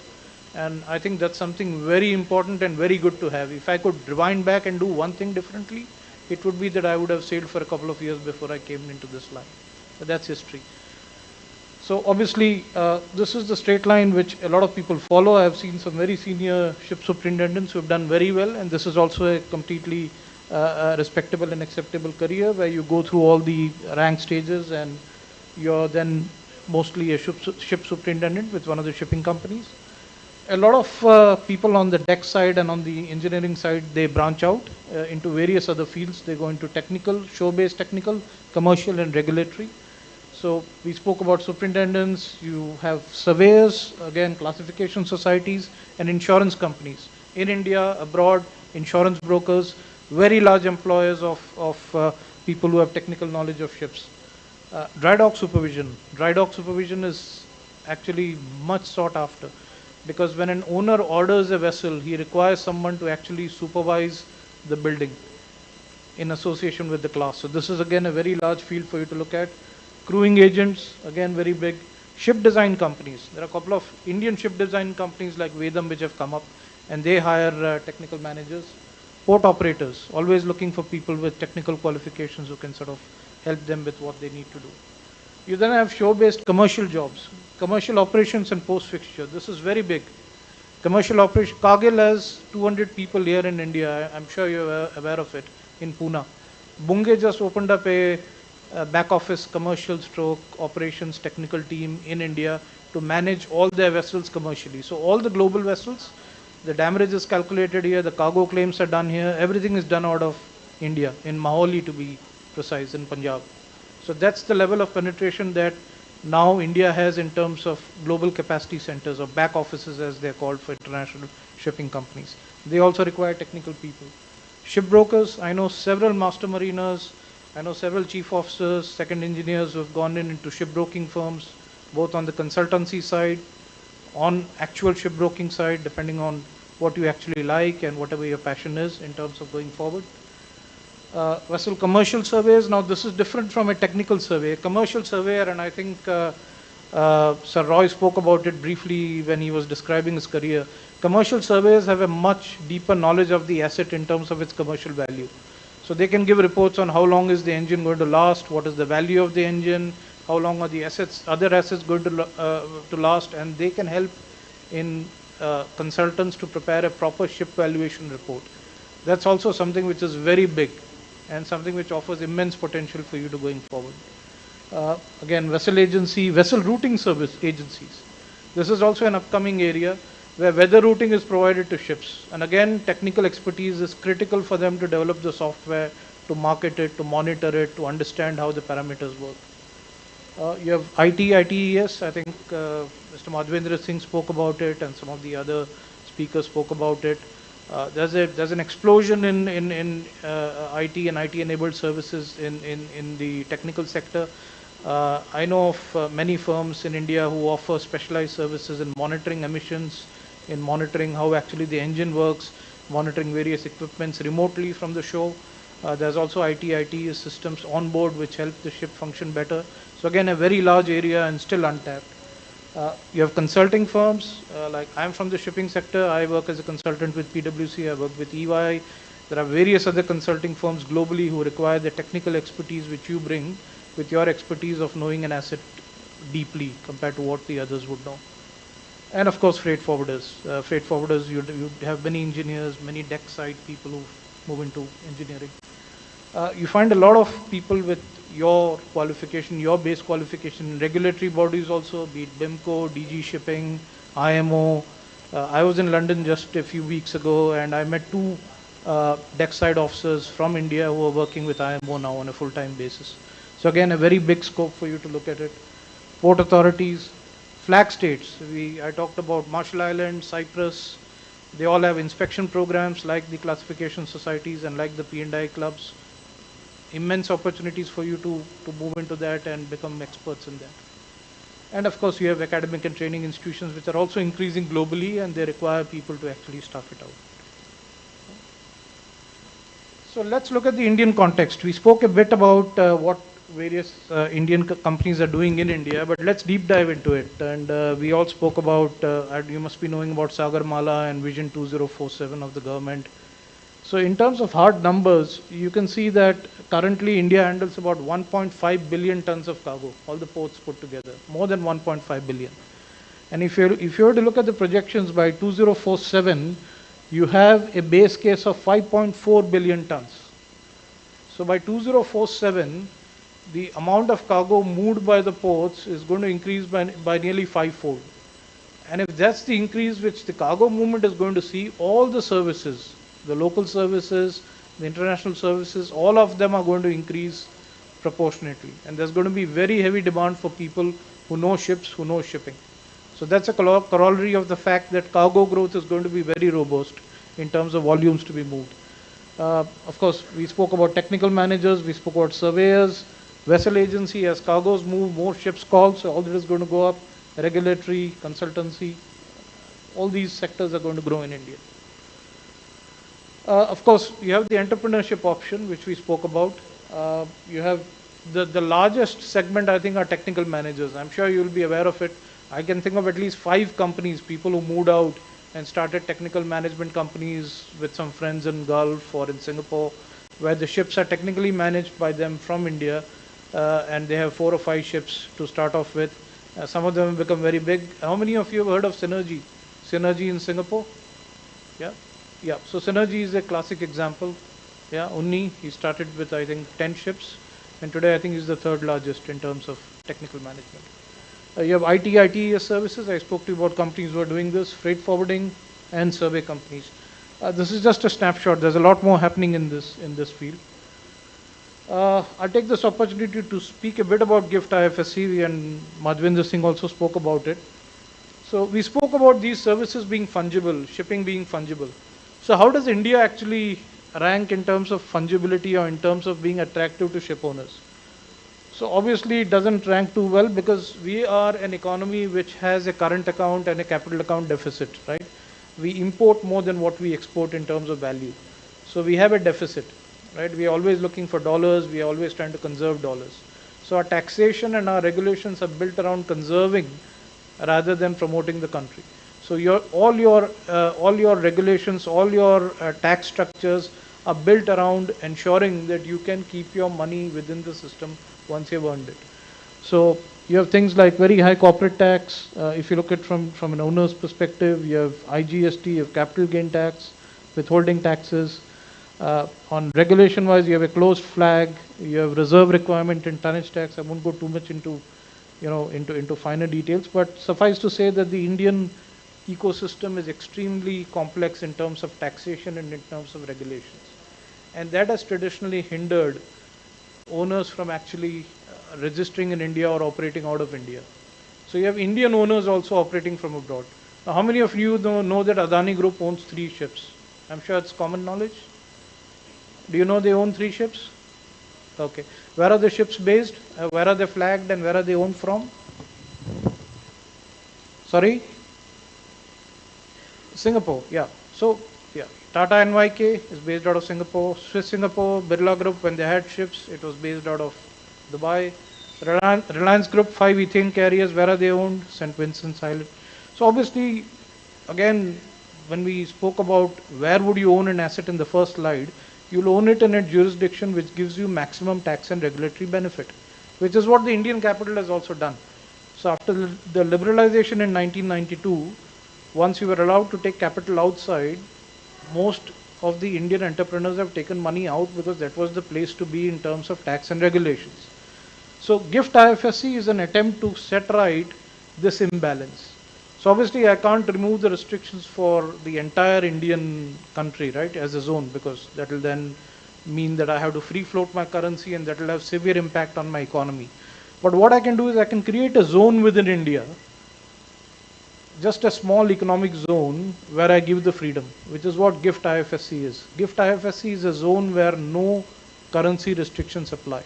And I think that's something very important and very good to have. If I could rewind back and do one thing differently, it would be that I would have sailed for a couple of years before I came into this line. But that's history. So obviously, this is the straight line which a lot of people follow. I have seen some very senior ship superintendents who have done very well, and this is also a completely respectable and acceptable career where you go through all the rank stages and you're then mostly a ship superintendent with one of the shipping companies. a lot of people on the deck side and on the engineering side, they branch out into various other fields. They go into technical, show-based technical, commercial and regulatory. So we spoke about superintendents, you have surveyors, again classification societies and insurance companies. In India, abroad, insurance brokers, very large employers of people who have technical knowledge of ships. Dry dock supervision. Dry dock supervision is actually much sought after, because when an owner orders a vessel, he requires someone to actually supervise the building in association with the class. So this is again a very large field for you to look at. Crewing agents, again very big. Ship design companies. There are a couple of Indian ship design companies like Vedam which have come up, and they hire technical managers. Port operators, always looking for people with technical qualifications who can sort of help them with what they need to do. You then have show-based commercial jobs, commercial operations and post-fixture. This is very big. Commercial operation, Cargill has 200 people here in India. I'm sure you're aware of it, in Pune. Bunge just opened up a back office commercial stroke operations technical team in India to manage all their vessels commercially. So all the global vessels, the damage is calculated here, the cargo claims are done here, everything is done out of India, in Maholi to be precise, in Punjab. So that's the level of penetration that now India has in terms of global capacity centers or back offices as they're called for international shipping companies. They also require technical people. Ship brokers, I know several master mariners, I know several chief officers, second engineers who have gone into shipbroking firms, both on the consultancy side, on actual shipbroking side, depending on what you actually like and whatever your passion is in terms of going forward. Vessel commercial surveys, now this is different from a technical survey. A commercial surveyor, and I think Sir Roy spoke about it briefly when he was describing his career. Commercial surveyors have a much deeper knowledge of the asset in terms of its commercial value. So they can give reports on how long is the engine going to last, what is the value of the engine, how long are the assets, other assets going to last, and they can help in consultants to prepare a proper ship valuation report. That's also something which is very big and something which offers immense potential for you to going forward. Again, vessel agency, vessel routing service agencies. This is also an upcoming area where weather routing is provided to ships. And again, technical expertise is critical for them to develop the software, to market it, to monitor it, to understand how the parameters work. You have ITES, I think Mr. Madhvendra Singh spoke about it and some of the other speakers spoke about it. There's an explosion in IT and IT enabled services in the technical sector. I know of many firms in India who offer specialized services in monitoring emissions, in monitoring how actually the engine works, monitoring various equipments remotely from the shore. There's also IT systems on board which help the ship function better. So again, a very large area and still untapped. You have consulting firms, like I'm from the shipping sector, I work as a consultant with PwC, I work with EY. There are various other consulting firms globally who require the technical expertise which you bring with your expertise of knowing an asset deeply compared to what the others would know. And of course, freight forwarders. Freight forwarders, you have many engineers, many deck side people who move into engineering. You find a lot of people with your qualification, your base qualification, regulatory bodies also, be it BIMCO, DG Shipping, IMO. I was in London just a few weeks ago and I met two deck side officers from India who are working with IMO now on a full-time basis. So again, a very big scope for you to look at it. Port authorities, flag states. I talked about Marshall Islands, Cyprus. They all have inspection programs like the classification societies and like the P&I clubs. Immense opportunities for you to move into that and become experts in that. And of course, you have academic and training institutions which are also increasing globally and they require people to actually staff it out. So let's look at the Indian context. We spoke a bit about what various Indian companies are doing in India, but let's deep dive into it. And we all spoke about, you must be knowing about Sagarmala and Vision 2047 of the government. So in terms of hard numbers, you can see that currently India handles about 1.5 billion tons of cargo, all the ports put together, more than 1.5 billion. And if you were to look at the projections by 2047, you have a base case of 5.4 billion tons. So by 2047, the amount of cargo moved by the ports is going to increase by nearly fivefold. And if that's the increase which the cargo movement is going to see, all the services, the local services, the international services, all of them are going to increase proportionately. And there's going to be very heavy demand for people who know ships, who know shipping. So that's a corollary of the fact that cargo growth is going to be very robust in terms of volumes to be moved. Of course, we spoke about technical managers, we spoke about surveyors, vessel agency. As cargoes move, more ships call, so all that is going to go up. Regulatory, consultancy, all these sectors are going to grow in India. Of course, you have the entrepreneurship option, which we spoke about. You have the largest segment, I think, are technical managers. I'm sure you'll be aware of it. I can think of at least 5 companies, people who moved out and started technical management companies with some friends in Gulf or in Singapore, where the ships are technically managed by them from India, and they have 4 or 5 ships to start off with. Some of them have become very big. How many of you have heard of Synergy? Synergy in Singapore? Yeah? Yeah. So Synergy is a classic example. Yeah, Unni, he started with, I think, 10 ships, and today I think he's the 3rd largest in terms of technical management. You have ITES services. I spoke to you about companies who are doing this, freight forwarding and survey companies. This is just a snapshot. There's a lot more happening in this field. I'll take this opportunity to speak a bit about GIFT IFSC, and Madhvendra Singh also spoke about it. So we spoke about these services being fungible, shipping being fungible. So how does India actually rank in terms of fungibility or in terms of being attractive to ship owners? So obviously it doesn't rank too well because we are an economy which has a current account and a capital account deficit, right? We import more than what we export in terms of value. So we have a deficit, right? We are always looking for dollars, we are always trying to conserve dollars. So our taxation and our regulations are built around conserving rather than promoting the country. So all your regulations, all your tax structures are built around ensuring that you can keep your money within the system once you've earned it. So you have things like very high corporate tax. If you look at from an owner's perspective, you have IGST, you have capital gain tax, withholding taxes. On regulation wise, you have a closed flag, you have reserve requirement and tonnage tax. I won't go too much into finer details, but suffice to say that the Indian ecosystem is extremely complex in terms of taxation and in terms of regulations. And that has traditionally hindered owners from actually registering in India or operating out of India. So you have Indian owners also operating from abroad. Now, how many of you know that Adani Group owns 3 ships? I'm sure it's common knowledge. Do you know they own 3 ships? Okay. Where are the ships based? Where are they flagged and where are they owned from? Sorry? Singapore, yeah. So, yeah, Tata NYK is based out of Singapore. Swiss Singapore, Birla Group, when they had ships, it was based out of Dubai. Reliance Group, 5 ethane carriers, where are they owned? St. Vincent's Island. So obviously, again, when we spoke about where would you own an asset in the first slide, you'll own it in a jurisdiction which gives you maximum tax and regulatory benefit, which is what the Indian capital has also done. So after the liberalization in 1992, once you were allowed to take capital outside, most of the Indian entrepreneurs have taken money out because that was the place to be in terms of tax and regulations. So GIFT IFSC is an attempt to set right this imbalance. So obviously I can't remove the restrictions for the entire Indian country, right, as a zone, because that will then mean that I have to free float my currency and that will have severe impact on my economy. But what I can do is I can create a zone within India, just a small economic zone where I give the freedom, which is what GIFT IFSC is. GIFT IFSC is a zone where no currency restrictions apply.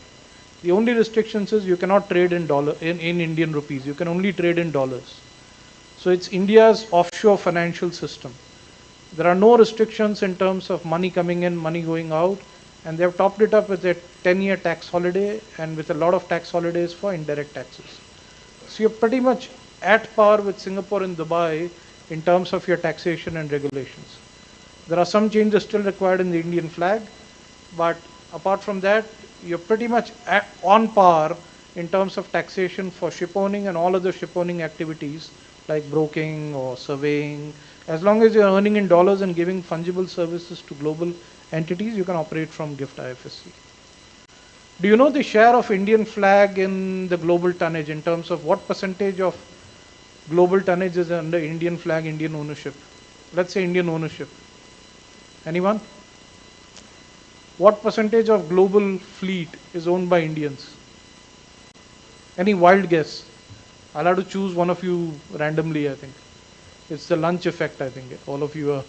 The only restrictions is you cannot trade in Indian rupees. You can only trade in dollars. So it's India's offshore financial system. There are no restrictions in terms of money coming in, money going out, and they have topped it up with a 10-year tax holiday and with a lot of tax holidays for indirect taxes. So you're pretty much at par with Singapore and Dubai in terms of your taxation and regulations. There are some changes still required in the Indian flag, but apart from that, you're pretty much on par in terms of taxation for ship owning and all other ship owning activities like broking or surveying. As long as you're earning in dollars and giving fungible services to global entities, you can operate from GIFT IFSC. Do you know the share of Indian flag in the global tonnage in terms of what percentage of global tonnage is under Indian flag, Indian ownership? Let's say Indian ownership. Anyone? What percentage of global fleet is owned by Indians? Any wild guess? I'll have to choose one of you randomly, I think. It's the lunch effect, I think. All of you are.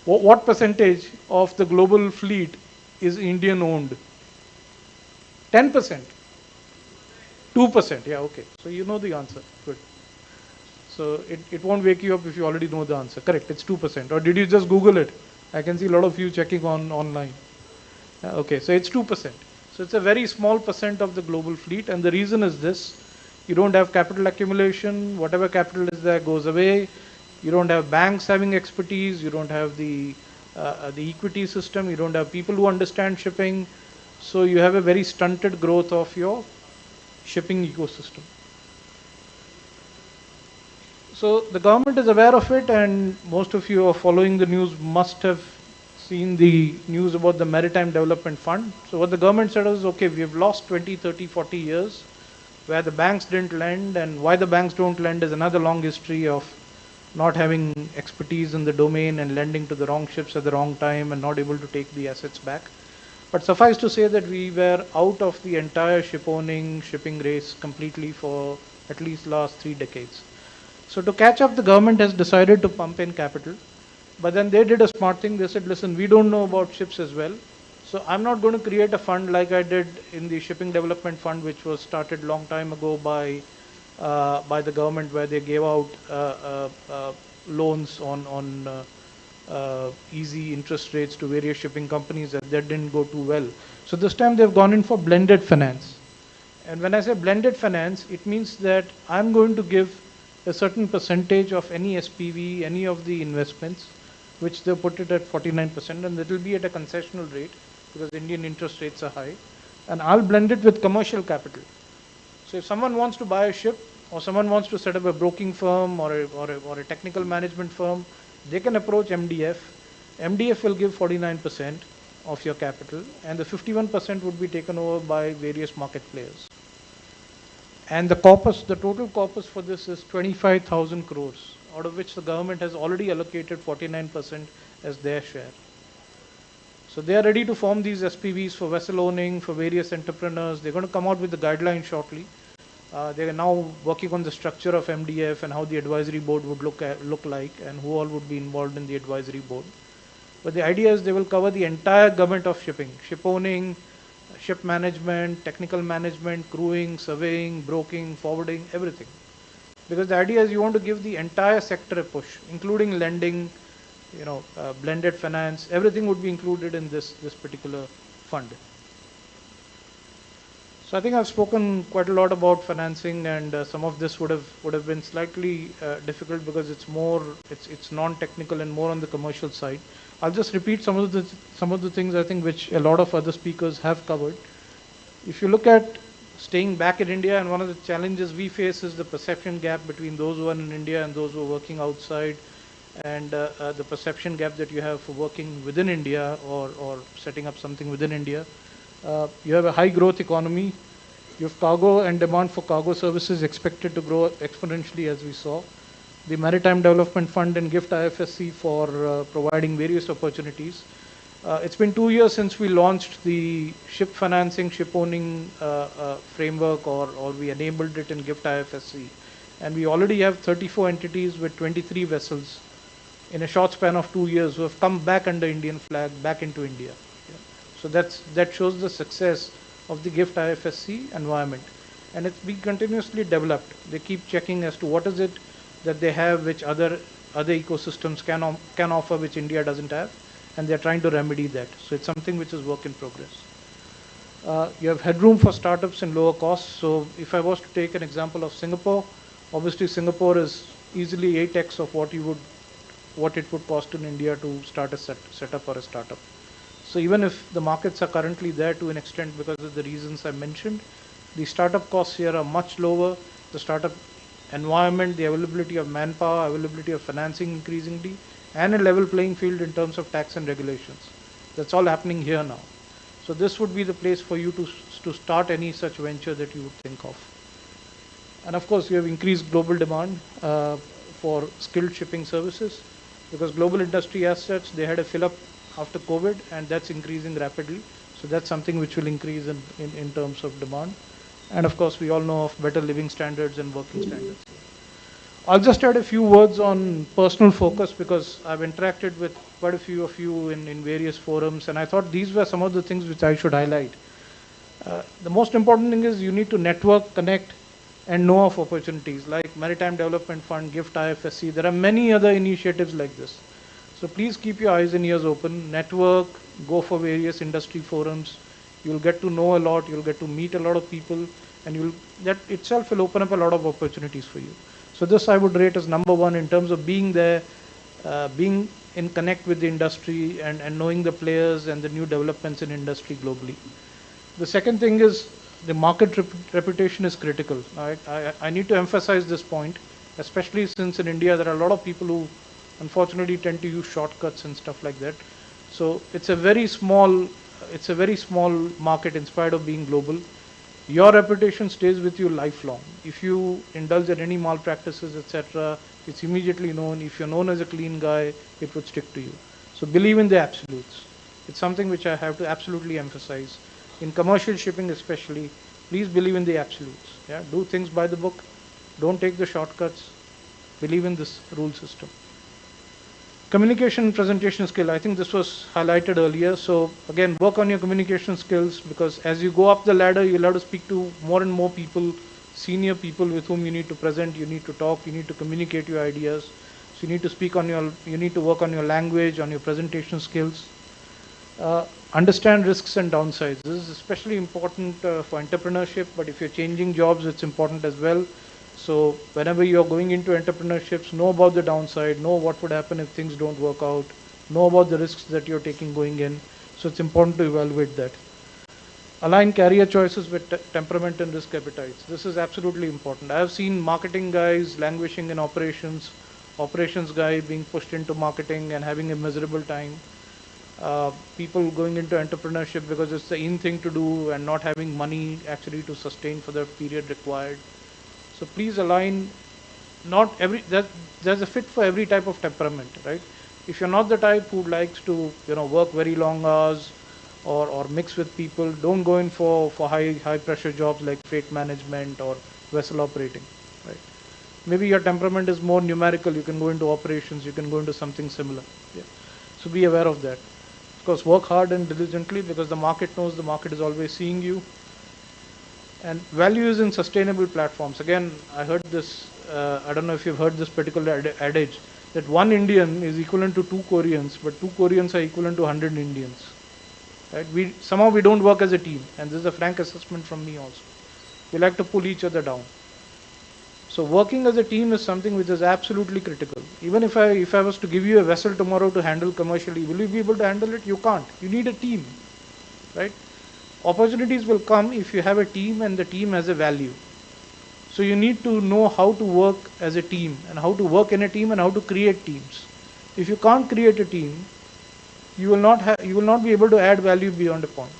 What percentage of the global fleet is Indian owned? 10%. 2%. Yeah, okay. So you know the answer. Good. So it won't wake you up if you already know the answer. Correct. It's 2%. Or did you just Google it? I can see a lot of you checking online. Okay, so it's 2%. So it's a very small percent of the global fleet, and the reason is this: you don't have capital accumulation. Whatever capital is there goes away. You don't have banks having expertise. You don't have the equity system. You don't have people who understand shipping. So you have a very stunted growth of your shipping ecosystem. So the government is aware of it, and most of you are following the news must have seen the news about the Maritime Development Fund. So what the government said was, okay, we have lost 20, 30, 40 years where the banks didn't lend, and why the banks don't lend is another long history of not having expertise in the domain and lending to the wrong ships at the wrong time and not able to take the assets back. But suffice to say that we were out of the entire ship owning, shipping race completely for at least last 3 decades. So to catch up, the government has decided to pump in capital. But then they did a smart thing. They said, listen, we don't know about ships as well. So I'm not going to create a fund like I did in the Shipping Development Fund, which was started long time ago by the government, where they gave out loans on easy interest rates to various shipping companies, and that didn't go too well. So this time they've gone in for blended finance. And when I say blended finance, it means that I'm going to give a certain percentage of any SPV, any of the investments, which they put it at 49%, and it will be at a concessional rate because Indian interest rates are high. And I'll blend it with commercial capital. So if someone wants to buy a ship, or someone wants to set up a broking firm or a technical management firm, they can approach MDF. MDF will give 49% of your capital, and the 51% would be taken over by various market players. And the corpus, the total corpus for this is 25,000 crores, out of which the government has already allocated 49% as their share. So they are ready to form these SPVs for vessel owning, for various entrepreneurs. They're going to come out with the guidelines shortly. They are now working on the structure of MDF and how the advisory board would look like, and who all would be involved in the advisory board. But the idea is they will cover the entire gamut of shipping: ship owning, ship management, technical management, crewing, surveying, broking, forwarding, everything. Because the idea is you want to give the entire sector a push, including lending, blended finance. Everything would be included in this particular fund. So I think I've spoken quite a lot about financing, and some of this would have been slightly difficult because it's non-technical and more on the commercial side. I'll just repeat some of the things I think which a lot of other speakers have covered. If you look at staying back in India, and one of the challenges we face is the perception gap between those who are in India and those who are working outside, and the perception gap that you have for working within India or setting up something within India. You have a high growth economy. You have cargo, and demand for cargo services expected to grow exponentially, as we saw. The Maritime Development Fund and GIFT IFSC for providing various opportunities. It's been 2 years since we launched the ship financing, ship owning framework, or we enabled it in GIFT IFSC. And we already have 34 entities with 23 vessels in a short span of 2 years who have come back under Indian flag back into India. So that shows the success of the GIFT IFSC environment. And it's being continuously developed. They keep checking as to what is it that they have which other ecosystems can offer, which India doesn't have, and they're trying to remedy that. So it's something which is work in progress. You have headroom for startups and lower costs. So if I was to take an example of Singapore, obviously Singapore is easily 8x of what it would cost in India to start a setup or a startup. So even if the markets are currently there to an extent because of the reasons I mentioned, the startup costs here are much lower. The startup environment, the availability of manpower, availability of financing increasingly, and a level playing field in terms of tax and regulations. That's all happening here now. So this would be the place for you to start any such venture that you would think of. And of course, we have increased global demand for skilled shipping services, because global industry assets, they had a fill up after COVID, and that's increasing rapidly. So that's something which will increase in terms of demand. And of course, we all know of better living standards and working standards. I'll just add a few words on personal focus, because I've interacted with quite a few of you in various forums, and I thought these were some of the things which I should highlight. The most important thing is you need to network, connect, and know of opportunities like Maritime Development Fund, GIFT IFSC. There are many other initiatives like this. So please keep your eyes and ears open, network, go for various industry forums. You'll get to know a lot, you'll get to meet a lot of people, and that itself will open up a lot of opportunities for you. So this I would rate as number one in terms of being there, being in connect with the industry, and knowing the players and the new developments in industry globally. The second thing is the market reputation is critical. I need to emphasize this point, especially since in India there are a lot of people who unfortunately tend to use shortcuts and stuff like that. So it's a very small market in spite of being global. Your reputation stays with you lifelong. If you indulge in any malpractices, etc., it's immediately known. If you're known as a clean guy, it would stick to you. So believe in the absolutes. It's something which I have to absolutely emphasize. In commercial shipping especially, please believe in the absolutes. Yeah? Do things by the book. Don't take the shortcuts. Believe in this rule system. Communication and presentation skill, I think this was highlighted earlier. So again, work on your communication skills, because as you go up the ladder, you'll have to speak to more and more people, senior people with whom you need to present, you need to talk, you need to communicate your ideas. So you need to work on your language, on your presentation skills. Understand risks and downsides. This is especially important for entrepreneurship, but if you're changing jobs, it's important as well. So whenever you're going into entrepreneurships, know about the downside, know what would happen if things don't work out, know about the risks that you're taking going in. So it's important to evaluate that. Align career choices with temperament and risk appetites. This is absolutely important. I have seen marketing guys languishing in operations guy being pushed into marketing and having a miserable time. People going into entrepreneurship because it's the in thing to do and not having money actually to sustain for the period required. So please align. There's a fit for every type of temperament, right? If you're not the type who likes to work very long hours or mix with people, don't go in for high pressure jobs like freight management or vessel operating, right? Maybe your temperament is more numerical. You can go into operations. You can go into something similar. Yeah. So be aware of that. Of course, work hard and diligently, because the market knows the market is always seeing you. And values in sustainable platforms. Again, I heard this, I don't know if you've heard this particular adage, that one Indian is equivalent to 2 Koreans, but 2 Koreans are equivalent to 100 Indians. Right? Somehow we don't work as a team, and this is a frank assessment from me also. We like to pull each other down. So working as a team is something which is absolutely critical. Even if I was to give you a vessel tomorrow to handle commercially, will you be able to handle it? You can't. You need a team, right? Opportunities will come if you have a team and the team has a value. So you need to know how to work as a team and how to work in a team and how to create teams. If you can't create a team, you will not be able to add value beyond a point.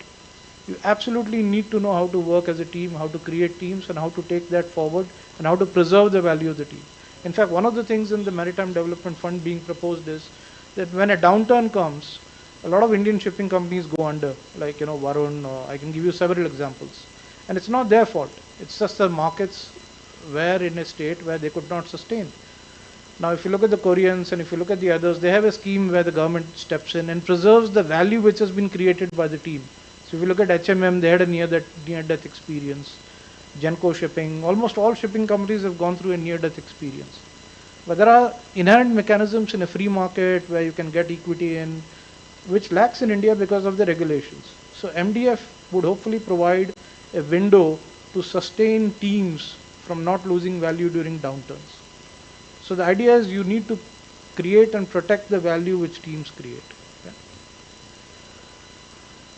You absolutely need to know how to work as a team, how to create teams, and how to take that forward, and how to preserve the value of the team. In fact, one of the things in the Maritime Development Fund being proposed is that when a downturn comes, a lot of Indian shipping companies go under, like Varun. I can give you several examples, and it's not their fault. It's just the markets were in a state where they could not sustain. Now, if you look at the Koreans and if you look at the others, they have a scheme where the government steps in and preserves the value which has been created by the team. So if you look at HMM, they had a near-death experience. Genco Shipping, almost all shipping companies have gone through a near-death experience. But there are inherent mechanisms in a free market where you can get equity in, which lacks in India because of the regulations. So MDF would hopefully provide a window to sustain teams from not losing value during downturns. So the idea is you need to create and protect the value which teams create. Yeah.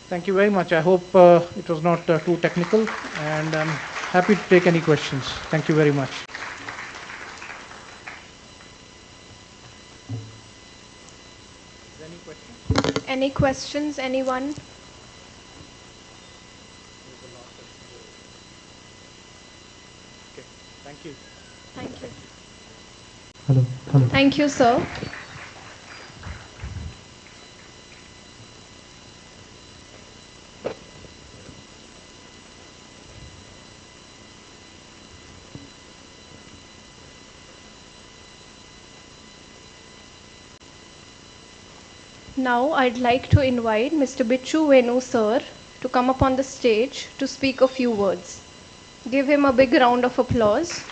Thank you very much. I hope it was not too technical, and I'm happy to take any questions. Thank you very much. Any questions, anyone? Okay. Thank you. Thank you. Hello. Hello. Thank you, sir. Now I'd like to invite Mr. Bichu Venu sir to come up on the stage to speak a few words. Give him a big round of applause.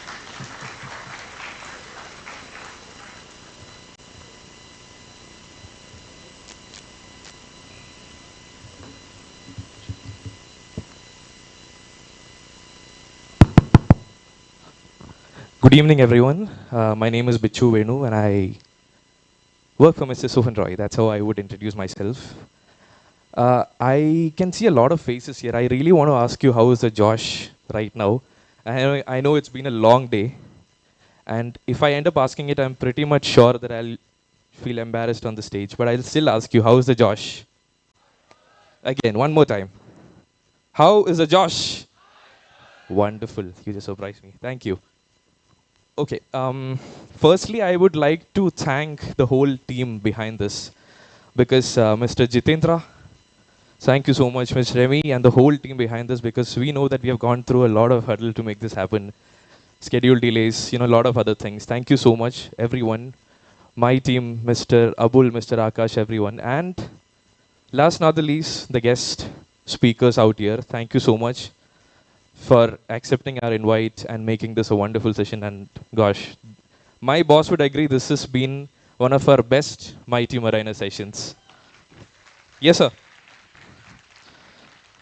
Good evening, everyone. My name is Bichu Venu, and I work for Mr. Sohan Roy. That's how I would introduce myself. I can see a lot of faces here. I really want to ask you, how is the Josh right now? I know it's been a long day, and if I end up asking it, I'm pretty much sure that I'll feel embarrassed on the stage. But I'll still ask you, how is the Josh? Again, one more time. How is the Josh? Wonderful. You just surprised me. Thank you. Okay. Firstly, I would like to thank the whole team behind this because Mr. Jitendra, thank you so much, Ms. Remy, and the whole team behind this, because we know that we have gone through a lot of hurdle to make this happen. Schedule delays, a lot of other things. Thank you so much, everyone. My team, Mr. Abul, Mr. Akash, everyone. And last not the least, the guest speakers out here. Thank you so much for accepting our invite and making this a wonderful session. And gosh, my boss would agree this has been one of our best Mighty Mariner sessions. Yes, sir.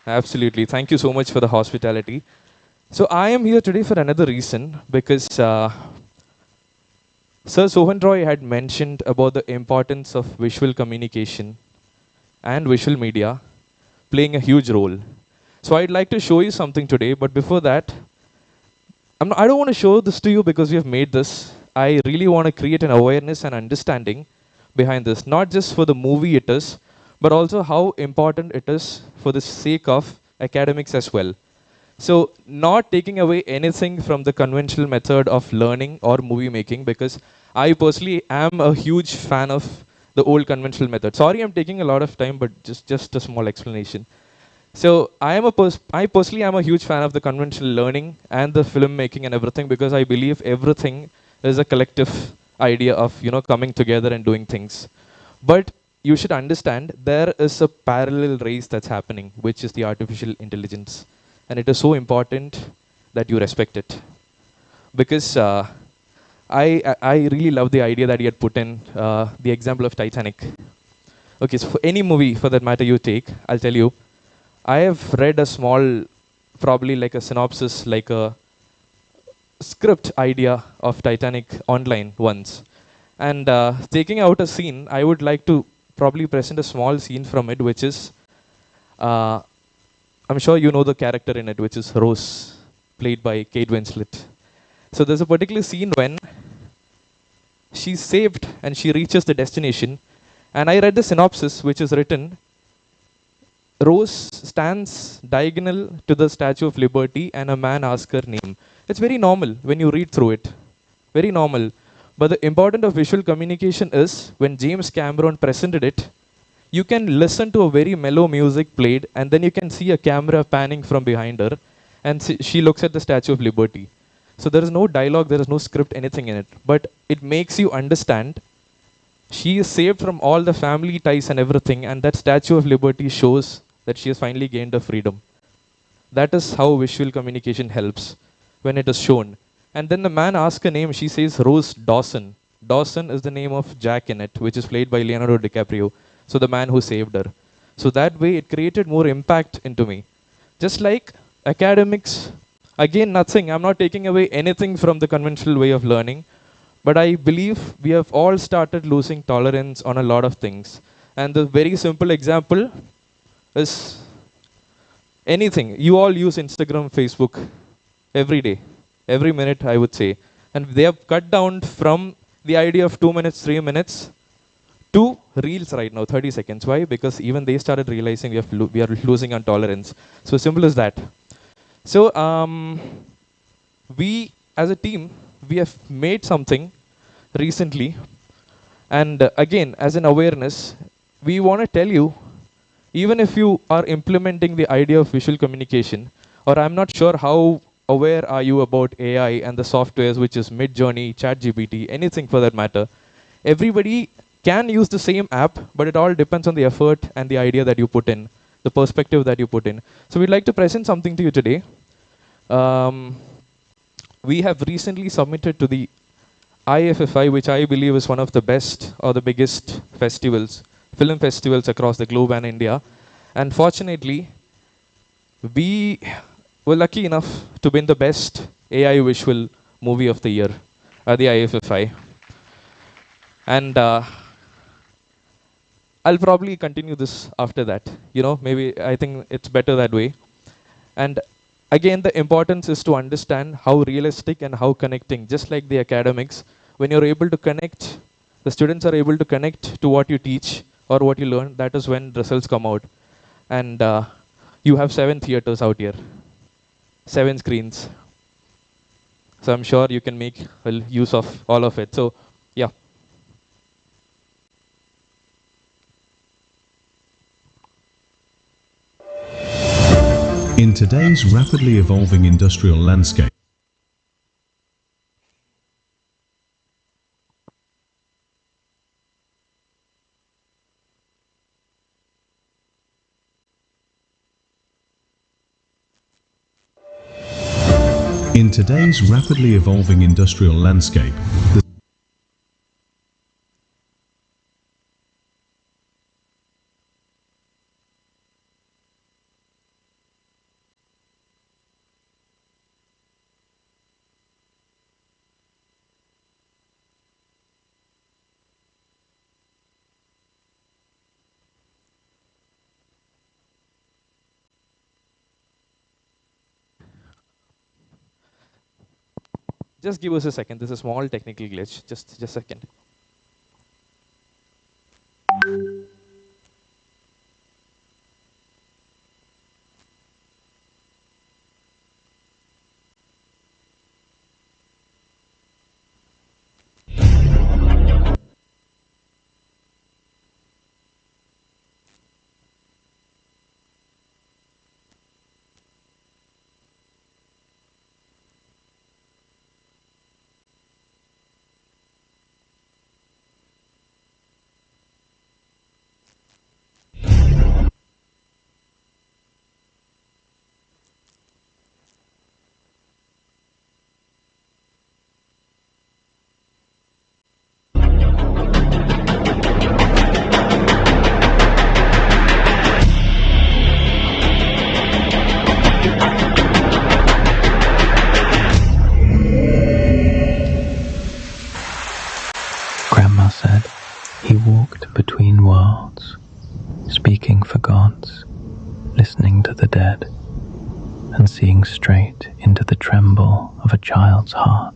Absolutely. Thank you so much for the hospitality. So I am here today for another reason, because Sir Sohan Roy had mentioned about the importance of visual communication and visual media playing a huge role. So I'd like to show you something today, but before that, I don't want to show this to you because we have made this. I really want to create an awareness and understanding behind this, not just for the movie it is, but also how important it is for the sake of academics as well. So not taking away anything from the conventional method of learning or movie making, because I personally am a huge fan of the old conventional method. Sorry, I'm taking a lot of time, but just a small explanation. So I personally am a huge fan of the conventional learning and the filmmaking and everything, because I believe everything is a collective idea of coming together and doing things. But you should understand there is a parallel race that's happening, which is the artificial intelligence, and it is so important that you respect it, because I really love the idea that he had put in the example of Titanic. Okay, so for any movie for that matter you take, I'll tell you, I have read a small, probably like a synopsis, like a script idea of Titanic online once. And taking out a scene, I would like to probably present a small scene from it, which is, I'm sure you know the character in it, which is Rose, played by Kate Winslet. So there's a particular scene when she's saved and she reaches the destination. And I read the synopsis, which is written, Rose stands diagonal to the Statue of Liberty and a man asks her name. It's very normal when you read through it. Very normal. But the importance of visual communication is when James Cameron presented it, you can listen to a very mellow music played, and then you can see a camera panning from behind her, and she looks at the Statue of Liberty. So there is no dialogue, there is no script, anything in it. But it makes you understand she is saved from all the family ties and everything, and that Statue of Liberty shows that she has finally gained her freedom. That is how visual communication helps, when it is shown. And then the man asks a name, she says Rose Dawson. Dawson is the name of Jack in it, which is played by Leonardo DiCaprio. So the man who saved her. So that way it created more impact into me. Just like academics, again nothing, I'm not taking away anything from the conventional way of learning, but I believe we have all started losing tolerance on a lot of things. And the very simple example is anything. You all use Instagram, Facebook every day, every minute, I would say. And they have cut down from the idea of 2 minutes, 3 minutes to reels right now, 30 seconds. Why? Because even they started realizing we are losing on tolerance. So simple as that. So we as a team, we have made something recently. And again, as an awareness, we want to tell you, even if you are implementing the idea of visual communication, or I'm not sure how aware are you about AI and the softwares, which is Midjourney, ChatGPT, anything for that matter, everybody can use the same app, but it all depends on the effort and the idea that you put in, the perspective that you put in. So we'd like to present something to you today. We have recently submitted to the IFFI, which I believe is one of the best or the biggest festivals, film festivals across the globe and India. And fortunately, we were lucky enough to win the best AI visual movie of the year at the IFFI. And I'll probably continue this after that. Maybe I think it's better that way. And again, the importance is to understand how realistic and how connecting, just like the academics, when you're able to connect, the students are able to connect to what you teach or what you learn, that is when results come out. And you have 7 theaters out here, 7 screens. So I'm sure you can make use of all of it. So, yeah. In today's rapidly evolving industrial landscape, Just give us a second. This is a small technical glitch. Just a second. Grandma said he walked between worlds, speaking for gods, listening to the dead, and seeing straight into the tremble of a child's heart.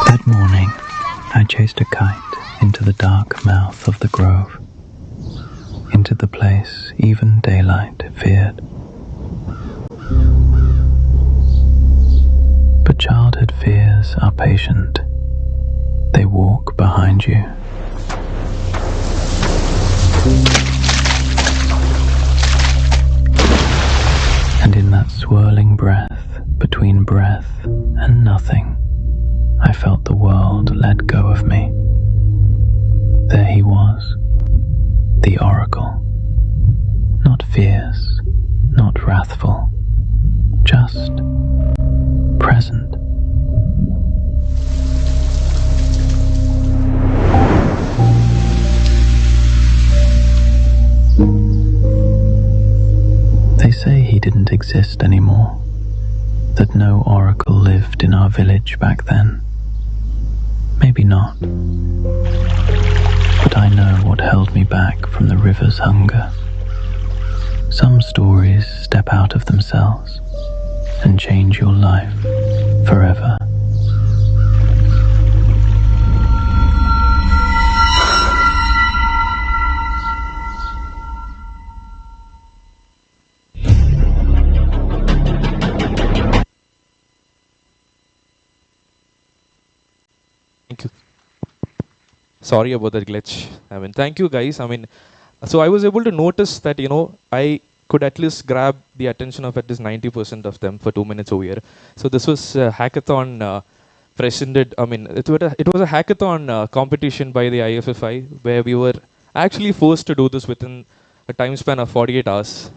That morning, I chased a kite into the dark mouth of the grove, into the place even daylight feared. But childhood fears are patient. They walk behind you. And in that swirling breath, between breath and nothing, I felt the world let go of me. There he was, the oracle. Not fierce, not wrathful, just present. They say he didn't exist anymore, that no oracle lived in our village back then. Maybe not. But I know what held me back from the river's hunger. Some stories step out of themselves and change your life forever. Sorry about that glitch. I mean, thank you guys. I mean, so I was able to notice that, I could at least grab the attention of at least 90% of them for 2 minutes over here. So this was a hackathon presented, I mean, it was a hackathon competition by the IFFI where we were actually forced to do this within a time span of 48 hours.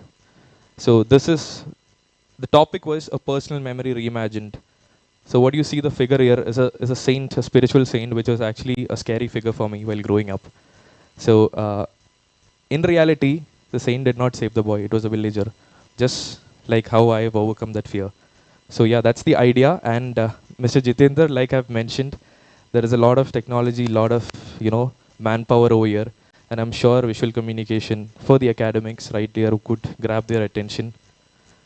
So the topic was a personal memory reimagined. So what you see the figure here is a saint, a spiritual saint, which was actually a scary figure for me while growing up. So in reality, the saint did not save the boy. It was a villager, just like how I have overcome that fear. So yeah, that's the idea. And Mr. Jitendra, like I've mentioned, there is a lot of technology, lot of manpower over here, and I'm sure visual communication for the academics right here who could grab their attention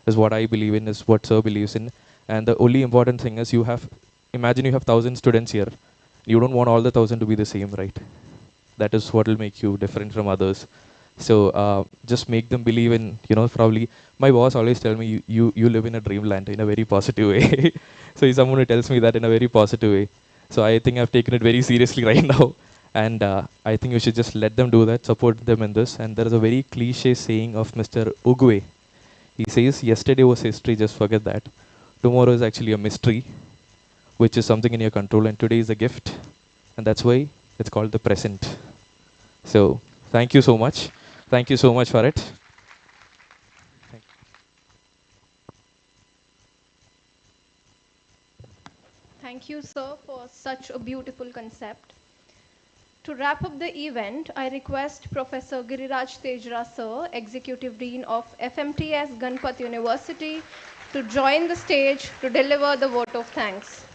is what I believe in, is what Sir believes in. And the only important thing is imagine you have 1,000 students here. You don't want all the 1,000 to be the same, right? That is what will make you different from others. So just make them believe in, probably my boss always tell me, you live in a dreamland in a very positive way. So he's someone who tells me that in a very positive way. So I think I've taken it very seriously right now. And I think you should just let them do that, support them in this. And there is a very cliche saying of Mr. Ugwe. He says, yesterday was history, just forget that. Tomorrow is actually a mystery, which is something in your control, and today is a gift. And that's why it's called the present. So thank you so much. Thank you so much for it. Thank you, sir, for such a beautiful concept. To wrap up the event, I request Professor Giriraj Tejra, sir, Executive Dean of FMTS Ganpat University, to join the stage to deliver the vote of thanks.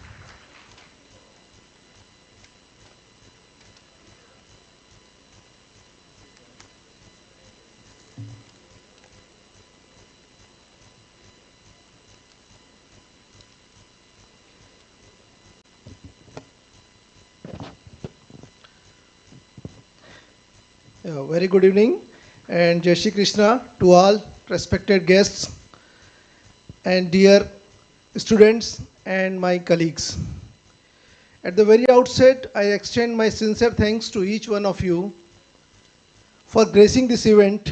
Very good evening and Jai Shri Krishna to all respected guests and dear students and my colleagues. At the very outset, I extend my sincere thanks to each one of you for gracing this event.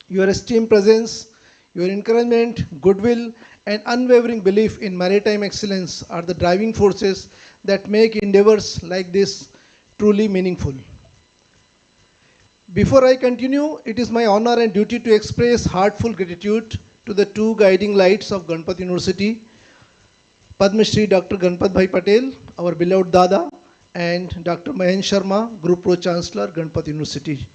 Your esteemed presence, your encouragement, goodwill, and unwavering belief in maritime excellence are the driving forces that make endeavors like this truly meaningful. Before I continue, it is my honor and duty to express heartfelt gratitude to the two guiding lights of Ganpat University, Padma Shri Dr. Ganpat Bhai Patel, our beloved Dada, and Dr. Mahen Sharma, Group Pro Chancellor, Ganpat University.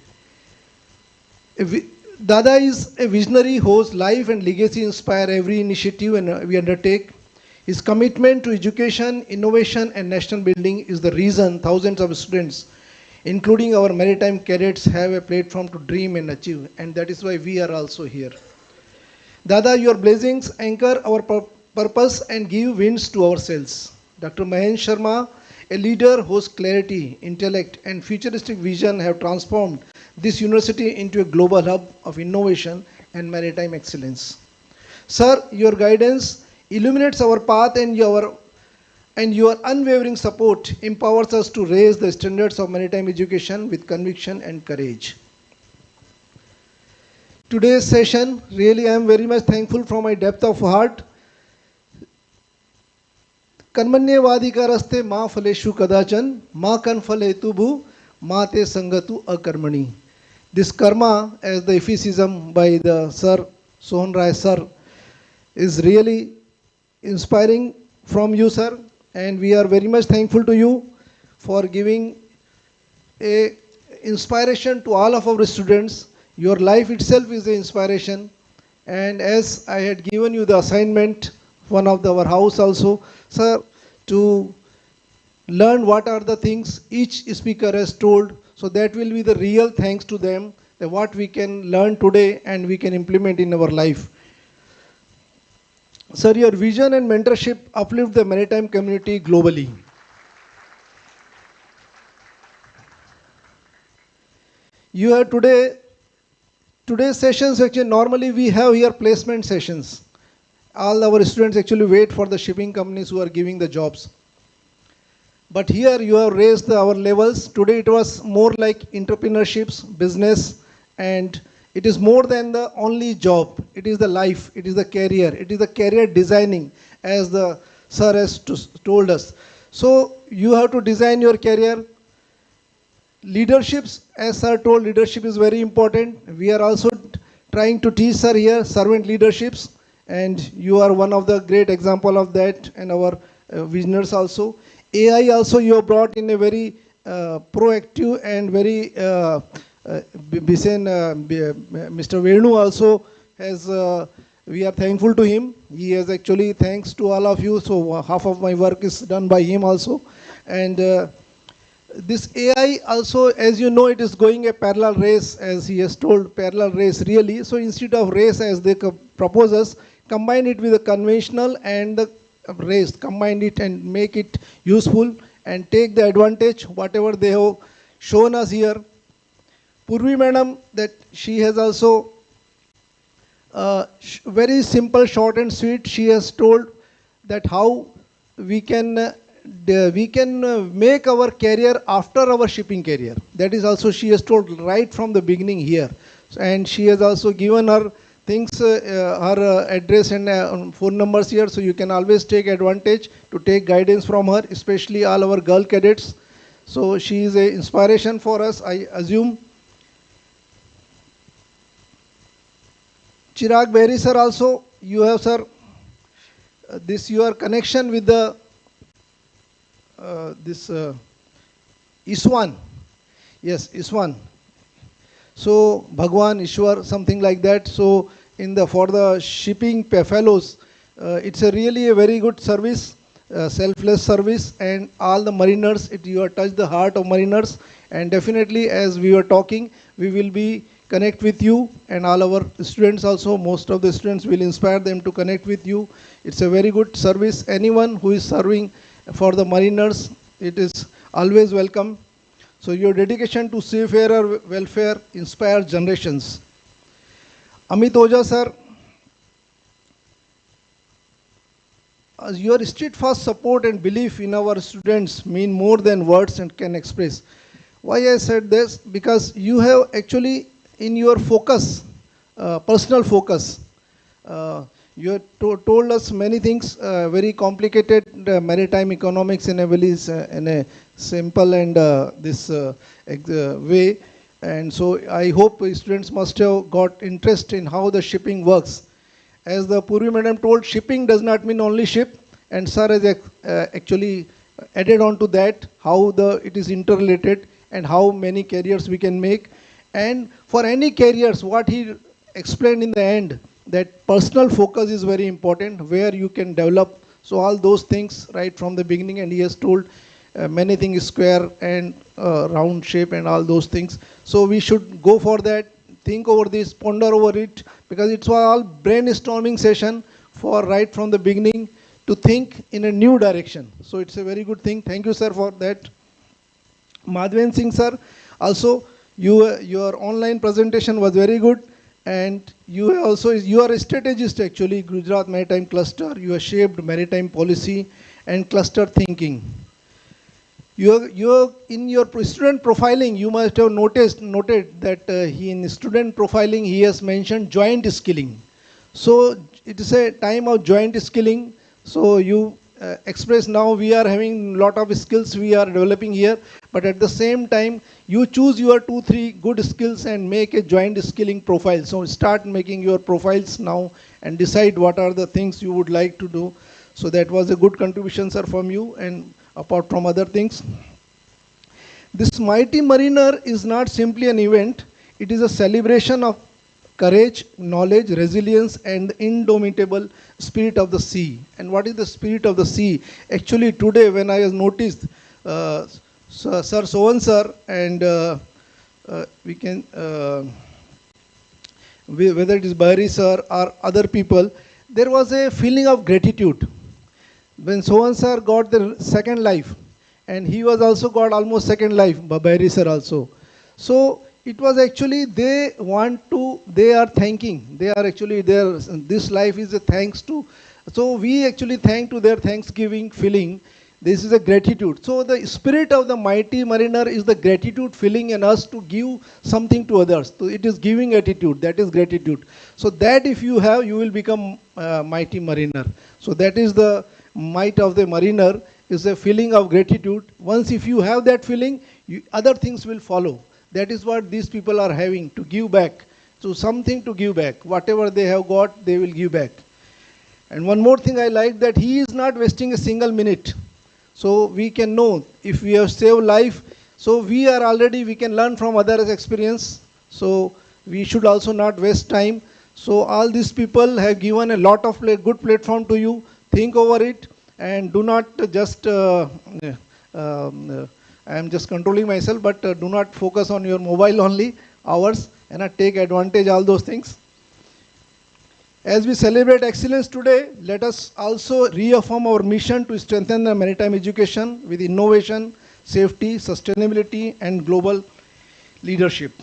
Dada is a visionary whose life and legacy inspire every initiative we undertake. His commitment to education, innovation, and national building is the reason thousands of students, including our maritime cadets, have a platform to dream and achieve, and that is why we are also here. Dada, your blessings anchor our purpose and give wings to our sails. Dr. Mahen Sharma, a leader whose clarity, intellect, and futuristic vision have transformed this university into a global hub of innovation and maritime excellence. Sir, your guidance illuminates our path, and your unwavering support empowers us to raise the standards of maritime education with conviction and courage. Today's session, really I am very much thankful from my depth of heart. Karmanyevadika raste ma faleshu kadachan, ma kan faletubu, ma te sangatu akarmani. This karma, as the Ephysicism by the Sir Sohan Rai sir, is really inspiring from you, sir. And we are very much thankful to you for giving a inspiration to all of our students. Your life itself is an inspiration. And as I had given you the assignment, one of our house also, sir, to learn what are the things each speaker has told. So that will be the real thanks to them, that what we can learn today and we can implement in our life. Sir, your vision and mentorship uplift the maritime community globally. You have today's sessions, actually normally we have here placement sessions. All our students actually wait for the shipping companies who are giving the jobs. But here you have raised our levels. Today it was more like entrepreneurships, business, and it is more than the only job. It is the life, it is the career, it is the career designing, as the sir has told us. So you have to design your career. Leaderships, as sir told, leadership is very important. We are also trying to teach sir here servant leaderships, and you are one of the great example of that, and our visionaries also. AI also you have brought in a very proactive and very Mr. Venu also has, we are thankful to him. He has actually, thanks to all of you, so half of my work is done by him also. And this AI also, as you know, it is going a parallel race, as he has told, parallel race really. So instead of race as they propose us, combine it with the conventional and the race, combine it and make it useful and take the advantage, whatever they have shown us here. Purvi madam, that she has also very simple, short and sweet, she has told that how we can make our career after our shipping career. That is also she has told right from the beginning here. And she has also given her things, her address and phone numbers here, so you can always take advantage to take guidance from her, especially all our girl cadets. So she is an inspiration for us, I assume. Chirag Behri sir also, you have sir, this your connection with the Iswan. Yes, Iswan. So Bhagwan, Ishwar, something like that. So in the for the shipping fellows, it's really a very good service, selfless service, and all the mariners, you have touched the heart of mariners, and definitely as we were talking, we will be connect with you, and all our students also, most of the students will inspire them to connect with you. It's a very good service. Anyone who is serving for the mariners, it is always welcome. So your dedication to seafarer welfare inspires generations. Amit Oja sir, your steadfast support and belief in our students mean more than words and can express. Why I said this? Because you have actually in your focus, personal focus, you have told us many things, very complicated maritime economics in a very in a simple and this way. And so I hope students must have got interest in how the shipping works. As the Purvi madam told, shipping does not mean only ship, and sir has actually added on to that how it is interrelated and how many careers we can make. And for any careers, what he explained in the end, that personal focus is very important, where you can develop. So all those things right from the beginning, and he has told many things, square and round shape and all those things. So we should go for that, think over this, ponder over it, because it's all brainstorming session for right from the beginning to think in a new direction. So it's a very good thing. Thank you, sir, for that. Madhven Singh, sir, also your online presentation was very good, and you are a strategist actually, Gujarat Maritime Cluster. You have shaped maritime policy and cluster thinking. You in your student profiling, you must have noted that in student profiling he has mentioned joint skilling. So it is a time of joint skilling. So you express now we are having lot of skills we are developing here, but at the same time you choose your 2-3 good skills and make a joint skilling profile. So start making your profiles now and decide what are the things you would like to do. So that was a good contribution, sir, from you, and apart from other things. This Mighty Mariner is not simply an event, it is a celebration of courage, knowledge, resilience, and the indomitable spirit of the sea. And what is the spirit of the sea? Actually today when I was noticed, Sir Sohan sir and we can, whether it is Bahri sir or other people, there was a feeling of gratitude. When Sohan sir got the second life, and he was also got almost second life, Bahri sir also. So it was actually they are thanking, they are actually there, this life is a thanks to, so we actually thank to their Thanksgiving feeling. This is a gratitude. So the spirit of the mighty mariner is the gratitude feeling in us to give something to others. So it is giving attitude. That is gratitude. So that if you have, you will become mighty mariner. So that is the might of the mariner, is a feeling of gratitude. Once if you have that feeling, other things will follow. That is what these people are having, to give back. So something to give back. Whatever they have got, they will give back. And one more thing I like, that he is not wasting a single minute. So we can know if we have saved life. So we are already, we can learn from others' experience. So we should also not waste time. So all these people have given a lot of good platform to you. Think over it and do not just, I am just controlling myself, but do not focus on your mobile only hours and take advantage all those things. As we celebrate excellence today, let us also reaffirm our mission to strengthen the maritime education with innovation, safety, sustainability, and global leadership.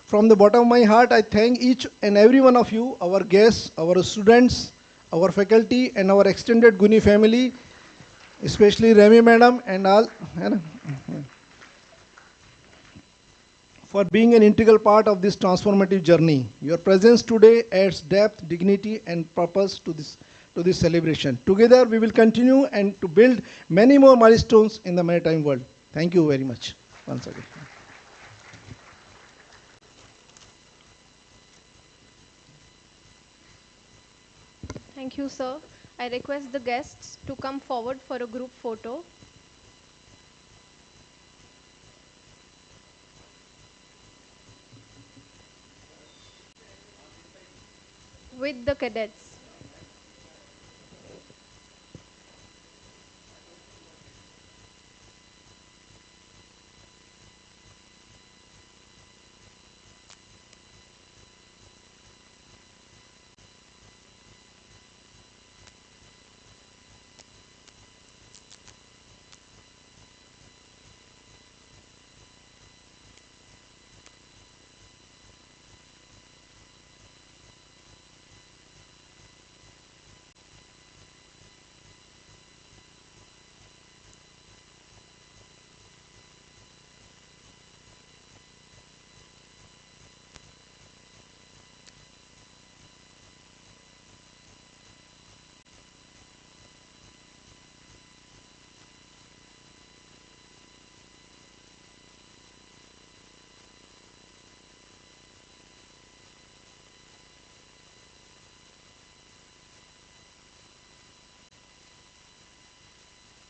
From the bottom of my heart, I thank each and every one of you, our guests, our students, our faculty, and our extended Guni family, especially Remy madam and all, for being an integral part of this transformative journey. Your presence today adds depth, dignity, and purpose to this celebration. Together, we will continue and to build many more milestones in the maritime world. Thank you very much once again. Thank you, sir. I request the guests to come forward for a group photo. With the cadets.